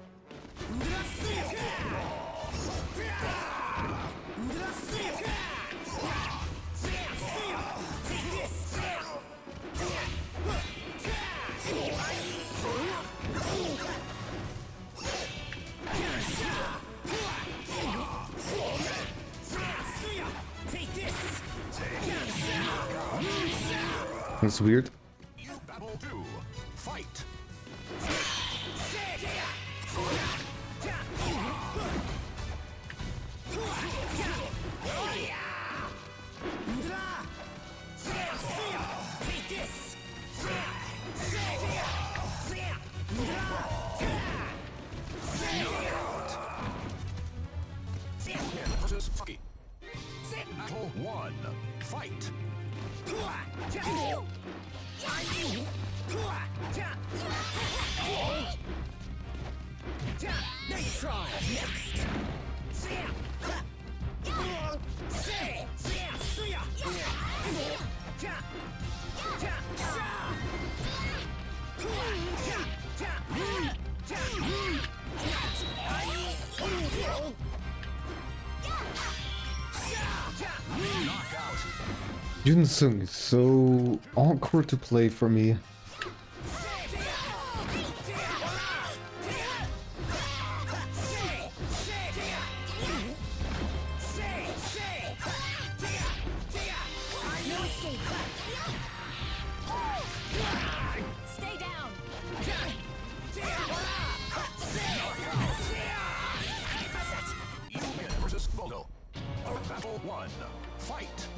That's weird. Battle 2. Fight. Versus Fucky. Battle 1. Fight. try next. Yunsung is so awkward to play for me. Stay down. You win versus Voldo. Battle 1. Fight.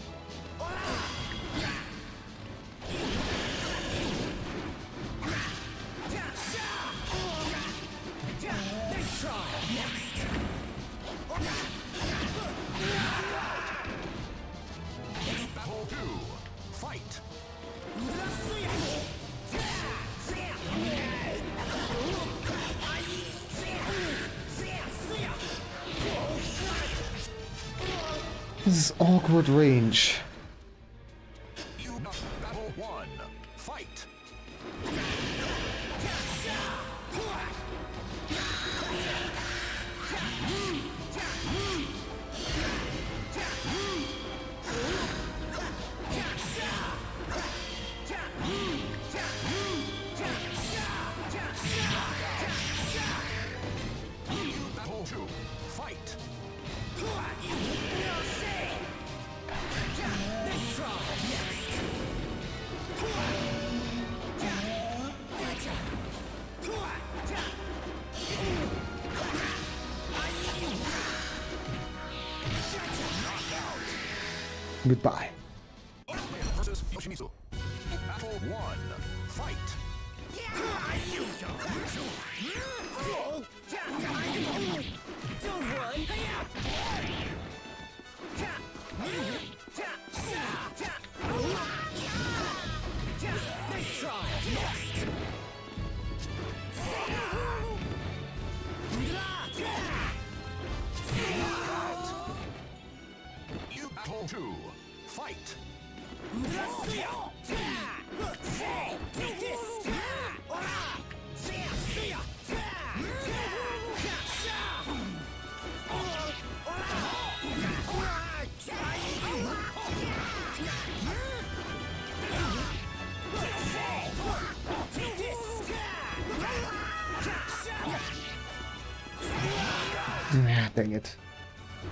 Battle 2. Fight. This is awkward range. Battle 1. Fight. Battle 2. Fight. Goodbye. Versus Yoshimitsu. Battle 1. Fight. Don't run. Nice try. Next. Battle 2. Fight. Ah, dang it.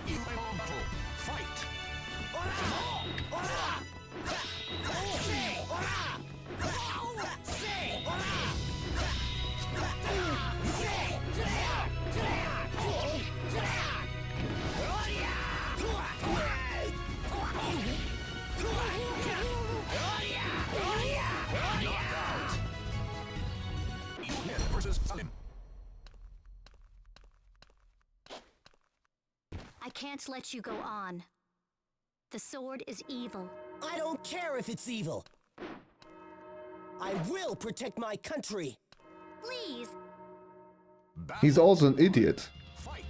Battle. Fight. Versus Salim. I can't let you go on. The sword is evil. I don't care if it's evil. I will protect my country. Please. He's also an idiot. Fight.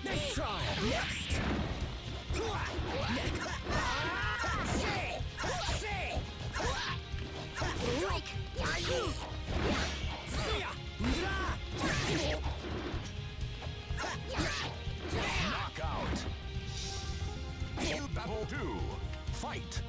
Nice try. Next. Knockout. Battle 2. Fight.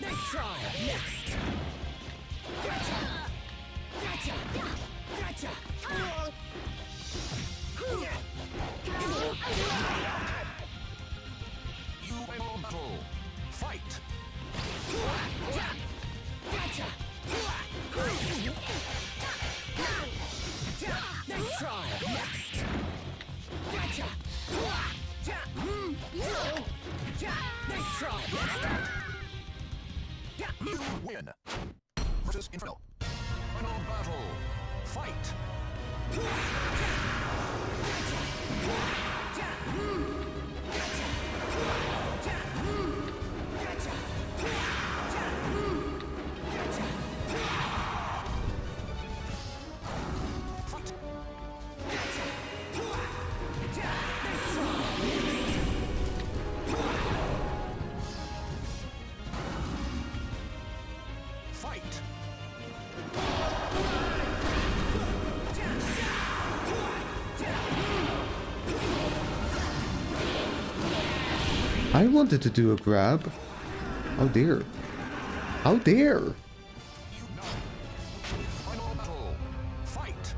Nice try. Next. Gotcha. Battle. Fight. Nice try. Next. Nice try. You win. Versus Inferno. Final battle. Fight. Fight. I wanted to do a grab. How dare. How dare. Final battle. Fight.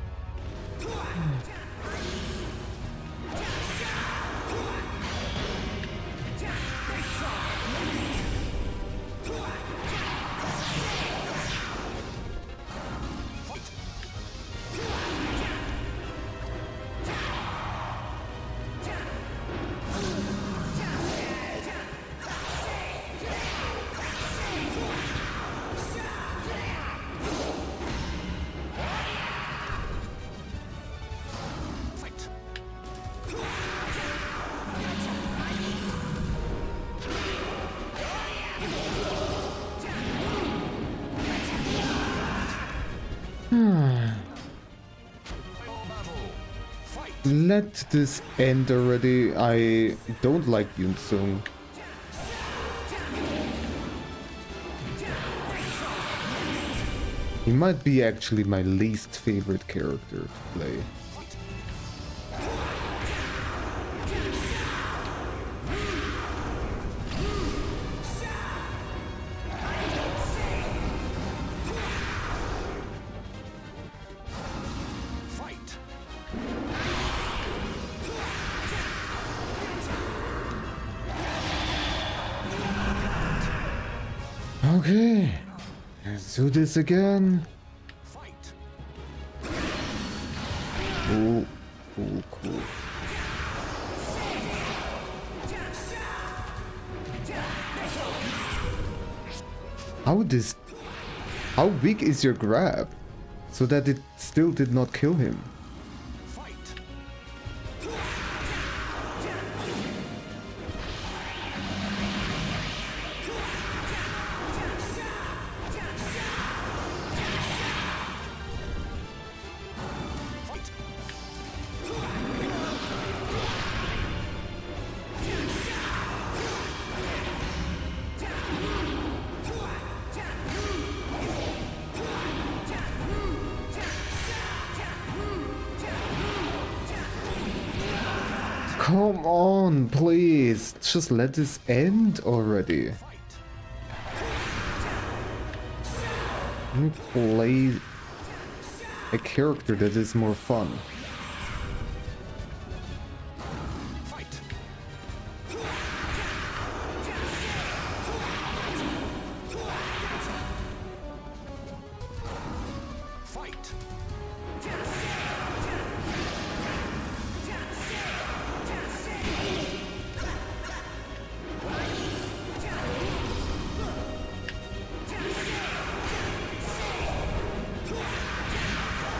Fight. Final battle. Fight. Let this end already. I don't like Yoon Sung. He might be actually my least favorite character to play. Fight. Okay, let's do this again. Fight. Oh, cool, cool. How weak is your grab? So that it still did not kill him. Fight. Fight. Come on, please. Just let this end already. Let me play a character that is more fun. Fight. Fight.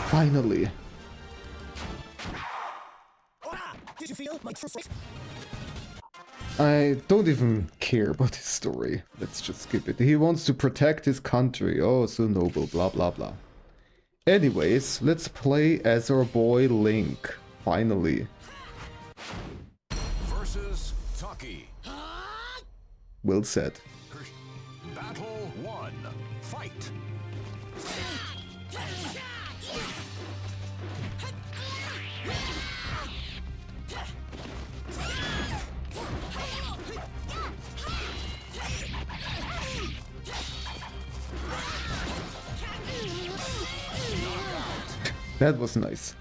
Finally. Did you feel my true strength? I don't even care about his story. Let's just skip it. He wants to protect his country. Oh, so noble, blah blah blah. Anyways, let's play as our boy Link. Finally. Versus Taki. Well said. Battle 1. Fight. That was nice.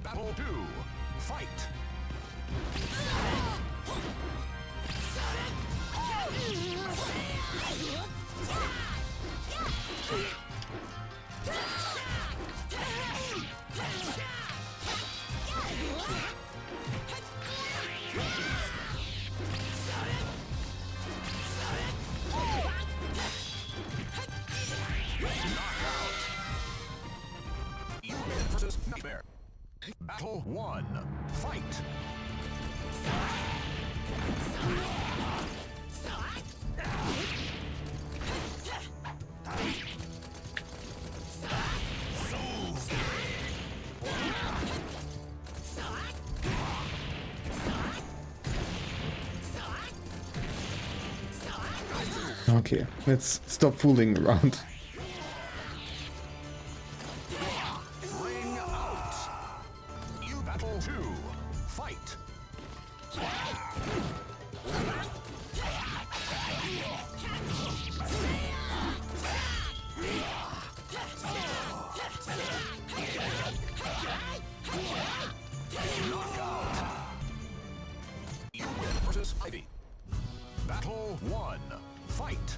Battle 2. Fight. Knockout. versus Nightmare. Battle 1. Fight. Okay, let's stop fooling around. Ring out. You battle 2. Fight. Knockout. You win versus Ivy. Battle 1. Fight.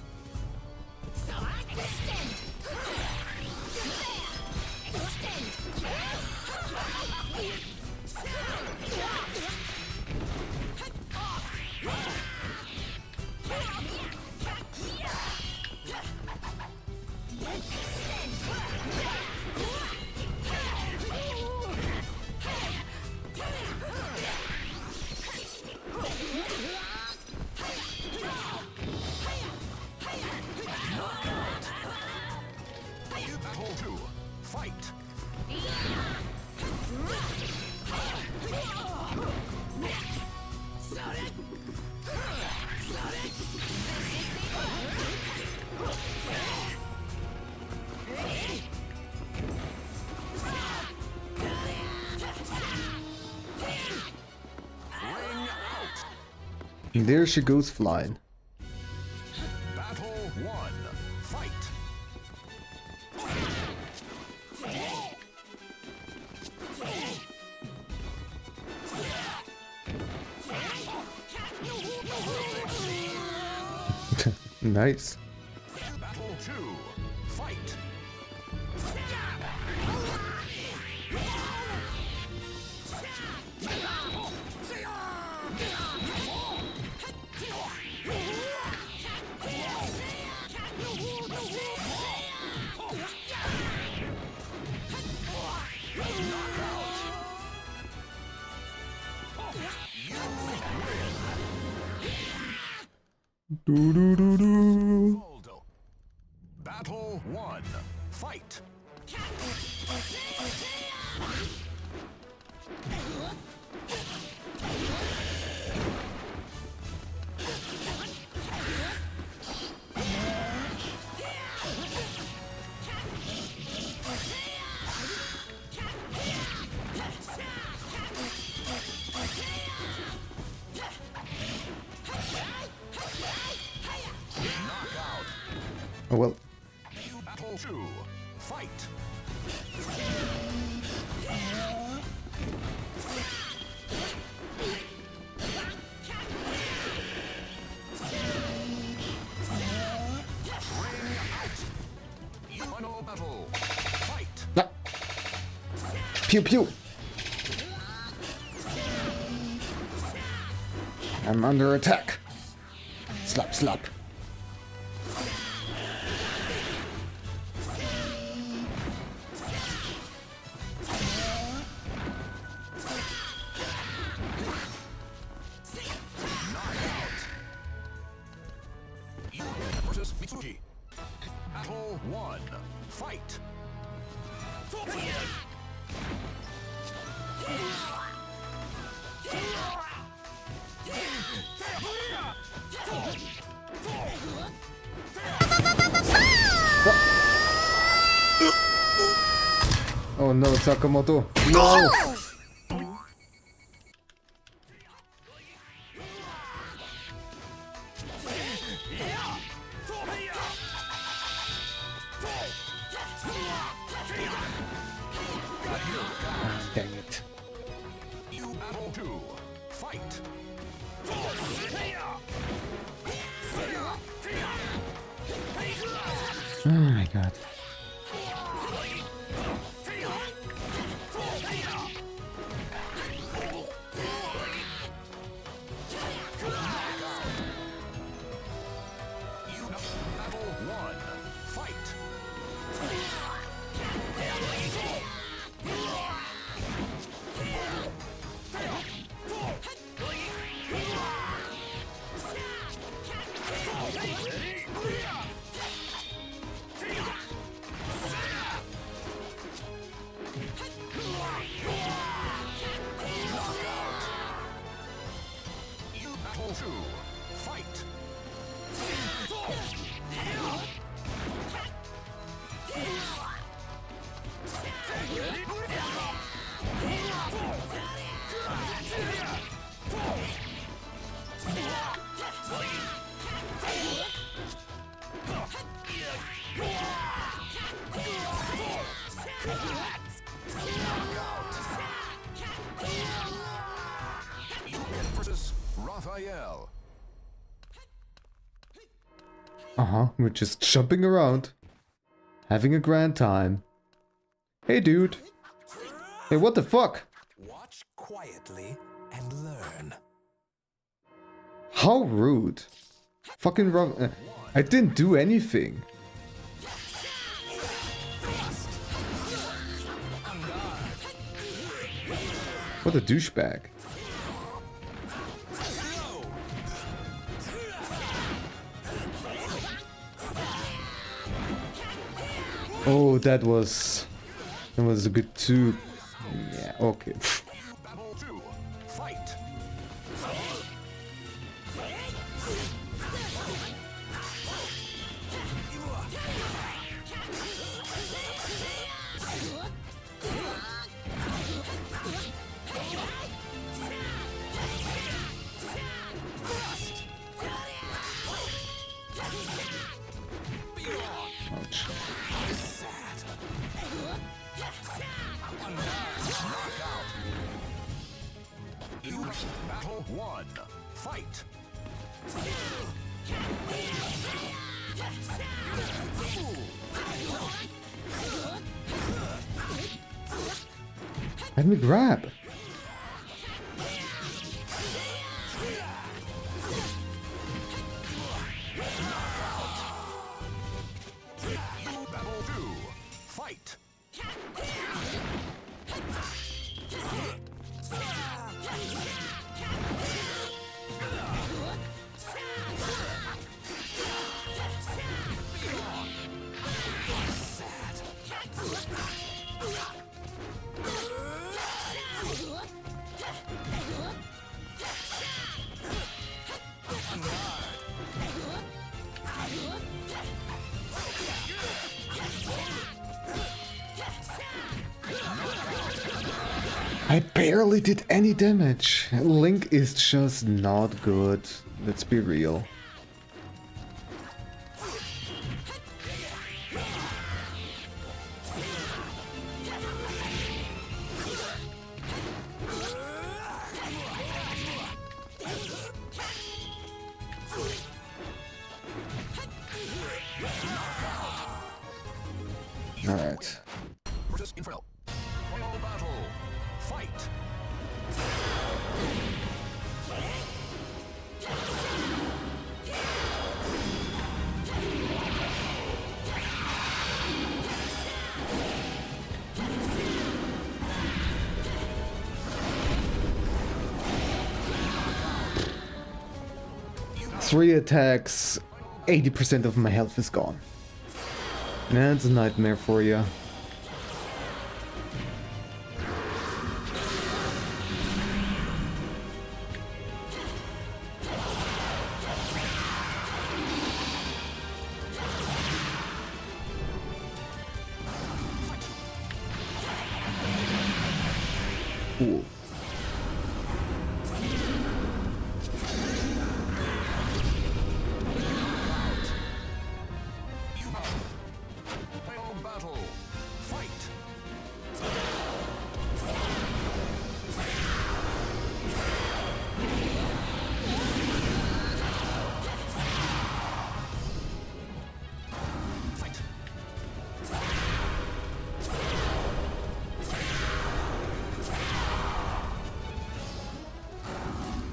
You battle 2. Fight. Ring out. There she goes flying. Battle 1. Fight. Nice. Battle 2. Fight. Do do do do. Aldo. Battle 1. Fight. Knockout. Oh well. You battle 2. Fight. Ring out. You final battle. Fight. Ah. Pew pew. I'm under attack. Slap slap. Knockout. You versus Mitsuki. Battle 1. Fight. Oh no, Sakamoto. No! Dang it. You battle 2. Fight. Oh my god. You battle 1. Fight. We're just jumping around. Having a grand time. Hey, dude. Hey, what the fuck? Watch quietly and learn. How rude. Fucking wrong. I didn't do anything. What a douchebag. Oh, that was a bit too... Yeah, okay. Battle 2. Fight. Ouch. Battle 1. Fight. Let me grab. Battle 2. Fight. I barely did any damage. Link is just not good. Let's be real. Alright. Versus Inferno. Final battle. Fight. Three attacks, 80% of my health is gone. That's a nightmare for you. Cool. Final battle. Fight. Fight.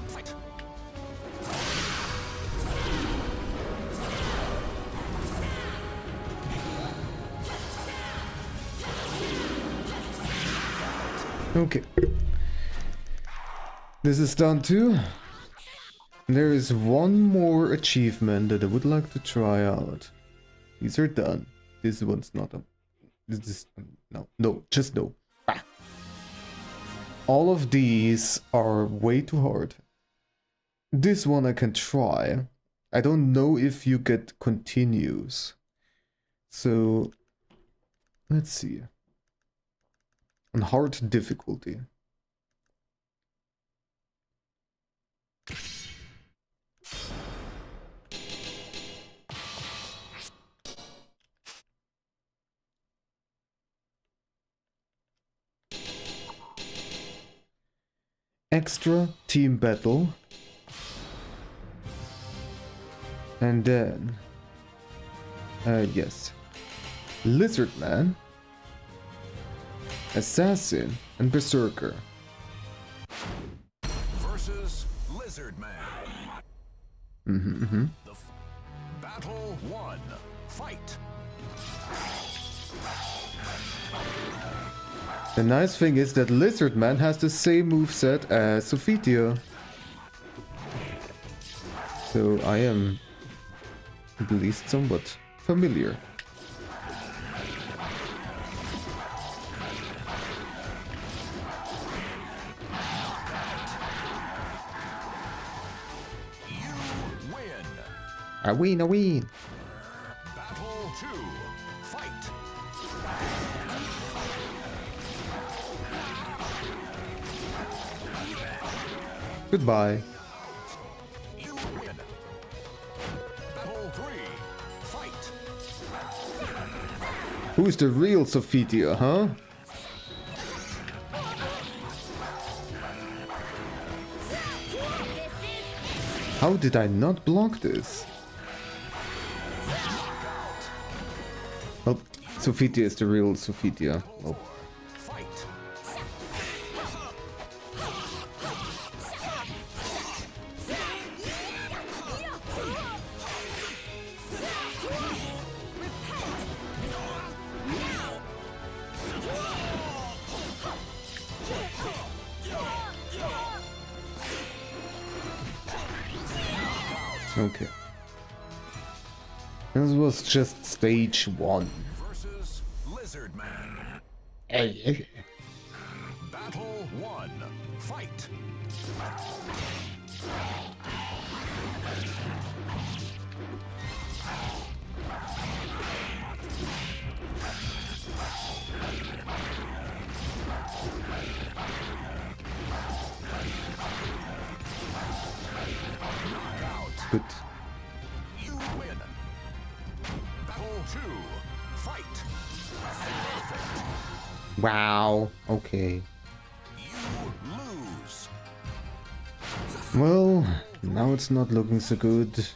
Fight. Okay. This is done too. There is one more achievement that I would like to try out. These are done. This one's not a... This is... No, just no. Ah. All of these are way too hard. This one I can try. I don't know if you get continues. So... Let's see. On hard difficulty. Extra team battle. And then Yes. Lizard Man, Assassin, and Berserker. Versus Lizard Man. Battle 1. Fight. The nice thing is that Lizard Man has the same moveset as Sophitia. So I am at least somewhat familiar. You win. I win, I win. Battle 2. Fight. Goodbye. You win. Battle 3. Fight. Who's the real Sophitia, huh? How did I not block this? Oh, Sophitia is the real Sophitia. Oh. Fight. Okay. This was just stage 1. Versus Lizard Man. Hey. Battle 1. Fight. Good. You win. Battle 2. Fight. Wow. Okay. You lose. Well, now it's not looking so good.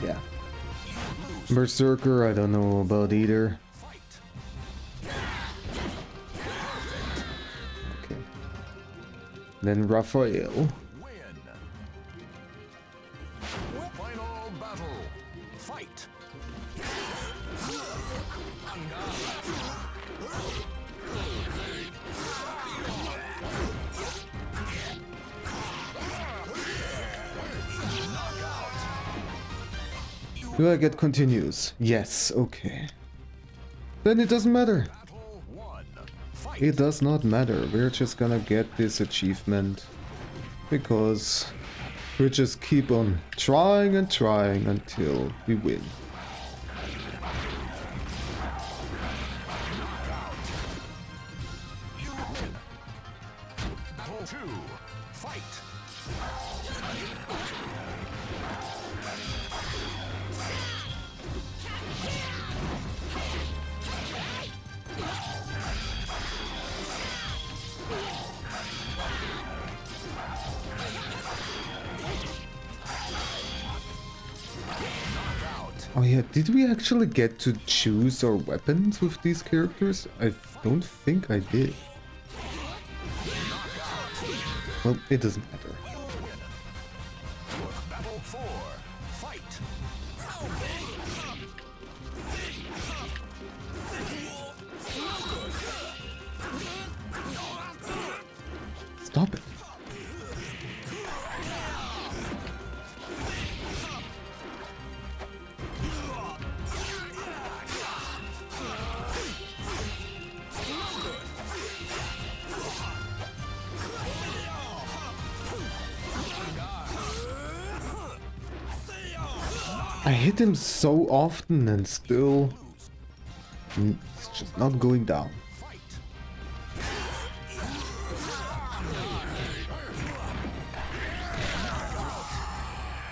Yeah. Berserker, I don't know about either. Okay. Then Raphael. Win. Final battle. Fight. Do I get continues? Yes, okay. Then it doesn't matter. Battle 1. Fight. It does not matter. We're just gonna get this achievement. Because we just keep on trying and trying until we win. You win. Battle 2. Fight. Oh yeah, did we actually get to choose our weapons with these characters? I don't think I did. Well, it doesn't matter. Battle 4. Fight. Stop it. I hit him so often and still it's just not going down.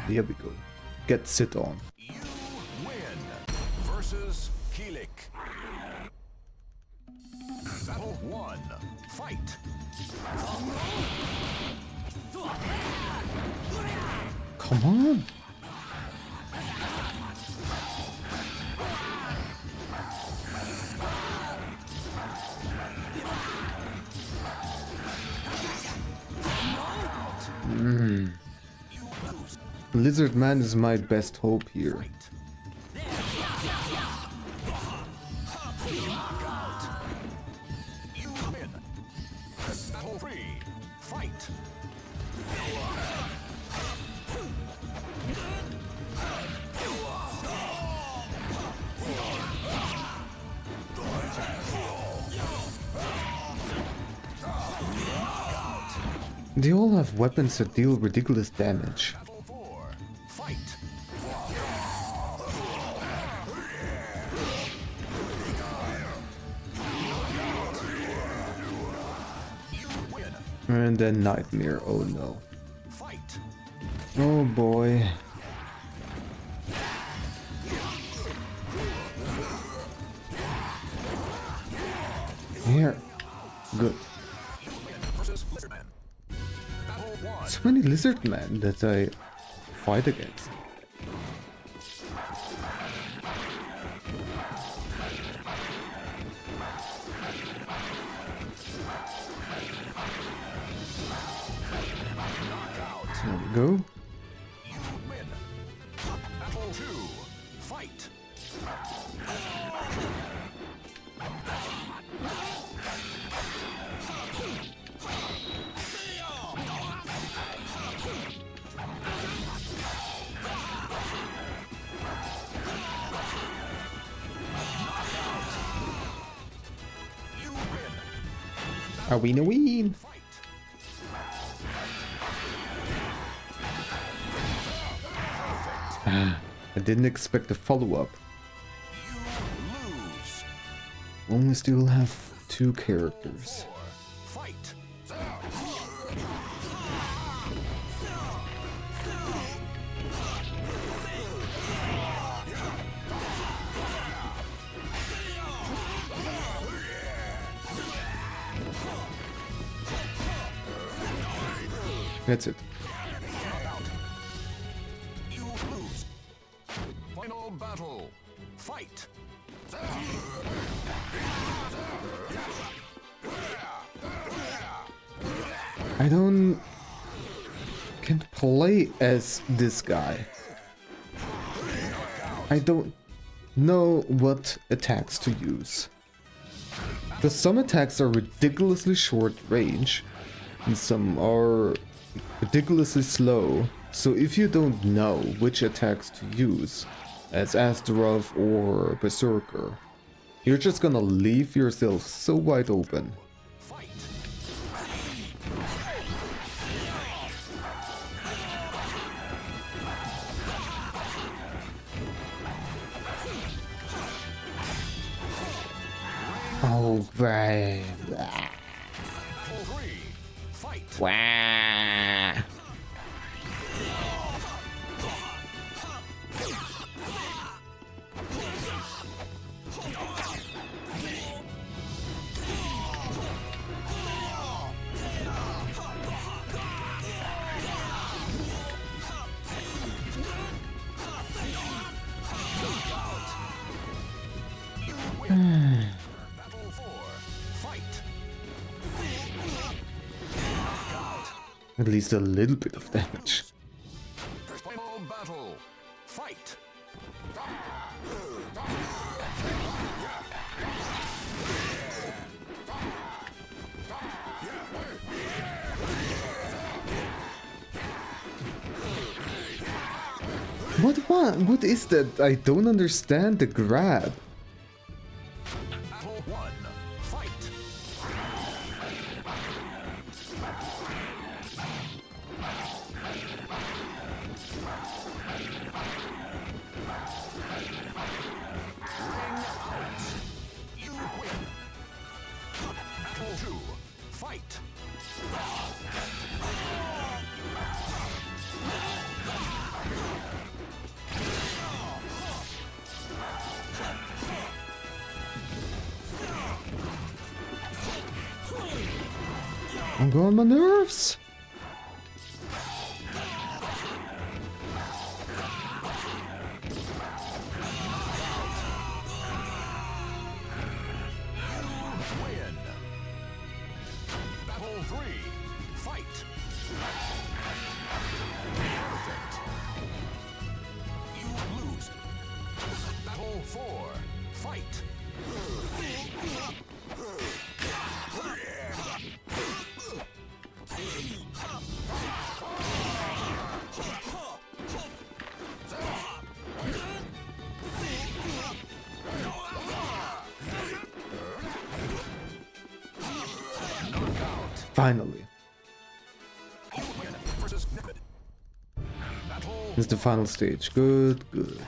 There we go. Get sit on. You win. Versus Keelik. Battle 1. Fight. Come on. Lizard Man is my best hope here. You win. Battle 3. Fight. They all have weapons that deal ridiculous damage. Battle 4. Fight. You win. And then Nightmare, oh no. Fight. Oh boy. Here. Good. Versus Lizardman. Battle 1. So many lizard men that I fight against. There we go. You win. Battle 2. Fight. You win. A win. Fight. I didn't expect a follow-up. You lose. Only still have 2 characters. Fight. That's it. You lose. Final battle. Fight. I can't play as this guy. I don't know what attacks to use. Because some attacks are ridiculously short range and some are ridiculously slow. So if you don't know which attacks to use as Astaroth or Berserker, you're just gonna leave yourself so wide open. Fight. Oh, right. Battle 3. Fight. Wow. Battle 4. Fight. At least a little bit of damage. Final battle. Fight. What is that? I don't understand the grab. Battle 1. Fight. I'm going on my nerves. Win. Battle 3. Fight. Perfect. You lose. Battle 4. Fight. Finally. Versus Nippet. Battle. This is the final stage. Good, good.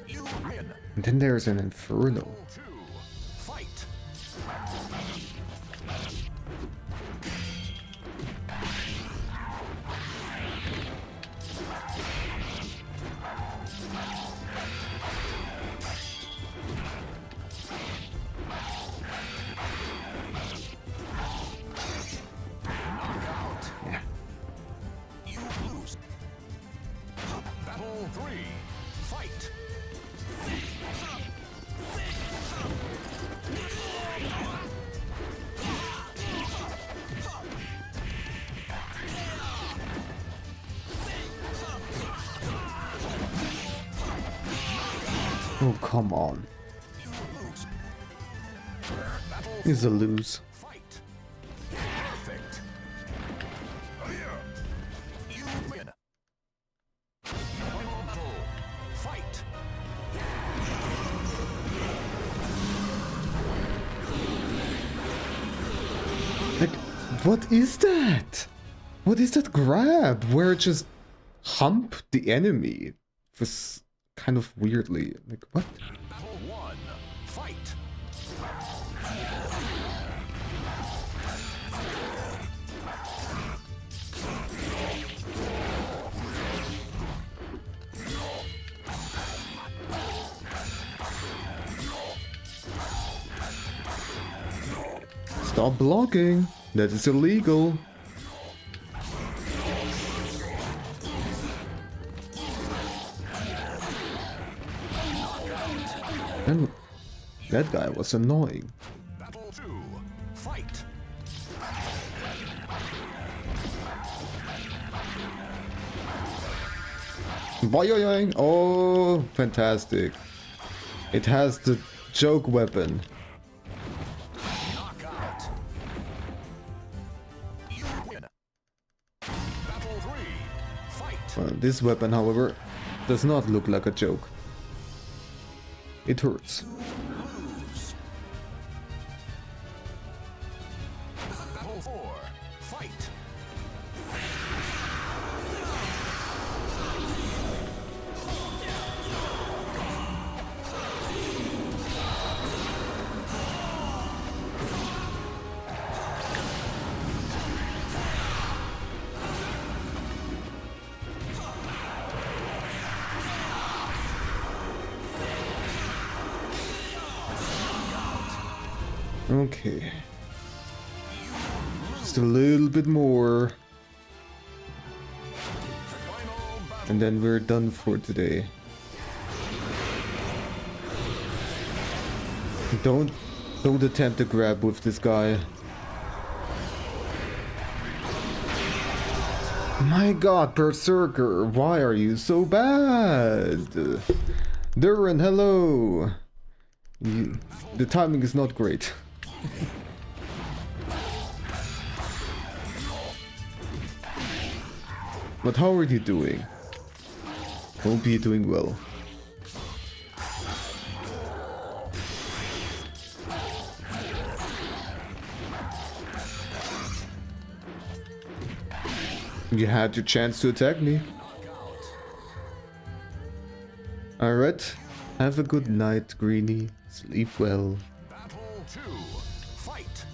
You win. And then there's an inferno. 2. Fight. Knockout. Yeah. You lose. Battle 3. Fight. Oh, come on. You lose. Battle He's a lose. fight. Perfect. You win. Final battle. Fight. Like, what is that? What is that grab? Where it just hump the enemy for kind of weirdly. Like, what? Battle 1. Fight. Stop blocking. That is illegal. And that guy was annoying. Battle 2. Fight. Boing! Oh, fantastic. It has the joke weapon. Knockout. You win. Battle 3. Fight. Well, this weapon, however, does not look like a joke. It hurts. Lose. Battle 4. Fight. Okay. Just a little bit more. Final battle. And then we're done for today. Don't attempt to grab with this guy. My god, Berserker, why are you so bad? Duran, hello. The timing is not great. But how are you doing? Hope you're doing well. You had your chance to attack me. Alright, Have a good night, Greenie. Sleep well. Battle 2. Fight.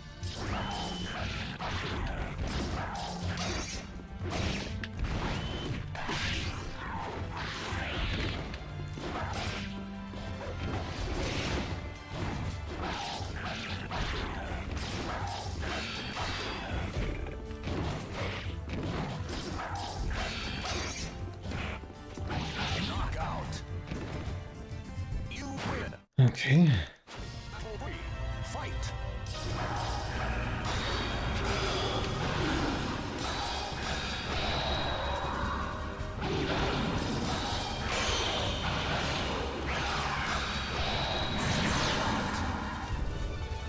Knockout. You win. Okay. Battle 3. Fight.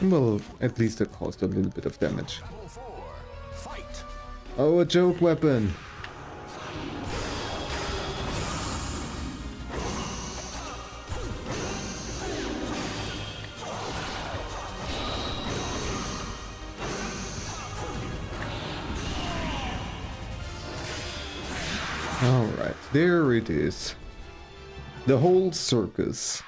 Well, at least it caused a little bit of damage. Battle 4. Fight. Oh, a joke weapon! Alright, there it is. The whole circus.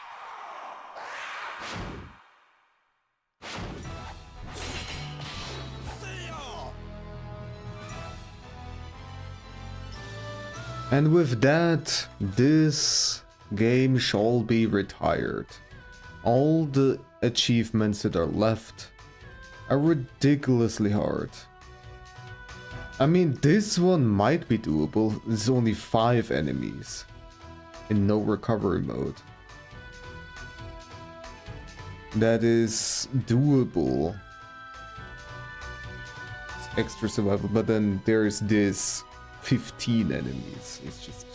And with that, this game shall be retired. All the achievements that are left are ridiculously hard. I mean, this one might be doable. There's only 5 enemies in no recovery mode. That is doable. It's extra survival, but then there's this 15 enemies. It's just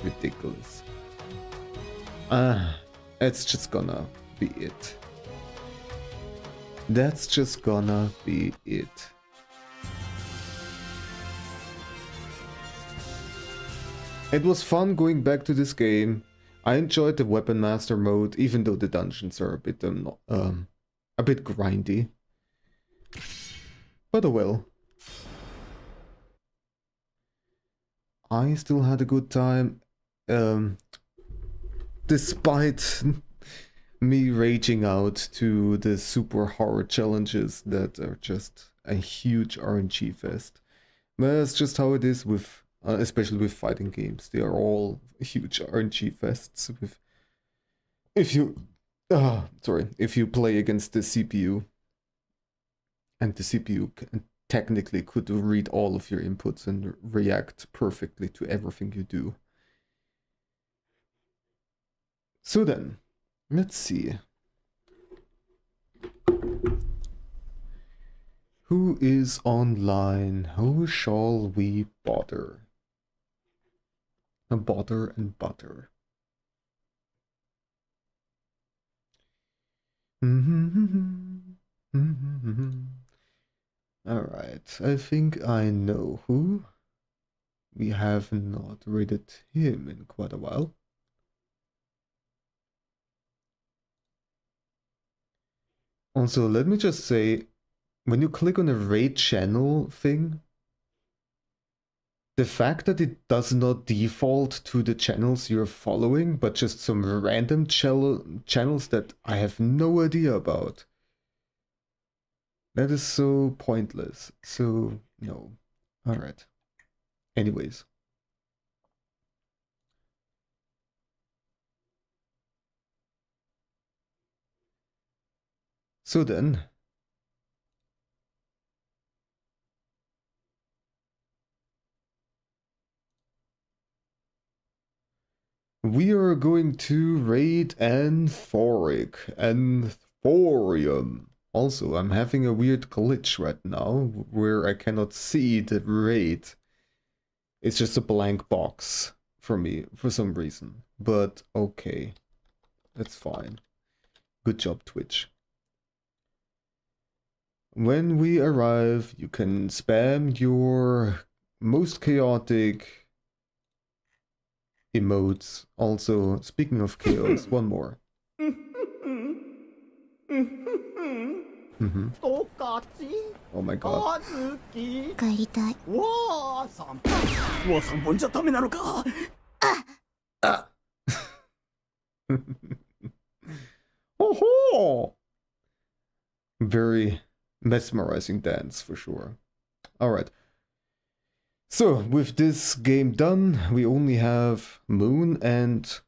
ridiculous. It's just gonna be it. That's just gonna be it. It was fun going back to this game. I enjoyed the Weapon Master mode, even though the dungeons are a bit grindy. But oh well. I still had a good time, despite me raging out to the super hard challenges that are just a huge RNG fest. But that's just how it is with, especially with fighting games. They are all huge RNG fests. If you play against the CPU, and the CPU technically could read all of your inputs and react perfectly to everything you do. So then, let's see. Who is online? Who shall we bother? Bother and butter. Alright, I think I know who. We have not raided him in quite a while. Also, let me just say, when you click on the raid channel thing, the fact that it does not default to the channels you're following, but just some random channels that I have no idea about. That is so pointless. So, no. Alright. Anyways. So then. We are going to raid Anthoric. Anthorium. Also, I'm having a weird glitch right now where I cannot see the raid. It's just a blank box for me for some reason. But okay, that's fine. Good job, Twitch. When we arrive, you can spam your most chaotic emotes. Also, speaking of chaos, one more. Oh my god. 帰りたい。わあ、散歩。もう散歩じゃダメなのか。Oh, very mesmerizing dance for sure. Alright. So, with this game done, we only have Moon and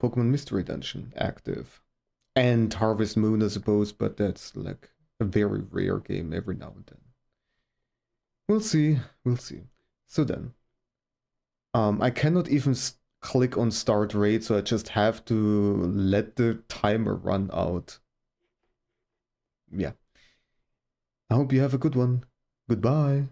Pokemon Mystery Dungeon active. And Harvest Moon, I suppose, but that's like a very rare game every now and then. We'll see, we'll see. So then, I cannot even click on start raid, so I just have to let the timer run out. Yeah. I hope you have a good one. Goodbye.